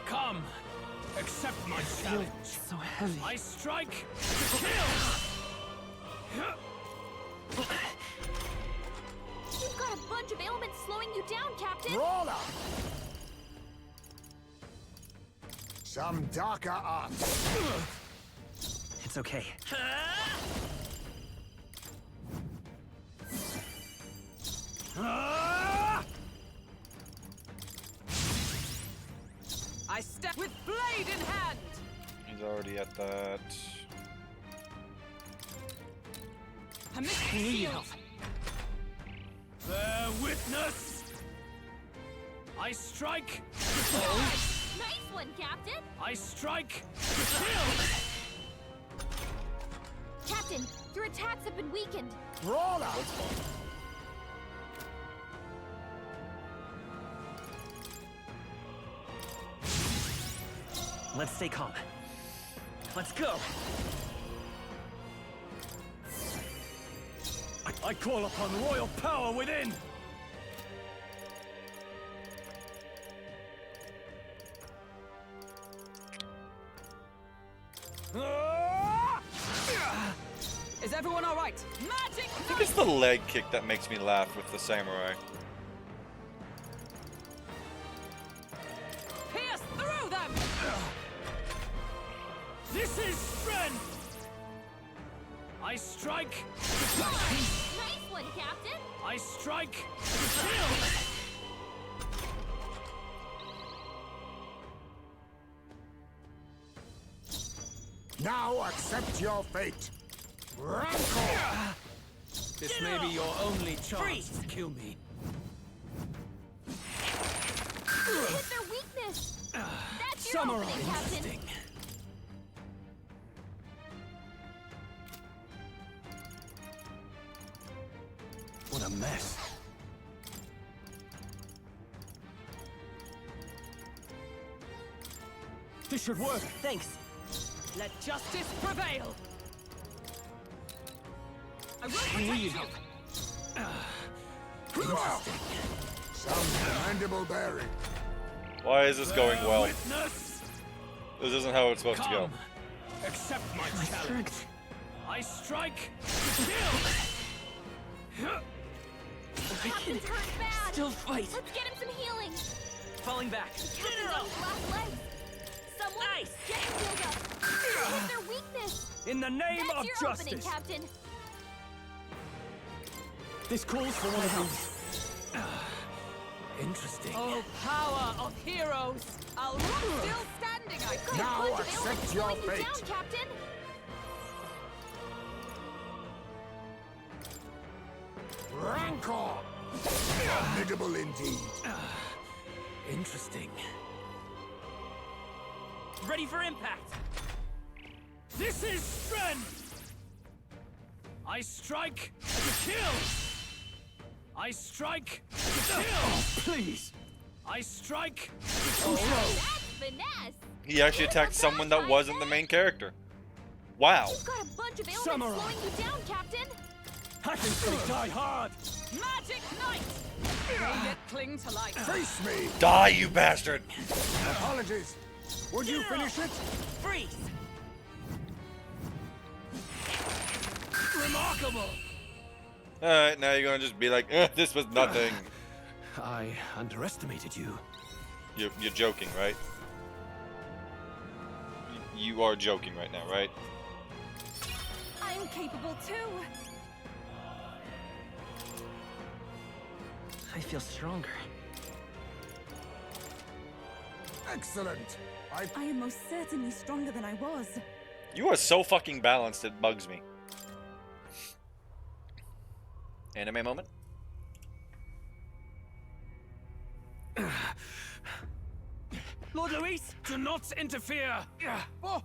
Come, accept my challenge. So heavy. I strike to kill! You've got a bunch of ailments slowing you down, Captain. Brawler. Some darker arts. It's okay. I step with blade in hand. He's already at that. A mystic Need shield. help. Bear witness! I strike to kill! Nice one, Captain. I strike to kill! Captain, your attacks have been weakened. Brawler. Let's stay calm. Let's go! I call upon royal power within! Is everyone all right? Magic I think it's the leg kick that makes me laugh with the samurai. pierce through them. This is strength! I strike to Nice one, Captain. I strike to kill! Now accept your fate. Rancor. This may be your only chance to kill me. You hit their weakness. That's your Samurai opening, Captain. interesting. What a mess. This should work. Thanks. Let justice prevail. I will protect you. Some commendable bearing. Why is this going well? Witness! This isn't how it's supposed to go. Come, accept my challenge. I strike to kill! Captain's hurt bad. Still fight. Let's get him some healing. Falling back. Captain's on his last legs. Someone get him healed up. You hit their weakness. In the name That's of your justice! opening, Captain. This calls for one of these. Interesting. Oh, power of heroes! I'll rock still standing, I Got a Now bunch of accept ailments your slowing you fate. down, Captain. Rancor. Formidable indeed. Interesting. Ready for impact! This is strength! I strike to kill! I strike to kill! Please! I strike to kill! That's finesse. He actually attacked someone that wasn't the main character. Wow. You've got a bunch of ailments Samurai. slowing you down, Captain. I can still die hard! Magic Knight! May it cling to life. Face me. Die, you bastard! Apologies. Would you finish it? Freeze! Remarkable! Alright, now you're gonna just be like, this was nothing. I underestimated you. You're joking, right? You are joking right now, right? I'm capable too. I feel stronger. Excellent. I am most certainly stronger than I was. You are so fucking balanced, it bugs me. Anime moment? Lord Luis, do not interfere! Oh.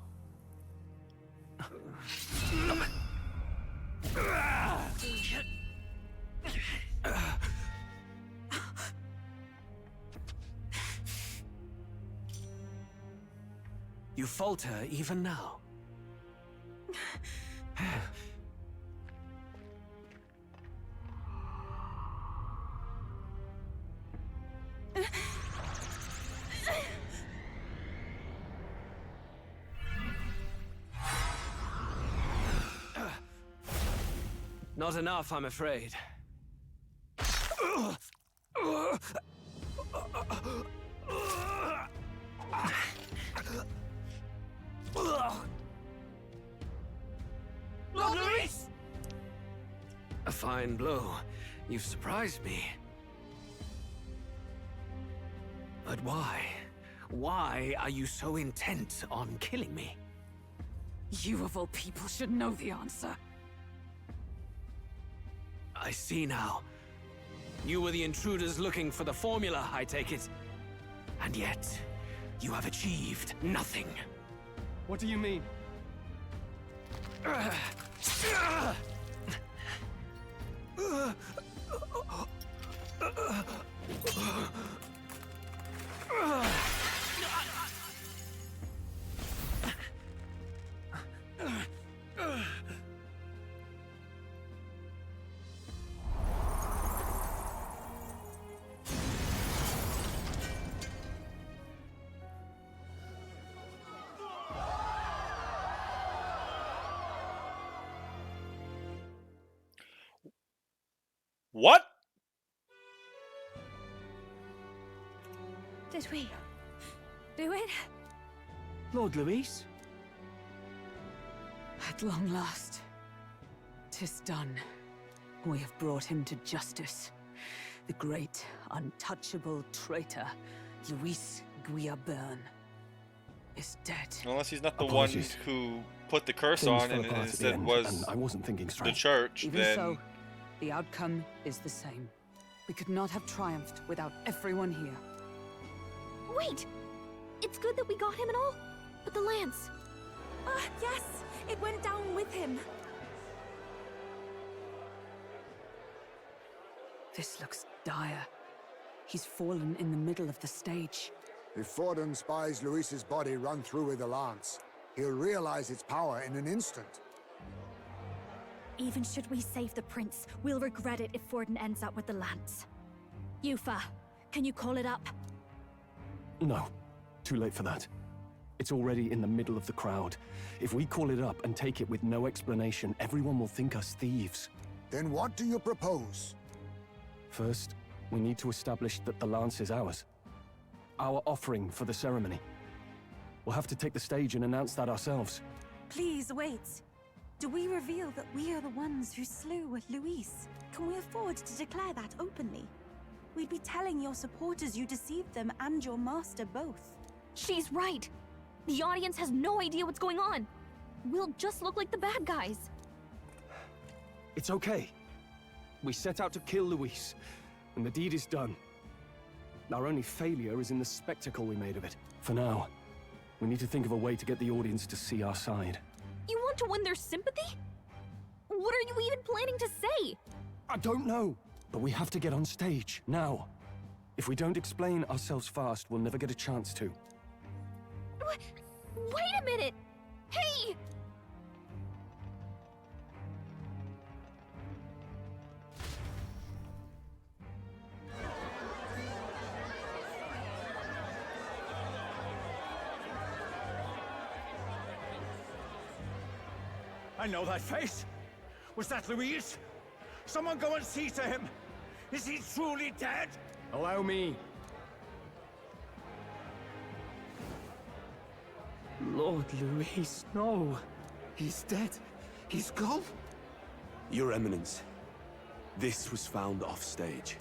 You falter even now. Not enough, I'm afraid. Lord Luis! A fine blow. You've surprised me. But why? Why are you so intent on killing me? You of all people should know the answer. I see now. You were the intruders looking for the formula, I take it. And yet, you have achieved nothing. What do you mean? What? Did we do it? Lord Luis? At long last, 'tis done. We have brought him to justice. The great, untouchable traitor, Luis Guillaburn, is dead. Unless he's not the Apologies. one who put the curse Things on fell and apart at the instead end, was and I wasn't thinking the straight. church, Even then so, the outcome is the same. We could not have triumphed without everyone here. Wait! It's good that we got him and all, but the lance. Ah, yes! It went down with him. This looks dire. He's fallen in the middle of the stage. If Forden spies Luis's body run through with the lance, he'll realize its power in an instant. Even should we save the prince, we'll regret it if Forden ends up with the lance. Yufa, can you call it up? No, too late for that. It's already in the middle of the crowd. If we call it up and take it with no explanation, everyone will think us thieves. Then what do you propose? First, we need to establish that the lance is ours. Our offering for the ceremony. We'll have to take the stage and announce that ourselves. Please wait. Do we reveal that we are the ones who slew Luis? Can we afford to declare that openly? We'd be telling your supporters you deceived them and your master both. She's right. The audience has no idea what's going on. We'll just look like the bad guys. It's okay. We set out to kill Luis, and the deed is done. Our only failure is in the spectacle we made of it. For now, we need to think of a way to get the audience to see our side. You want to win their sympathy? What are you even planning to say? I don't know, but we have to get on stage, now. If we don't explain ourselves fast, we'll never get a chance to. Wait a minute! Hey! I know that face. Was that Luis? Someone go and see to him. Is he truly dead? Allow me. Lord Luis, no. He's dead. He's gone. Your Eminence, this was found off stage.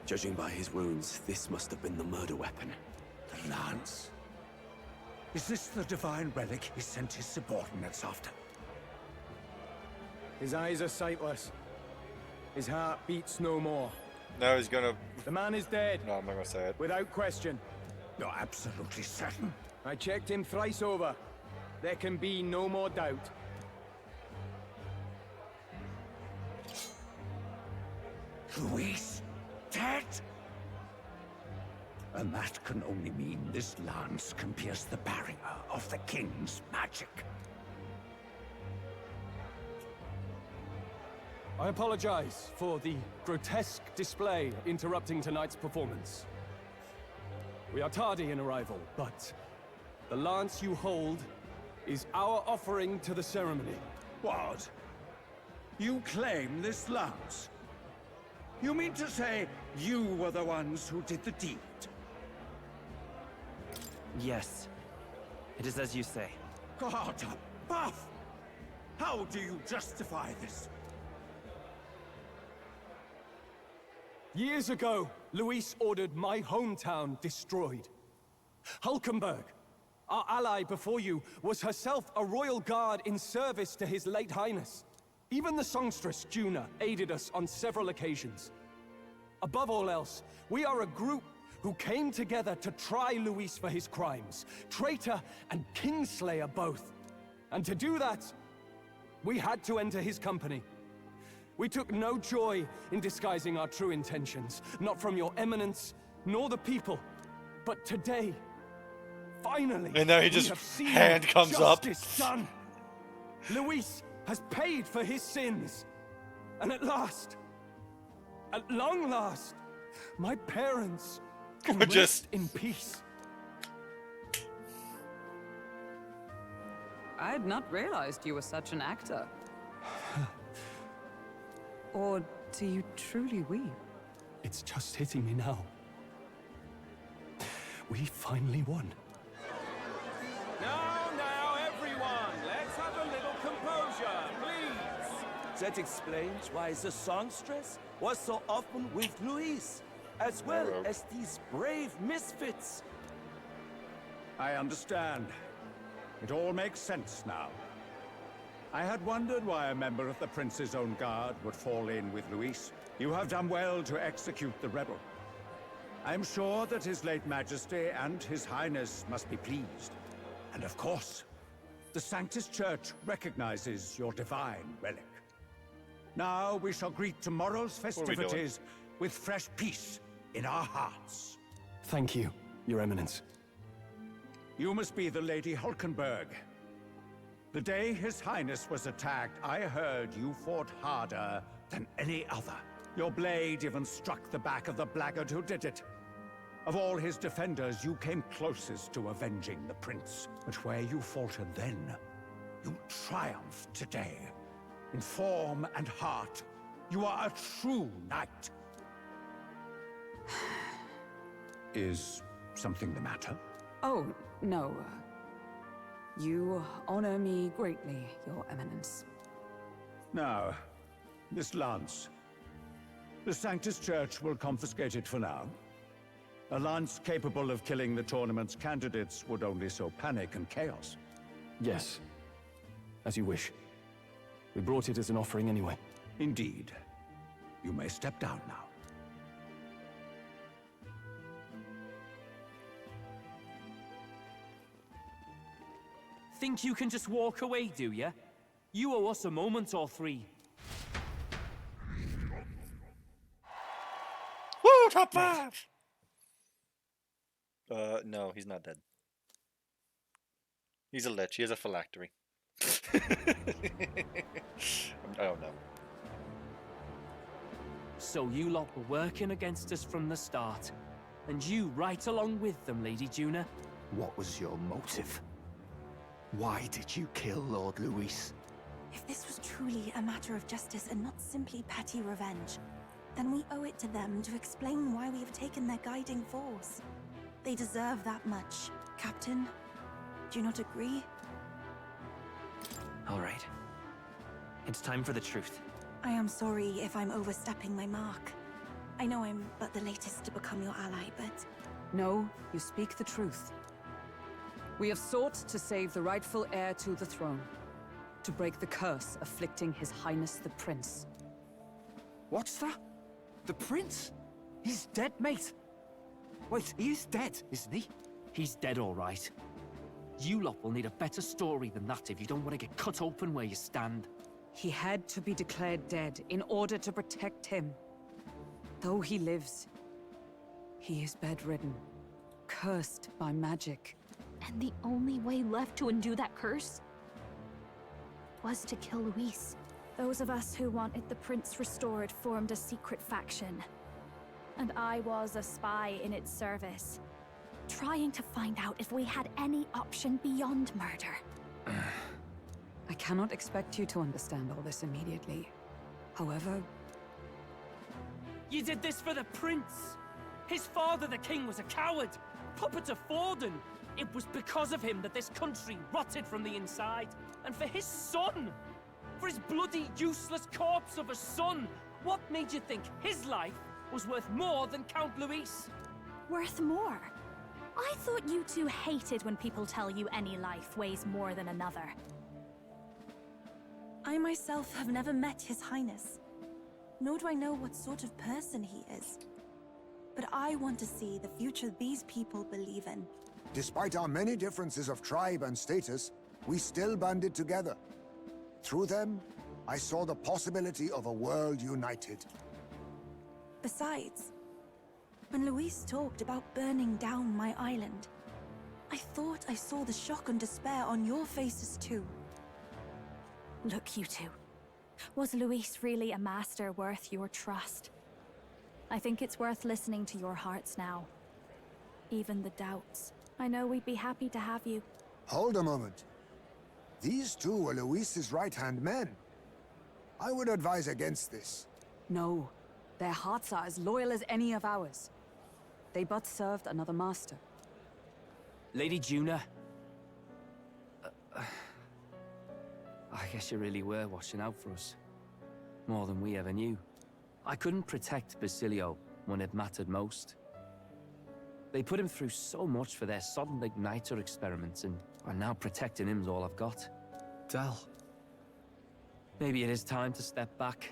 Judging by his wounds, this must have been the murder weapon. The lance. Is this the divine relic he sent his subordinates after? His eyes are sightless. His heart beats no more. No, he's gonna... The man is dead. No, I'm not gonna say it. Without question. You're absolutely certain? I checked him thrice over. There can be no more doubt. Luis, dead? And that can only mean this lance can pierce the barrier of the king's magic. I apologize for the grotesque display interrupting tonight's performance. We are tardy in arrival, but the lance you hold is our offering to the ceremony. What? You claim this lance? You mean to say you were the ones who did the deed? Yes. It is as you say. God above! How do you justify this? Years ago, Luis ordered my hometown destroyed. Hulkenberg, our ally before you, was herself a royal guard in service to his late highness. Even the songstress, Juna, aided us on several occasions. Above all else, we are a group who came together to try Luis for his crimes. Traitor and Kingslayer both. And to do that, we had to enter his company. We took no joy in disguising our true intentions, not from your eminence, nor the people. But today, finally, and now he we just have seen hand comes up. justice done. Luis has paid for his sins. And at last, at long last, my parents can Just- rest in peace. I had not realized you were such an actor. Or do you truly weep? It's just hitting me now. We finally won. Now, everyone, let's have a little composure, please. That explains why the songstress was so often with Luis, as well as these brave misfits. I understand. It all makes sense now. I had wondered why a member of the Prince's own guard would fall in with Luis. You have done well to execute the rebel. I'm sure that His late Majesty and His Highness must be pleased. And of course, the Sanctus Church recognizes your divine relic. Now we shall greet tomorrow's are we doing? festivities with fresh peace in our hearts. Thank you, Your Eminence. You must be the Lady Hulkenberg. The day His Highness was attacked, I heard you fought harder than any other. Your blade even struck the back of the blackguard who did it. Of all his defenders, you came closest to avenging the prince. But where you faltered then, you triumphed today. In form and heart, you are a true knight. Is something the matter? Oh, no. You honor me greatly, Your Eminence. Now, this lance. The Sanctus Church will confiscate it for now. A lance capable of killing the tournament's candidates would only sow panic and chaos. Yes. As you wish. We brought it as an offering anyway. Indeed. You may step down now. Think you can just walk away, do ya? You owe us a moment or three. Woo, top 5! No, he's not dead. He's a lich. He has a phylactery. I don't know. So you lot were working against us from the start. And you right along with them, Lady Juna. What was your motive? Why did you kill Lord Luis? If this was truly a matter of justice and not simply petty revenge, then we owe it to them to explain why we have taken their guiding force. They deserve that much. Captain, do you not agree? All right. It's time for the truth. I am sorry if I'm overstepping my mark. I know I'm but the latest to become your ally, but... No, you speak the truth. We have sought to save the rightful heir to the throne. To break the curse afflicting His Highness the Prince. What's that? The prince? He's dead, mate. Wait, he is dead, isn't he? He's dead, all right. You lot will need a better story than that if you don't want to get cut open where you stand. He had to be declared dead in order to protect him. Though he lives, he is bedridden, cursed by magic. And the only way left to undo that curse was to kill Luis. Those of us who wanted the prince restored formed a secret faction. And I was a spy in its service, trying to find out if we had any option beyond murder. I cannot expect you to understand all this immediately. However... You did this for the prince! His father, the king, was a coward! Puppet of Forden! It was because of him that this country rotted from the inside. And for his son! For his bloody, useless corpse of a son! What made you think his life was worth more than Count Luis? Worth more? I thought you two hated when people tell you any life weighs more than another. I myself have never met His Highness, nor do I know what sort of person he is. But I want to see the future these people believe in. Despite our many differences of tribe and status, we still banded together. Through them, I saw the possibility of a world united. Besides, when Luis talked about burning down my island, I thought I saw the shock and despair on your faces too. Look, you two. Was Luis really a master worth your trust? I think it's worth listening to your hearts now. Even the doubts. I know we'd be happy to have you. Hold a moment. These two were Luis's right-hand men. I would advise against this. No, their hearts are as loyal as any of ours. They but served another master. Lady Juna. I guess you really were watching out for us. More than we ever knew. I couldn't protect Basilio when it mattered most. They put him through so much for their sudden igniter experiments, and now protecting him's all I've got. Del. Maybe it is time to step back.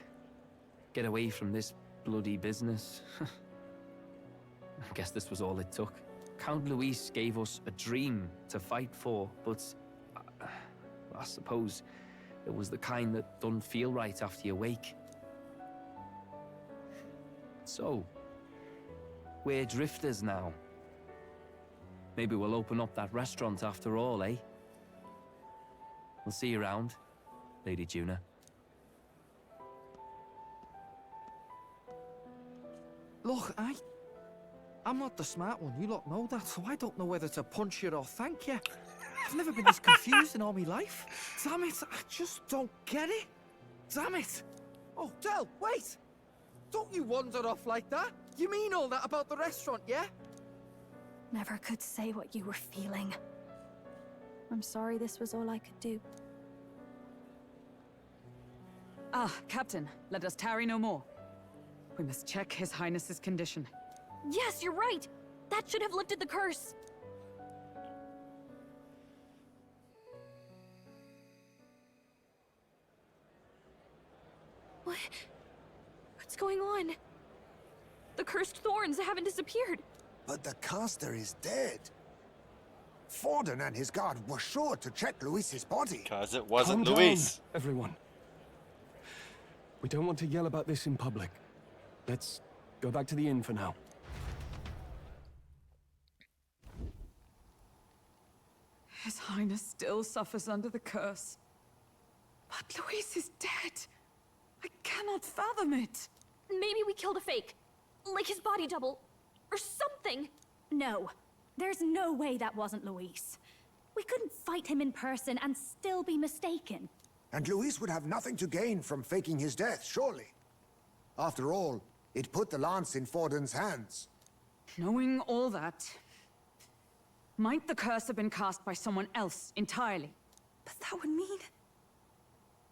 Get away from this bloody business. I guess this was all it took. Count Luis gave us a dream to fight for, but I suppose it was the kind that doesn't feel right after you wake. So, we're drifters now. Maybe we'll open up that restaurant after all, eh? We'll see you around, Lady Juna. Look, I'm not the smart one, you lot know that, so I don't know whether to punch you or thank you. I've never been this confused in all my life. Damn it, I just don't get it. Damn it. Oh, Del, wait! Don't you wander off like that? You mean all that about the restaurant, yeah? Never could say what you were feeling. I'm sorry this was all I could do. Ah, Captain, let us tarry no more. We must check His Highness's condition. Yes, you're right! That should have lifted the curse! What's going on? The cursed thorns haven't disappeared. But the caster is dead. Forden and his guard were sure to check Luis's body. Because it wasn't Calm Luis. down, everyone. We don't want to yell about this in public. Let's go back to the inn for now. His Highness still suffers under the curse. But Luis is dead. I cannot fathom it. Maybe we killed a fake. Like his body double. Or something. No. There's no way that wasn't Luis. We couldn't fight him in person and still be mistaken. And Luis would have nothing to gain from faking his death, surely. After all, it put the lance in Forden's hands. Knowing all that, might the curse have been cast by someone else entirely? But that would mean...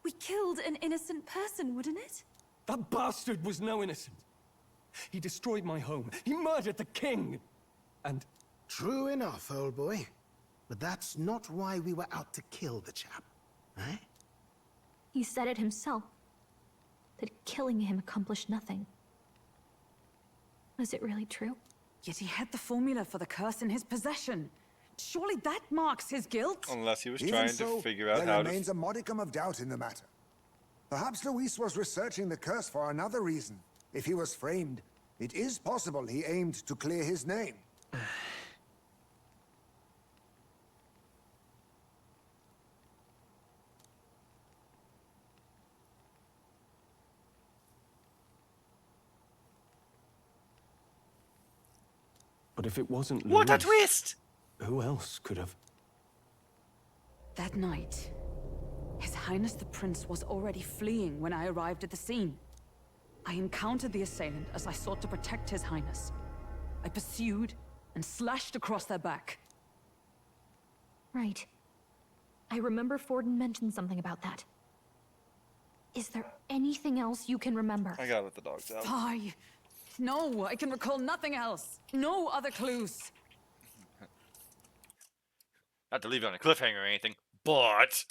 we killed an innocent person, wouldn't it? That bastard was no innocent. He destroyed my home. He murdered the king. And... True enough, old boy. But that's not why we were out to kill the chap, eh? He said it himself. That killing him accomplished nothing. Was it really true? Yet he had the formula for the curse in his possession. Surely that marks his guilt? Unless he was Even trying so, to figure out there how to. remains a modicum of doubt in the matter. Perhaps Luis was researching the curse for another reason. If he was framed, it is possible he aimed to clear his name. But if it wasn't What a Luis, twist! who else could have? That night, His Highness the Prince was already fleeing when I arrived at the scene. I encountered the assailant as I sought to protect His Highness. I pursued and slashed across their back. Right. I remember Forden mentioned something about that. Is there anything else you can remember? I gotta let the dogs out. Why? No, I can recall nothing else. No other clues. Not to leave it on a cliffhanger or anything, but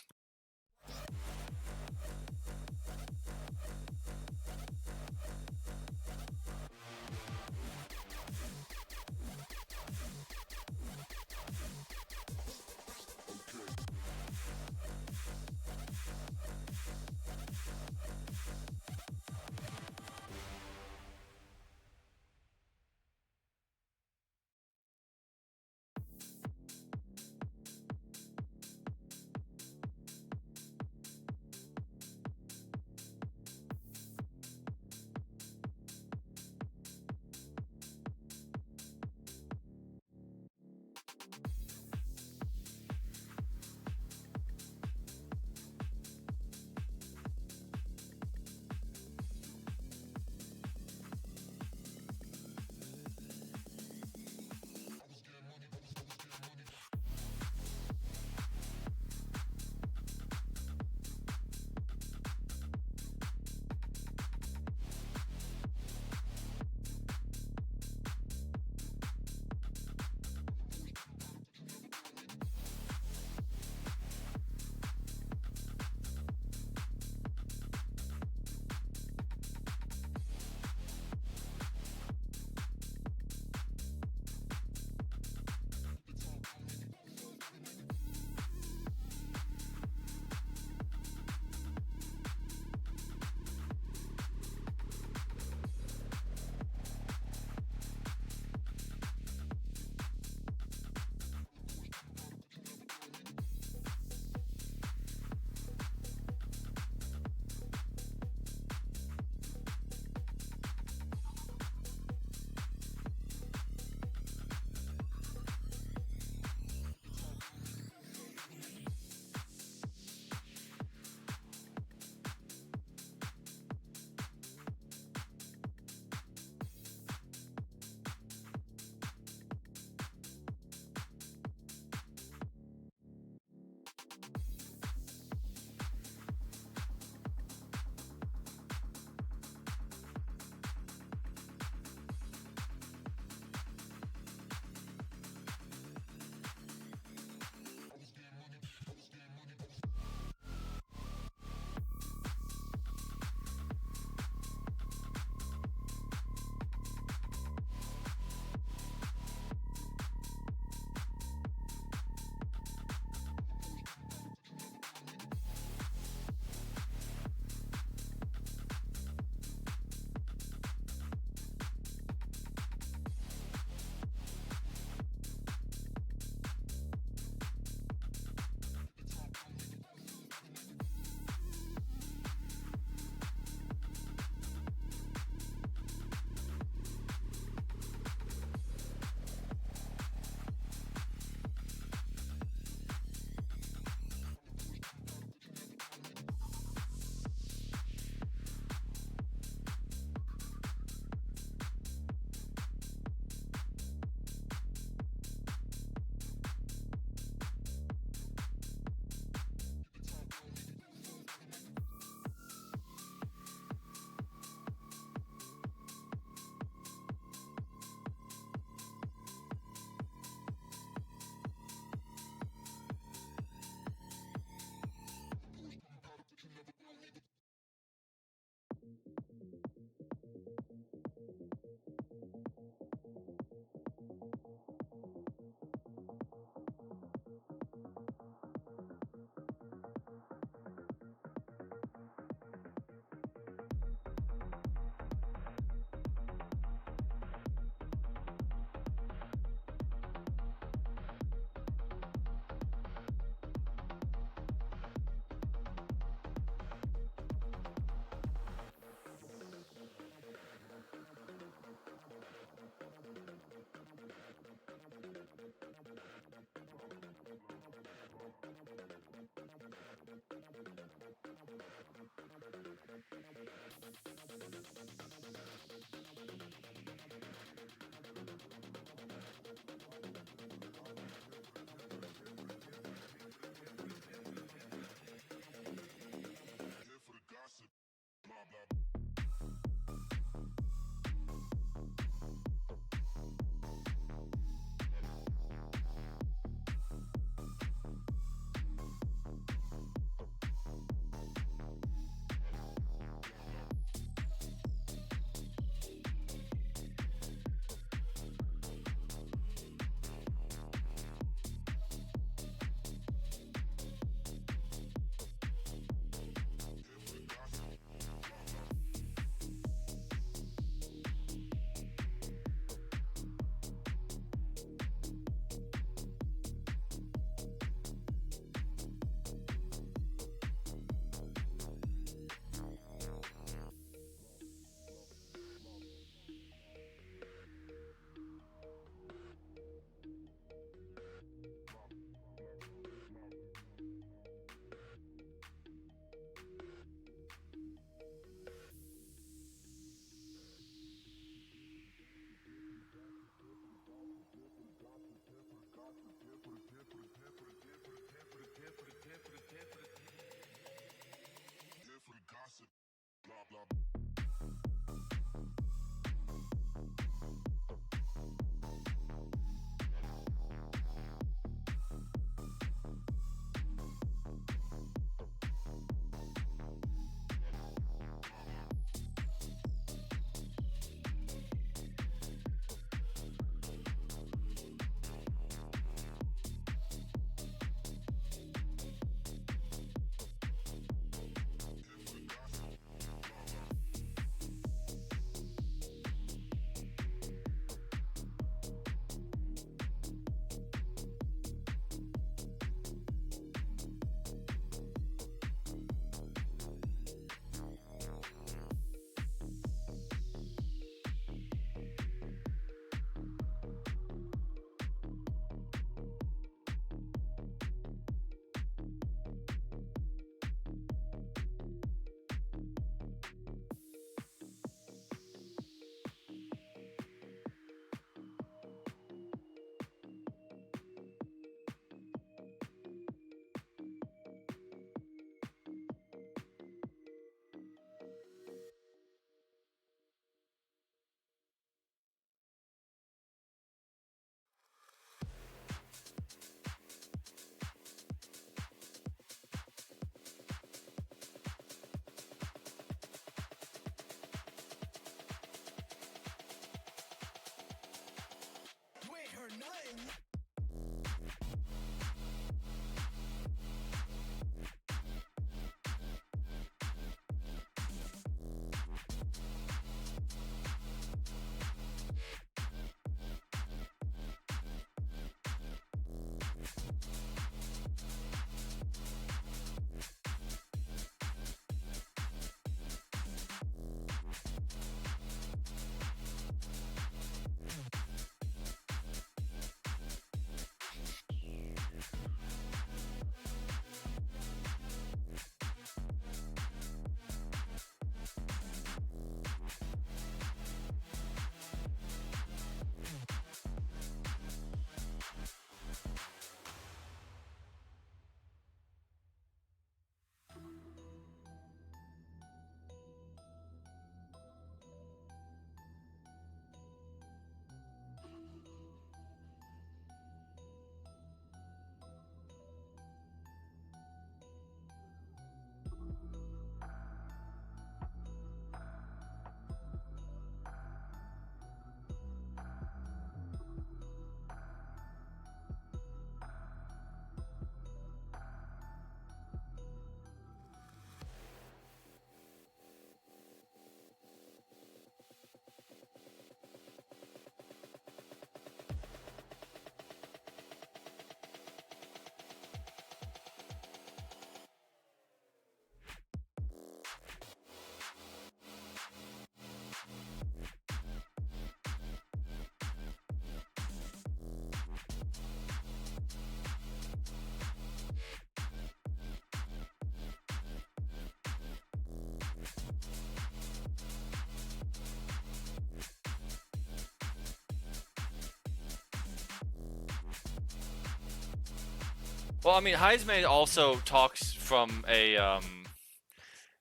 Well, I mean, Heisman also talks from a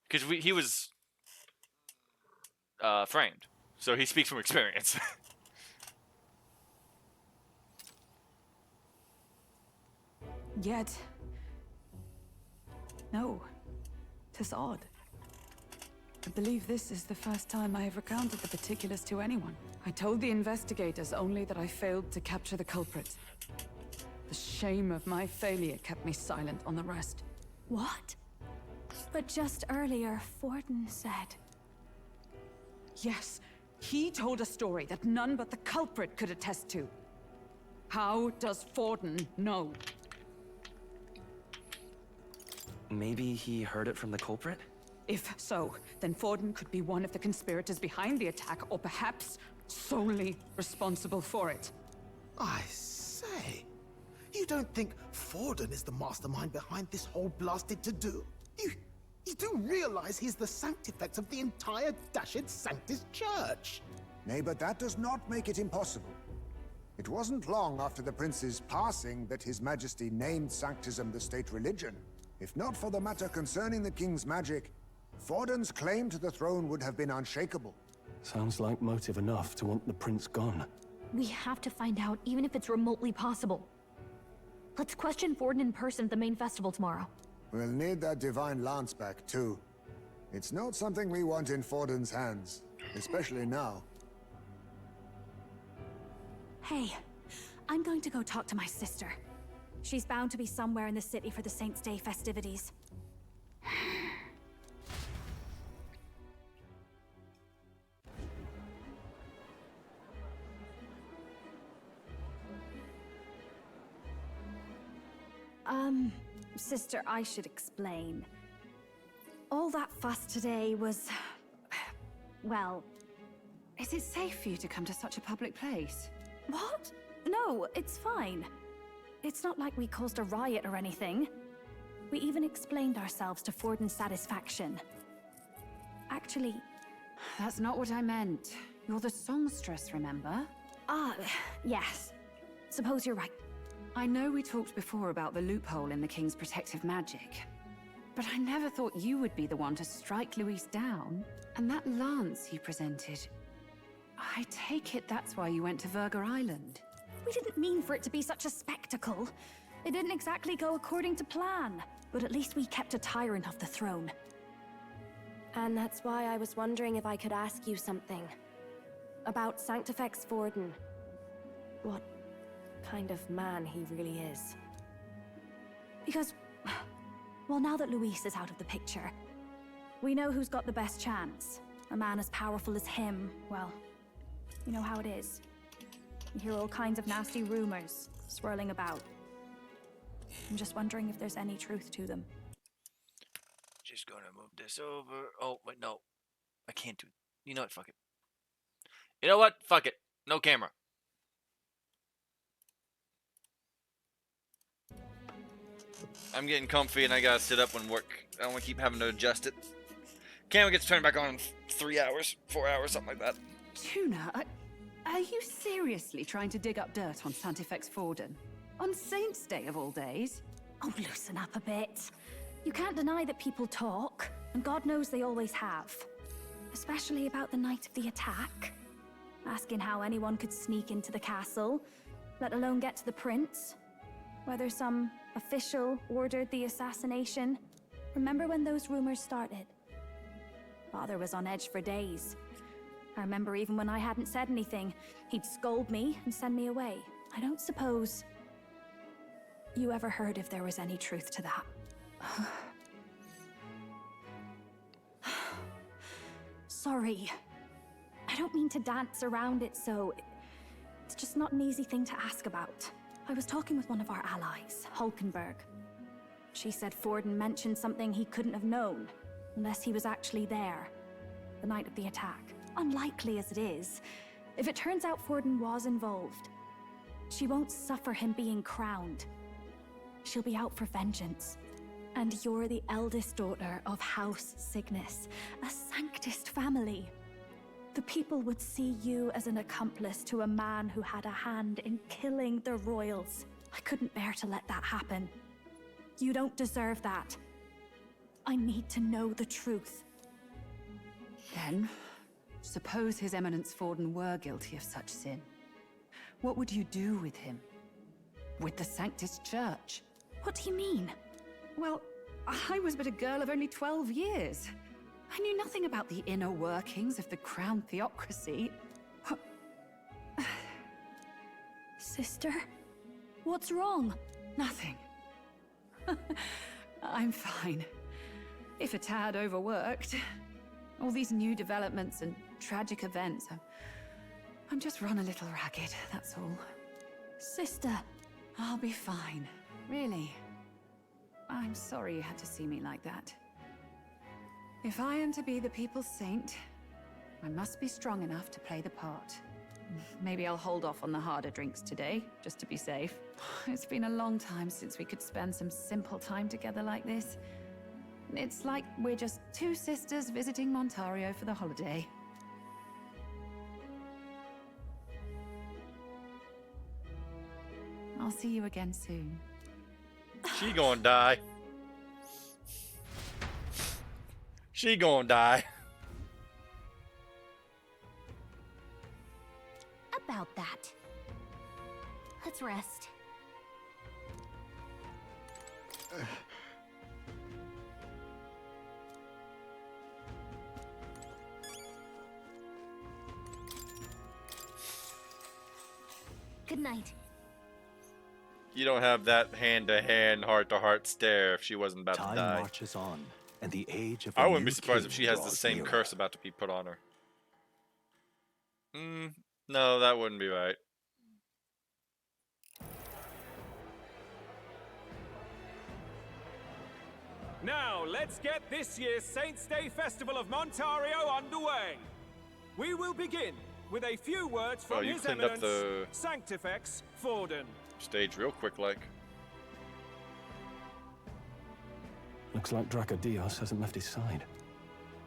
because he was framed, so he speaks from experience. Yet... No. 'Tis odd. I believe this is the first time I have recounted the particulars to anyone. I told the investigators only that I failed to capture the culprit. The shame of my failure kept me silent on the rest. What? But just earlier, Forden said... Yes, he told a story that none but the culprit could attest to. How does Forden know? Maybe he heard it from the culprit? If so, then Forden could be one of the conspirators behind the attack, or perhaps solely responsible for it. I say, you don't think Forden is the mastermind behind this whole blasted to-do? You do realize he's the sanctifex of the entire Dashed Sanctus Church? Nay, but that does not make it impossible. It wasn't long after the prince's passing that His Majesty named Sanctism the state religion. If not for the matter concerning the king's magic, Forden's claim to the throne would have been unshakable. Sounds like motive enough to want the prince gone. We have to find out, even if it's remotely possible. Let's question Forden in person at the main festival tomorrow. We'll need that divine lance back, too. It's not something we want in Forden's hands, especially now. Hey, I'm going to go talk to my sister. She's bound to be somewhere in the city for the Saints' Day festivities. Sister, I should explain. All that fuss today was... well... Is it safe for you to come to such a public place? What? No, it's fine. It's not like we caused a riot or anything. We even explained ourselves to Forden's satisfaction. Actually... That's not what I meant. You're the songstress, remember? Yes. Suppose you're right. I know we talked before about the loophole in the King's protective magic, but I never thought you would be the one to strike Luis down. And that lance you presented... I take it that's why you went to Verger Island. We didn't mean for it to be such a spectacle. It didn't exactly go according to plan, but at least we kept a tyrant off the throne. And that's why I was wondering if I could ask you something. About Sanctifex Forden. What kind of man he really is. Because, well, now that Luis is out of the picture, we know who's got the best chance. A man as powerful as him, well, you know how it is. You hear all kinds of nasty rumors swirling about. I'm just wondering if there's any truth to them. Just gonna move this over. Oh, wait, no. I can't do... You know what? Fuck it. You know what? Fuck it. No camera. I'm getting comfy and I gotta sit up and work. I don't want to keep having to adjust it. Camera gets turned back on in 3 hours, 4 hours, something like that. Tuna, are you seriously trying to dig up dirt on Sanctifex Forden? On Saints' Day of all days? Oh, loosen up a bit. You can't deny that people talk, and God knows they always have. Especially about the night of the attack. Asking how anyone could sneak into the castle, let alone get to the prince. Whether some official ordered the assassination. Remember when those rumors started? Father was on edge for days. I remember even when I hadn't said anything, he'd scold me and send me away. I don't suppose you ever heard if there was any truth to that. Sorry. I don't mean to dance around it, so... It's just not an easy thing to ask about. I was talking with one of our allies, Hulkenberg. She said Forden mentioned something he couldn't have known, unless he was actually there, the night of the attack. Unlikely as it is, if it turns out Forden was involved, she won't suffer him being crowned. She'll be out for vengeance. And you're the eldest daughter of House Cygnus, a Sanctist family. The people would see you as an accomplice to a man who had a hand in killing the royals. I couldn't bear to let that happen. You don't deserve that. I need to know the truth. Then, suppose His Eminence Forden were guilty of such sin. What would you do with him? With the Sanctus Church? What do you mean? Well, I was but a girl of only 12 years. I knew nothing about the inner workings of the crown theocracy. Sister, what's wrong? Nothing. I'm fine. If a tad overworked. All these new developments and tragic events. I'm just run a little ragged, that's all. Sister. I'll be fine. Really. I'm sorry you had to see me like that. If I am to be the people's saint, I must be strong enough to play the part. Maybe I'll hold off on the harder drinks today, just to be safe. It's been a long time since we could spend some simple time together like this. It's like we're just two sisters visiting Montario for the holiday. I'll see you again soon. She gonna die. She gonna die. About that. Let's rest. Good night. You don't have that hand-to-hand, heart-to-heart stare if she wasn't about to Time die. marches on, and the age of I the wouldn't new be surprised king if she has the draws same nearer. curse about to be put on her. No, that wouldn't be right. Now, let's get this year's Saints' Day Festival of Montario underway. We will begin with a few words from Oh, you His cleaned up Eminence, the Sanctifex Forden. stage real quick, like. Looks like Dracodios hasn't left his side.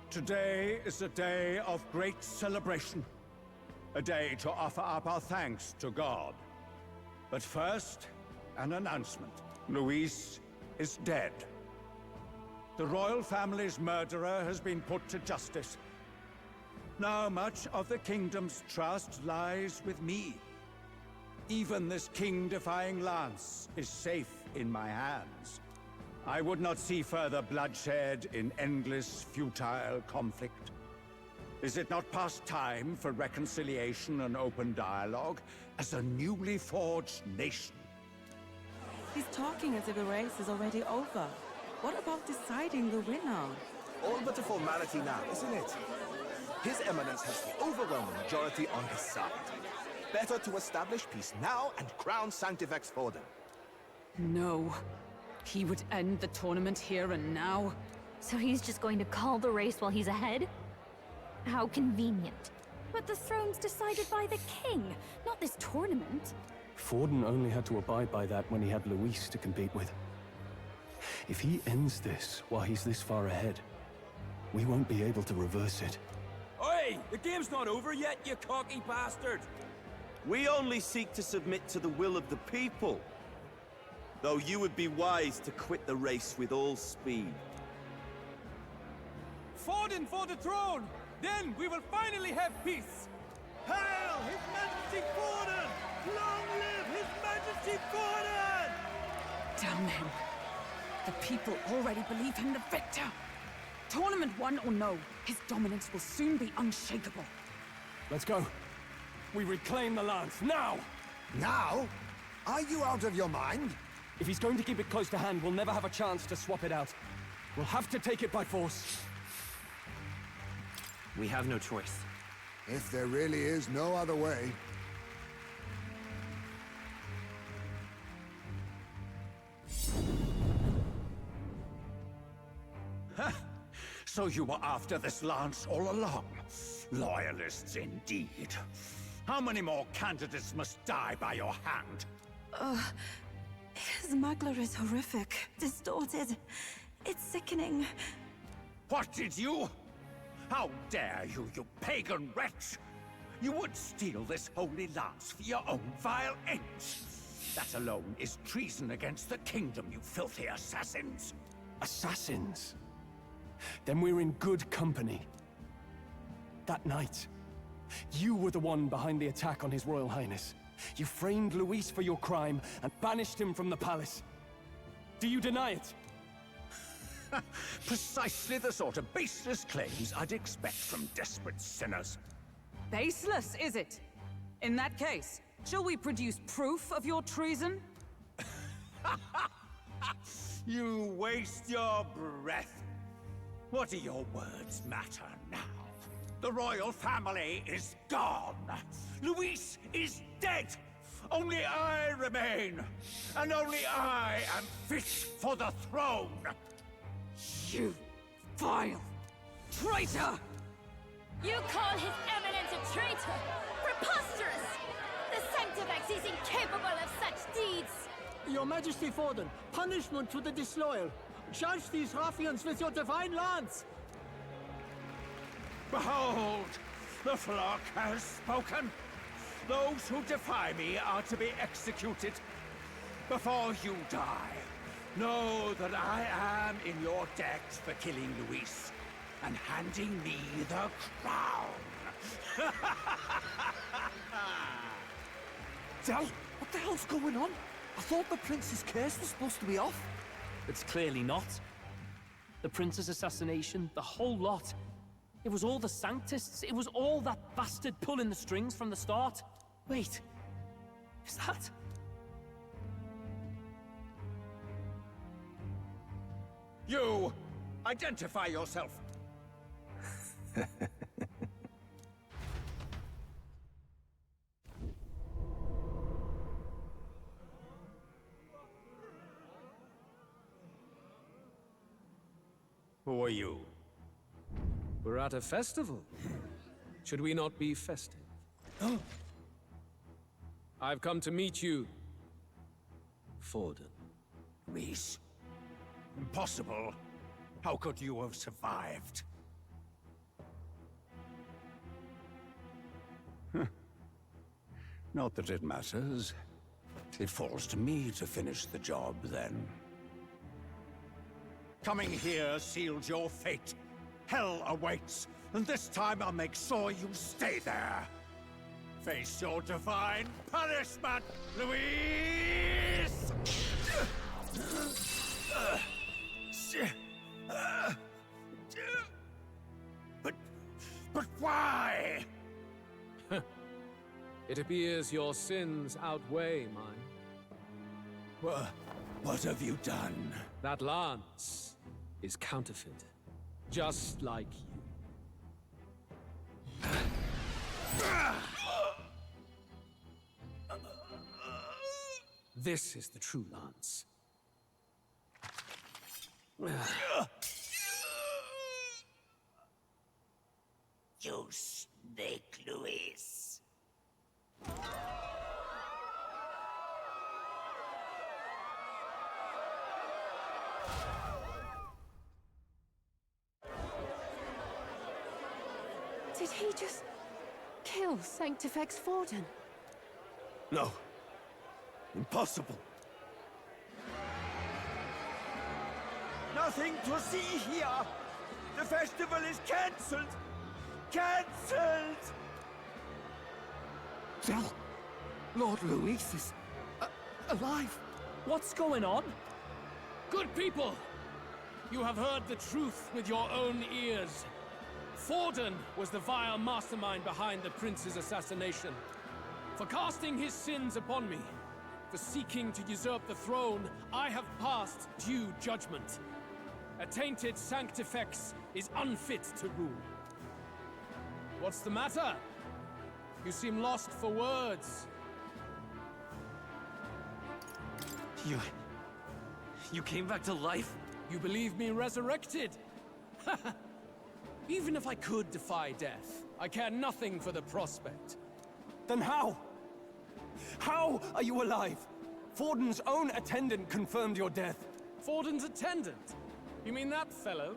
Today is a day of great celebration. A day to offer up our thanks to God. But first, an announcement. Luis is dead. The royal family's murderer has been put to justice. Now much of the kingdom's trust lies with me. Even this king-defying lance is safe in my hands. I would not see further bloodshed in endless, futile conflict. Is it not past time for reconciliation and open dialogue as a newly forged nation? He's talking as if the race is already over. What about deciding the winner? All but a formality now, isn't it? His Eminence has the overwhelming majority on his side. Better to establish peace now and crown Sanctifex Forden. No. He would end the tournament here and now? So he's just going to call the race while he's ahead? How convenient. But the throne's decided by the king, not this tournament. Forden only had to abide by that when he had Luis to compete with. If he ends this while he's this far ahead, we won't be able to reverse it. Oi! The game's not over yet, you cocky bastard! We only seek to submit to the will of the people. Though you would be wise to quit the race with all speed. Forden for the throne! Then we will finally have peace! Hail His Majesty Forden! Long live His Majesty Forden! Damn him. The people already believe him the victor. Tournament won or no, his dominance will soon be unshakable. Let's go. We reclaim the lance, now! Now? Are you out of your mind? If he's going to keep it close to hand, we'll never have a chance to swap it out. We'll have to take it by force. We have no choice. If there really is no other way. So you were after this lance all along? Loyalists indeed. How many more candidates must die by your hand? His Magler is horrific, distorted. It's sickening. What did you? How dare you, you pagan wretch! You would steal this holy lance for your own vile ends. That alone is treason against the kingdom, you filthy assassins! Assassins? Then we're in good company. That night, you were the one behind the attack on His Royal Highness. You framed Luis for your crime and banished him from the palace. Do you deny it? Precisely the sort of baseless claims I'd expect from desperate sinners. Baseless, is it? In that case, shall we produce proof of your treason? You waste your breath. What do your words matter now? The royal family is gone. Luis is dead. Only I remain. And only I am fit for the throne. You vile traitor! You call His Eminence a traitor? Preposterous! The Sanctifex is incapable of such deeds! Your Majesty Forden, punishment to the disloyal. Judge these ruffians with your divine lance! Behold, the flock has spoken. Those who defy me are to be executed. Before you die, know that I am in your debt for killing Luis and handing me the crown. Del, what the hell's going on? I thought the prince's case was supposed to be off. It's clearly not. The prince's assassination, the whole lot. It was all the Sanctists. It was all that bastard pulling the strings from the start. Wait, is that? You! Identify yourself! Who are you? We're at a festival. Should we not be festive? I've come to meet you, Forden. Reese? Impossible. How could you have survived? Not that it matters. It falls to me to finish the job, then. Coming here sealed your fate. Hell awaits, and this time I'll make sure you stay there. Face your divine punishment, Luis! But why? It appears your sins outweigh mine. What have you done? That lance is counterfeit, just like you. This is the true lance. You snake, Luis. Did he just kill Sanctifex Forden? No. Impossible. Nothing to see here. The festival is cancelled. Cancelled! Del, Lord Luis is alive. What's going on? Good people! You have heard the truth with your own ears. Forden was the vile mastermind behind the prince's assassination. For casting his sins upon me, for seeking to usurp the throne, I have passed due judgment. A tainted Sanctifex is unfit to rule. What's the matter? You seem lost for words. You came back to life? You believe me resurrected? Even if I could defy death, I care nothing for the prospect. Then how? How are you alive? Forden's own attendant confirmed your death. Forden's attendant? You mean that fellow?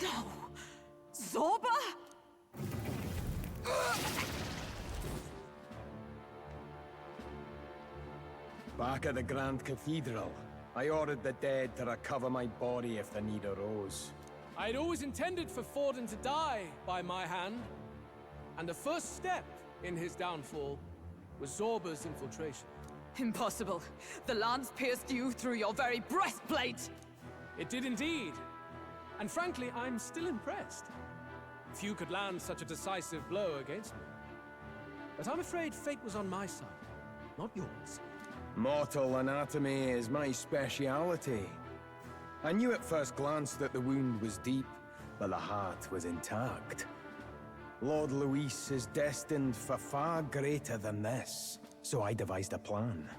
No! Zorba? Back at the Grand Cathedral, I ordered the dead to recover my body if the need arose. I'd always intended for Forden to die by my hand. And the first step in his downfall was Zorba's infiltration. Impossible. The lance pierced you through your very breastplate! It did indeed. And frankly, I'm still impressed. Few could land such a decisive blow against me. But I'm afraid fate was on my side, not yours. Mortal anatomy is my speciality. I knew at first glance that the wound was deep, but the heart was intact. Lord Luis is destined for far greater than this, so I devised a plan.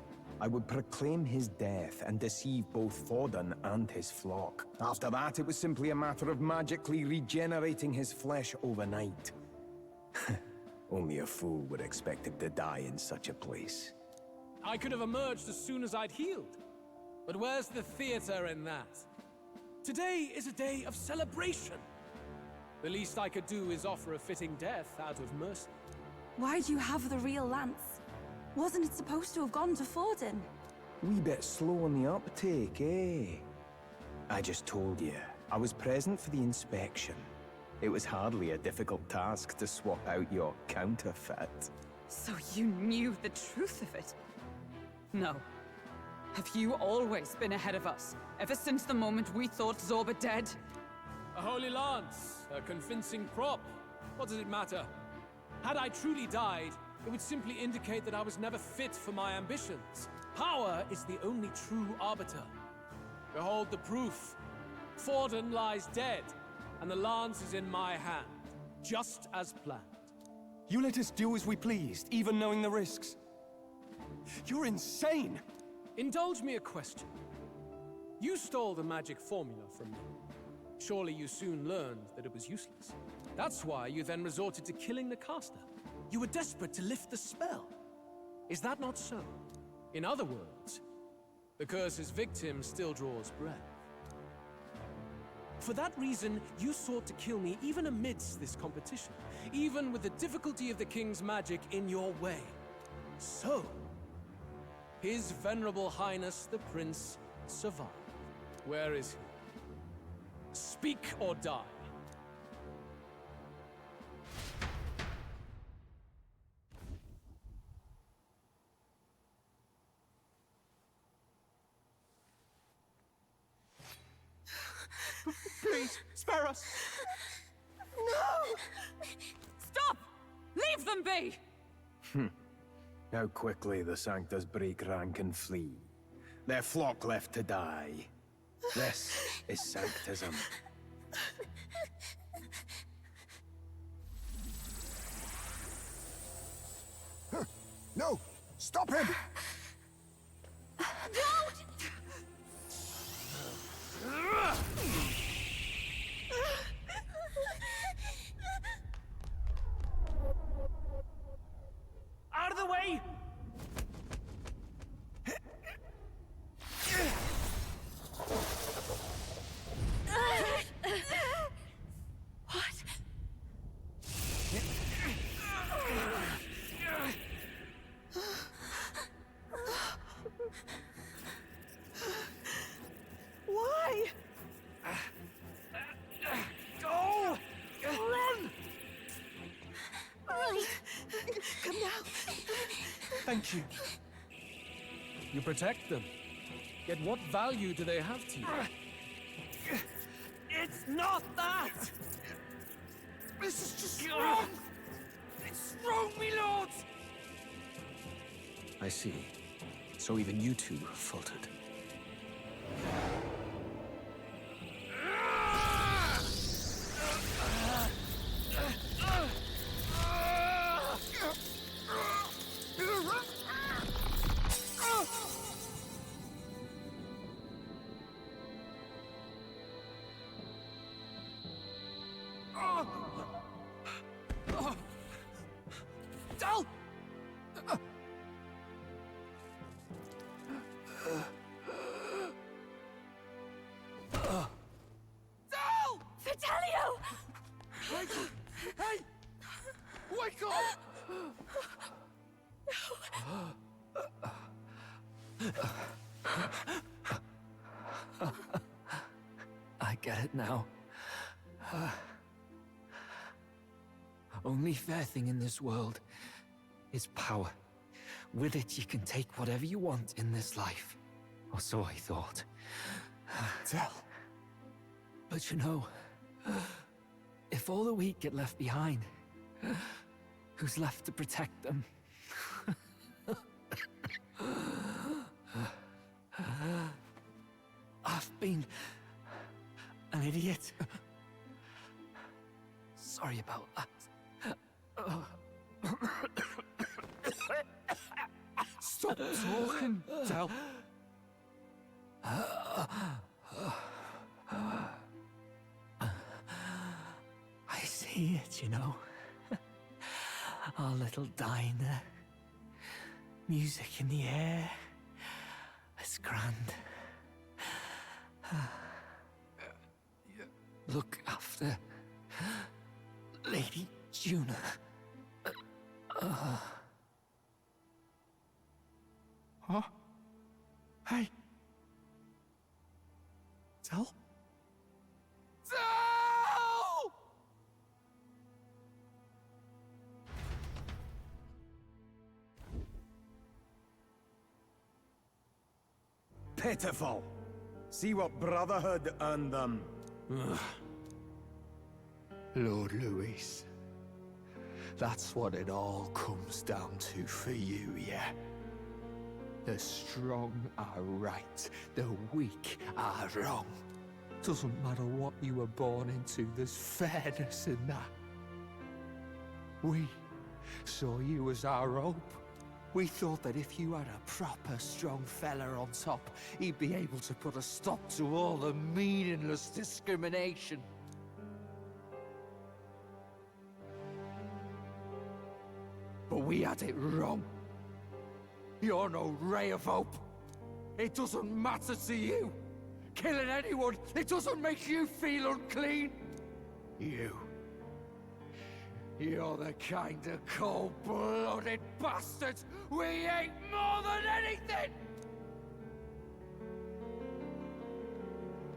I would proclaim his death and deceive both Forden and his flock. After that, it was simply a matter of magically regenerating his flesh overnight. Only a fool would expect him to die in such a place. I could have emerged as soon as I'd healed. But where's the theater in that? Today is a day of celebration. The least I could do is offer a fitting death out of mercy. Why'd you have the real lance? Wasn't it supposed to have gone to Forden? Wee bit slow on the uptake, eh? I just told you, I was present for the inspection. It was hardly a difficult task to swap out your counterfeit. So you knew the truth of it? No. Have you always been ahead of us? Ever since the moment we thought Zorba dead? A holy lance, a convincing prop. What does it matter? Had I truly died, it would simply indicate that I was never fit for my ambitions. Power is the only true arbiter. Behold the proof. Forden lies dead, and the lance is in my hand, just as planned. You let us do as we pleased, even knowing the risks. You're insane! Indulge me a question. You stole the magic formula from me. Surely you soon learned that it was useless. That's why you then resorted to killing the caster. You were desperate to lift the spell. Is that not so? In other words, the curse's victim still draws breath. For that reason, you sought to kill me even amidst this competition, even with the difficulty of the king's magic in your way. So, His Venerable Highness the Prince survived. Where is he? Speak or die. Please, spare us! No! Stop! Leave them be! How quickly the Sanctus break rank and flee. Their flock left to die. This is Sanctism. No! Stop him! Out of the way! What? Why? Go! Run! Right. Come now. Thank you. You protect them. Yet what value do they have to you? It's not that! This is just wrong! It's wrong, me lords! I see. So even you two faltered. Dal! Dal! Fidelio! Hey! Wake up! get it now. Only fair thing in this world is power. With it, you can take whatever you want in this life. Or so I thought. Tell. But you know, if all the weak get left behind, who's left to protect them? I've been an idiot. Sorry about that. Stop talking, Del. I see it, you know. Our little diner. Music in the air. It's grand. Look after Lady Juna. Huh? Hey. Del? Del! Pitiful. See what brotherhood earned them. Lord Louis. That's what it all comes down to for you, yeah? The strong are right, the weak are wrong. Doesn't matter what you were born into, there's fairness in that. We saw you as our hope. We thought that if you had a proper strong fella on top, he'd be able to put a stop to all the meaningless discrimination. But we had it wrong. You're no ray of hope. It doesn't matter to you. Killing anyone, it doesn't make you feel unclean. You're the kind of cold-blooded bastards we hate more than anything!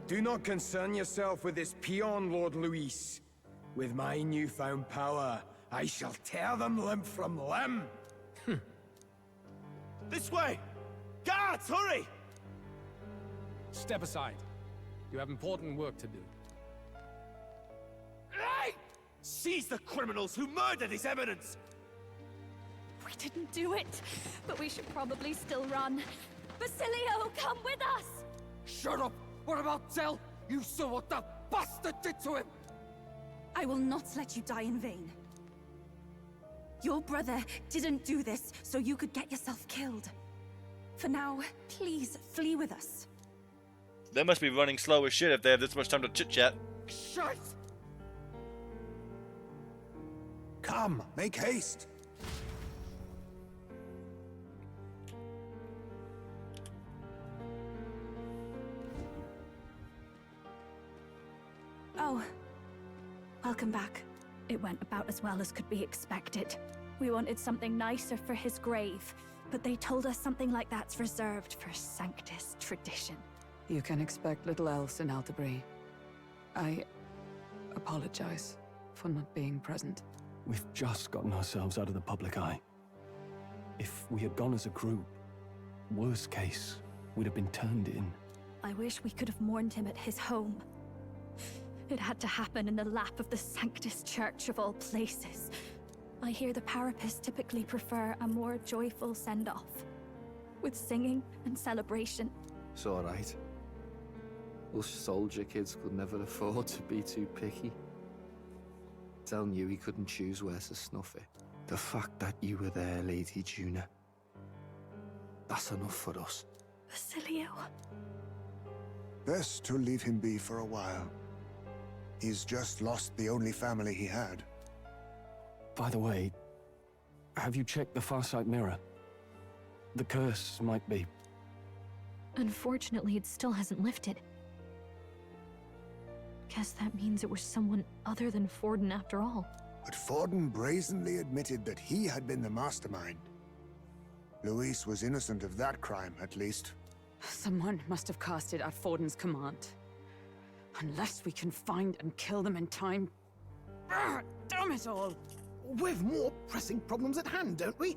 Do not concern yourself with this peon, Lord Luis. With my newfound power, I shall tear them limb from limb. This way! Guards, hurry! Step aside. You have important work to do. Hey! Seize the criminals who murdered His Eminence! We didn't do it, but we should probably still run. Basilio, come with us! Shut up! What about Del? You saw what that bastard did to him! I will not let you die in vain. Your brother didn't do this so you could get yourself killed. For now, please flee with us. They must be running slow as shit if they have this much time to chit-chat. Shut! Come, make haste. Oh, welcome back. It went about as well as could be expected. We wanted something nicer for his grave, but they told us something like that's reserved for Sanctus tradition. You can expect little else in Altabri. I apologize for not being present. We've just gotten ourselves out of the public eye. If we had gone as a group, worst case, we'd have been turned in. I wish we could have mourned him at his home. It had to happen in the lap of the Sanctus Church of all places. I hear the Parapists typically prefer a more joyful send-off, with singing and celebration. It's alright. Us soldier kids could never afford to be too picky. Telling you he couldn't choose where to snuff it. The fact that you were there, Lady Juna, that's enough for us. Basilio. Best to leave him be for a while. He's just lost the only family he had. By the way, have you checked the Farsight mirror? The curse might be... Unfortunately, it still hasn't lifted. Guess that means it was someone other than Forden after all. But Forden brazenly admitted that he had been the mastermind. Luis was innocent of that crime, at least. Someone must have cast it at Forden's command. Unless we can find and kill them in time. Damn it all! We've more pressing problems at hand, don't we?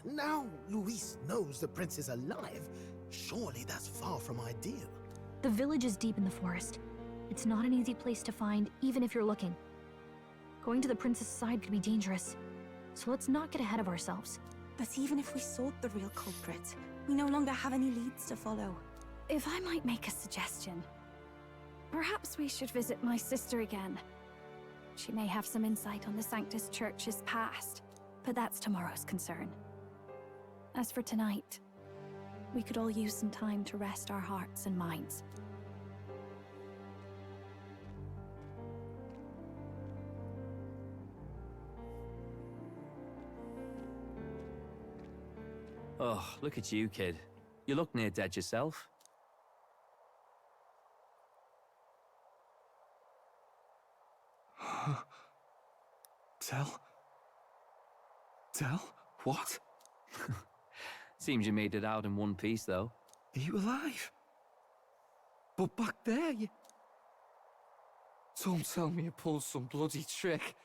Now Luis knows the prince is alive. Surely that's far from ideal. The village is deep in the forest. It's not an easy place to find, even if you're looking. Going to the prince's side could be dangerous, so let's not get ahead of ourselves. But even if we sought the real culprit, we no longer have any leads to follow. If I might make a suggestion, perhaps we should visit my sister again. She may have some insight on the Sanctus Church's past, but that's tomorrow's concern. As for tonight, we could all use some time to rest our hearts and minds. Oh, look at you, kid. You look near dead yourself. Tell? What? Seems you made it out in one piece, though. Are you alive? But back there, you... Don't tell me you pulled some bloody trick.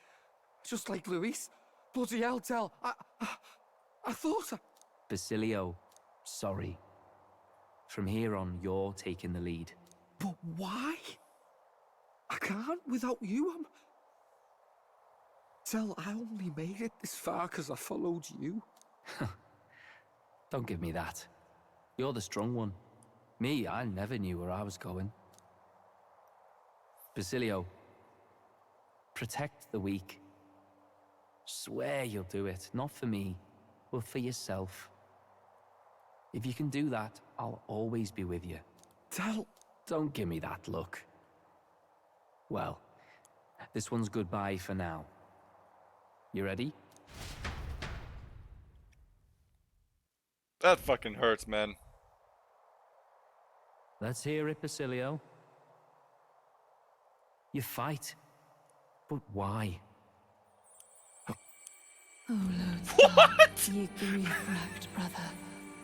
Just like Luis. Bloody hell, Tell. I thought I... Basilio, sorry. From here on, you're taking the lead. But why? I can't without you. Tell, I only made it this far because I followed you. Don't give me that. You're the strong one. Me, I never knew where I was going. Basilio, protect the weak. Swear you'll do it, not for me, but for yourself. If you can do that, I'll always be with you. Tell... Don't give me that look. Well, this one's goodbye for now. You ready? That fucking hurts, man. Let's hear it, Basilio. You fight. But why? Oh, Lord. What? Ye grief-racked brother.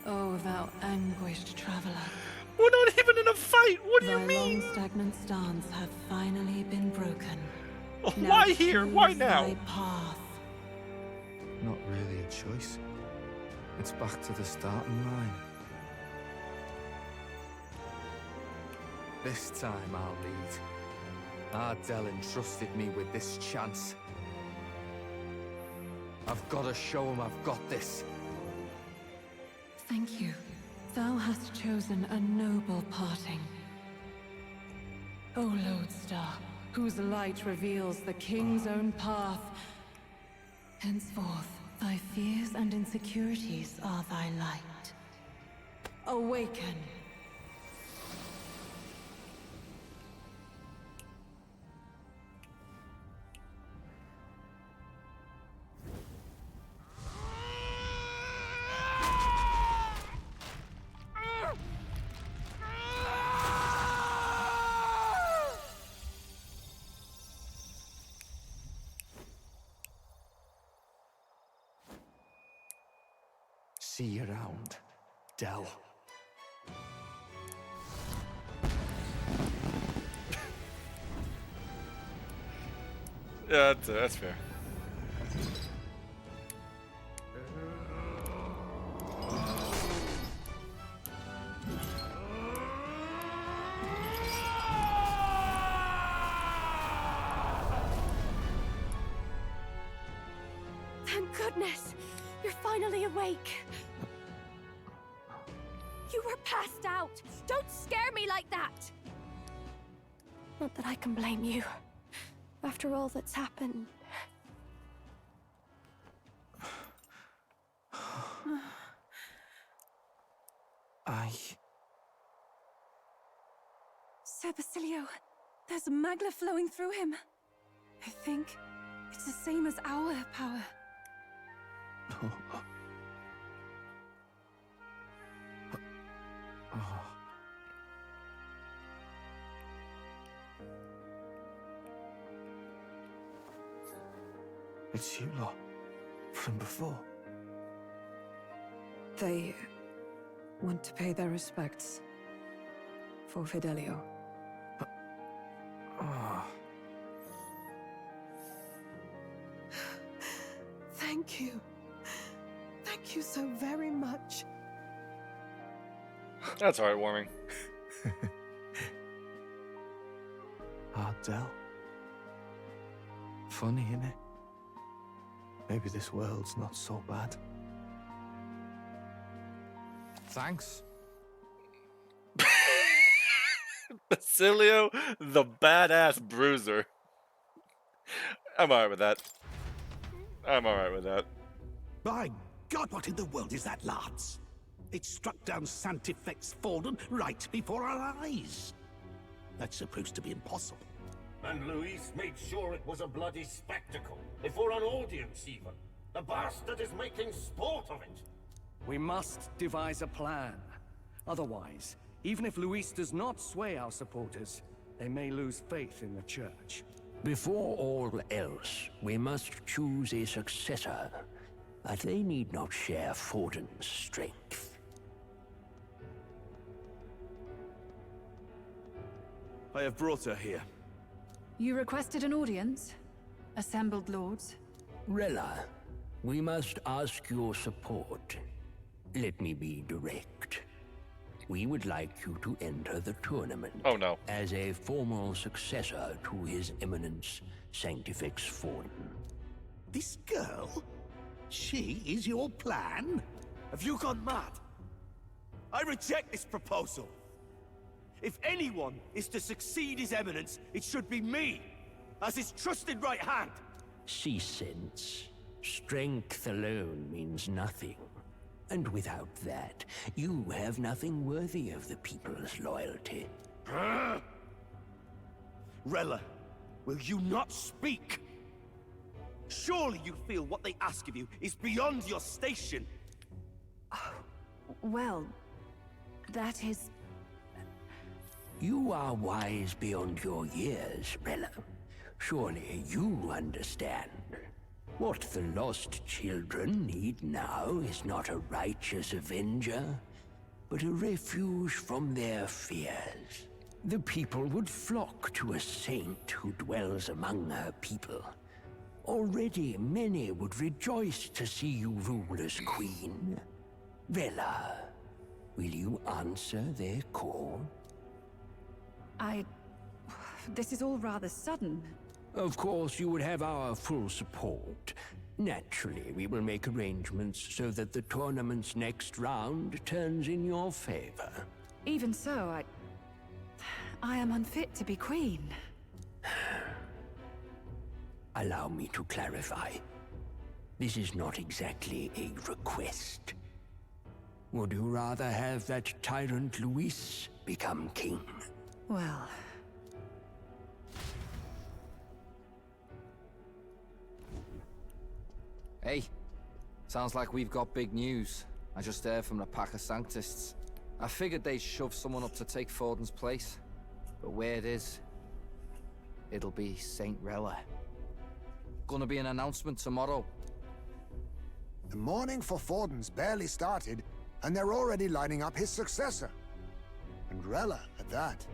Oh, thou anguished traveler. We're not even in a fight. What do you Thy mean? long stagnant stance hath finally been broken. Why here? Why now? Thy path. Not really a choice. It's back to the starting line. This time I'll lead. Ardell entrusted me with this chance. I've got to show him I've got this. Thank you. Thou hast chosen a noble parting. O Lodestar, whose light reveals the king's own path. Henceforth, thy fears and insecurities are thy light. Awaken. See you around, Dell. Yeah, that's fair. Thank goodness! You're finally awake! You were passed out! Don't scare me like that! Not that I can blame you. After all that's happened. Sir Basilio, there's magla flowing through him. I think it's the same as our power. It's you lot. From before. They want to pay their respects for Fidelio. That's heartwarming. Ardell. Funny, innit? Maybe this world's not so bad. Thanks. Basilio, the badass bruiser. I'm alright with that. I'm alright with that. By God, what in the world is that, lads? It struck down Sanctifex Forden right before our eyes. That's supposed to be impossible. And Luis made sure it was a bloody spectacle, before an audience even. The bastard is making sport of it. We must devise a plan. Otherwise, even if Luis does not sway our supporters, they may lose faith in the church. Before all else, we must choose a successor, but they need not share Forden's strength. I have brought her here. You requested an audience? Assembled lords? Rella, we must ask your support. Let me be direct. We would like you to enter the tournament. Oh no. As a formal successor to His Eminence, Sanctifex Forden. This girl? She is your plan? Have you gone mad? I reject this proposal. If anyone is to succeed His Eminence, it should be me, as his trusted right hand. See sense. Strength alone means nothing. And without that, you have nothing worthy of the people's loyalty. Rella, will you not speak? Surely you feel what they ask of you is beyond your station. Well, that is... You are wise beyond your years, Rella. Surely you understand. What the lost children need now is not a righteous avenger, but a refuge from their fears. The people would flock to a saint who dwells among her people. Already many would rejoice to see you rule as queen. Rella, will you answer their call? This is all rather sudden. Of course, you would have our full support. Naturally, we will make arrangements so that the tournament's next round turns in your favor. Even so, I am unfit to be queen. Allow me to clarify. This is not exactly a request. Would you rather have that tyrant Luis become king? Well... Hey, sounds like we've got big news. I just heard from the pack of Sanctists. I figured they'd shove someone up to take Forden's place. But where it is, it'll be Saint Rella. Gonna be an announcement tomorrow. The mourning for Forden's barely started, and they're already lining up his successor. And Rella, at that.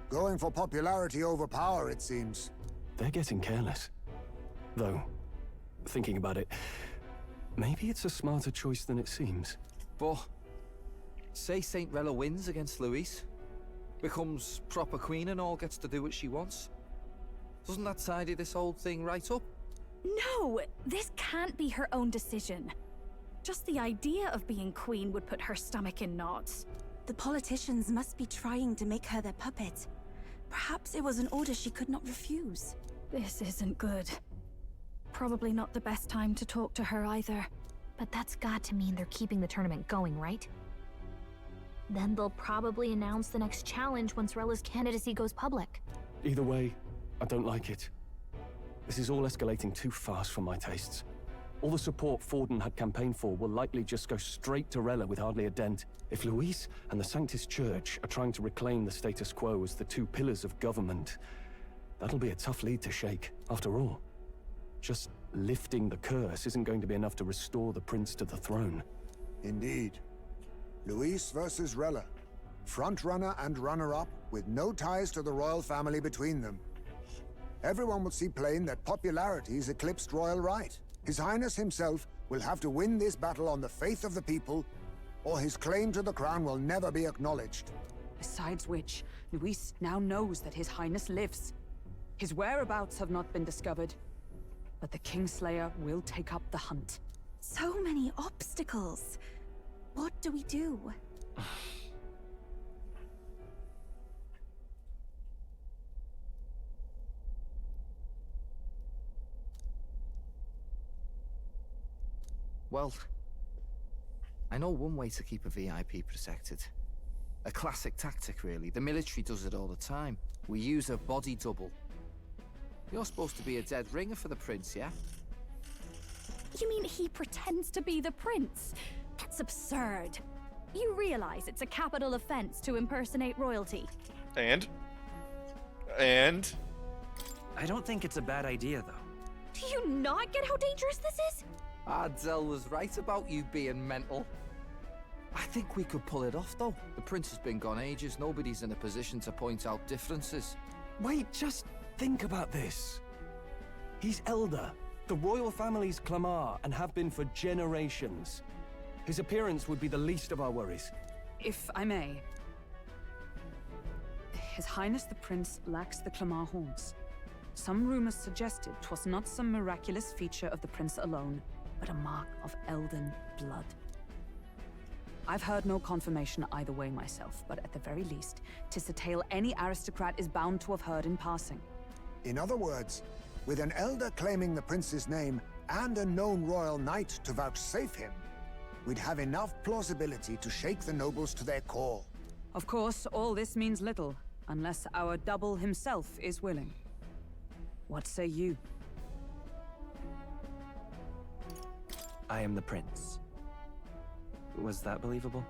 Going for popularity over power, it seems. They're getting careless. Though, thinking about it, maybe it's a smarter choice than it seems. But, say Saint Rella wins against Luis, becomes proper queen and all gets to do what she wants. Doesn't that tidy this whole thing right up? No! This can't be her own decision. Just the idea of being queen would put her stomach in knots. The politicians must be trying to make her their puppet. Perhaps it was an order she could not refuse. This isn't good. Probably not the best time to talk to her either. But that's got to mean they're keeping the tournament going, right? Then they'll probably announce the next challenge once Rella's candidacy goes public. Either way, I don't like it. This is all escalating too fast for my tastes. All the support Forden had campaigned for will likely just go straight to Rella with hardly a dent. If Luis and the Sanctus Church are trying to reclaim the status quo as the two pillars of government, that'll be a tough lead to shake. After all, just lifting the curse isn't going to be enough to restore the prince to the throne. Indeed. Luis versus Rella. Frontrunner and runner-up, with no ties to the royal family between them. Everyone will see plain that popularity's eclipsed royal right. His Highness himself will have to win this battle on the faith of the people, or his claim to the crown will never be acknowledged. Besides which, Luis now knows that His Highness lives. His whereabouts have not been discovered, but the Kingslayer will take up the hunt. So many obstacles. What do we do? Well, I know one way to keep a VIP protected. A classic tactic, really. The military does it all the time. We use a body double. You're supposed to be a dead ringer for the prince, yeah? You mean he pretends to be the prince? That's absurd. You realize it's a capital offense to impersonate royalty. And? I don't think it's a bad idea, though. Do you not get how dangerous this is? Ardell was right about you being mental. I think we could pull it off, though. The prince has been gone ages. Nobody's in a position to point out differences. Wait, just think about this. He's elder. The royal family's Clamar and have been for generations. His appearance would be the least of our worries. If I may. His Highness the Prince lacks the Clamar horns. Some rumors suggested 'twas not some miraculous feature of the prince alone, but a mark of elden blood. I've heard no confirmation either way myself, but at the very least, 'tis a tale any aristocrat is bound to have heard in passing. In other words, with an elder claiming the prince's name and a known royal knight to vouchsafe him, we'd have enough plausibility to shake the nobles to their core. Of course, all this means little, unless our double himself is willing. What say you? I am the prince. Was that believable?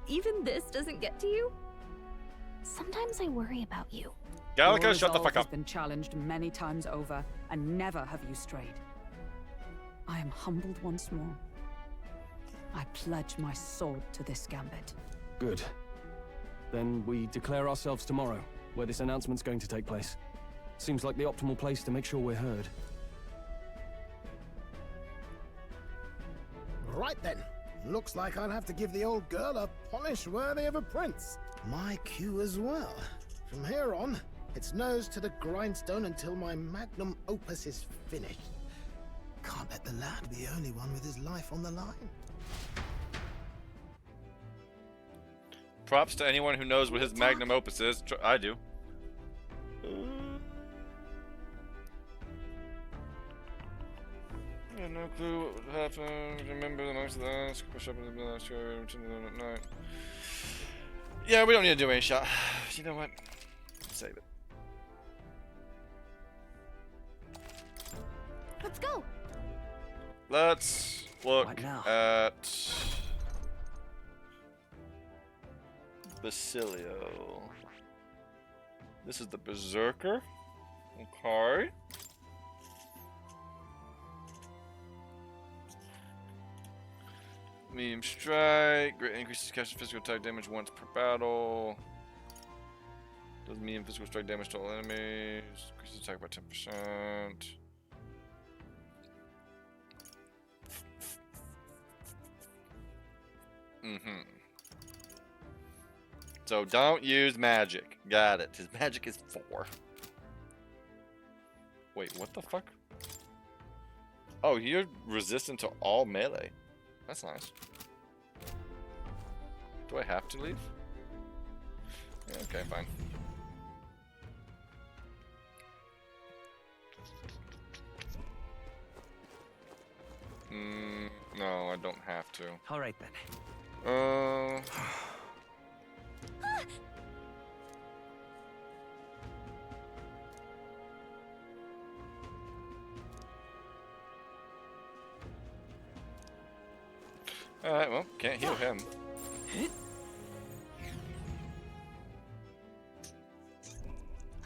Even this doesn't get to you? Sometimes I worry about you. Gallica, Your shut the resolve fuck has up. been challenged many times over, and never have you strayed. I am humbled once more. I pledge my sword to this gambit. Good. Then we declare ourselves tomorrow, where this announcement's going to take place. Seems like the optimal place to make sure we're heard. Right then. Looks like I'll have to give the old girl a polish worthy of a prince. My cue as well. From here on, it's nose to the grindstone until my magnum opus is finished. Can't let the lad be the only one with his life on the line. Props to anyone who knows what his magnum opus is. I do. I have no clue what would happen. Remember the monks of the ask, push up in the last year, return to them at night. Yeah, we don't need to do any shot. You know what? Save it. Let's go. Let's look at Basilio. This is the Berserker. Okay. Medium strike. Great increases cash and physical attack damage once per battle. Does medium physical strike damage to all enemies. Increases attack by 10%. So don't use magic. Got it. His magic is 4. Wait, what the fuck? Oh, you're resistant to all melee. That's nice. Do I have to leave? Yeah, okay, fine. No, I don't have to. All right then. Alright, well, can't heal him.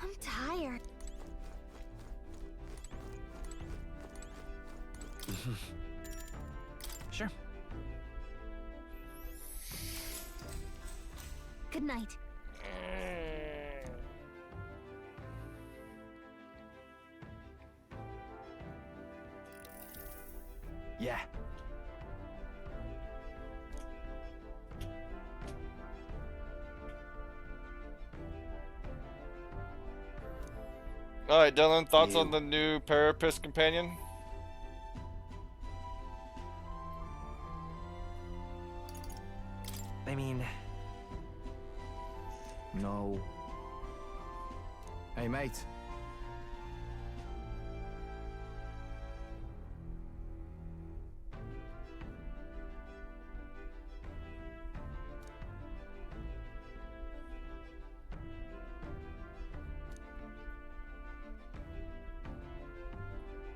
I'm tired. Sure. Good night. Yeah. Alright, Dylan, thoughts You. on the new Parapist companion? I mean... No. Hey, mate.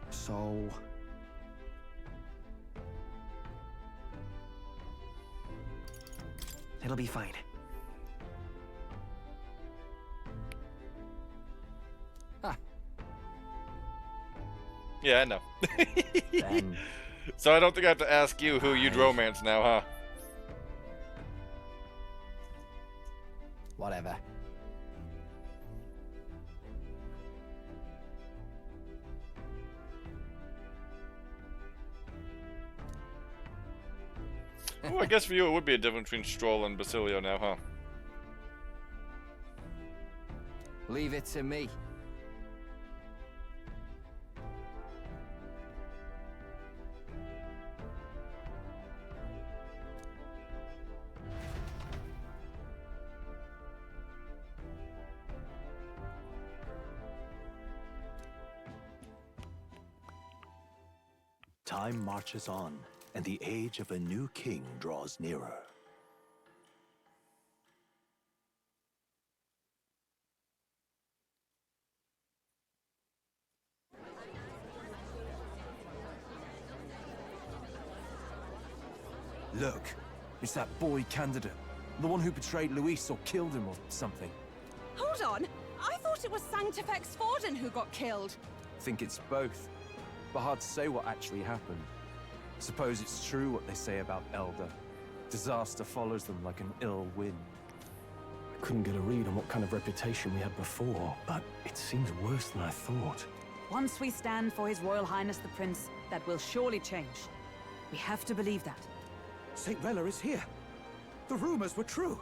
So... It'll be fine. Yeah, I know. Then... So I don't think I have to ask you who you'd romance now, huh? Whatever. Oh, I guess for you it would be a difference between Stroll and Basilio now, huh? Leave it to me. Time marches on, and the age of a new king draws nearer. Look, it's that boy candidate. The one who betrayed Luis or killed him or something. Hold on! I thought it was Sanctifex Forden who got killed. Think it's both. But hard to say what actually happened. Suppose it's true what they say about Elder. Disaster follows them like an ill wind. I couldn't get a read on what kind of reputation we had before, but it seems worse than I thought. Once we stand for His Royal Highness the Prince, that will surely change. We have to believe that. St. Rella is here. The rumors were true.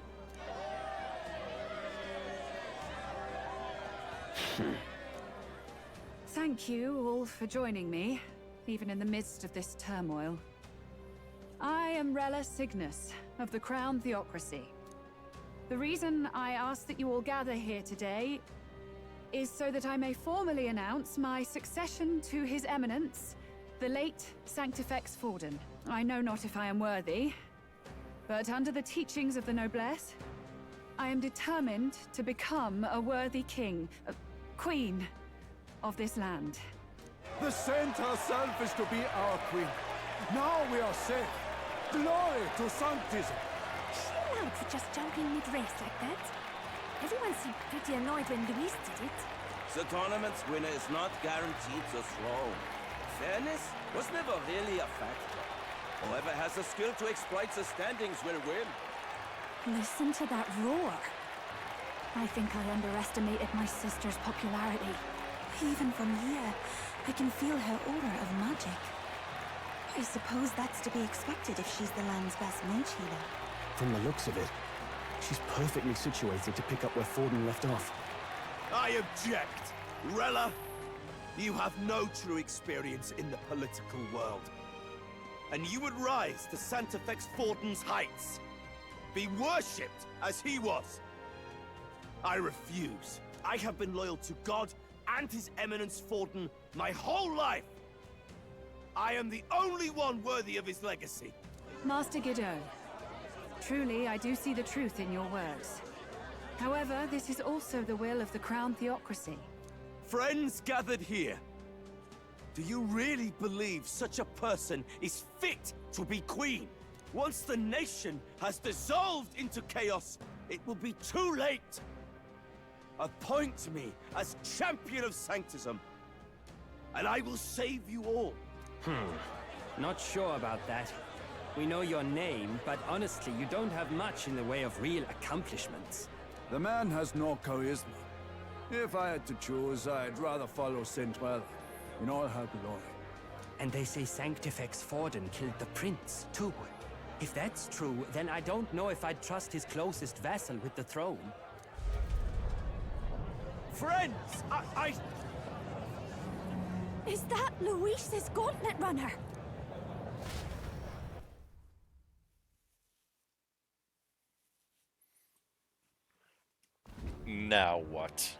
Thank you all for joining me, even in the midst of this turmoil. I am Rella Cygnus of the Crown Theocracy. The reason I ask that you all gather here today is so that I may formally announce my succession to His Eminence, the late Sanctifex Forden. I know not if I am worthy, but under the teachings of the noblesse, I am determined to become a worthy king, queen of this land. The saint herself is to be our queen. Now we are safe. Glory to Sanctism. Is she allowed for just jumping mid-race like that? Everyone seemed pretty annoyed when Luis did it. The tournament's winner is not guaranteed the throne. Fairness was never really a factor. Whoever has the skill to exploit the standings will win. Listen to that roar. I think I underestimated my sister's popularity. Even from here, I can feel her aura of magic. I suppose that's to be expected if she's the land's best mage healer. From the looks of it, she's perfectly situated to pick up where Forden left off. I object. Rella, you have no true experience in the political world. And you would rise to Sanctifex Forden's heights. Be worshipped as he was. I refuse. I have been loyal to God and His Eminence Forden my whole life. I am the only one worthy of his legacy. Master Godot, truly I do see the truth in your words. However, this is also the will of the Crown Theocracy. Friends gathered here, do you really believe such a person is fit to be queen? Once the nation has dissolved into chaos, it will be too late. Appoint me as champion of Sanctism, and I will save you all. Not sure about that. We know your name, but honestly, you don't have much in the way of real accomplishments. The man has no charisma. If I had to choose, I'd rather follow St. Rella in all her glory. And they say Sanctifex Forden killed the prince, too. If that's true, then I don't know if I'd trust his closest vassal with the throne. Friends, Is that Luis's gauntlet runner? Now what?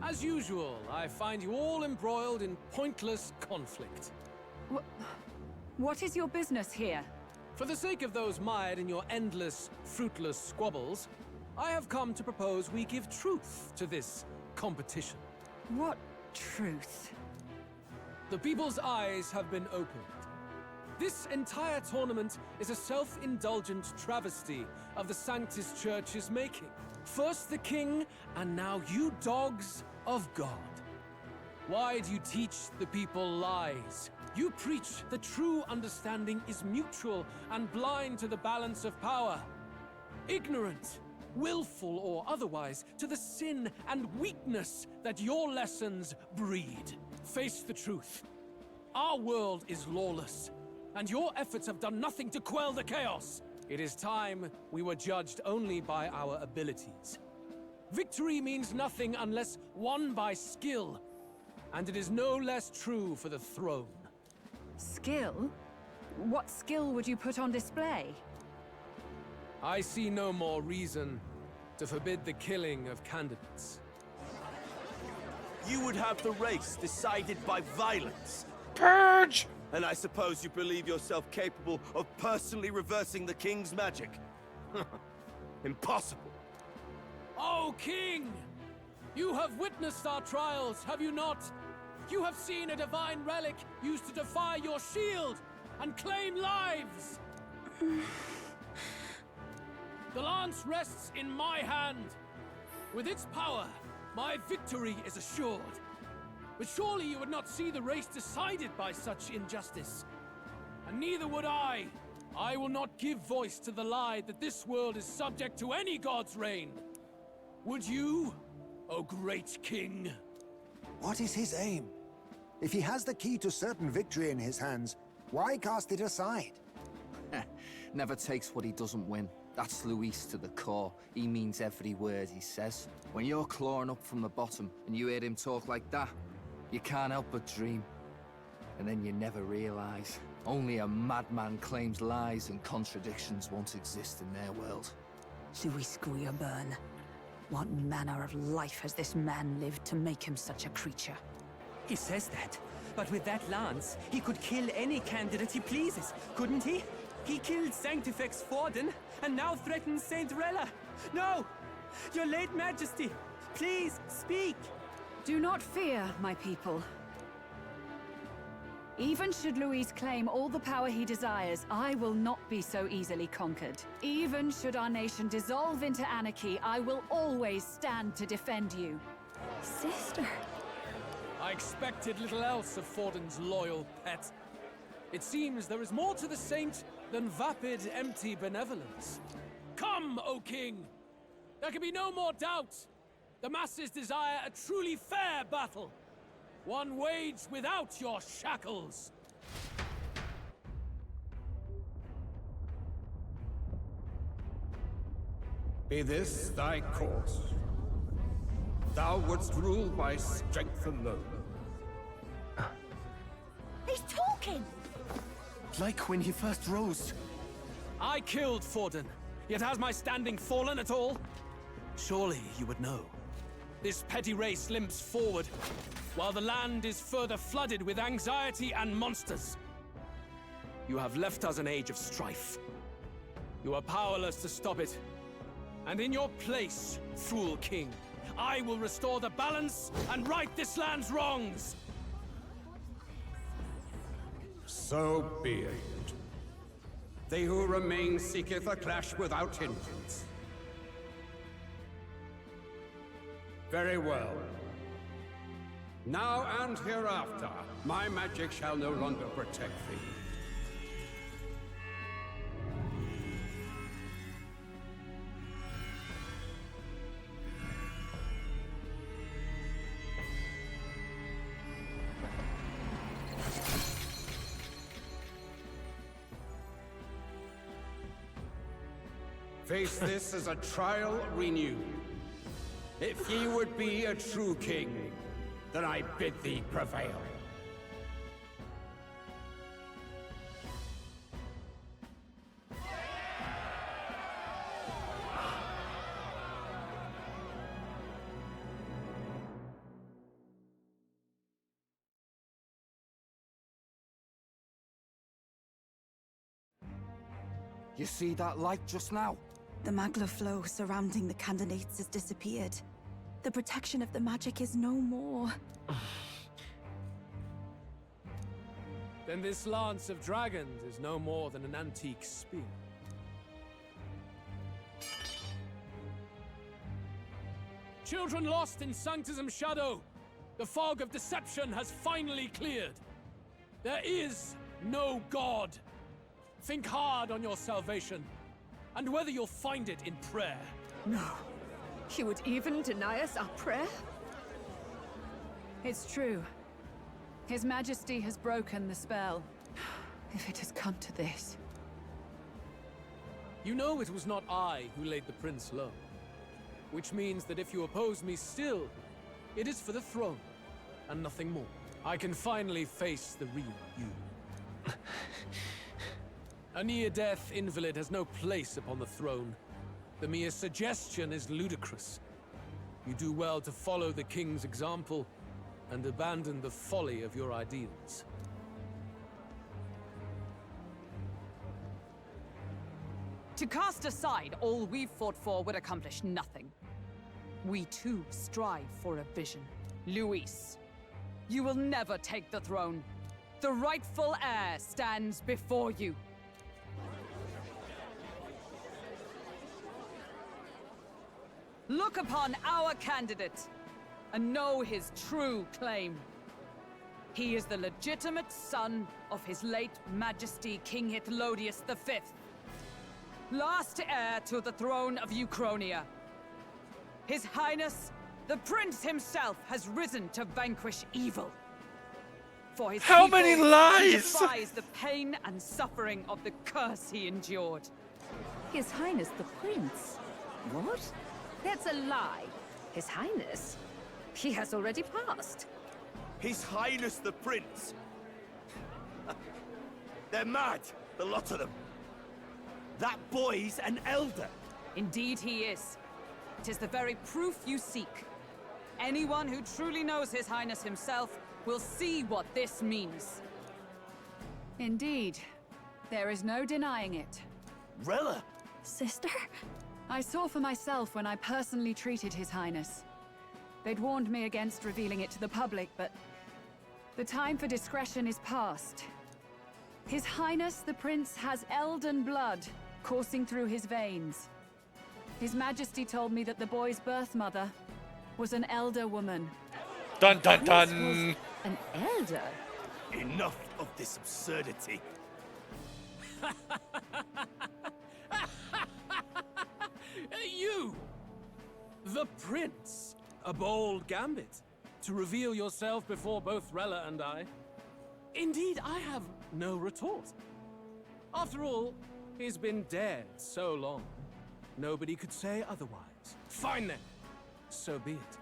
As usual, I find you all embroiled in pointless conflict. What is your business here? For the sake of those mired in your endless, fruitless squabbles, I have come to propose we give truth to this competition. What truth? The people's eyes have been opened. This entire tournament is a self-indulgent travesty of the Sanctus Church's making. First the king, and now you dogs of God. Why do you teach the people lies? You preach that true understanding is mutual and blind to the balance of power. Ignorant, willful or otherwise, to the sin and weakness that your lessons breed. Face the truth. Our world is lawless, and your efforts have done nothing to quell the chaos. It is time we were judged only by our abilities. Victory means nothing unless won by skill, and it is no less true for the throne. Skill? What skill would you put on display? I see no more reason to forbid the killing of candidates. You would have the race decided by violence. Purge! And I suppose you believe yourself capable of personally reversing the king's magic? Impossible. Oh, King! You have witnessed our trials, have you not? You have seen a divine relic used to defy your shield and claim lives! The lance rests in my hand. With its power, my victory is assured. But surely you would not see the race decided by such injustice. And neither would I. I will not give voice to the lie that this world is subject to any god's reign. Would you, O great king? What is his aim? If he has the key to certain victory in his hands, why cast it aside? Never takes what he doesn't win. That's Luis to the core. He means every word he says. When you're clawing up from the bottom and you hear him talk like that, you can't help but dream. And then you never realize. Only a madman claims lies and contradictions won't exist in their world. Luis Guillaburn. What manner of life has this man lived to make him such a creature? He says that, but with that lance, he could kill any candidate he pleases, couldn't he? He killed Sanctifex Forden, and now threatens Saint Rella. No! Your late Majesty, please, speak! Do not fear, my people. Even should Luis claim all the power he desires, I will not be so easily conquered. Even should our nation dissolve into anarchy, I will always stand to defend you. Sister. I expected little else of Forden's loyal pet. It seems there is more to the saint than vapid, empty benevolence. Come, O king! There can be no more doubt. The masses desire a truly fair battle. One waged without your shackles. Be this thy course. Thou wouldst rule by strength alone. He's talking! Like when he first rose. I killed Forden, yet has my standing fallen at all? Surely you would know. This petty race limps forward, while the land is further flooded with anxiety and monsters. You have left us an age of strife. You are powerless to stop it. And in your place, fool king, I will restore the balance and right this land's wrongs! So be it. They who remain seeketh a clash without hindrance. Very well. Now and hereafter, my magic shall no longer protect thee. Face this as a trial renewed. If ye would be a true king, then I bid thee prevail. You see that light just now? The magla flow surrounding the candidates has disappeared. The protection of the magic is no more. Then this lance of dragons is no more than an antique spear. Children lost in Sanctism's shadow! The fog of deception has finally cleared! There is no God! Think hard on your salvation, and whether you'll find it in prayer. No. You would even deny us our prayer? It's true. His Majesty has broken the spell. If it has come to this. You know it was not I who laid the prince low. Which means that if you oppose me still, it is for the throne, and nothing more. I can finally face the real you. A near-death invalid has no place upon the throne. The mere suggestion is ludicrous. You do well to follow the king's example and abandon the folly of your ideals. To cast aside all we've fought for would accomplish nothing. We too strive for a vision. Luis, you will never take the throne. The rightful heir stands before you. Look upon our candidate and know his true claim. He is the legitimate son of his late Majesty King Hithlodius V, last heir to the throne of Uchronia. His Highness, the Prince himself, has risen to vanquish evil. For his How people, many he lies? defies the pain and suffering of the curse he endured. His Highness the Prince? What? That's a lie. His Highness? He has already passed. His Highness the Prince. They're mad, the lot of them. That boy's an elder. Indeed he is. It is the very proof you seek. Anyone who truly knows His Highness himself will see what this means. Indeed. There is no denying it. Rella! Sister? I saw for myself when I personally treated His Highness. They'd warned me against revealing it to the public, but the time for discretion is past. His Highness the Prince has elden blood coursing through his veins. His Majesty told me that the boy's birth mother was an elder woman. Dun dun dun! Was an elder? Enough of this absurdity. You! The Prince! A bold gambit. To reveal yourself before both Rella and I. Indeed, I have no retort. After all, he's been dead so long. Nobody could say otherwise. Fine then. So be it.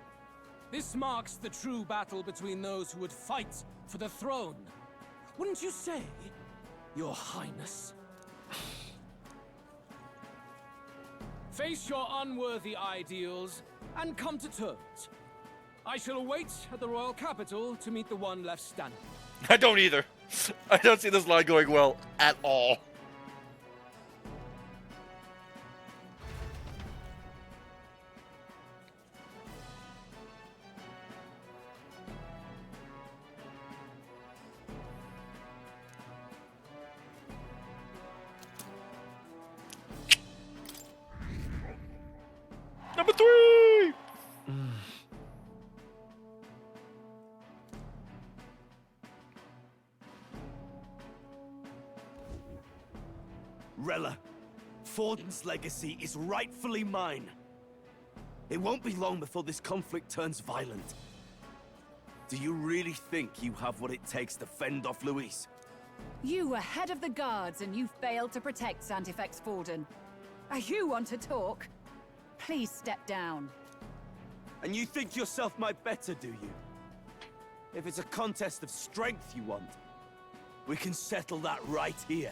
This marks the true battle between those who would fight for the throne. Wouldn't you say, Your Highness? Face your unworthy ideals and come to terms. I shall await at the royal capital to meet the one left standing. I don't either. I don't see this line going well at all. Number 3! Rella, Forden's legacy is rightfully mine. It won't be long before this conflict turns violent. Do you really think you have what it takes to fend off Luis? You were head of the guards and you failed to protect Santifex Forden. You want to talk? Please step down. And you think yourself my better, do you? If it's a contest of strength you want, we can settle that right here.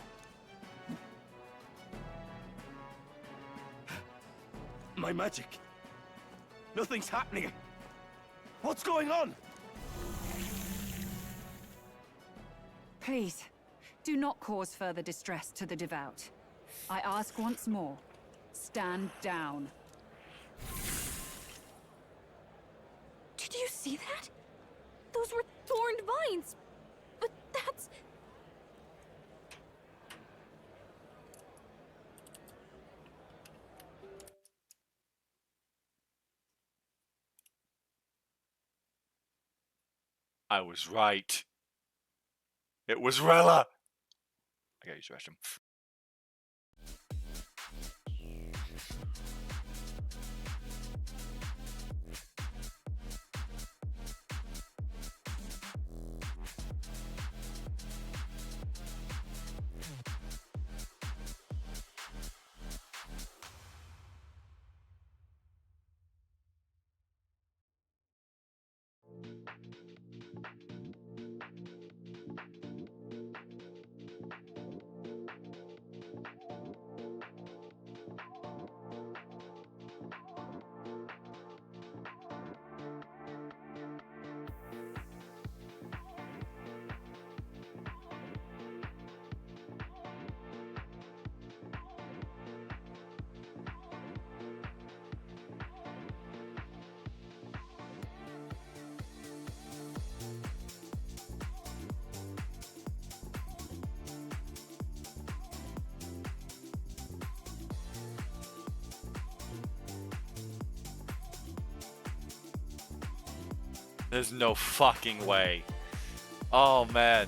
My magic. Nothing's happening. What's going on? Please, do not cause further distress to the devout. I ask once more, stand down. Did you see that? Those were thorned vines. But that's... I was right. It was Rella. I gotta use the restroom. There's no fucking way. Oh, man.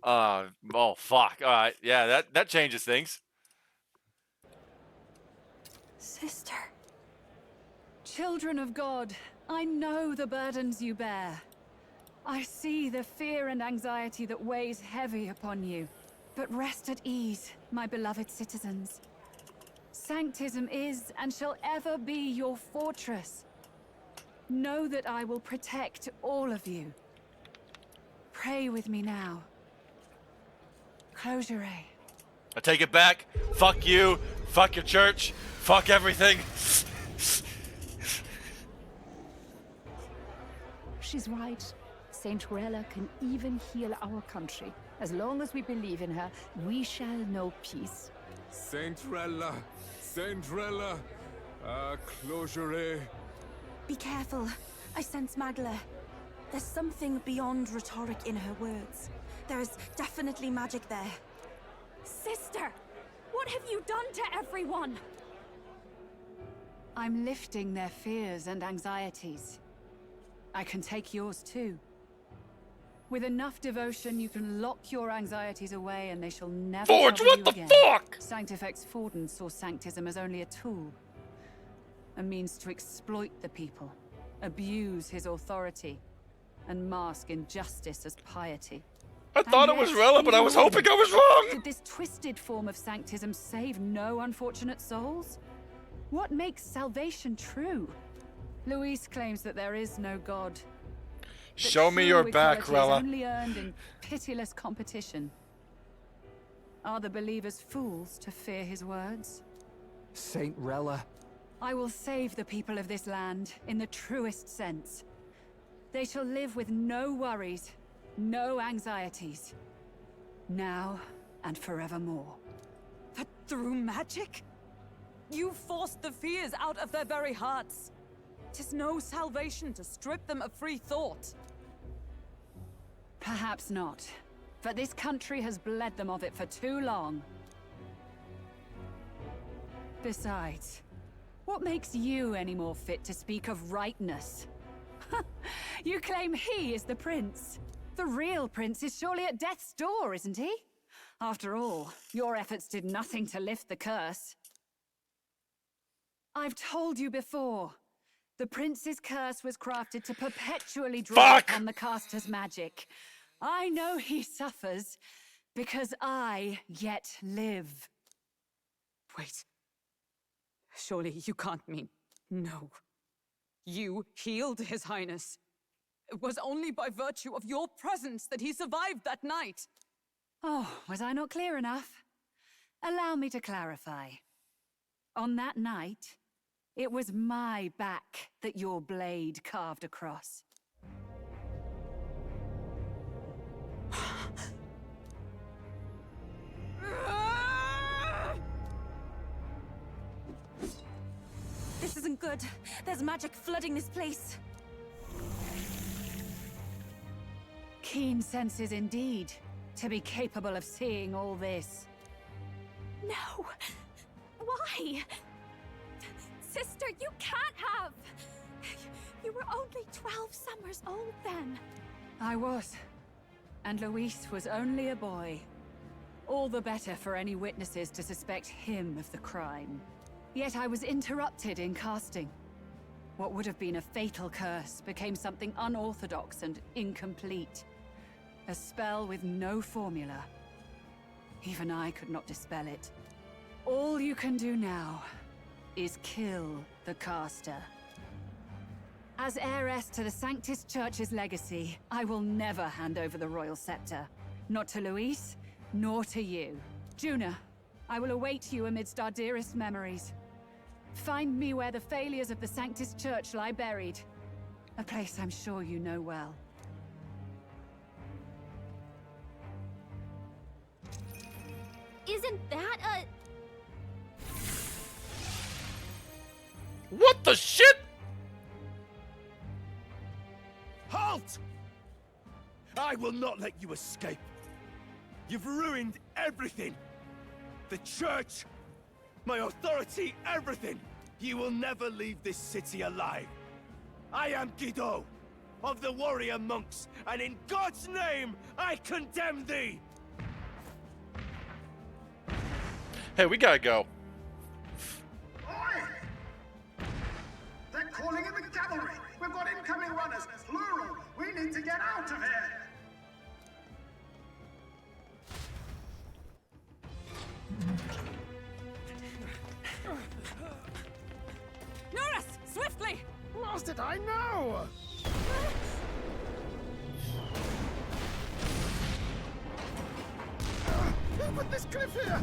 Oh, fuck. Alright, yeah, that changes things. Sister. Children of God, I know the burdens you bear. I see the fear and anxiety that weighs heavy upon you. But rest at ease, my beloved citizens. Sanctism is and shall ever be your fortress. Know that I will protect all of you. Pray with me now. Close your eyes. I take it back. Fuck you. Fuck your church. Fuck everything. She's right. Saint Rella can even heal our country. As long as we believe in her, we shall know peace. Saint Rella, close your eye. Be careful. I sense Magla. There's something beyond rhetoric in her words. There's definitely magic there. Sister! What have you done to everyone? I'm lifting their fears and anxieties. I can take yours too. With enough devotion, you can lock your anxieties away and they shall never Forge, trouble what you the again. fuck? Sanctifex Forden saw Sanctism as only a tool. A means to exploit the people, abuse his authority, and mask injustice as piety. I thought it was Rella, but I was hoping I was wrong! Did this twisted form of Sanctism save no unfortunate souls? What makes salvation true? Luis claims that there is no God. Show me your back, Equality Rella. is only earned in pitiless competition. Are the believers fools to fear his words? Saint Rella. I will save the people of this land in the truest sense. They shall live with no worries, no anxieties. Now and forevermore. But through magic? You forced the fears out of their very hearts. 'Tis no salvation to strip them of free thought. Perhaps not. But this country has bled them of it for too long. Besides, what makes you any more fit to speak of rightness? You claim he is the prince. The real prince is surely at death's door, isn't he? After all, your efforts did nothing to lift the curse. I've told you before. The prince's curse was crafted to perpetually draw upon the caster's magic. I know he suffers, because I yet live. Wait. Surely you can't mean... No. You healed His Highness. It was only by virtue of your presence that he survived that night. Oh, was I not clear enough? Allow me to clarify. On that night, it was my back that your blade carved across. This isn't good. There's magic flooding this place. Keen senses indeed, to be capable of seeing all this. No! Why? Sister, you can't have! You were only 12 summers old then. I was. And Luis was only a boy. All the better for any witnesses to suspect him of the crime. Yet I was interrupted in casting. What would have been a fatal curse became something unorthodox and incomplete. A spell with no formula. Even I could not dispel it. All you can do now is kill the caster. As heiress to the Sanctus Church's legacy, I will never hand over the royal scepter. Not to Luis, nor to you. Juna, I will await you amidst our dearest memories. Find me where the failures of the Sanctus Church lie buried. A place I'm sure you know well. Isn't that a... What the shit? Halt! I will not let you escape. You've ruined everything. The church, my authority, everything. You will never leave this city alive. I am Guido, of the warrior monks, and in God's name, I condemn thee! Hey, we gotta go. Oi! They're calling in the cavalry! We've got incoming runners, plural! We need to get out of here! Norris! Swiftly! Lost it, I know! Who put this cliff here?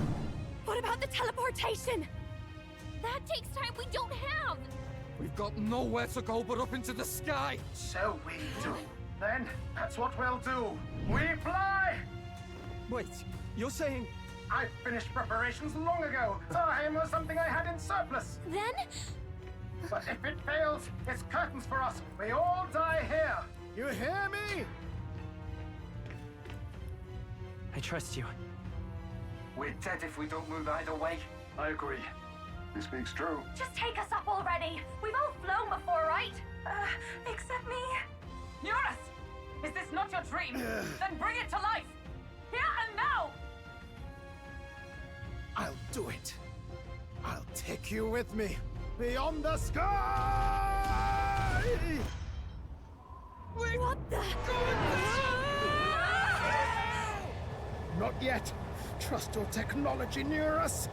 What about the teleportation? That takes time we don't have! We've got nowhere to go but up into the sky! So we do. Then, that's what we'll do. We fly! Wait, you're saying... I finished preparations long ago. Time was something I had in surplus. Then? But if it fails, it's curtains for us. We all die here. You hear me? I trust you. We're dead if we don't move either way. I agree. He speaks true. Just take us up already. We've all flown before, right? Except me. Norris! Is this not your dream? Then bring it to life! Here and now! I'll do it. I'll take you with me. Beyond the sky! What the? Not yet. Trust your technology near us.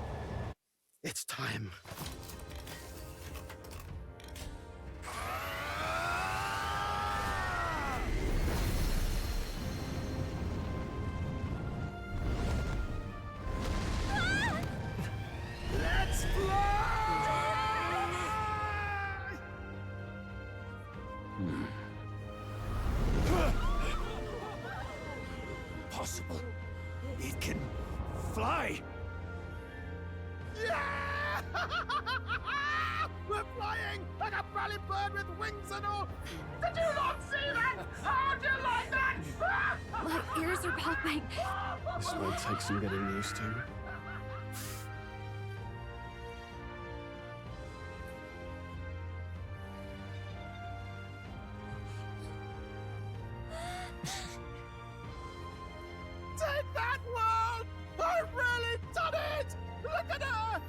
It's time. Let's fly! Possible. It can fly. Yeah! We're flying like a bally bird with wings and all. Did you not see that? How'd you like that? My ears are popping. This might take some getting used to. Take that, world! I've really done it! Look at her!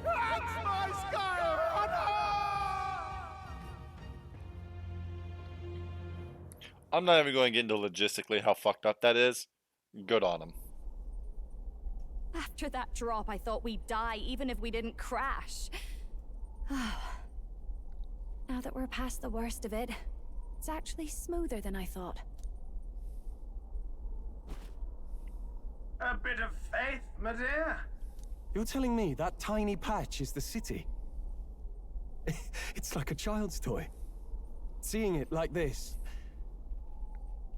That's my sky runner! I'm not even going to get into logistically how fucked up that is. Good on him. After that drop, I thought we'd die even if we didn't crash. Now that we're past the worst of it, it's actually smoother than I thought. A bit of faith, my dear. You're telling me that tiny patch is the city? It's like a child's toy. Seeing it like this,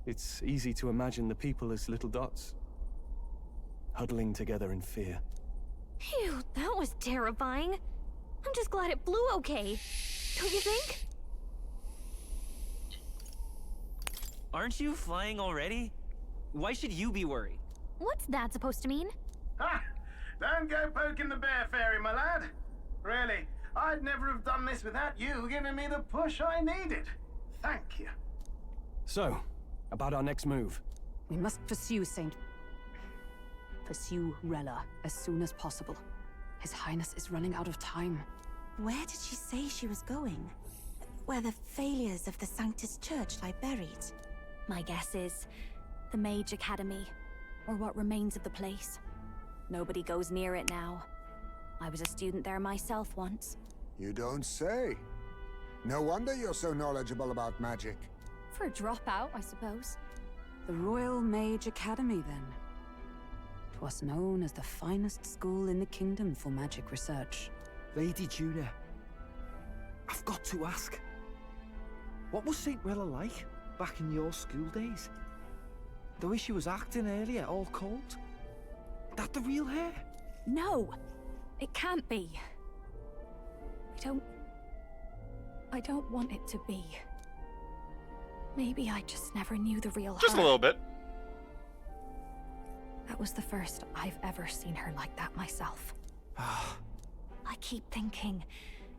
it's easy to imagine the people as little dots, huddling together in fear. Phew, that was terrifying. I'm just glad it blew okay. Don't you think? Aren't you flying already? Why should you be worried? What's that supposed to mean? Ha! Don't go poking the bear fairy, my lad. Really, I'd never have done this without you giving me the push I needed. Thank you. So, about our next move. We must pursue Pursue Rella as soon as possible. His Highness is running out of time. Where did she say she was going? Where the failures of the Sanctus Church lie buried? My guess is the Mage Academy, or what remains of the place. Nobody goes near it now. I was a student there myself once. You don't say. No wonder you're so knowledgeable about magic. For a dropout, I suppose. The Royal Mage Academy, then. 'Twas known as the finest school in the kingdom for magic research. Lady Juna, I've got to ask. What was St. Rella like back in your school days? The way she was acting earlier, all cold? That the real hair? No! It can't be. I don't want it to be. Maybe I just never knew the real her. Just a little bit. That was the first I've ever seen her like that myself. I keep thinking,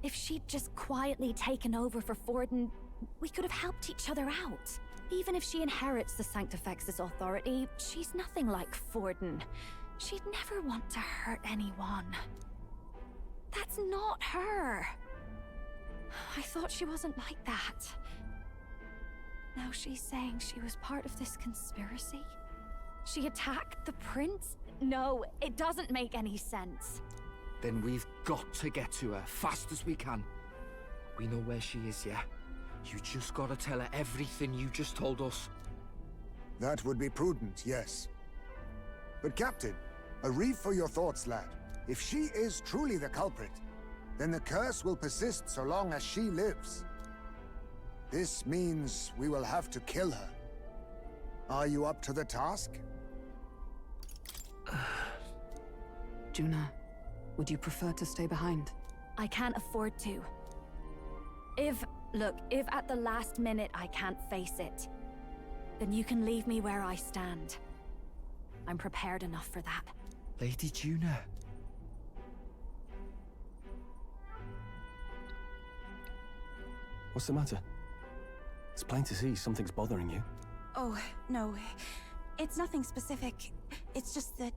if she'd just quietly taken over for Forden, we could have helped each other out. Even if she inherits the Sanctifex's authority, she's nothing like Forden. She'd never want to hurt anyone. That's not her. I thought she wasn't like that. Now she's saying she was part of this conspiracy? She attacked the prince? No, it doesn't make any sense. Then we've got to get to her fast as we can. We know where she is, yeah? You just gotta tell her everything you just told us. That would be prudent, yes. But Captain, a reef for your thoughts, lad. If she is truly the culprit, then the curse will persist so long as she lives. This means we will have to kill her. Are you up to the task? Juna, would you prefer to stay behind? I can't afford to. If at the last minute I can't face it, then you can leave me where I stand. I'm prepared enough for that. Lady Juna. What's the matter? It's plain to see something's bothering you. Oh, no. It's nothing specific. It's just that...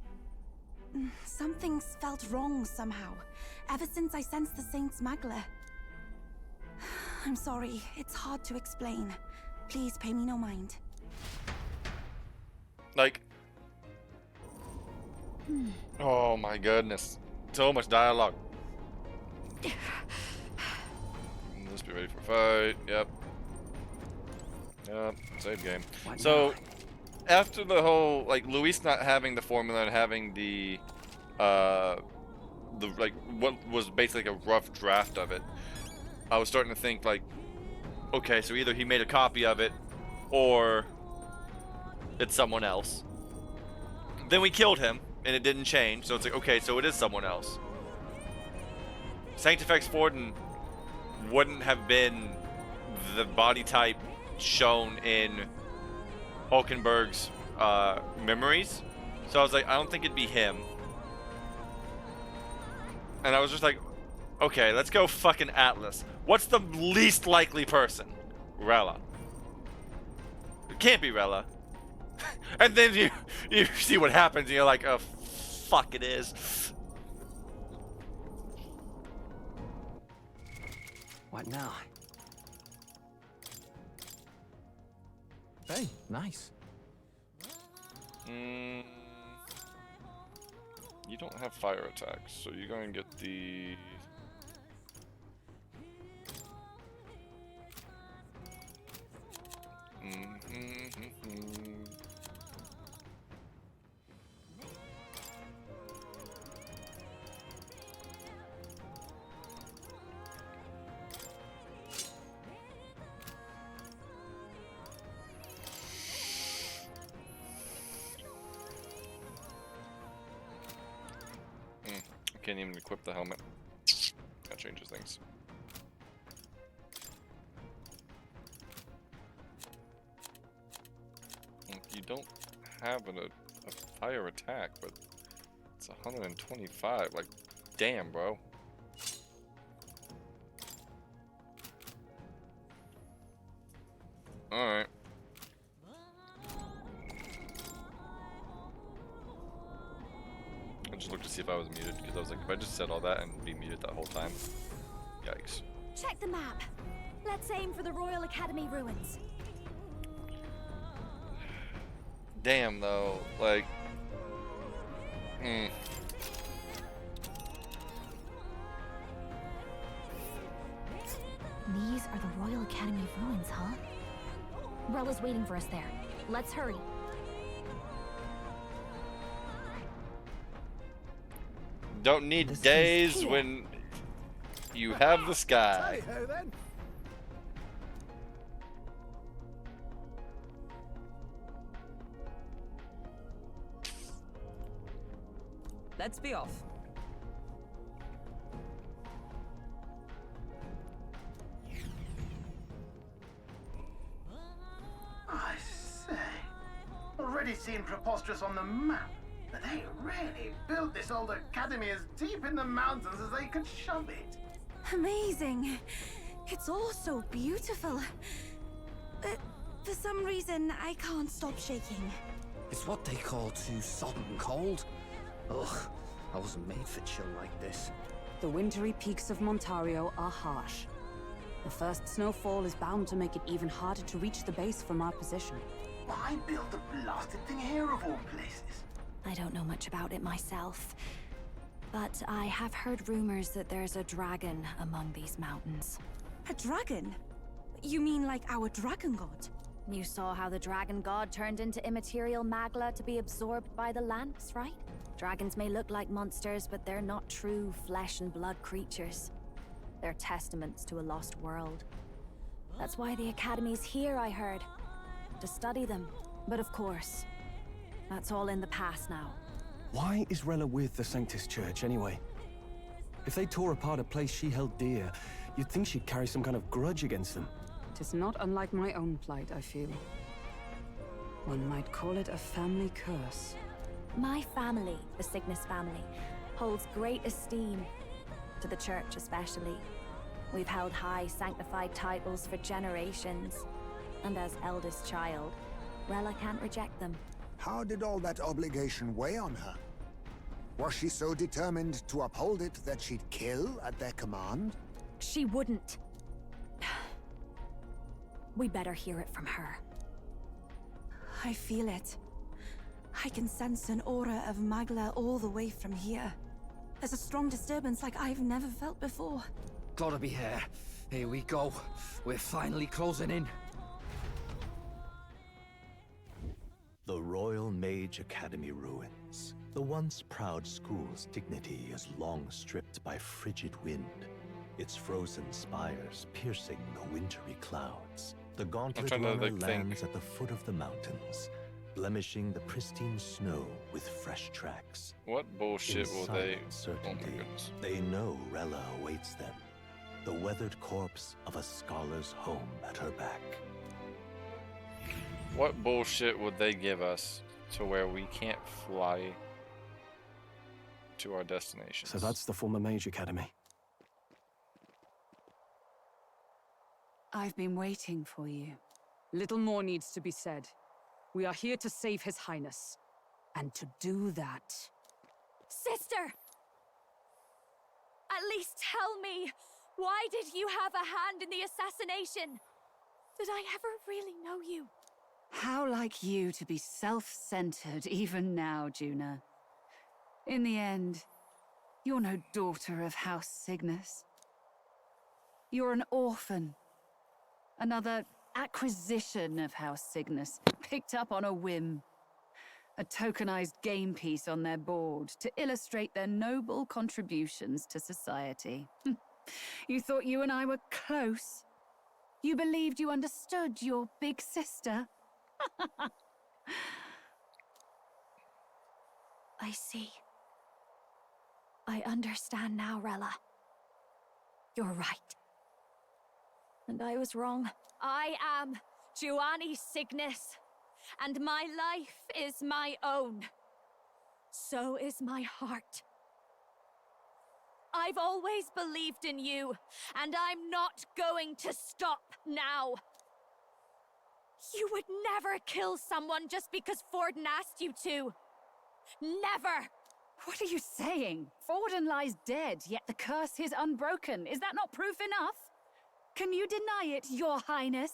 something's felt wrong somehow. Ever since I sensed the Saint's Magla. I'm sorry. It's hard to explain. Please pay me no mind. Like... Oh my goodness. So much dialogue. Let's be ready for a fight. Yep. Yep. Save game. So, after the whole, like, Luis not having the formula and having the like, what was basically like a rough draft of it, I was starting to think, like, okay, so either he made a copy of it, or it's someone else. Then we killed him, and it didn't change, so it's like, okay, so it is someone else. Sanctifex Forden wouldn't have been the body type shown in Hulkenberg's memories, so I was like, I don't think it'd be him. And I was just like, okay, let's go fucking Atlas. What's the least likely person? Rella. It can't be Rella. And then you see what happens, and you're like, oh, fuck, it is. What now? Hey, nice. You don't have fire attacks, so you're going to get the... I can't even equip the helmet. That changes things. You don't have a fire attack, but it's 125. Like, damn, bro. Alright. I just looked to see if I was muted, because I was like, if I just said all that and be muted that whole time. Yikes. Check the map. Let's aim for the Royal Academy ruins. Damn, though. Like... These are the Royal Academy ruins, huh? Rella's waiting for us there. Let's hurry. Don't need days when you have the sky. Hey-ho then. Let's be off. I say, already seen preposterous on the map, but they really built this old academy as deep in the mountains as they could shove it. Amazing. It's all so beautiful. But for some reason, I can't stop shaking. It's what they call too sodden cold. Ugh, I wasn't made for chill like this. The wintry peaks of Montario are harsh. The first snowfall is bound to make it even harder to reach the base from our position. Why build the blasted thing here of all places? I don't know much about it myself, but I have heard rumors that there's a dragon among these mountains. A dragon? You mean like our dragon god? You saw how the dragon god turned into immaterial magla to be absorbed by the lance, right? Dragons may look like monsters, but they're not true flesh and blood creatures. They're testaments to a lost world. That's why the Academy's here, I heard. To study them. But of course, that's all in the past now. Why is Rella with the Sanctus Church, anyway? If they tore apart a place she held dear, you'd think she'd carry some kind of grudge against them. Tis not unlike my own plight, I feel. One might call it a family curse. My family, the Cygnus family, holds great esteem. To the church especially. We've held high sanctified titles for generations. And as eldest child, Rella can't reject them. How did all that obligation weigh on her? Was she so determined to uphold it that she'd kill at their command? She wouldn't. We better hear it from her. I feel it. I can sense an aura of Magla all the way from here. There's a strong disturbance like I've never felt before. Gotta be here. Here we go. We're finally closing in. The Royal Mage Academy ruins. The once proud school's dignity is long stripped by frigid wind. Its frozen spires piercing the wintry clouds. The gauntlet runner lands at the foot of the mountains, blemishing the pristine snow with fresh tracks. What bullshit will they... Certainty, oh my goodness. They know Rella awaits them. The weathered corpse of a scholar's home at her back. What bullshit would they give us to where we can't fly to our destination? So that's the former Mage Academy. I've been waiting for you. Little more needs to be said. We are here to save His Highness. And to do that... Sister! At least tell me, why did you have a hand in the assassination? Did I ever really know you? How like you to be self-centered even now, Juna. In the end, you're no daughter of House Cygnus. You're an orphan. Another acquisition of House Cygnus, picked up on a whim. A tokenized game piece on their board to illustrate their noble contributions to society. You thought you and I were close? You believed you understood your big sister? I see. I understand now, Rella. You're right. And I was wrong. I am Giovanni Cygnus, and my life is my own. So is my heart. I've always believed in you, and I'm not going to stop now. You would never kill someone just because Forden asked you to. Never! What are you saying? Forden lies dead, yet the curse is unbroken. Is that not proof enough? Can you deny it, Your Highness?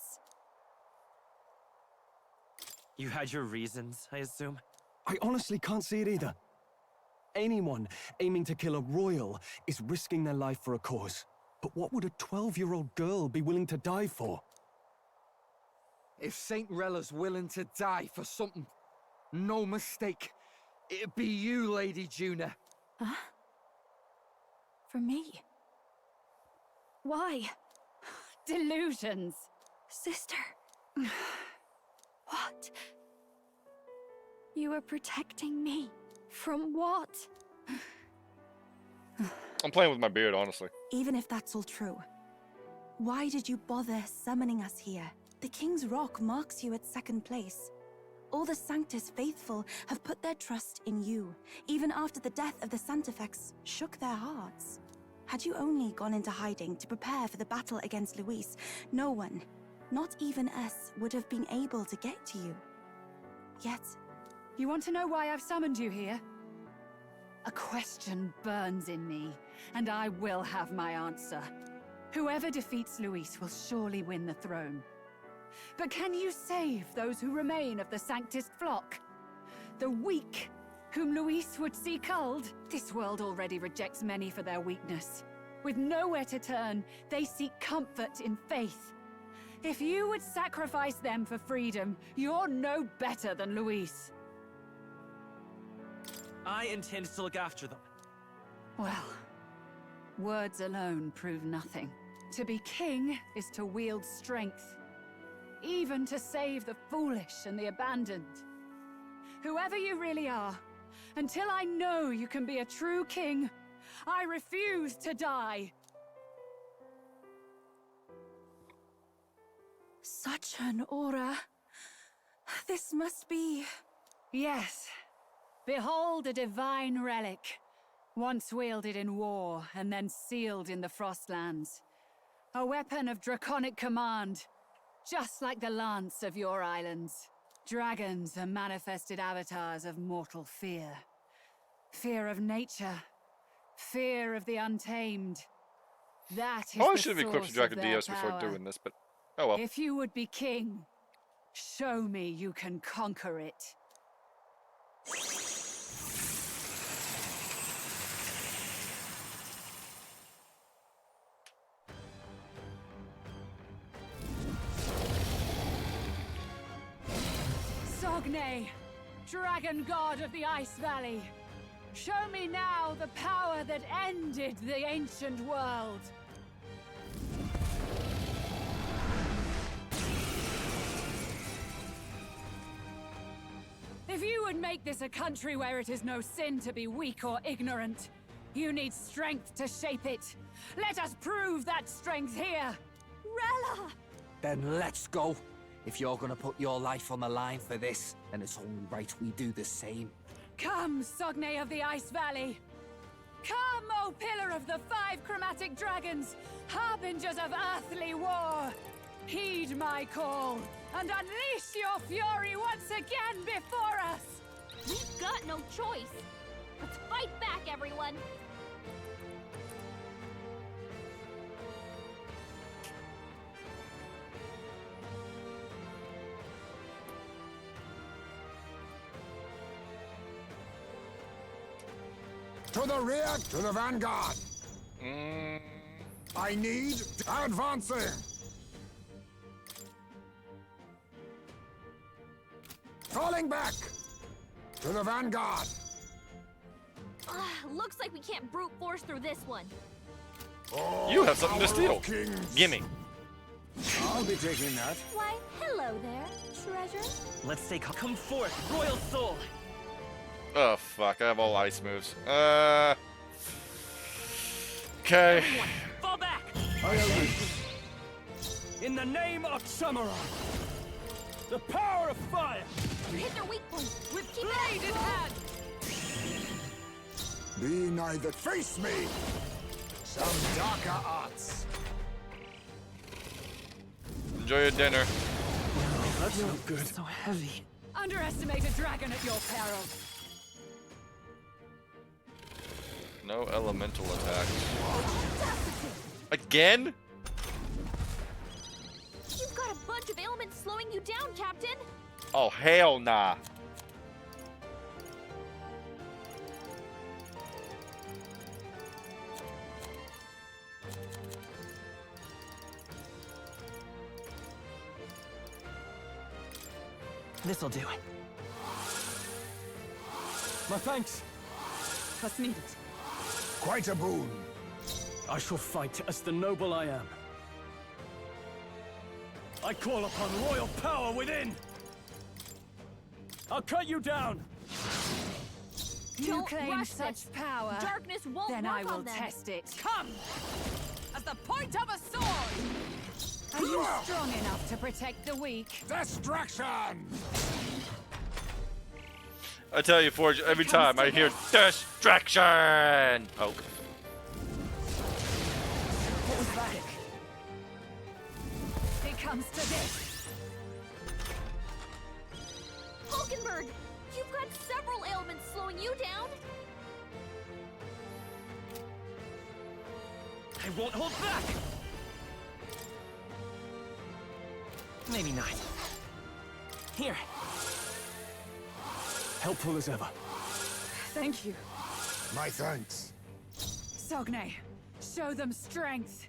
You had your reasons, I assume? I honestly can't see it either. Anyone aiming to kill a royal is risking their life for a cause. But what would a 12-year-old girl be willing to die for? If Saint Rella's willing to die for something, no mistake, it'd be you, Lady Juna. Huh? For me? Why? Delusions. Sister. What? You are protecting me. From what? I'm playing with my beard, honestly. Even if that's all true, why did you bother summoning us here? The King's Rock marks you at second place. All the Sanctus faithful have put their trust in you, even after the death of the Santifex shook their hearts. Had you only gone into hiding to prepare for the battle against Luis, no one, not even us, would have been able to get to you. Yet... You want to know why I've summoned you here? A question burns in me, and I will have my answer. Whoever defeats Luis will surely win the throne. But can you save those who remain of the Sanctist flock? The weak, whom Luis would see culled? This world already rejects many for their weakness. With nowhere to turn, they seek comfort in faith. If you would sacrifice them for freedom, you're no better than Luis. I intend to look after them. Well, words alone prove nothing. To be king is to wield strength, even to save the foolish and the abandoned. Whoever you really are, until I know you can be a true king, I refuse to die. Such an aura. This must be... Yes. Behold a divine relic, once wielded in war and then sealed in the Frostlands. A weapon of draconic command, just like the lance of your islands. Dragons are manifested avatars of mortal fear. Fear of nature, fear of the untamed. That is I the should have equipped source of Dragon their Dios before power. doing this, but oh well. If you would be king, show me you can conquer it. Sogne, dragon god of the Ice Valley, show me now the power that ended the ancient world. If you would make this a country where it is no sin to be weak or ignorant, you need strength to shape it. Let us prove that strength here. Rella! Then let's go. If you're gonna put your life on the line for this, then it's only right we do the same. Come, Sogne of the Ice Valley. Come, O Pillar of the 5 Chromatic Dragons, harbingers of earthly war. Heed my call, and unleash your fury once again before us! We've got no choice! Let's fight back, everyone! To the rear, to the vanguard! I need advancing! Falling back! To the vanguard! Looks like we can't brute force through this one. You have something to steal. Gimme. I'll be taking that. Why, hello there, treasure. Let's take. Come forth, royal soul. Oh fuck! I have all ice moves. Okay. Fall back. In the name of Samurai, the power of fire. You hit their weak point. With Keep blade it in up, hand. Be neither. Face me! Some darker arts. Enjoy your dinner. That's no good. So heavy. Underestimate a dragon at your peril. No elemental attacks. Again? You've got a bunch of ailments slowing you down, Captain. Oh hell nah. This'll do. My thanks. That's needed. Quite a boon. I shall fight as the noble I am. I call upon royal power within! I'll cut you down! You Don't claim rush such this. power. Darkness won't Then work I will on them. test it. Come! As the point of a sword! Are you strong enough to protect the weak? Distraction! I tell you, Forge, every time I hear distraction. Oh. What was that? It comes to this. Hulkenberg, you've got several ailments slowing you down. I won't hold back! Maybe not. Here. Helpful as ever. Thank you. My thanks. Sogne, show them strength.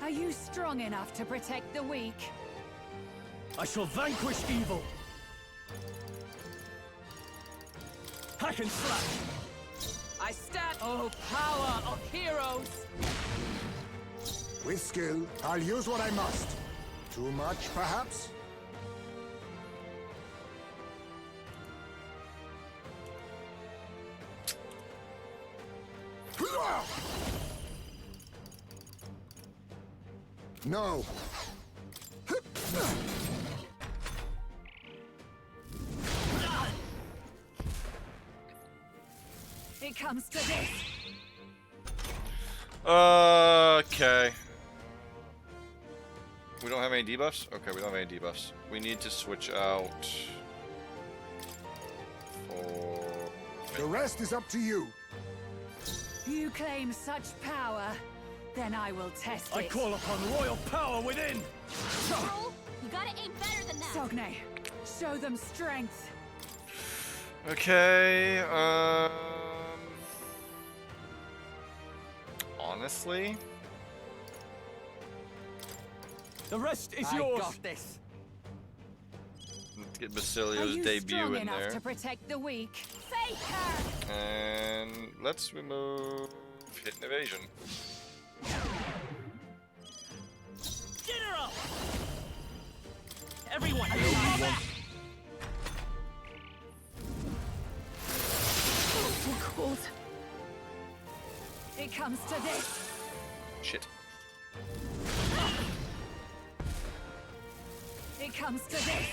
Are you strong enough to protect the weak? I shall vanquish evil! Hack and slash! I stand. Oh, power of heroes! With skill, I'll use what I must. Too much, perhaps? No. It comes to this. Okay. We don't have any debuffs? Okay, we don't have any debuffs. We need to switch out for... The rest is up to you. You claim such power, then I will test it. I call upon royal power within! Roll, you gotta aim better than that. Sogne, show them strength. Okay, honestly... The rest is I yours! got this. Let's get Are Basilio's you debut strong in enough there. to protect the weak? Fake her. And let's remove hit and evasion. General! Everyone, So cold. It comes to this. Shit. It comes to this.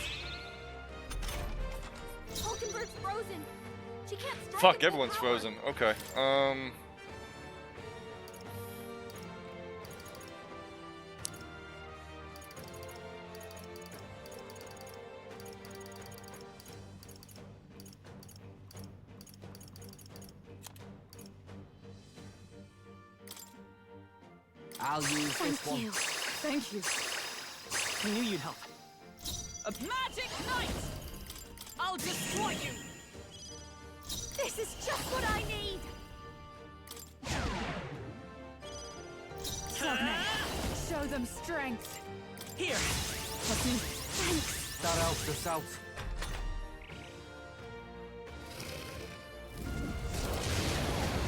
Hulkenberg's frozen. She can't strike. Fuck, at full everyone's power. frozen. Okay. I'll use this one. Thank you. I knew you'd help. A magic knight! I'll destroy you! This is just what I need! Slugman, show them strength. Here! Thanks. That helps us out.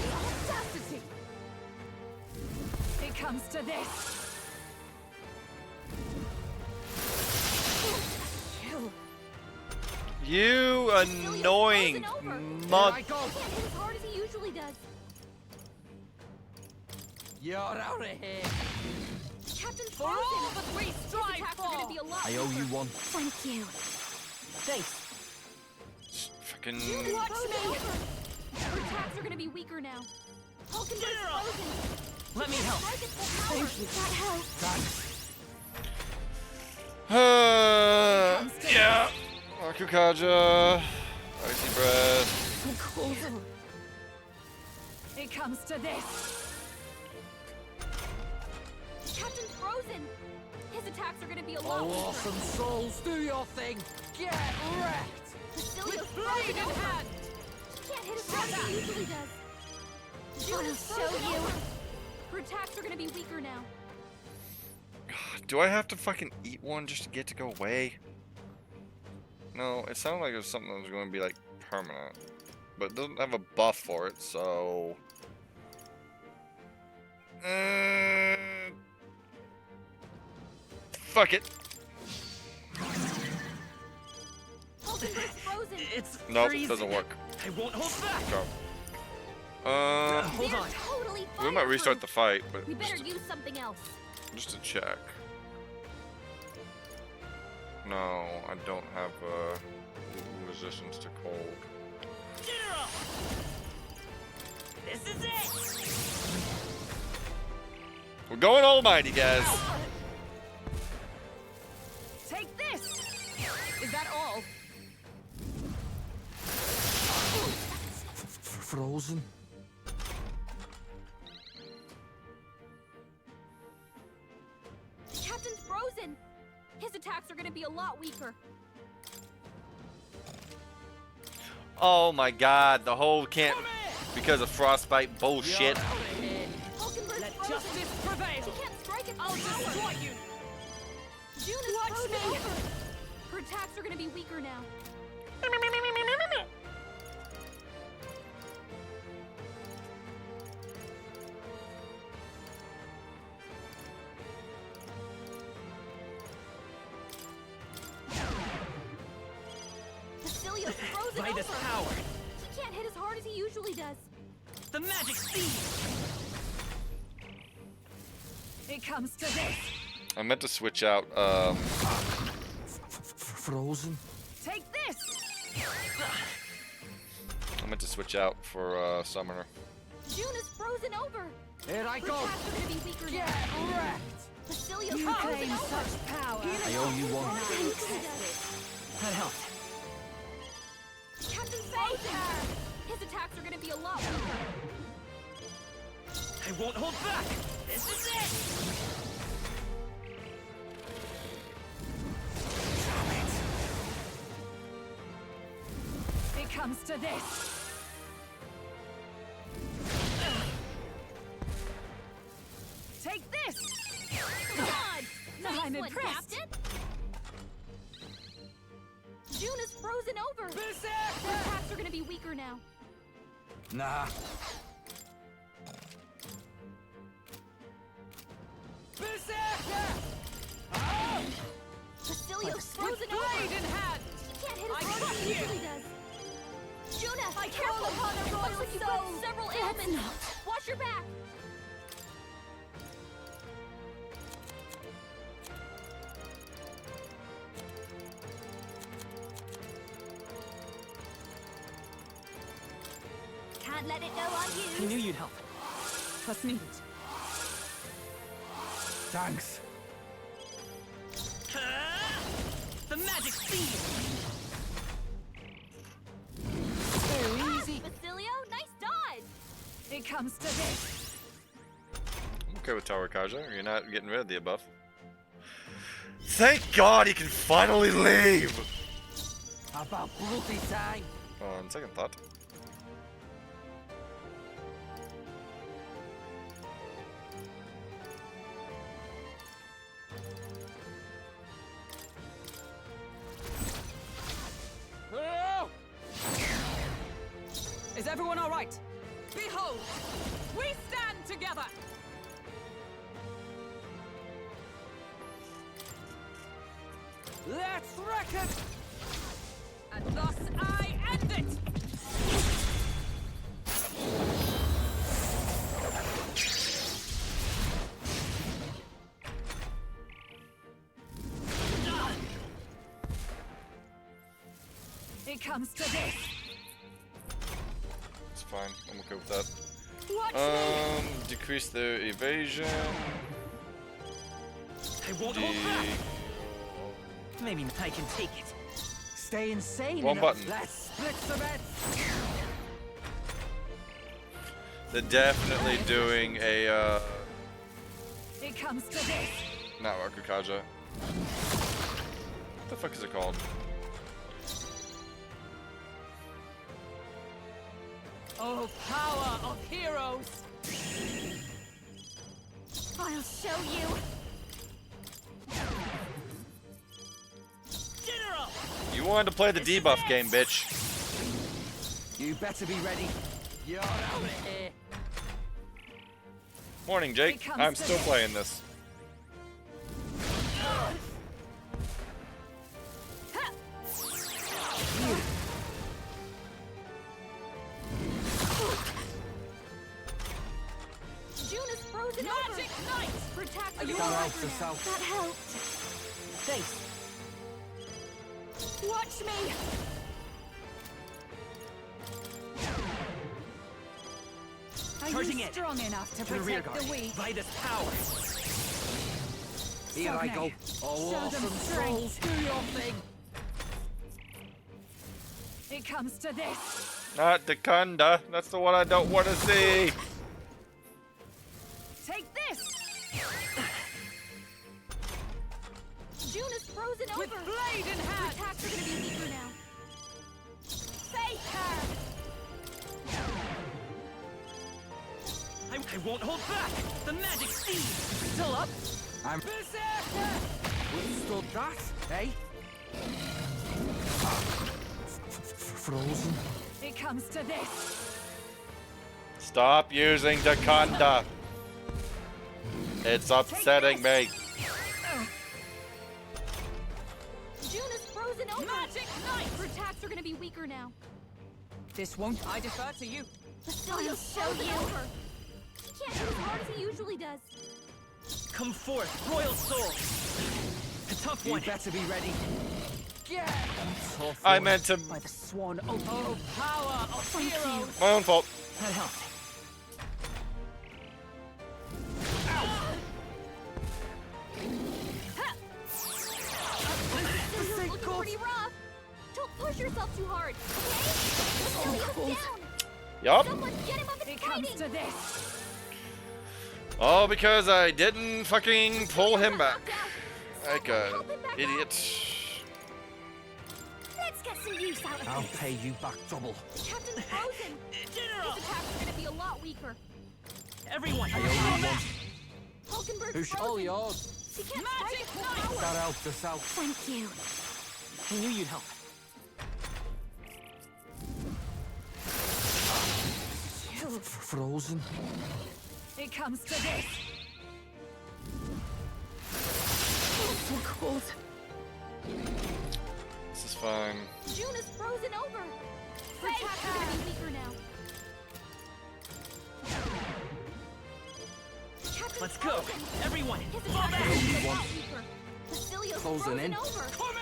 The audacity! It comes to this. Kill. You annoying mug. He can't hit as hard as he usually does. You're out of here. Captain For all that we strive attacks are gonna for! be a lot I owe you one. Thank you. Thanks. Fucking. Watch me! Her attacks are gonna be weaker now. Hulkenberg's frozen. Let me help. Strike at full power. That helps. Yeah. Akukaja. Icy breath. It comes to this. Captain's frozen. His attacks are gonna be a lot Oh, weaker. awesome souls, do your thing. Get wrecked. Basilios Blade frozen in over. hand! He can't hit as hard as he usually does. I'll show you. Her attacks are gonna be weaker now. Do I have to fucking eat one just to get to go away? No, it sounded like it was something that was going to be like permanent, but it doesn't have a buff for it, so. Fuck it. Hulkenberg's frozen. It's Nope, freezing. doesn't work. I won't hold back. Go. Hold on. Totally We might restart the fight, but We better just use something else. to check. No, I don't have resistance to cold. General! This is it! We're going almighty, guys. Take this. Is that all? Frozen. Captain's frozen. His attacks are gonna be a lot weaker. Oh my god, the whole can't because of frostbite bullshit. Hulkenberg's Let frozen. justice prevail! She can't strike at I'll full power. destroy you! June is Watch frozen me. over. Her attacks are gonna be weaker now. Basilios frozen By this over. power! He can't hit as hard as he usually does. The magic speed! It comes to this. I meant to switch out. Frozen. Take this. I meant to switch out for summoner. June is frozen over. Here I Her go. attacks are gonna be weaker Get now. wrecked. Basilios You frozen claim over. such power. I owe you one. That helped. Captain frozen. His attacks are gonna be a lot weaker. I won't hold back! This is it! It comes to this. Take this. God! Nice I'm one, impressed. Captain. June is frozen over. Her Berserker! attacks are gonna be weaker now. Nah. Berserker! Oh! Basilios frozen Blade over. in hand! He can't hit as I hard as crush he you. usually does. Juna, I careful call upon It the looks royal like you've soul. got several ailments. Watch your back. Can't let it go I unused. knew you'd help. Trust me. Thanks. The magic speed! Very easy. Basilio, nice dodge. It comes to this. I'm okay with Tower Kaja. You're not getting rid of the buff. Thank God he can finally leave! About bloody time. On second thought. Oh! Is everyone all right? Behold, we stand together. Let's wreck it! And thus I end it! It comes to this. It's fine. I'm okay with that. Watch Decrease their evasion. I won't hold back. Maybe I can take it. Stay insane. One button. Let's split the bed. They're definitely doing a It comes to this. not Rakukaja. What the fuck is it called? Oh, power of heroes! I'll show you. General! You wanted to play the debuff game, bitch. You better be ready. You're out of here. Morning, Jake. I'm still playing this. June is frozen Magic over. Knight! Protect Are you the all right, river now. yourself? That helped. Face. Watch me. Are Charging you in. strong enough to To the rear protect guard. the weak? By this power. Here I go. Oh, Show them awesome strength. souls, do your thing. It comes to this. Not Dakunda. That's the one I don't want to see. Take this. June is frozen With over. blade in hand. Her attacks are gonna be weaker now. Face her. I won't hold back. The magic steed. Still up? I'm Berserker! Withstood that, eh? Frozen. It comes to this. Stop using Dakunda. It's upsetting me. June is frozen over. Magic Knight! Her attacks are gonna be weaker now. This won't. I defer to you. I'll show you. Over. He can't hit as hard as he usually does. come forth, royal soul. A tough one. You better be ready. Yeah. I meant to. By the swan oath. Oh, power of heroes. My own fault. That helped. This is looking pretty rough. Don't push yourself too hard, okay? Cecilia's down. Yup. Someone get him up and It comes to this. All because I didn't fucking pull him back. Like a idiot. Let's get some use out of I'll this. pay you back double. Captain's frozen. General! His attacks are gonna be a lot weaker. Everyone! I only want Hulkenberg's who's frozen. all yours. He can't strike at full power. That helped us out. Thank you. I knew you'd help. Frozen. It comes to this. So cold. This is fine. June is frozen over. Her attacks are gonna be weaker now. Captain's Let's go! frozen. Everyone! His Fall attacks back! are gonna be a lot weaker. Cecilia's Closing frozen in. over. Come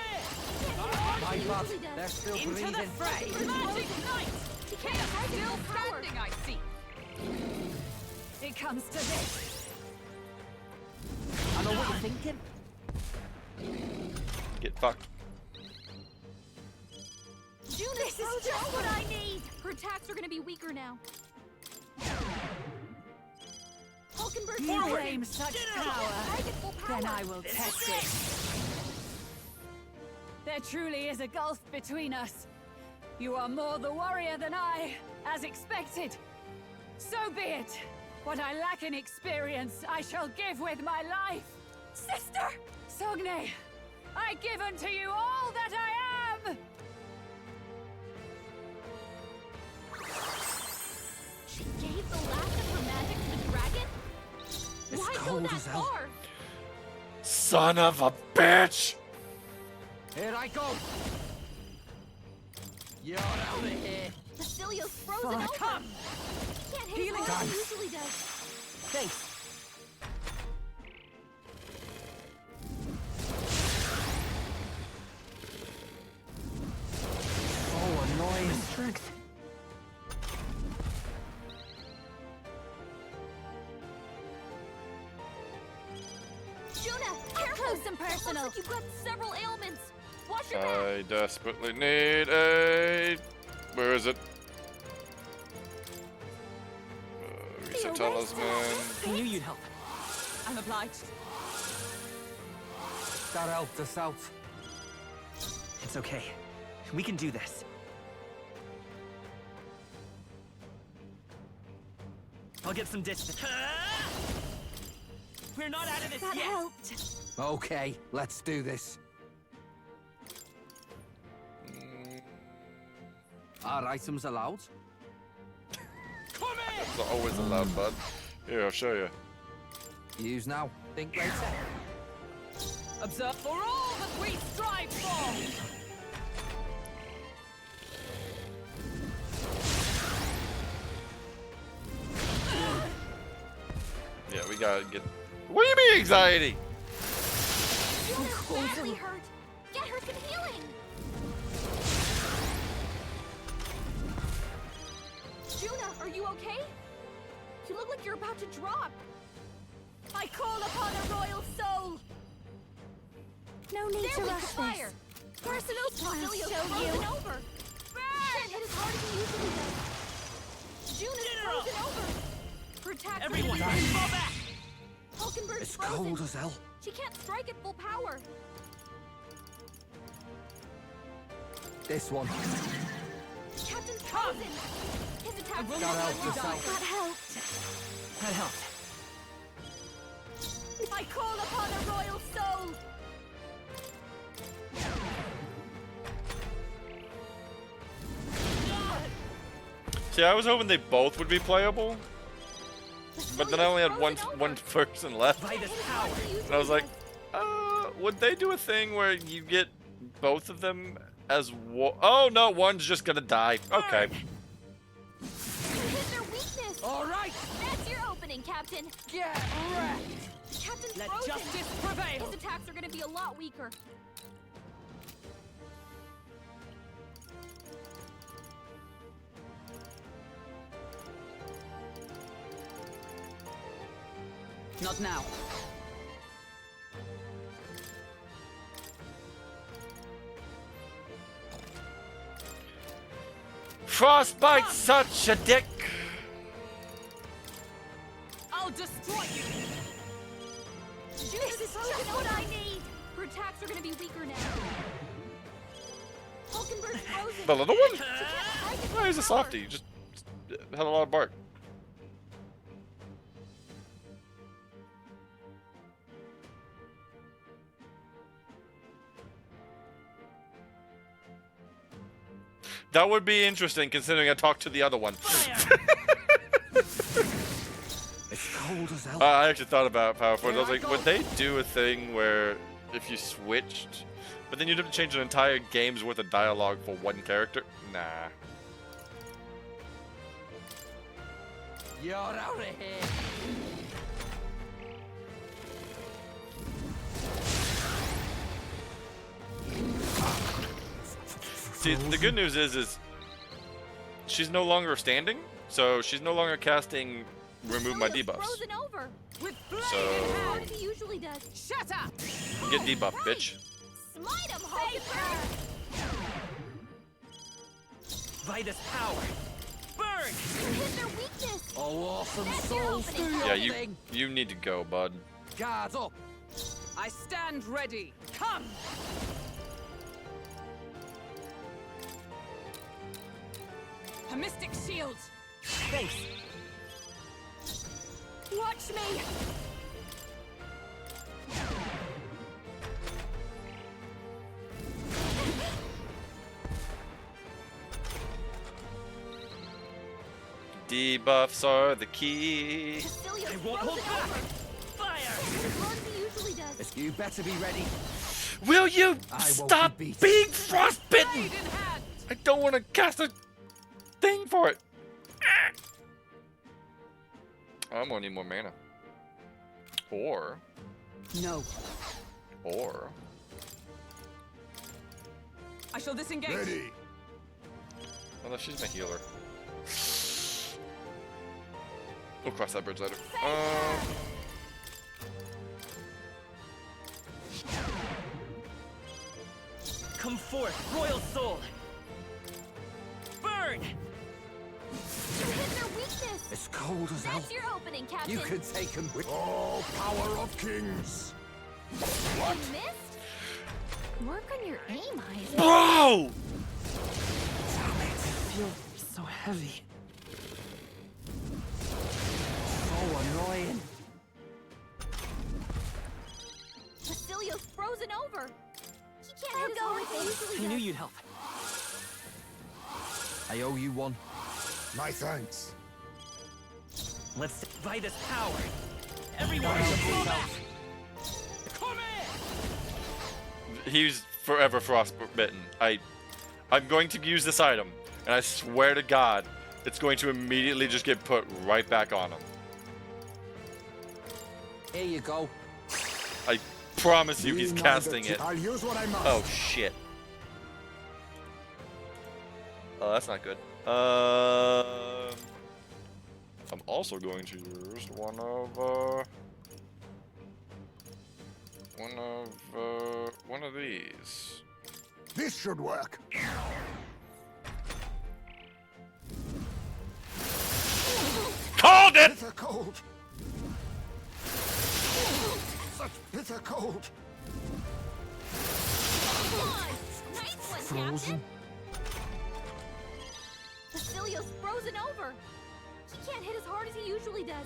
He can't hit as hard My as he bad. usually They're does. still Into the breathing. fray! Magic Knight! He can't strike at Still full power. standing, I see. It comes to this. I know what you're thinking. Get fucked. June is frozen just what I need. Her attacks are gonna be weaker now. Hulkenberg You frozen. claim such He can't power, strike at full power. then I will test it. There truly is a gulf between us. You are more the warrior than I, as expected. So be it. What I lack in experience, I shall give with my life. Sister! Sogne, I give unto you all that I am! She gave the last of her magic to the dragon? Why go that far? Son of a bitch! Here I go! You're out of here! Basilio's frozen over! Come! Can't hit him like he usually does. Thanks. Oh, annoying. Strength. Juna, careful! Close and personal. Looks like you've got several ailments. Watch your back. I desperately need a... Where is it? Reset talisman. I knew you'd help. I'm obliged. That helped us out. It's okay. We can do this. I'll get some distance. We're not out of this That yet. helped. Okay, let's do this. Are items allowed? It's not always allowed, bud. Here, I'll show you. Use now. Think later. Observe for all that we strive for! Yeah, we gotta get... What do you mean anxiety? Juna's badly hurt. Get her some healing. Juna, are you okay? You look like you're about to drop. I call upon a royal soul. No need to rush fire. Personal Basilio's frozen over. Can't hit as hard as he usually does. Juna's frozen over. Her attacks Everyone, are fall back! Hulkenberg's It's frozen. cold as hell. She can't strike at full power. This one. Captain's frozen. His attacks That helped us out. That helped. That helped. I call upon a royal soul. See, I was hoping they both would be playable. But then I only had one person left. And I was like, would they do a thing where you get both of them as one? Oh no, one's just gonna die. Okay. You hit their weakness. All right. That's your opening, Captain. Get wrecked. Captain's Let frozen. justice prevail. His attacks are going to be a lot weaker. Not now. Frostbite's such a dick. I'll destroy you. This is just what I need. Her attacks are going to be weaker now. Hulkenberg's frozen. The little one? She can't strike at Oh, he's a full power. softie. He just had a lot of bark. That would be interesting, considering I talked to the other one. It's cold as hell. I actually thought about Power Force. I was like, would they do a thing where if you switched, but then you'd have to change an entire game's worth of dialogue for one character? Nah. You're out of here. See, the good news is she's no longer standing, so she's no longer casting remove my debuffs. Frozen over. With So as he usually does. Shut up. get debuffed, bitch. Smite him, Hulkenberg. Vitus power. Burn. You hit their weakness. Oh, awesome That's your souls, do opening. your Yeah, thing. you need to go, bud. Guards up. I stand ready. Come. A mystic shield. Thanks. Watch me! Debuffs are the key. I won't hold back. Fire! You better be ready. Will you I won't stop be beat. being frostbitten? I don't want to cast a thing for it. I'm gonna need more mana. Or. No. Or. I shall disengage. Ready. Oh, no, she's my healer. We'll cross that bridge later. Come forth, royal soul. Burn! You hit their weakness! It's cold as hell. That's your opening, Captain! You could take him with Oh, power of kings. What? You missed? Work on your aim, Isaac. Bro! I feel so heavy. So annoying. Basilio's frozen over! He can't hit his own as he usually I does. knew you'd help. I owe you one. My thanks. Let's by this power. Everyone, pull back. Come in! He's forever frostbitten. I'm going to use this item, and I swear to God, it's going to immediately just get put right back on him. Here you go. I promise you, he's casting it. I'll use what I must. Oh shit. Oh, that's not good. I'm also going to use one of these. This should work. Called it! Bitter cold. Such bitter cold. Nice one, Frozen. Captain! Basilio's frozen over! He can't hit as hard as he usually does.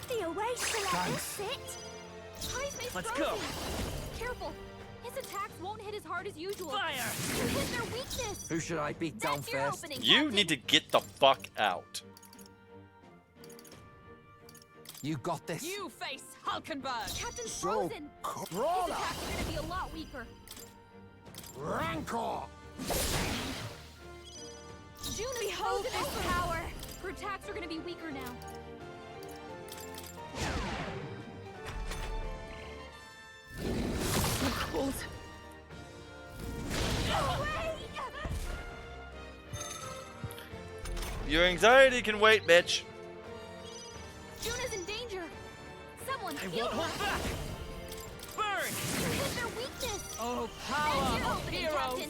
The away to let this sit. Heismay's Let's frozen. go. Careful. His attacks won't hit as hard as usual. Fire! You hit their weakness. Who should I beat down That's your first? opening, You Captain. need to get the fuck out. You got this. You face Hulkenberg. Captain's So frozen. His Roller. attacks are going to be a lot weaker. Rancor. June is frozen over. Power. Her attacks are going to be weaker now. Cold. Go away! Your anxiety can wait, bitch. June is in danger. Someone I heal won't her. hold back. Burn! You hit their weakness. Oh, That's power your of opening, heroes! Captain.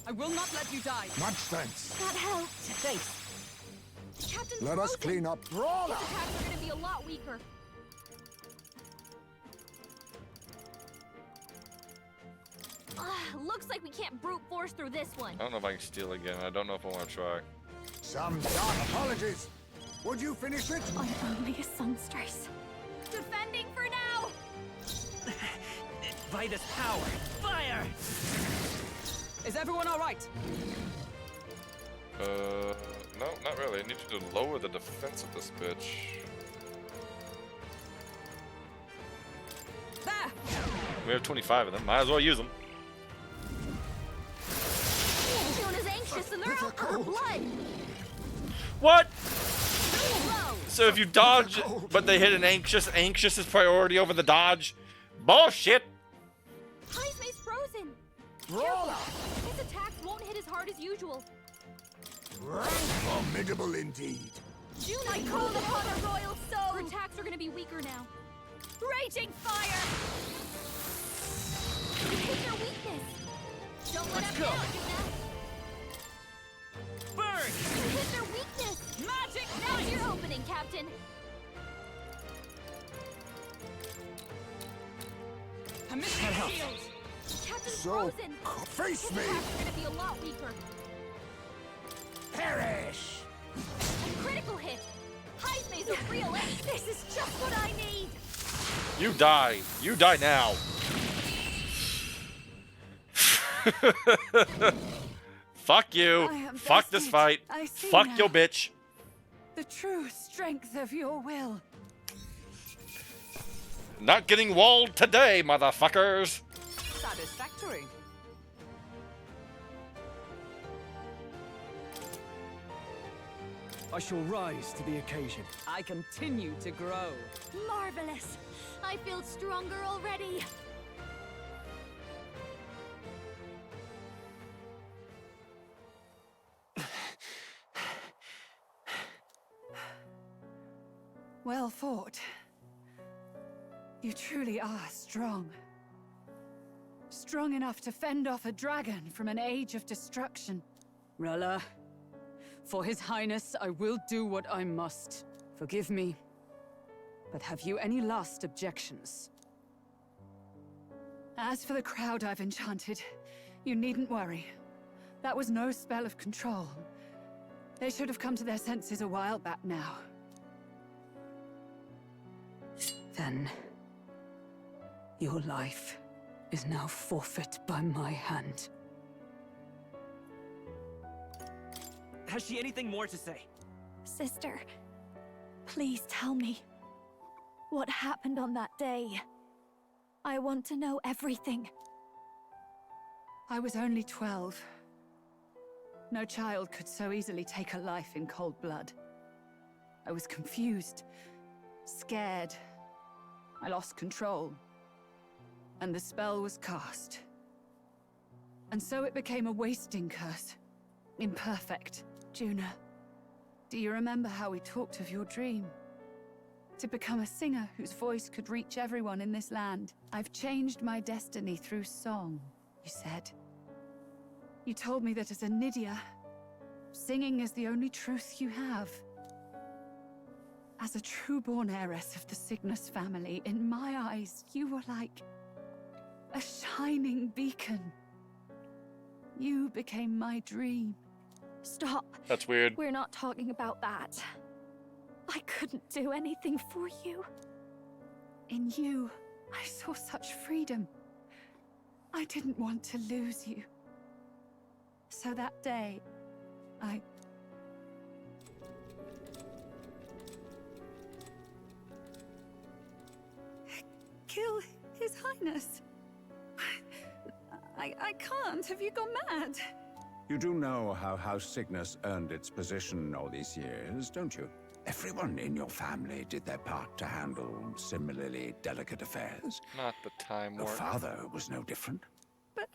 I will not let you die. Much thanks. That helped. Thanks. Captain's Let us frozen. clean up. His Roller. attacks are going to be a lot weaker. Looks like we can't brute force through this one. I don't know if I can steal again. I don't know if I want to try. Some dark apologies. Would you finish it? I'm only a songstress. Defending for now. By this power. Fire! Is everyone all right? No, not really. I need you to lower the defense of this bitch. There. We have 25 of them. Might as well use them. June is anxious and they're out for her blood. What? Low. So if you dodge, but they hit an anxious is priority over the dodge? Bullshit! Heismay's frozen. Roller. His attacks won't hit as hard as usual. Formidable indeed. June, I call upon a royal soul. Her attacks are going to be weaker now. Raging fire. You hit their weakness. Don't let Let's him go. down, Juna. Burn! You hit their weakness! Magic! That's your opening, Captain! Captain's So, frozen! face His me! attacks are gonna be a lot weaker. Perish! Critical hit! Heisme's a real ace! This is just what I need! You die. You die now. Fuck you. I am Fuck this bested. fight. I see Fuck now. your bitch. The true strength of your will. Not getting walled today, motherfuckers. Satisfactory. I shall rise to the occasion. I continue to grow. Marvelous! I feel stronger already! Well fought. You truly are strong. Strong enough to fend off a dragon from an age of destruction. Rella, for His Highness, I will do what I must. Forgive me, but have you any last objections? As for the crowd I've enchanted, you needn't worry. That was no spell of control. They should have come to their senses a while back now. Then, your life is now forfeit by my hand. Has she anything more to say? Sister, please tell me. What happened on that day? I want to know everything. I was only 12. No child could so easily take a life in cold blood. I was confused, scared. I lost control. And the spell was cast. And so it became a wasting curse. Imperfect. Juna, do you remember how we talked of your dream? To become a singer whose voice could reach everyone in this land. I've changed my destiny through song, you said. You told me that as a Nydia, singing is the only truth you have. As a true-born heiress of the Cygnus family, in my eyes, you were like a shining beacon. You became my dream. Stop. That's weird. We're not talking about that. I couldn't do anything for you. In you, I saw such freedom. I didn't want to lose you. So that day, I... kill His Highness. I can't. Have you gone mad? You do know how House Cygnus earned its position all these years, don't you? Everyone in your family did their part to handle similarly delicate affairs. Not the time Your warp. father was no different. But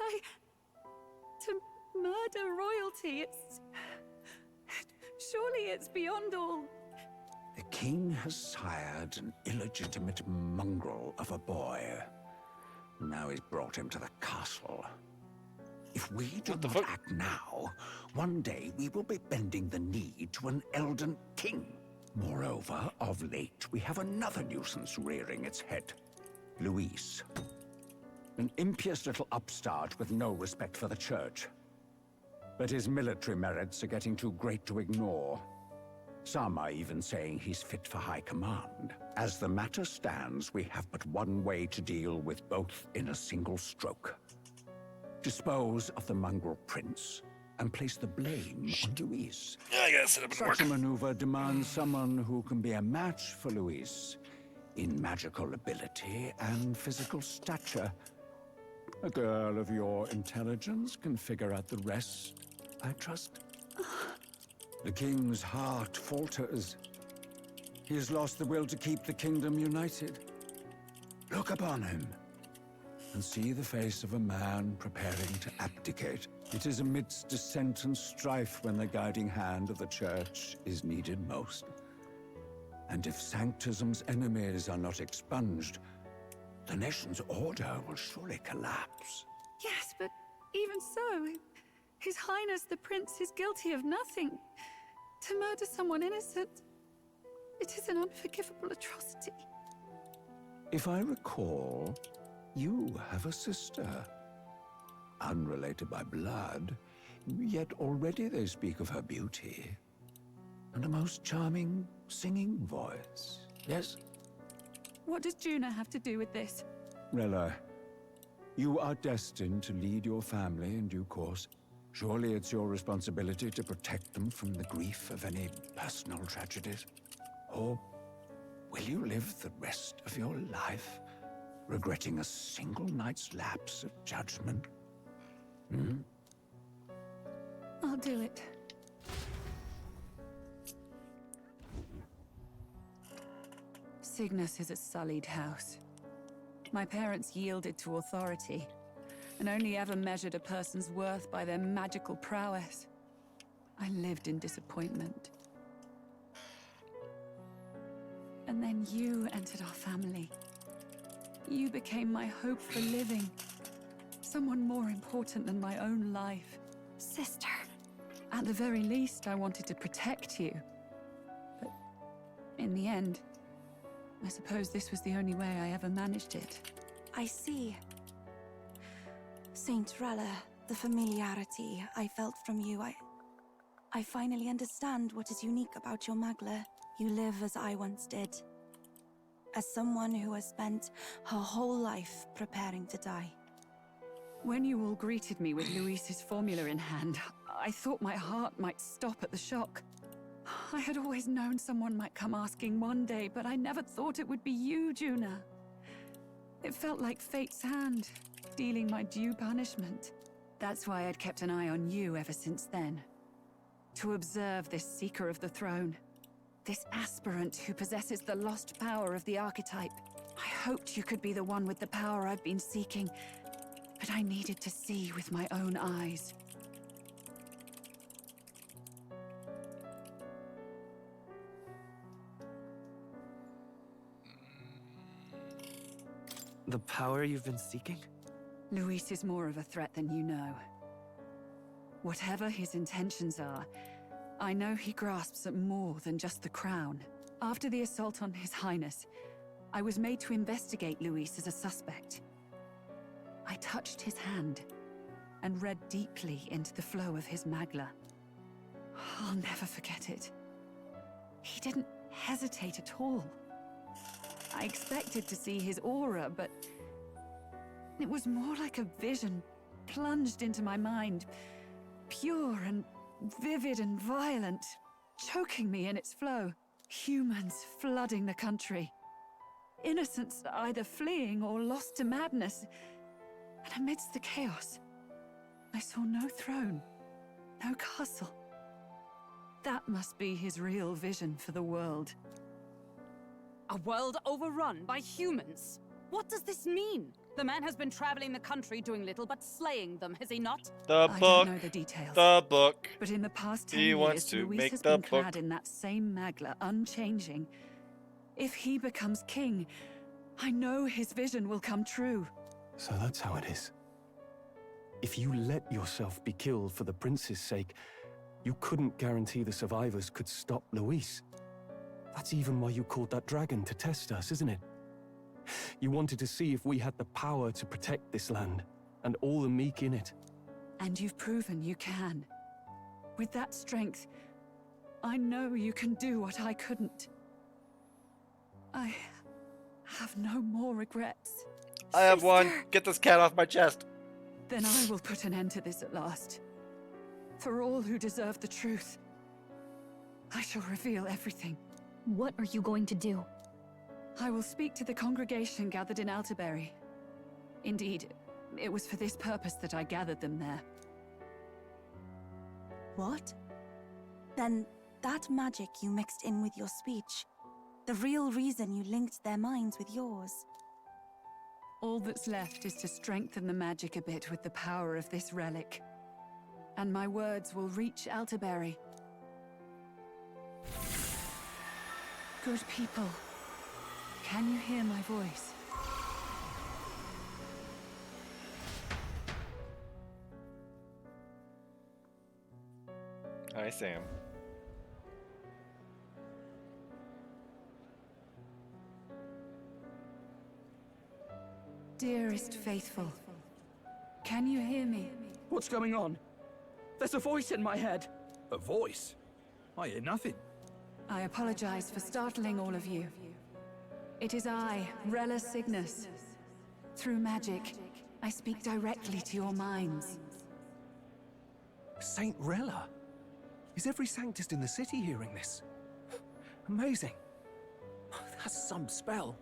to murder royalty, it's... surely it's beyond all... The king has sired an illegitimate mongrel of a boy. Now he's brought him to the castle. If we do not act now, one day we will be bending the knee to an Elden king. Moreover, of late, we have another nuisance rearing its head. Luis. An impious little upstart with no respect for the church. But his military merits are getting too great to ignore. Some are even saying he's fit for high command. As the matter stands, we have but one way to deal with both in a single stroke. Dispose of the mongrel prince and place the blame on Luis. I guess it would Such a maneuver demands someone who can be a match for Luis in magical ability and physical stature. A girl of your intelligence can figure out the rest, I trust. The king's heart falters. He has lost the will to keep the kingdom united. Look upon him and see the face of a man preparing to abdicate. It is amidst dissent and strife when the guiding hand of the church is needed most. And if Sanctism's enemies are not expunged, the nation's order will surely collapse. Yes, but even so, His Highness the Prince is guilty of nothing. To murder someone innocent, it is an unforgivable atrocity. If I recall, you have a sister. Unrelated by blood, yet already they speak of her beauty. And a most charming singing voice. Yes? What does Juna have to do with this? Rella, you are destined to lead your family in due course. Surely it's your responsibility to protect them from the grief of any personal tragedies. Or will you live the rest of your life regretting a single night's lapse of judgment? Hmm? I'll do it. Cygnus is a sullied house. My parents yielded to authority, and only ever measured a person's worth by their magical prowess. I lived in disappointment. And then you entered our family. You became my hope for living. Someone more important than my own life. Sister. At the very least, I wanted to protect you. But in the end, I suppose this was the only way I ever managed it. I see. Saint Rella, the familiarity I felt from you, I finally understand what is unique about your Magla. You live as I once did. As someone who has spent her whole life preparing to die. When you all greeted me with Luis's formula in hand, I thought my heart might stop at the shock. I had always known someone might come asking one day, but I never thought it would be you, Juna. It felt like fate's hand, dealing my due punishment. That's why I'd kept an eye on you ever since then. To observe this seeker of the throne. This aspirant who possesses the lost power of the archetype. I hoped you could be the one with the power I've been seeking, but I needed to see with my own eyes. The power you've been seeking? Luis is more of a threat than you know. Whatever his intentions are, I know he grasps at more than just the crown. After the assault on His Highness, I was made to investigate Luis as a suspect. I touched his hand and read deeply into the flow of his Magla. I'll never forget it. He didn't hesitate at all. I expected to see his aura, but it was more like a vision plunged into my mind, pure and vivid and violent, choking me in its flow. Humans flooding the country. Innocents either fleeing or lost to madness. And amidst the chaos, I saw no throne, no castle. That must be his real vision for the world. A world overrun by humans? What does this mean? The man has been traveling the country doing little but slaying them, has he not? The I book. don't know the details. The book. But in the past 10 He years, wants to Luis make has the been book. clad in that same Magla, unchanging. If he becomes king, I know his vision will come true. So that's how it is. If you let yourself be killed for the prince's sake, you couldn't guarantee the survivors could stop Luis. That's even why you called that dragon to test us, isn't it? You wanted to see if we had the power to protect this land, and all the meek in it. And you've proven you can. With that strength, I know you can do what I couldn't. I have no more regrets. I have one. Get this cat off my chest. Then I will put an end to this at last. For all who deserve the truth, I shall reveal everything. What are you going to do? I will speak to the congregation gathered in Alterberry. Indeed, it was for this purpose that I gathered them there. What? Then that magic you mixed in with your speech, the real reason you linked their minds with yours. All that's left is to strengthen the magic a bit with the power of this relic. And my words will reach Alterberry. Good people, can you hear my voice? Hi, Sam. Dearest faithful, can you hear me? What's going on? There's a voice in my head. A voice? I hear nothing. I apologize for startling all of you. It is I, Rella Cygnus. Through magic, I speak directly to your minds. Saint Rella? Is every Sanctist in the city hearing this? Amazing. That's some spell.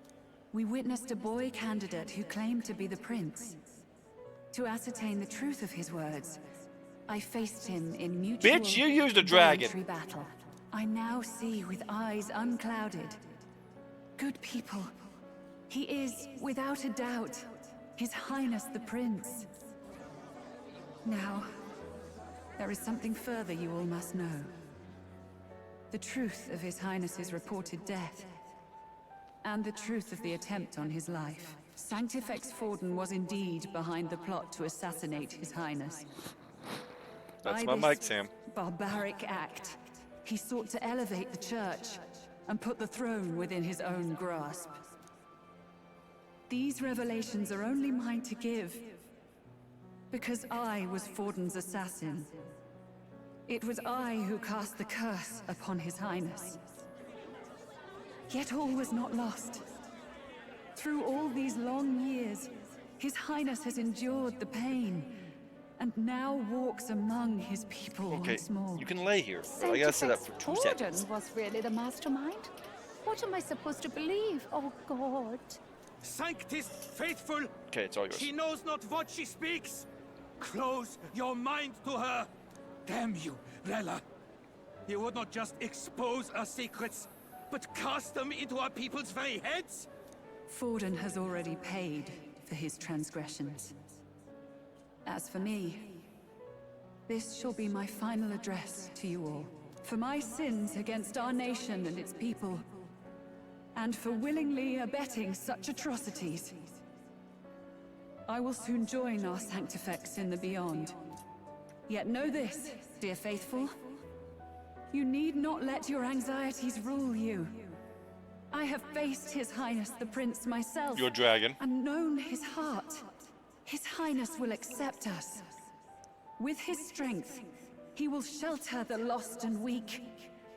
We witnessed a boy candidate who claimed to be the prince. To ascertain the truth of his words, I faced him in mutual Bitch, you used a dragon. voluntary battle. I now see with eyes unclouded. Good people. He is, without a doubt, His Highness the Prince. Now, there is something further you all must know. The truth of His Highness's reported death, and the truth of the attempt on his life. Sanctifex Forden was indeed behind the plot to assassinate His Highness. That's By my mic, this Sam. barbaric act, he sought to elevate the church and put the throne within his own grasp. These revelations are only mine to give, because I was Forden's assassin. It was I who cast the curse upon His Highness. Yet all was not lost. Through all these long years, His Highness has endured the pain, and now walks among his people once more. You can lay here, but I gotta sit up for 2 seconds. Forden was really the mastermind? What am I supposed to believe? Oh, God. Sanctist faithful! Okay, it's all yours. She knows not what she speaks! Close your mind to her! Damn you, Rella! You would not just expose our secrets, but cast them into our people's very heads? Forden has already paid for his transgressions. As for me, this shall be my final address to you all. For my sins against our nation and its people, and for willingly abetting such atrocities, I will soon join our Sanctifex in the beyond. Yet know this, dear faithful, you need not let your anxieties rule you. I have faced His Highness the Prince myself. Your dragon. And known his heart. His Highness will accept us. With his strength, he will shelter the lost and weak,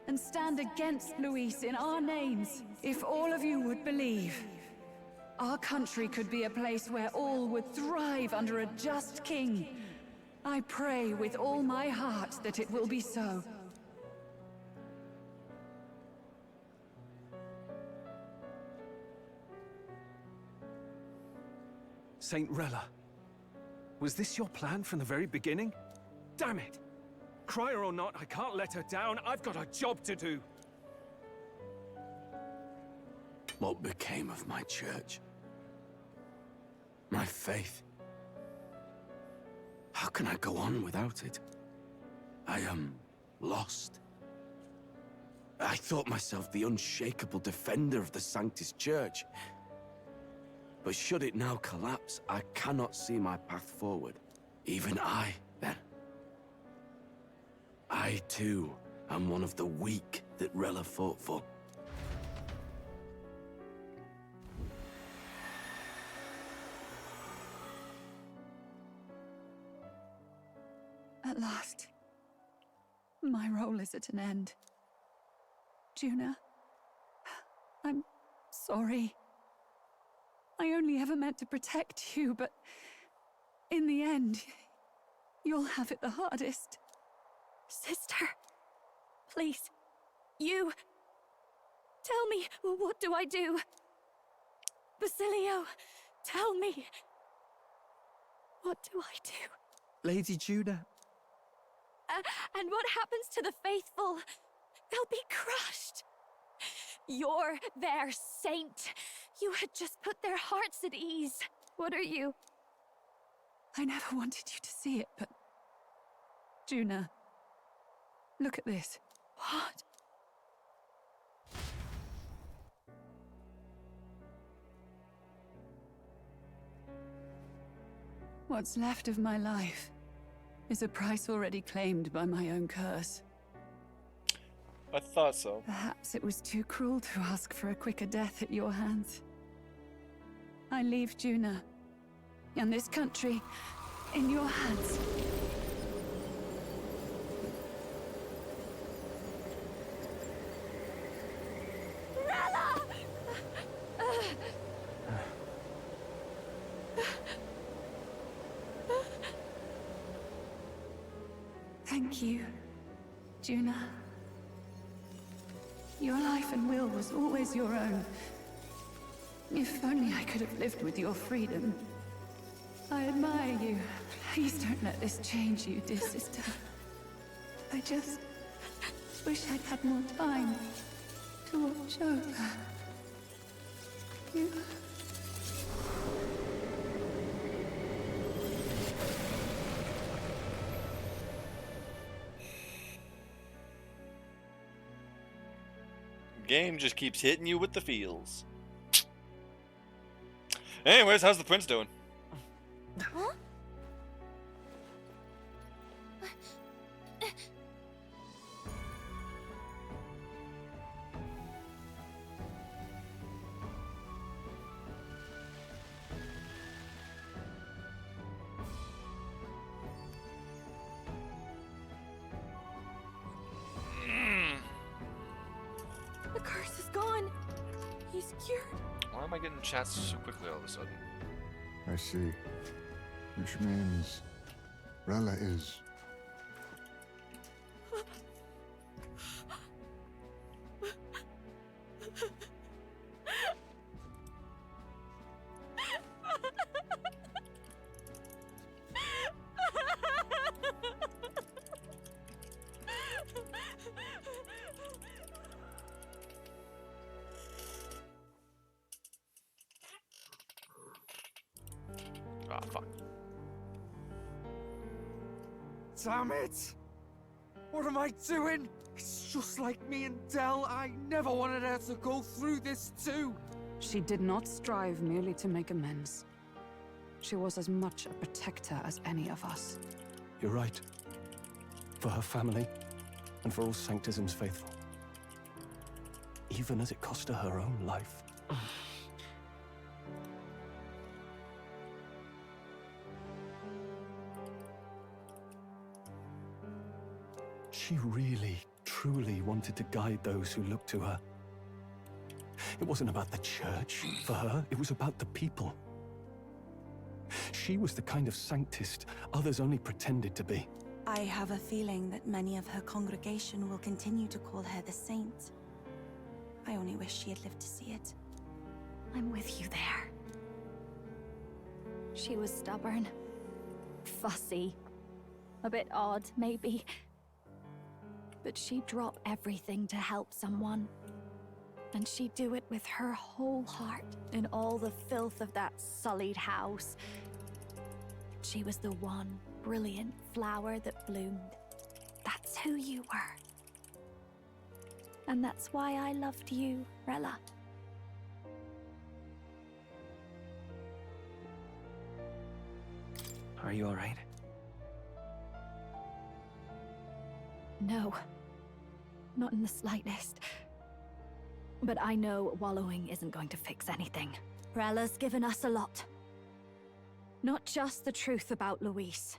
and stand against Luis in our names. If all of you would believe, our country could be a place where all would thrive under a just king. I pray with all my heart that it will be so. Saint Rella, was this your plan from the very beginning? Damn it! Cry her or not, I can't let her down. I've got a job to do. What became of my church? My faith? How can I go on without it? I am lost. I thought myself the unshakable defender of the Sanctist Church. But should it now collapse, I cannot see my path forward. Even I, then. I, too, am one of the weak that Rella fought for. At last, my role is at an end. Juna, I'm sorry. I only ever meant to protect you, but in the end, you'll have it the hardest. Sister, please, you... Tell me, what do I do? Basilio, tell me. What do I do? Lady Juna. And what happens to the faithful? They'll be crushed. You're their saint. You had just put their hearts at ease. What are you? I never wanted you to see it, but... Juna, look at this. What? What's left of my life is a price already claimed by my own curse. I thought so. Perhaps it was too cruel to ask for a quicker death at your hands. I leave Juna and this country in your hands. Rella! Thank you, Juna. Your life and will was always your own. If only I could have lived with your freedom. I admire you. Please don't let this change you, dear sister. I just wish I'd had more time to watch over you. Game just keeps hitting you with the feels. Anyways, how's the prince doing? Huh? The curse is gone. He's cured. Why am I getting chats so quickly all of a sudden? I see. Which means Rella is... Ah, fuck. Damn it! What am I doing? It's just like me and Dell. I never wanted her to go through this too. She did not strive merely to make amends. She was as much a protector as any of us. You're right. For her family, and for all Sanctism's faithful. Even as it cost her her own life. She really, truly wanted to guide those who looked to her. It wasn't about the church for her, it was about the people. She was the kind of Sanctist others only pretended to be. I have a feeling that many of her congregation will continue to call her the saint. I only wish she had lived to see it. I'm with you there. She was stubborn, fussy, a bit odd, maybe. But she'd drop everything to help someone. And she'd do it with her whole heart in all the filth of that sullied house. She was the one brilliant flower that bloomed. That's who you were. And that's why I loved you, Rella. Are you alright? No. Not in the slightest. But I know wallowing isn't going to fix anything. Rella's given us a lot. Not just the truth about Luis.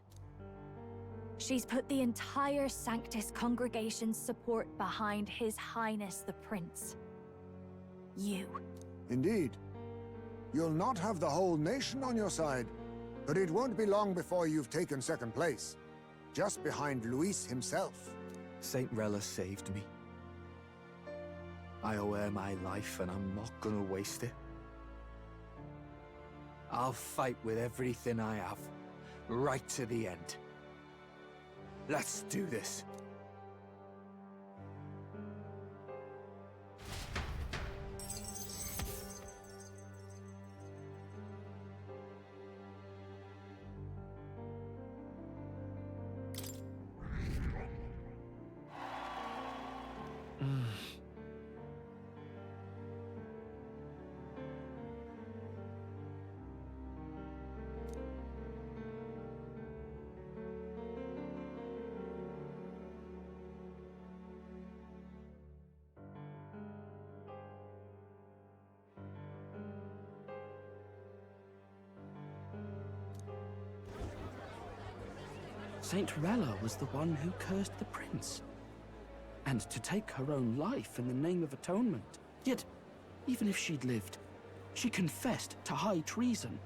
She's put the entire Sanctus congregation's support behind His Highness the Prince. You. Indeed. You'll not have the whole nation on your side, but it won't be long before you've taken second place. Just behind Luis himself. Saint Rella saved me. I owe her my life, and I'm not gonna waste it. I'll fight with everything I have, right to the end. Let's do this. Saint Rella was the one who cursed the prince. And to take her own life in the name of atonement. Yet, even if she'd lived, she confessed to high treason.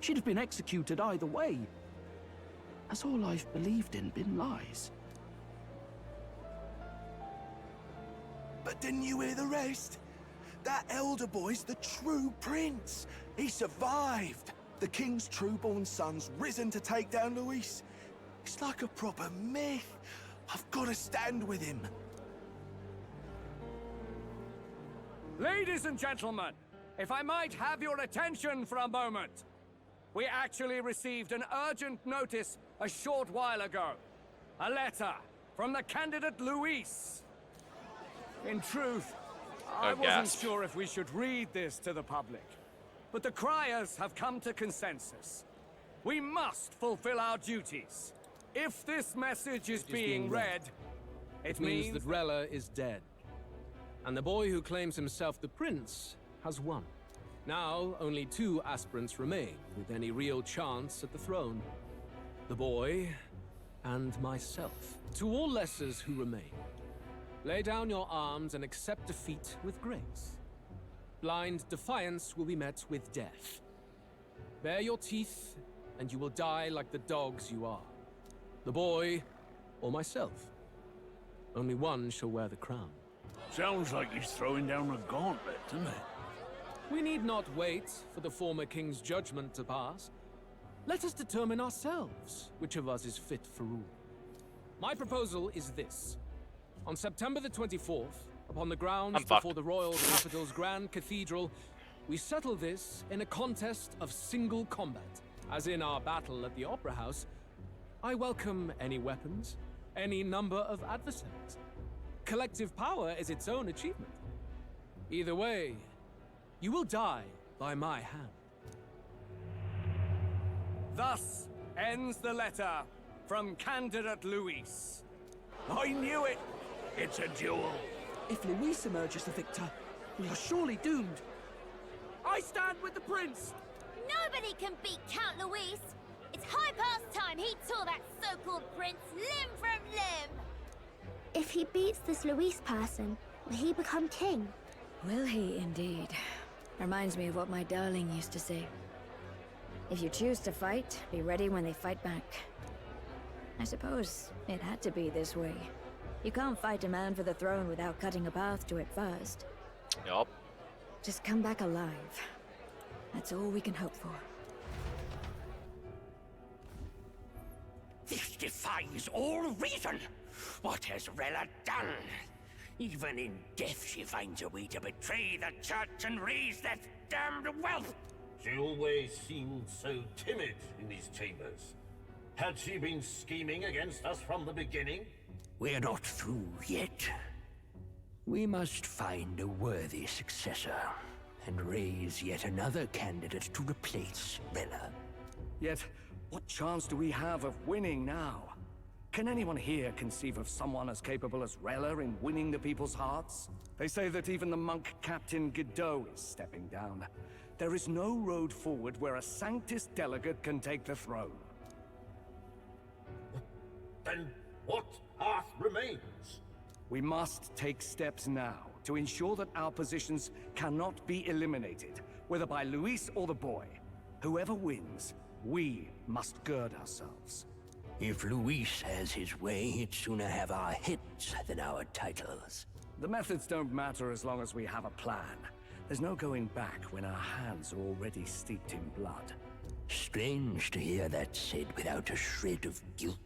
She'd have been executed either way. Has all I've believed in been lies? But didn't you hear the rest? That elder boy's the true prince. He survived. The king's true-born son's risen to take down Luis. It's like a proper myth. I've got to stand with him. Ladies and gentlemen, if I might have your attention for a moment. We actually received an urgent notice a short while ago. A letter from the candidate Luis. In truth, I wasn't sure if we should read this to the public. But the criers have come to consensus. We must fulfill our duties. If this message is being read, it means that Rella is dead. And the boy who claims himself the prince has won. Now, only 2 aspirants remain, with any real chance at the throne. The boy, and myself. To all lessers who remain, lay down your arms and accept defeat with grace. Blind defiance will be met with death. Bare your teeth, and you will die like the dogs you are. The boy, or myself. Only one shall wear the crown. Sounds like he's throwing down a gauntlet, doesn't it? We need not wait for the former king's judgment to pass. Let us determine ourselves which of us is fit for rule. My proposal is this. On September the 24th, upon the grounds before the royal capital's grand cathedral, we settle this in a contest of single combat. As in our battle at the Opera House, I welcome any weapons, any number of adversaries. Collective power is its own achievement. Either way, you will die by my hand. Thus ends the letter from candidate Luis. I knew it! It's a duel. If Luis emerges the victor, we are surely doomed. I stand with the prince! Nobody can beat Count Luis! It's high past time he tore that so-called prince limb from limb! If he beats this Luis person, will he become king? Will he indeed? Reminds me of what my darling used to say. If you choose to fight, be ready when they fight back. I suppose it had to be this way. You can't fight a man for the throne without cutting a path to it first. Yup. Just come back alive. That's all we can hope for. This defies all reason. What has Rella done? Even in death she finds a way to betray the church and raise that damned wealth. She always seemed so timid in these chambers. Had she been scheming against us from the beginning? We're not through yet. We must find a worthy successor and raise yet another candidate to replace Rella. Yet, what chance do we have of winning now? Can anyone here conceive of someone as capable as Rella in winning the people's hearts? They say that even the monk Captain Godot is stepping down. There is no road forward where a Sanctus delegate can take the throne. Then what path remains? We must take steps now to ensure that our positions cannot be eliminated, whether by Luis or the boy. Whoever wins, we must gird ourselves. If Luis has his way, he'd sooner have our hits than our titles. The methods don't matter as long as we have a plan. There's no going back when our hands are already steeped in blood. Strange to hear that said without a shred of guilt.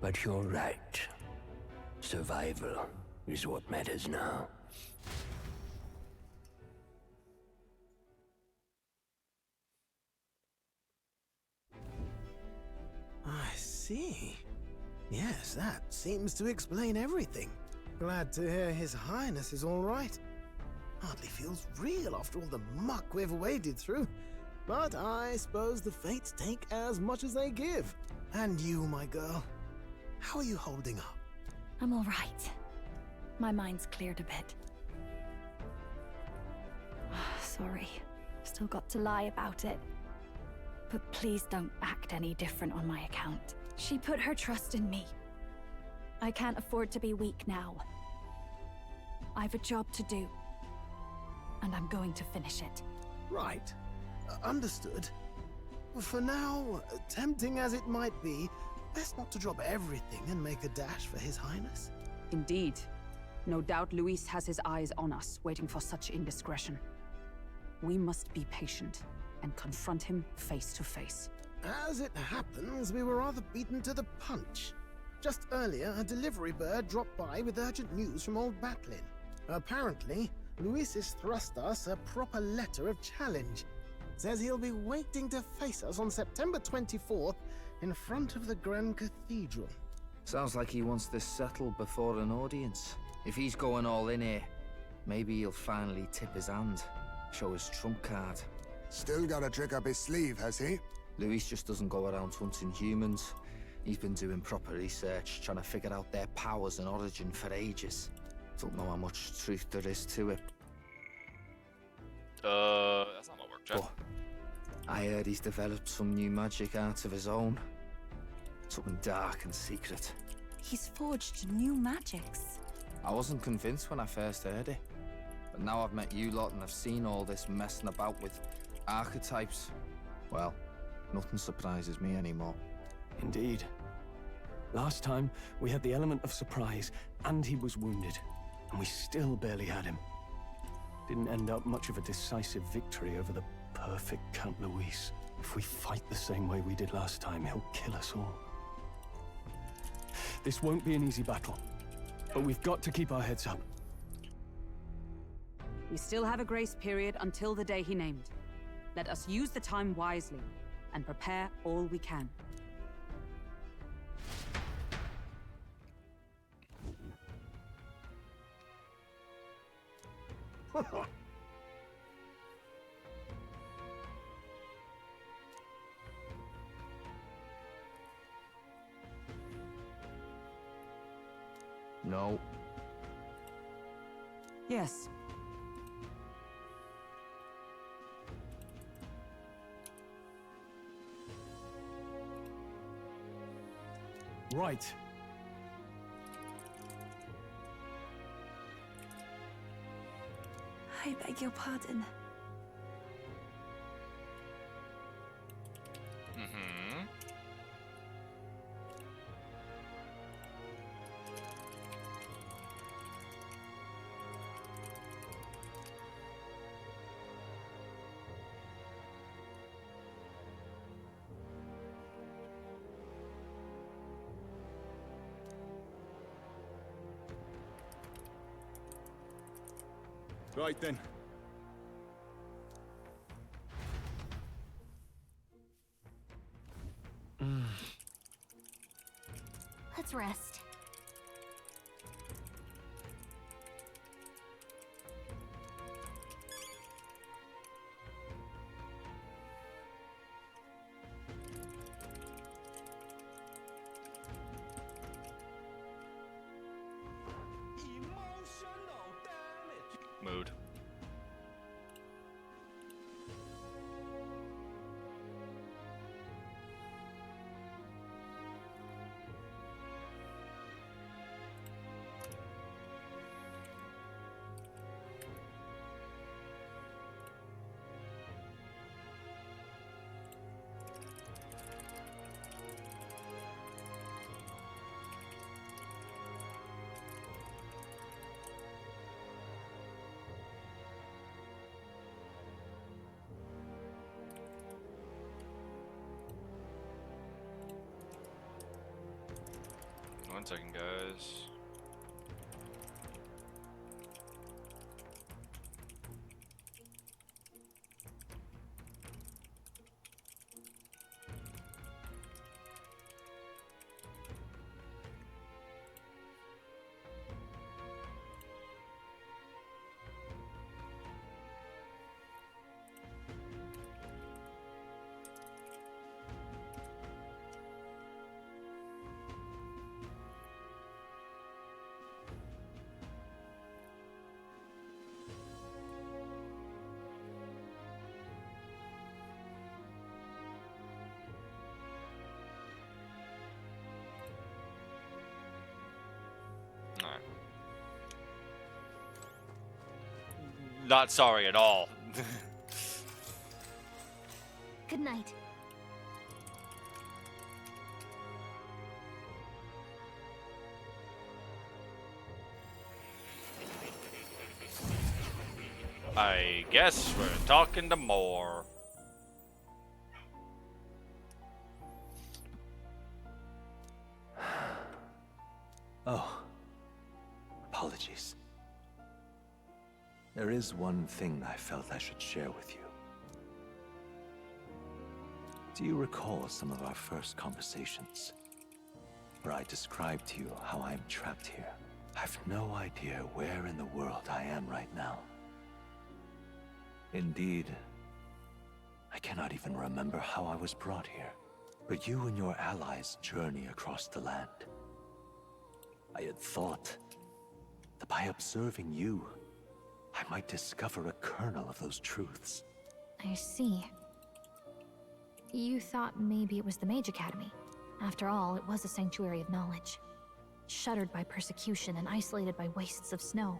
But you're right. Survival is what matters now. I see. Yes, that seems to explain everything. Glad to hear His Highness is all right. Hardly feels real after all the muck we've waded through. But I suppose the fates take as much as they give. And you, my girl, how are you holding up? I'm all right. My mind's cleared a bit. Sorry. Still got to lie about it. But please don't act any different on my account. She put her trust in me. I can't afford to be weak now. I've a job to do, and I'm going to finish it. Right. Understood. For now, tempting as it might be, best not to drop everything and make a dash for His Highness. Indeed. No doubt Luis has his eyes on us, waiting for such indiscretion. We must be patient and confront him face to face. As it happens, we were rather beaten to the punch. Just earlier, a delivery bird dropped by with urgent news from old Batlin. Apparently, Luis has thrust us a proper letter of challenge. Says he'll be waiting to face us on September 24th in front of the Grand Cathedral. Sounds like he wants this settled before an audience. If he's going all in here, maybe he'll finally tip his hand, show his trump card. Still got a trick up his sleeve, has he? Luis just doesn't go around hunting humans. He's been doing proper research, trying to figure out their powers and origin for ages. Don't know how much truth there is to it. That's not my work, Jack. But I heard he's developed some new magic art of his own. Something dark and secret. He's forged new magics. I wasn't convinced when I first heard it. But now I've met you lot and I've seen all this messing about with archetypes. Well, nothing surprises me anymore. Indeed. Last time, we had the element of surprise, and he was wounded. And we still barely had him. Didn't end up much of a decisive victory over the perfect Count Luis. If we fight the same way we did last time, he'll kill us all. This won't be an easy battle, but we've got to keep our heads up. We still have a grace period until the day he named. Let us use the time wisely and prepare all we can. No. Yes. Right. I beg your pardon. Mm-hmm. Right then. Let's rest. Mood. One second, guys. not sorry at all. Good night. I guess we're talking to more. Oh, apologies. There is one thing I felt I should share with you. Do you recall some of our first conversations, where I described to you how I am trapped here? I've no idea where in the world I am right now. Indeed, I cannot even remember how I was brought here. But you and your allies journey across the land. I had thought that by observing you, I might discover a kernel of those truths. I see. You thought maybe it was the Mage Academy. After all, it was a sanctuary of knowledge. Shuttered by persecution and isolated by wastes of snow.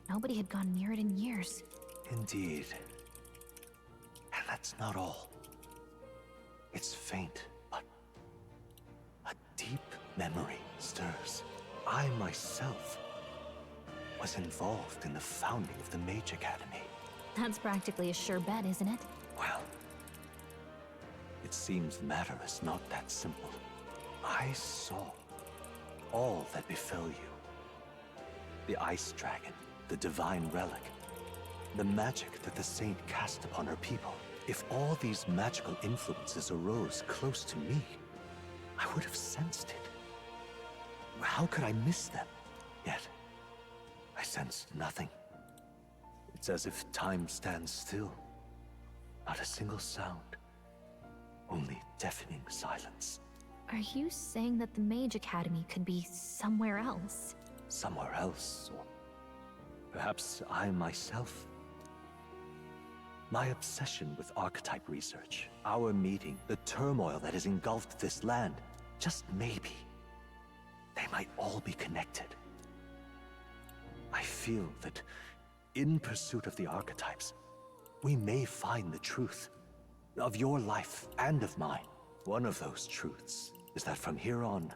Nobody had gone near it in years. Indeed. And that's not all. It's faint, but a deep memory stirs. I myself was involved in the founding of the Mage Academy. That's practically a sure bet, isn't it? Well, it seems the matter is not that simple. I saw all that befell you. The Ice Dragon, the Divine Relic, the magic that the Saint cast upon her people. If all these magical influences arose close to me, I would have sensed it. How could I miss them? Yet, I sensed nothing. It's as if time stands still. Not a single sound. Only deafening silence. Are you saying that the Mage Academy could be somewhere else? Somewhere else, or perhaps I myself. My obsession with archetype research, our meeting, the turmoil that has engulfed this land, just maybe, they might all be connected. I feel that in pursuit of the archetypes, we may find the truth of your life and of mine. One of those truths is that from here on,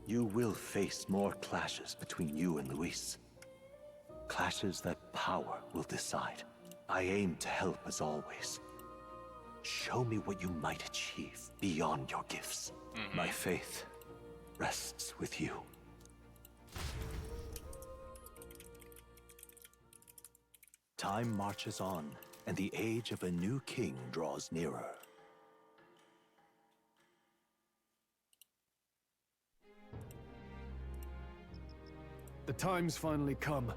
you will face more clashes between you and Luis. Clashes that power will decide. I aim to help as always. Show me what you might achieve beyond your gifts. My faith rests with you. Time marches on, and the age of a new king draws nearer. The time's finally come.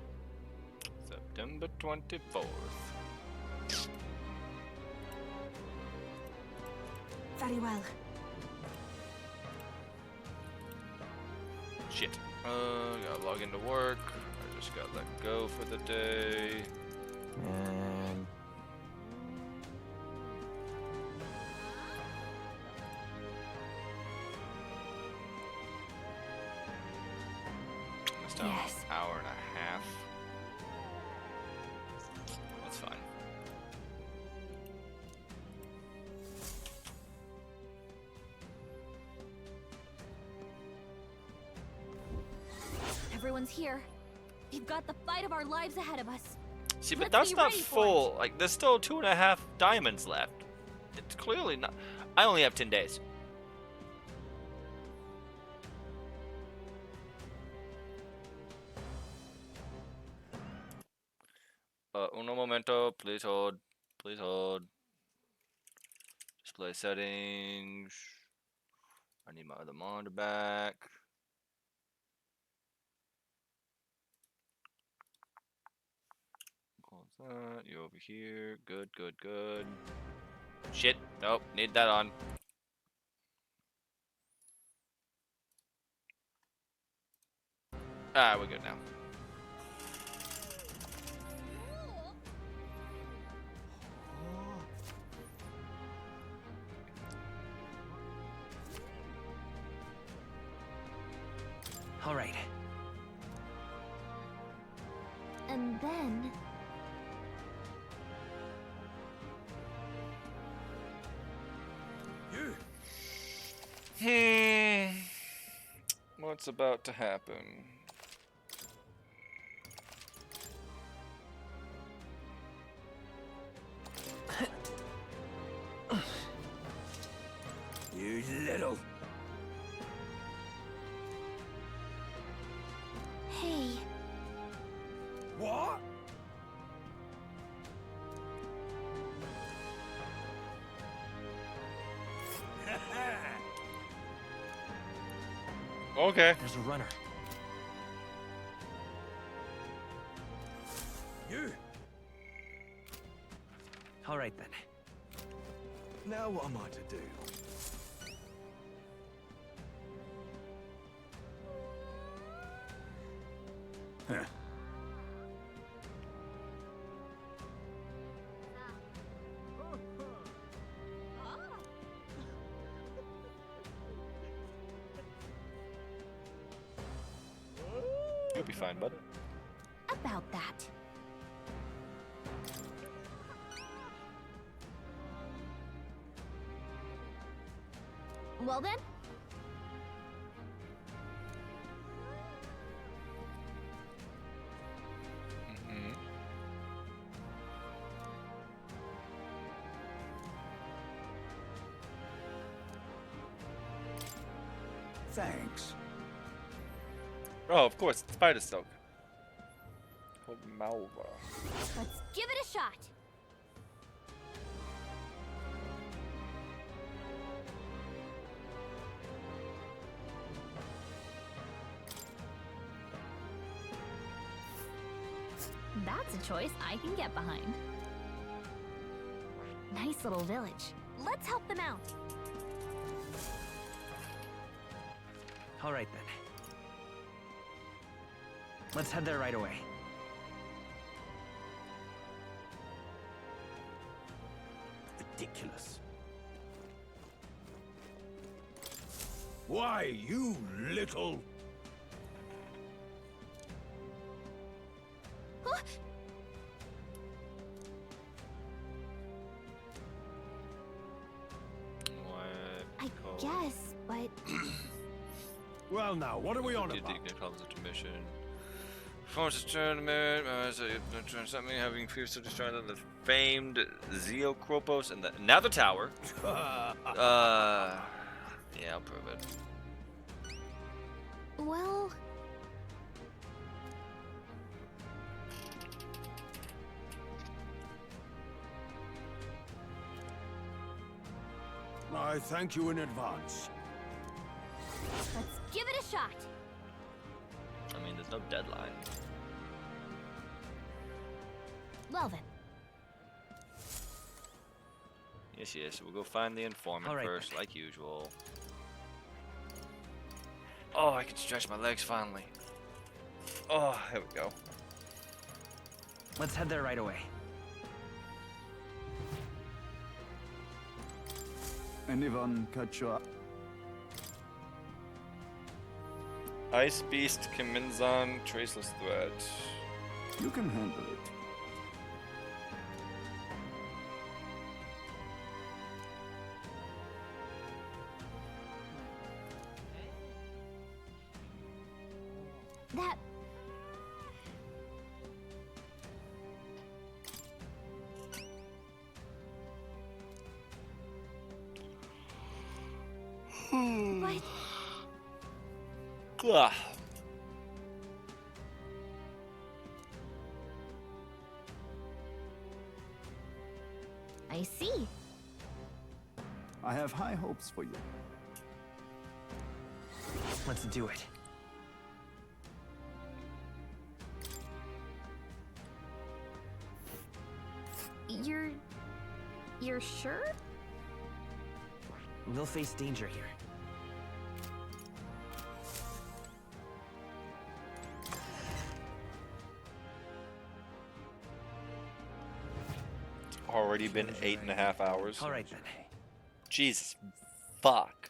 September 24th. Very well. Shit. Gotta log into work. I just got let go for the day. And It's down an hour and a half. That's fine. Everyone's here. We've got the fight of our lives ahead of us. See, but Let's that's be not ready for full. Like, there's still 2.5 diamonds left. It's clearly not. I only have 10 days. Uno momento. Please hold. Please hold. Display settings. I need my other monitor back. Close that. You over here. Good, good, good. Shit. Nope. Need that on. Ah, we're good now. All right. And then... What's about to happen? You little... Hey. What? Okay. There's a runner. You. All right then. Now what am I to do? Huh. You'll be fine, bud. About that. Well then? Thanks. Oh, of course, it's Spider Silk. Called Malva. Let's give it a shot. That's a choice I can get behind. Nice little village. Let's help them out. All right then. Let's head there right away. Ridiculous. Why, you little... I guess, but... Well now, what are we on Did about? the calls to mission. Forces tournament, something having previously destroyed the famed Zeokropos and the now the tower. Yeah, I'll prove it. Well... I thank you in advance. Let's give it a shot. I mean, there's no deadline. Well then. Yes, yes. We'll go find the informant All right, first, like usual. Oh, I can stretch my legs finally. Oh, here we go. Let's head there right away. Anyone catch your... Ice Beast, Kiminzan, Traceless Threat. You can handle it. That... But... Ugh. I see. I have high hopes for you. Let's do it. You're sure? We'll face danger here. Already been 8.5 hours. All right then. Jesus, fuck.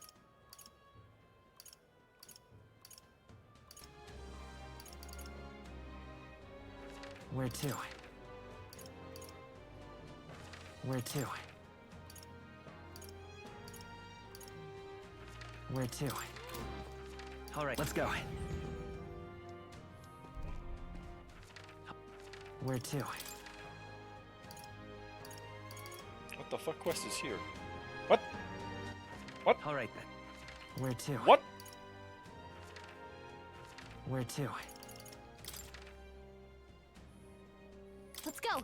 Where to? Where to? Where to? All right, let's go. Where to? What the fuck quest is here? What? What? All right then. Where to? What? Where to? Let's go.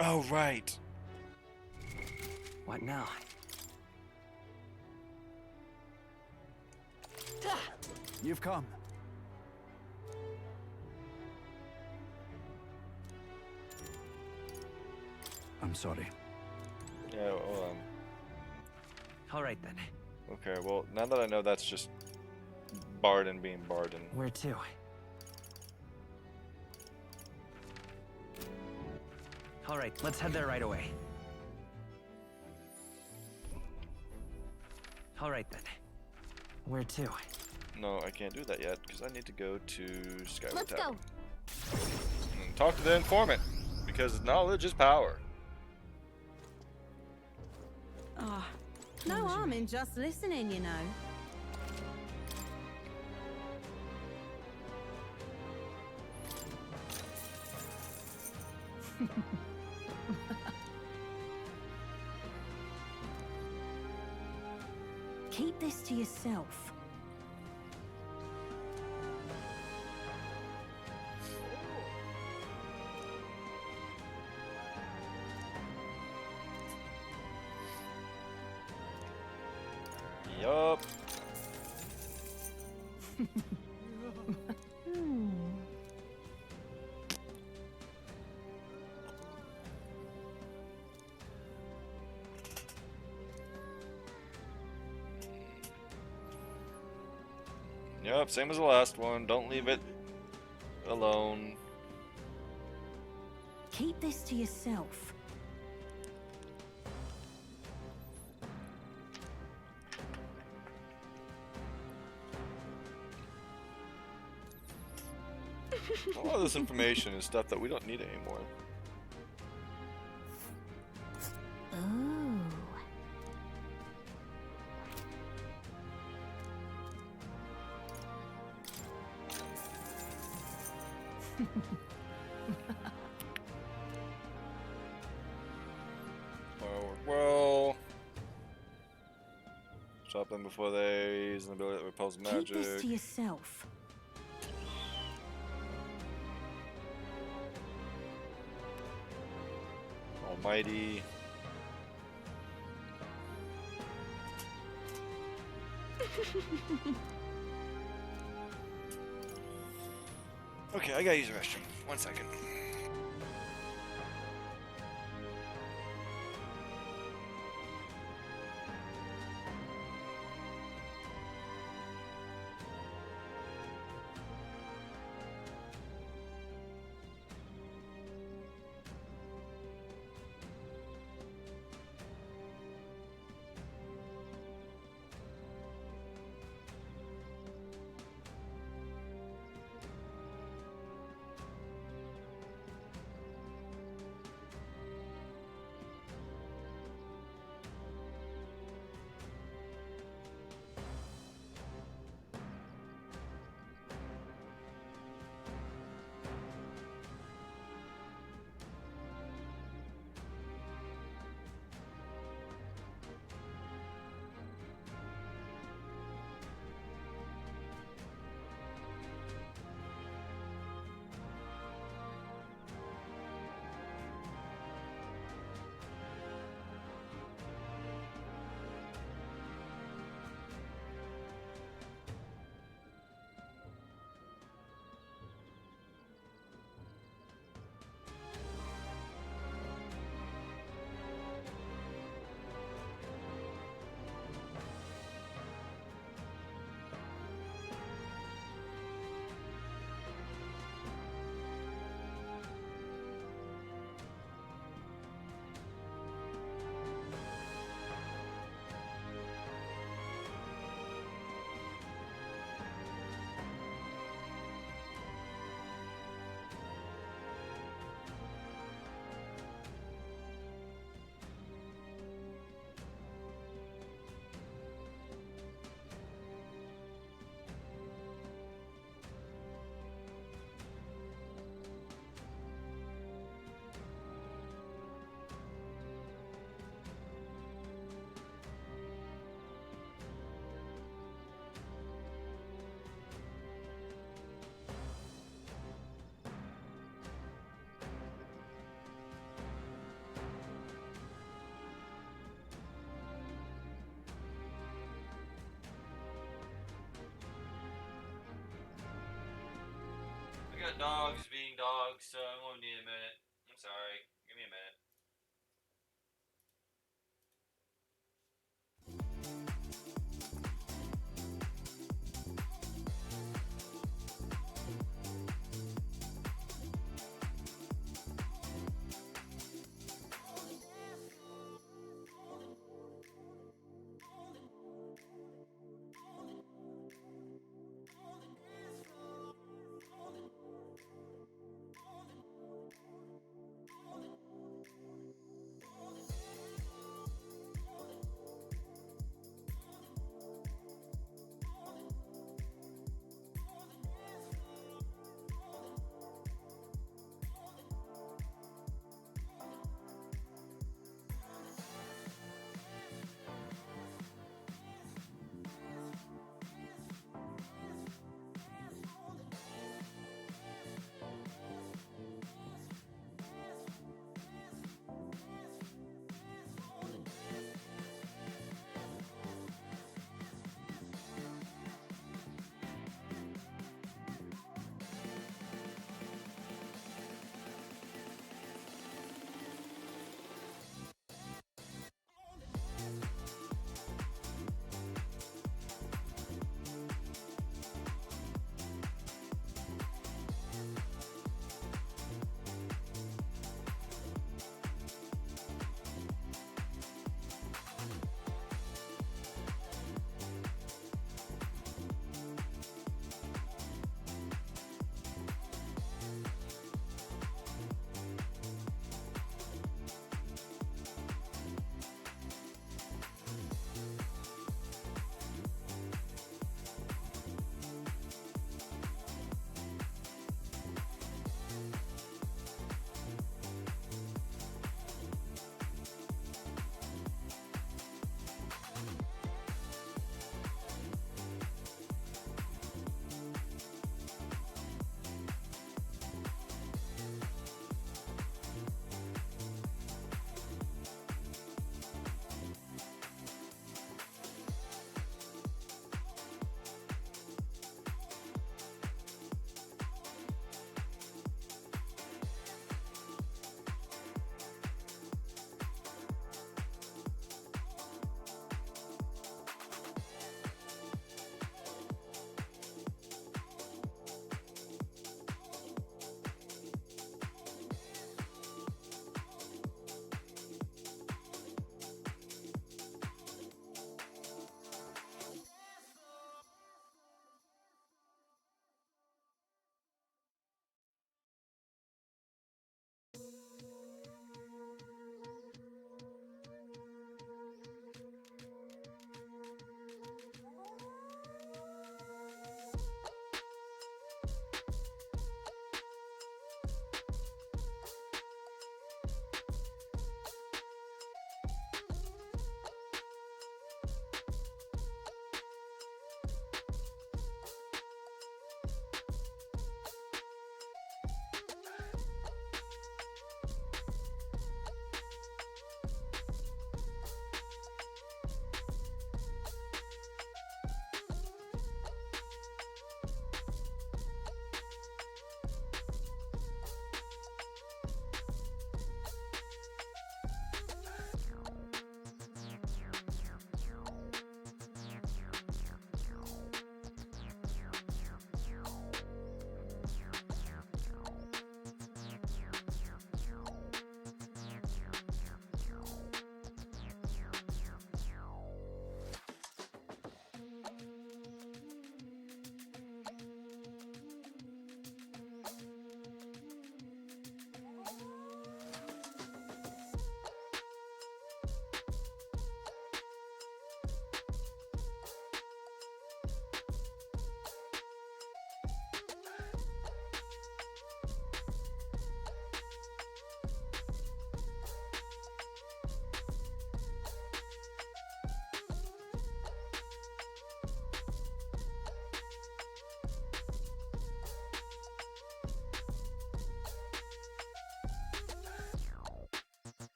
Oh, right. What now? You've come. I'm sorry. Yeah, well, All right then. okay, well, now that I know that's just Barden being Barden. Where to? All right, let's head there right away. All right then. Where to? No, I can't do that yet, because I need to go to Skyward Let's Tavern. go. And talk to the informant, because knowledge is power. Ah, no harm in just listening, you know. Keep this to yourself. Yup. Yep, same as the last one. Don't leave it alone. Keep this to yourself. A lot of this information is stuff that we don't need anymore. Ooh. Well, stop them before they use an ability that repels magic. Keep this to yourself. Almighty. Okay, I gotta use the restroom. 1 second. got dogs being dogs, so I'm gonna need a minute. I'm sorry. Give me a minute.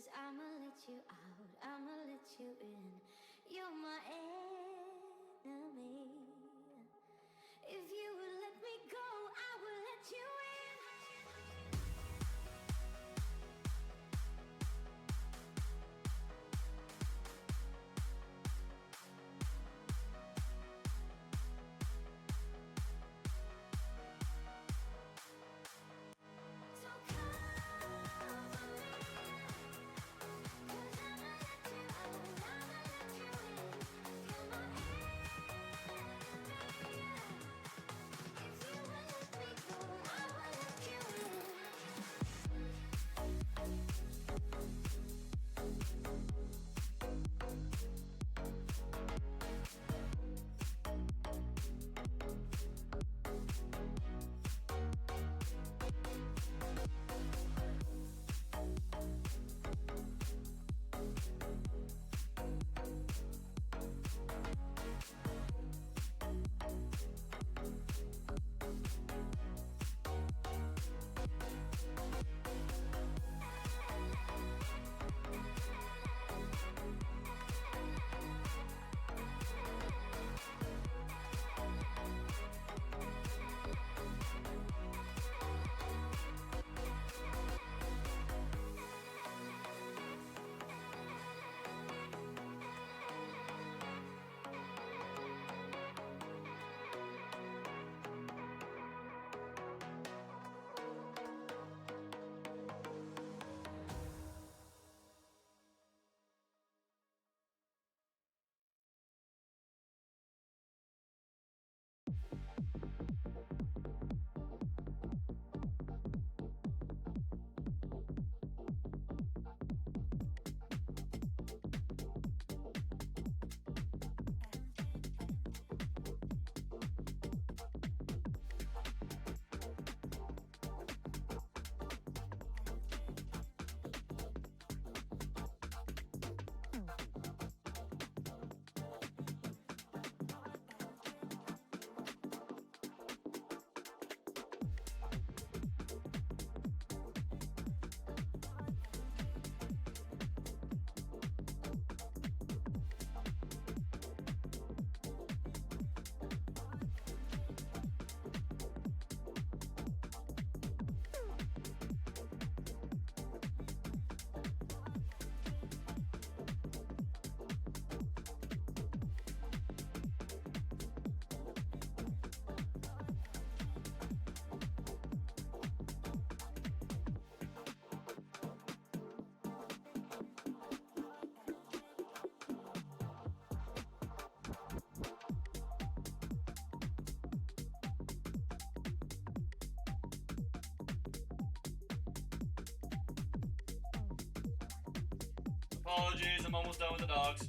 'Cause I'ma let you out, I'ma let you in. You're my enemy. If you would let me go, I will let you in. So come for me. 'Cause I'ma let you out, I'ma let you in. You're my enemy. If you would let me go, I will let you in. Apologies, I'm almost done with the dogs.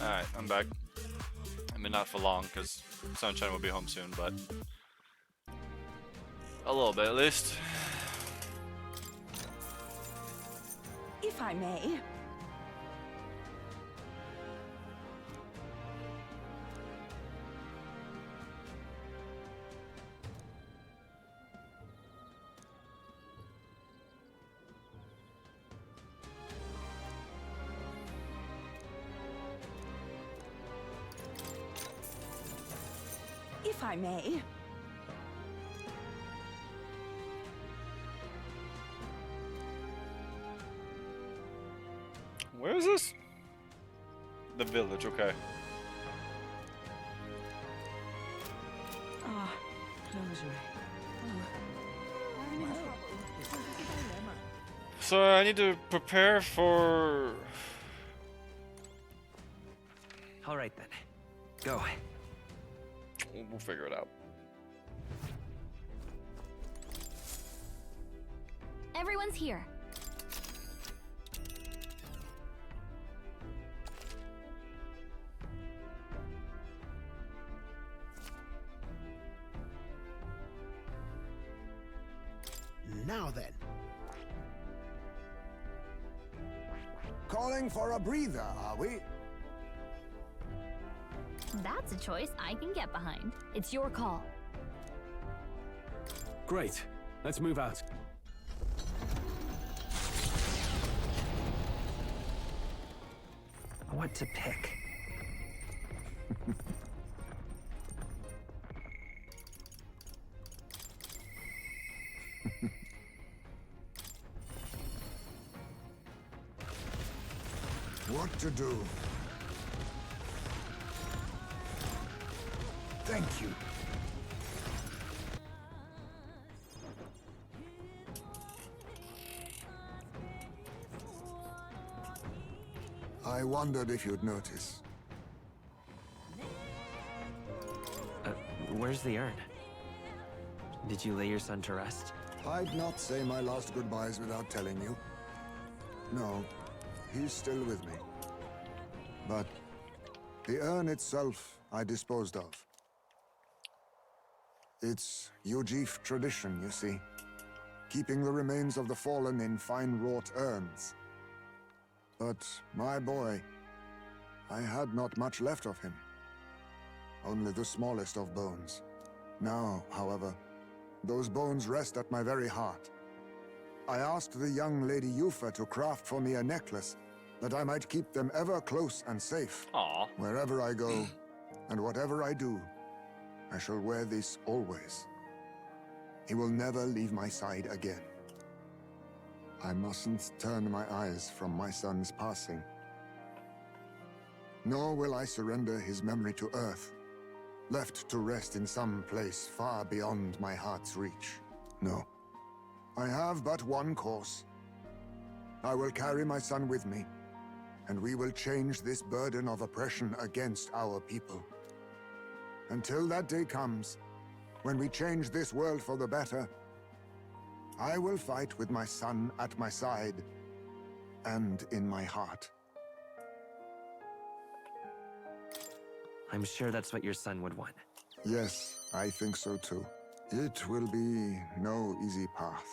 Alright, I'm back. I mean, not for long, because Sunshine will be home soon, but a little bit at least. If I may. If I may. Where is this? The village, okay. Ah, that was right. So I need to prepare for... All right then. Go. We'll figure it out. Everyone's here. Now then. Calling for a breather, are we? That's a choice I can get behind. It's your call. Great. Let's move out. What to pick? What to do? Thank you. I wondered if you'd notice. Where's the urn? Did you lay your son to rest? I'd not say my last goodbyes without telling you. No, he's still with me. But the urn itself I disposed of. It's Yujif tradition, you see. Keeping the remains of the fallen in fine-wrought urns. But my boy, I had not much left of him. Only the smallest of bones. Now, however, those bones rest at my very heart. I asked the young Lady Yufa to craft for me a necklace that I might keep them ever close and safe. Aww. Wherever I go, and whatever I do, I shall wear this always. He will never leave my side again. I mustn't turn my eyes from my son's passing. Nor will I surrender his memory to Earth, left to rest in some place far beyond my heart's reach. No. I have but one course. I will carry my son with me, and we will change this burden of oppression against our people. Until that day comes, when we change this world for the better, I will fight with my son at my side and in my heart. I'm sure that's what your son would want. Yes, I think so too. It will be no easy path.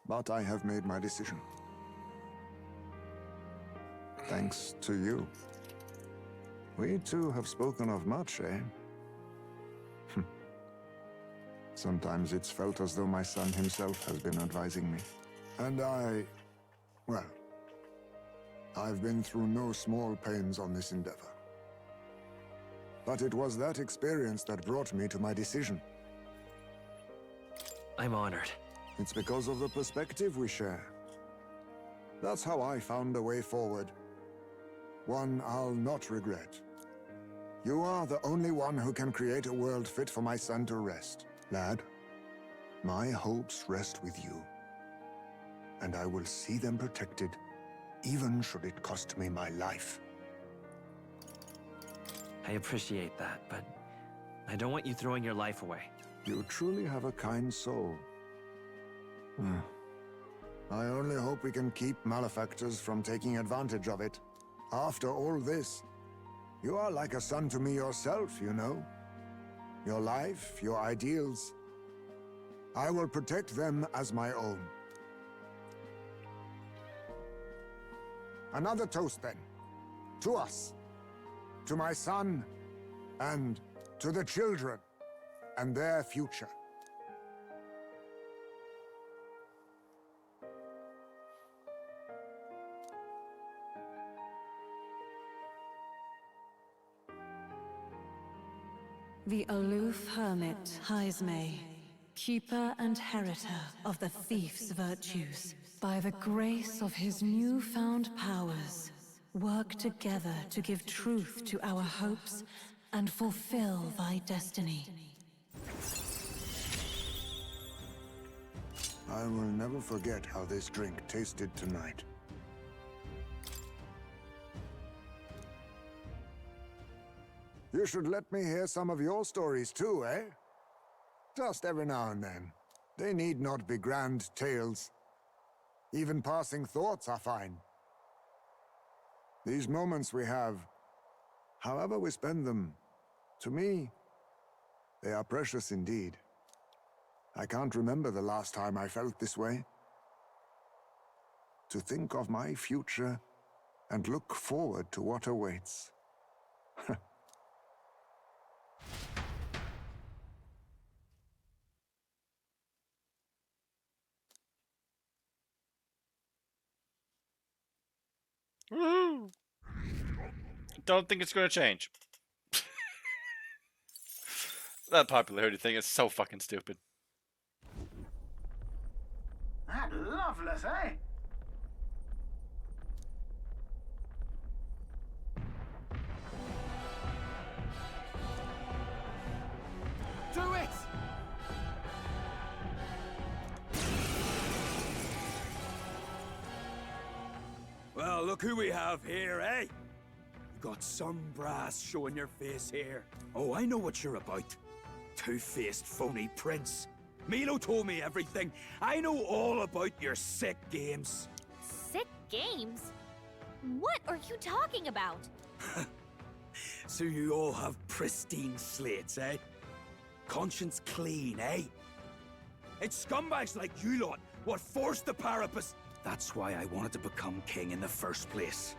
But I have made my decision. Thanks to you. We two have spoken of much, eh? Sometimes it's felt as though my son himself has been advising me. And well, I've been through no small pains on this endeavor. But it was that experience that brought me to my decision. I'm honored. It's because of the perspective we share. That's how I found a way forward. One I'll not regret. You are the only one who can create a world fit for my son to rest. Lad, my hopes rest with you. And I will see them protected, even should it cost me my life. I appreciate that, but I don't want you throwing your life away. You truly have a kind soul. I only hope we can keep malefactors from taking advantage of it. After all this, you are like a son to me yourself, you know. Your life, your ideals. I will protect them as my own. Another toast, then. To us. To my son, and to the children, and their future. The aloof hermit, Haisme, keeper and heritor of the thief's virtues, by the grace of his newfound powers, work together to give truth to our hopes and fulfill thy destiny. I will never forget how this drink tasted tonight. You should let me hear some of your stories too, eh? Just every now and then. They need not be grand tales. Even passing thoughts are fine. These moments we have, however we spend them, to me, they are precious indeed. I can't remember the last time I felt this way. To think of my future and look forward to what awaits. Woo! Don't think it's gonna change. That popularity thing is so fucking stupid. That loveless, eh? Do it! Well, look who we have here, eh? You got some brass showing your face here. Oh, I know what you're about. Two-faced phony prince. Milo told me everything. I know all about your sick games. Sick games? What are you talking about? So you all have pristine slates, eh? Conscience clean, eh? It's scumbags like you lot what forced the Parapus. That's why I wanted to become king in the first place.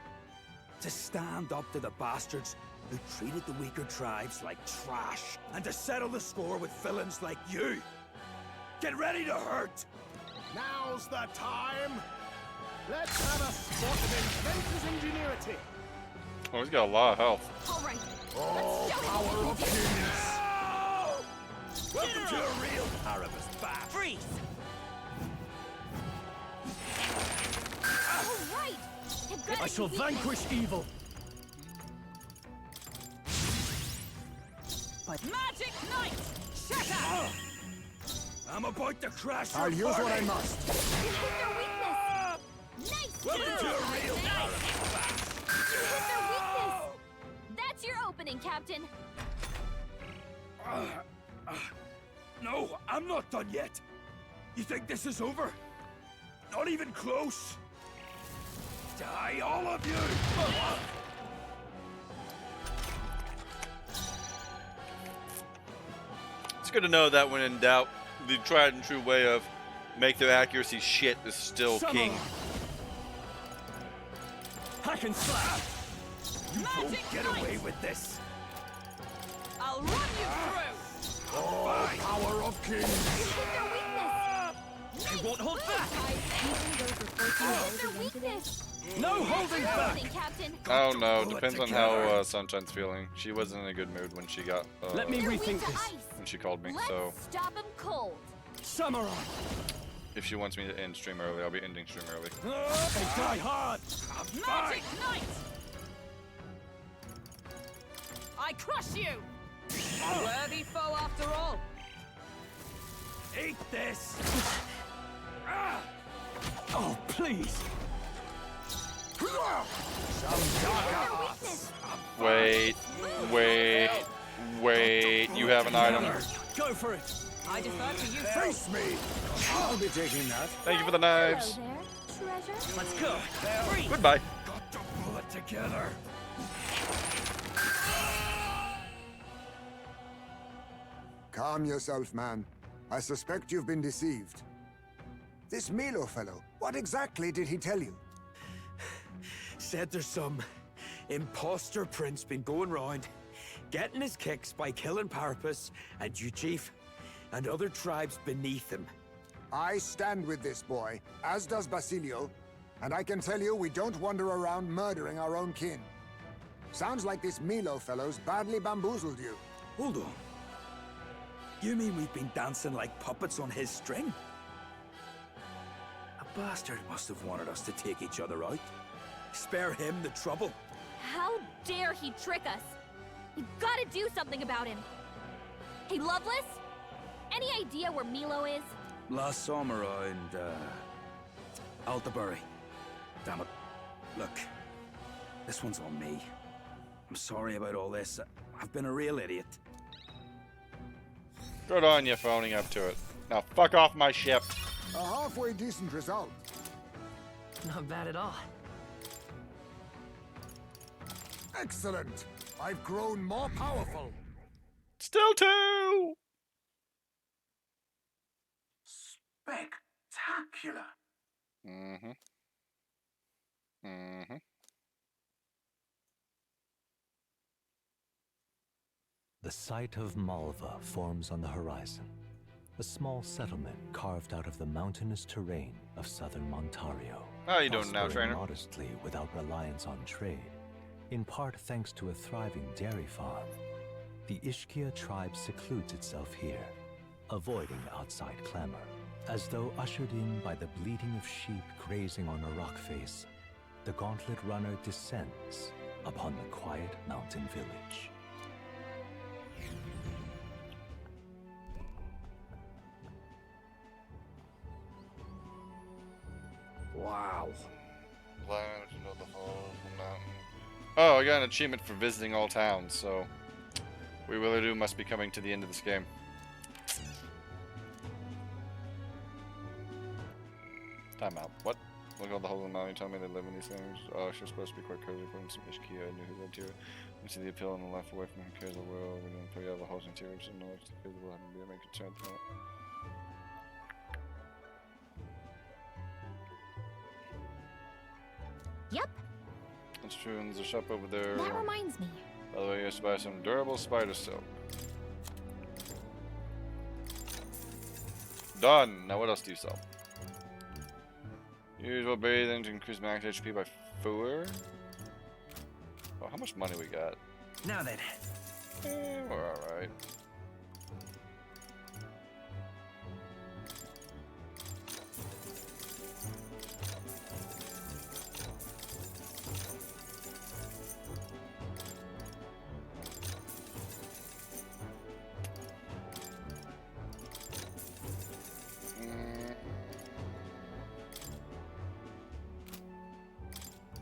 To stand up to the bastards who treated the weaker tribes like trash, and to settle the score with villains like you. Get ready to hurt! Now's the time! Let's have a spot of inventor's ingenuity! Oh, he's got a lot of health. All right. Oh, power of kings! Welcome to a real Parapus bath! Freeze! All right. I shall vanquish evil. Magic Knight! Shatter! I'm about to crash I'll your use what I party. must. You hit their weakness. Nice. Welcome to a real Parapus bath! You hit their weakness. That's your opening, Captain. No, I'm not done yet. You think this is over? Not even close. Die, all of you! It's good to know that when in doubt, the tried and true way of make their accuracy shit is still king. Hack and slap! You won't get away with this. I'll run you through! Oh, power of kings! You hit their weakness. You won't hold back! You hit their weakness. No holding Your back! opening, Captain. I don't know. Depends on how Sunshine's feeling. She wasn't in a good mood when she got. Let me You're rethink weak to this. ice. When she called me. Let's So stop him cold. Samurai! if she wants me to end stream early, I'll be ending stream early. They die hard! Magic Knight! I crush you! A worthy foe after all. Eat this! Oh, please! Wait, wait. You have an item. Go for it! I defer to you. Face me! I'll be taking that. Thank you for the knives. Hello there, treasure. Let's go! Goodbye. Got the bullet it together. Calm yourself, man. I suspect you've been deceived. This Milo fellow, what exactly did he tell you? Said there's some imposter prince been going round, getting his kicks by killing Parapus and you, Chief, and other tribes beneath him. I stand with this boy, as does Basilio, and I can tell you we don't wander around murdering our own kin. Sounds like this Milo fellow's badly bamboozled you. Hold on. You mean we've been dancing like puppets on his string? A bastard must have wanted us to take each other out. Spare him the trouble. How dare he trick us? We've got to do something about him. Hey, Loveless? Any idea where Milo is? Last summer around, Altabury. Damn it. Look, this one's on me. I'm sorry about all this. I've been a real idiot. Good on you for owning up to it. Now fuck off my ship. A halfway decent result. Not bad at all. Excellent. I've grown more powerful. Still 2! Spectacular. Mm-hmm. Mm-hmm. The site of Malva forms on the horizon, a small settlement carved out of the mountainous terrain of southern Montario. How you doing now, prospering trainer? modestly without reliance on trade, in part thanks to a thriving dairy farm. The Ishkia tribe secludes itself here, avoiding outside clamor, as though ushered in by the bleating of sheep grazing on a rock face. The gauntlet runner descends upon the quiet mountain village. Wow. Oh, I got an achievement for visiting all towns, so we really do must be coming to the end of this game. Time out. What? Look at all the holes in the mountain. Tell me they live in these things. Oh, she's supposed to be quite cozy. Put in some Ishkia. I knew who lived here. We see the appeal on the left away from who cares the world. We didn't put you out of the holes interior. So no, it's the kids will have to be a main concern. Yep, That's true, and there's a shop over there. that reminds me. By the way, you have to buy some durable spider silk. Done! Now what else do you sell? Usual bathing to increase max HP by 4. Oh, how much money we got? Now then. We're alright.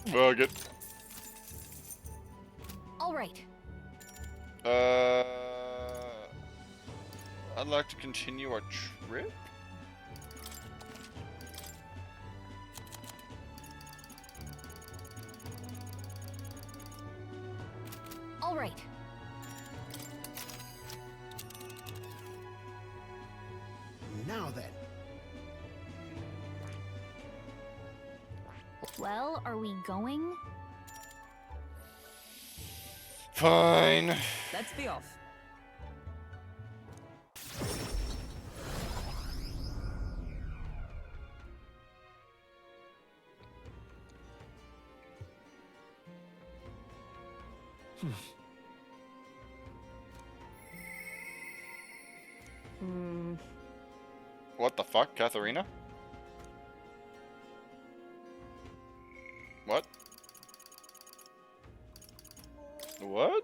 Fuck it. All right. I'd like to continue our trip. All right. Now then. Well, are we going? Fine. Let's be off. What the fuck, Katharina? What? What?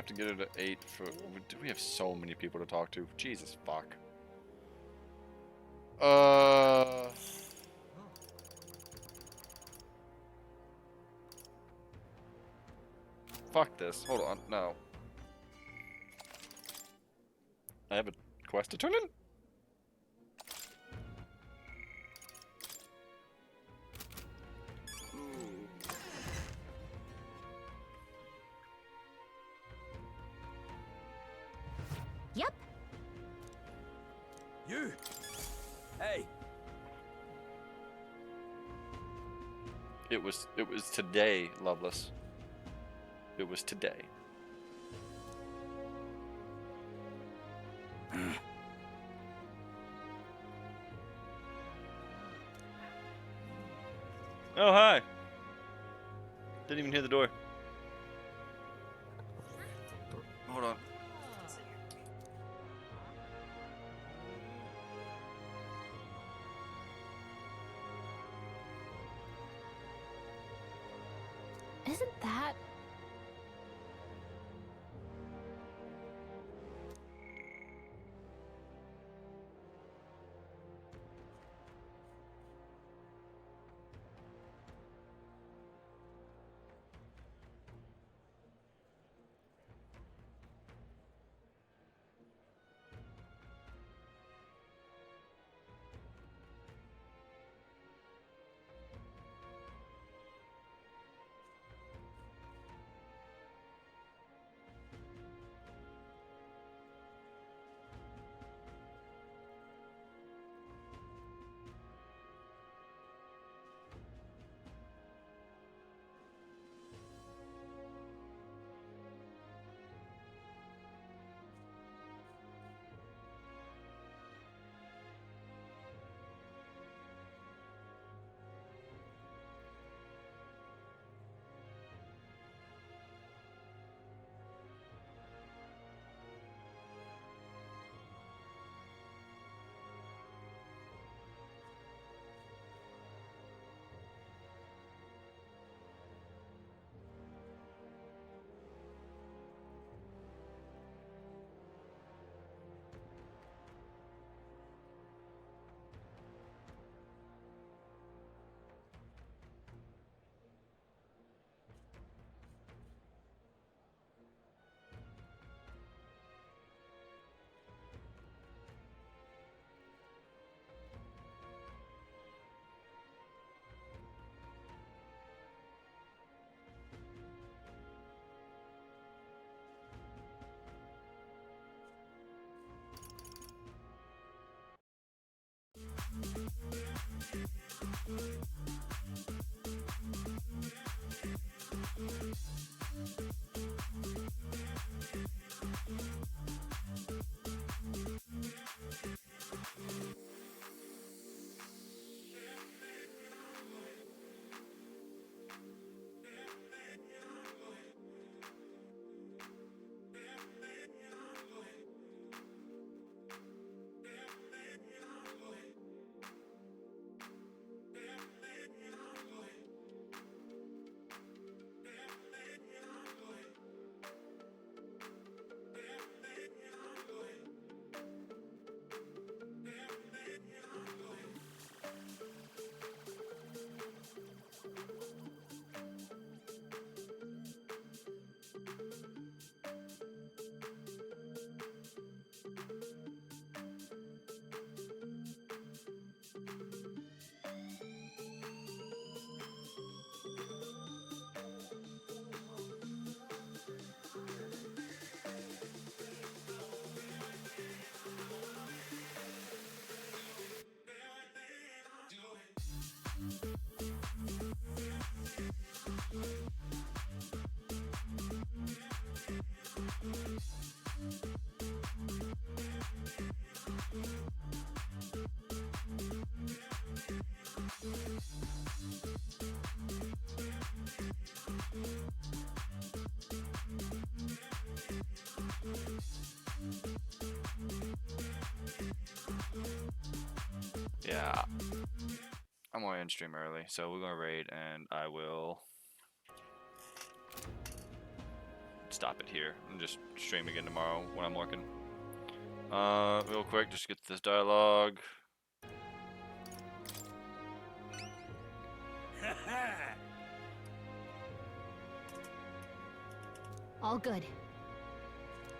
have to get it at 8 for... We have so many people to talk to. Jesus fuck. Fuck this. Hold on. No. I have a quest to turn in? Yep. You! Hey! It was today, Loveless. It was today. Oh, hi. Didn't even hear the door. Hold on. Isn't that... Yeah. I'm going to end stream early, so we're going to raid, and I will... stop it here and just stream again tomorrow when I'm working. Real quick, just get this dialogue. All good.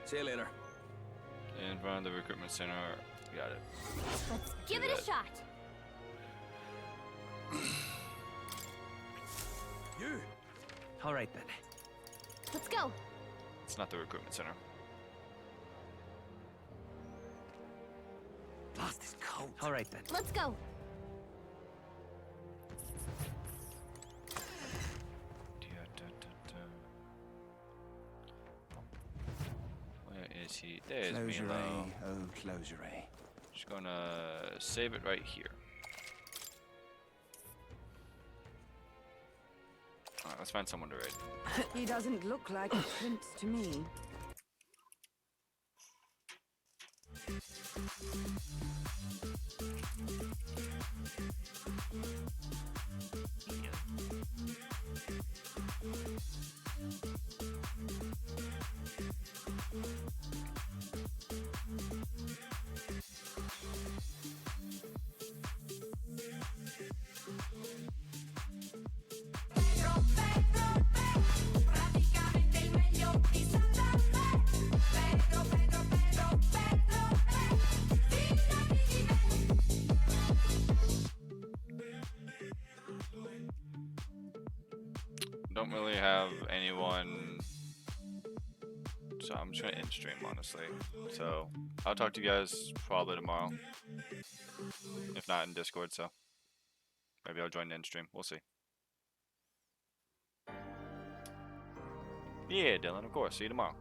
See you later. In front of the recruitment center. Got it. Let's give it a shot. You. All right then. Let's go. It's not the recruitment center. Blast his coat. All right then. Let's go. Where is he? There's Closure Milo. A. Oh, closure A. Just gonna save it right here. Alright, let's find someone to raid. He doesn't look like a prince to me. Don't really have anyone, so I'm just gonna end stream honestly. So I'll talk to you guys probably tomorrow, if not in Discord. So maybe I'll join the end stream. We'll see. Yeah, Dylan. Of course. See you tomorrow.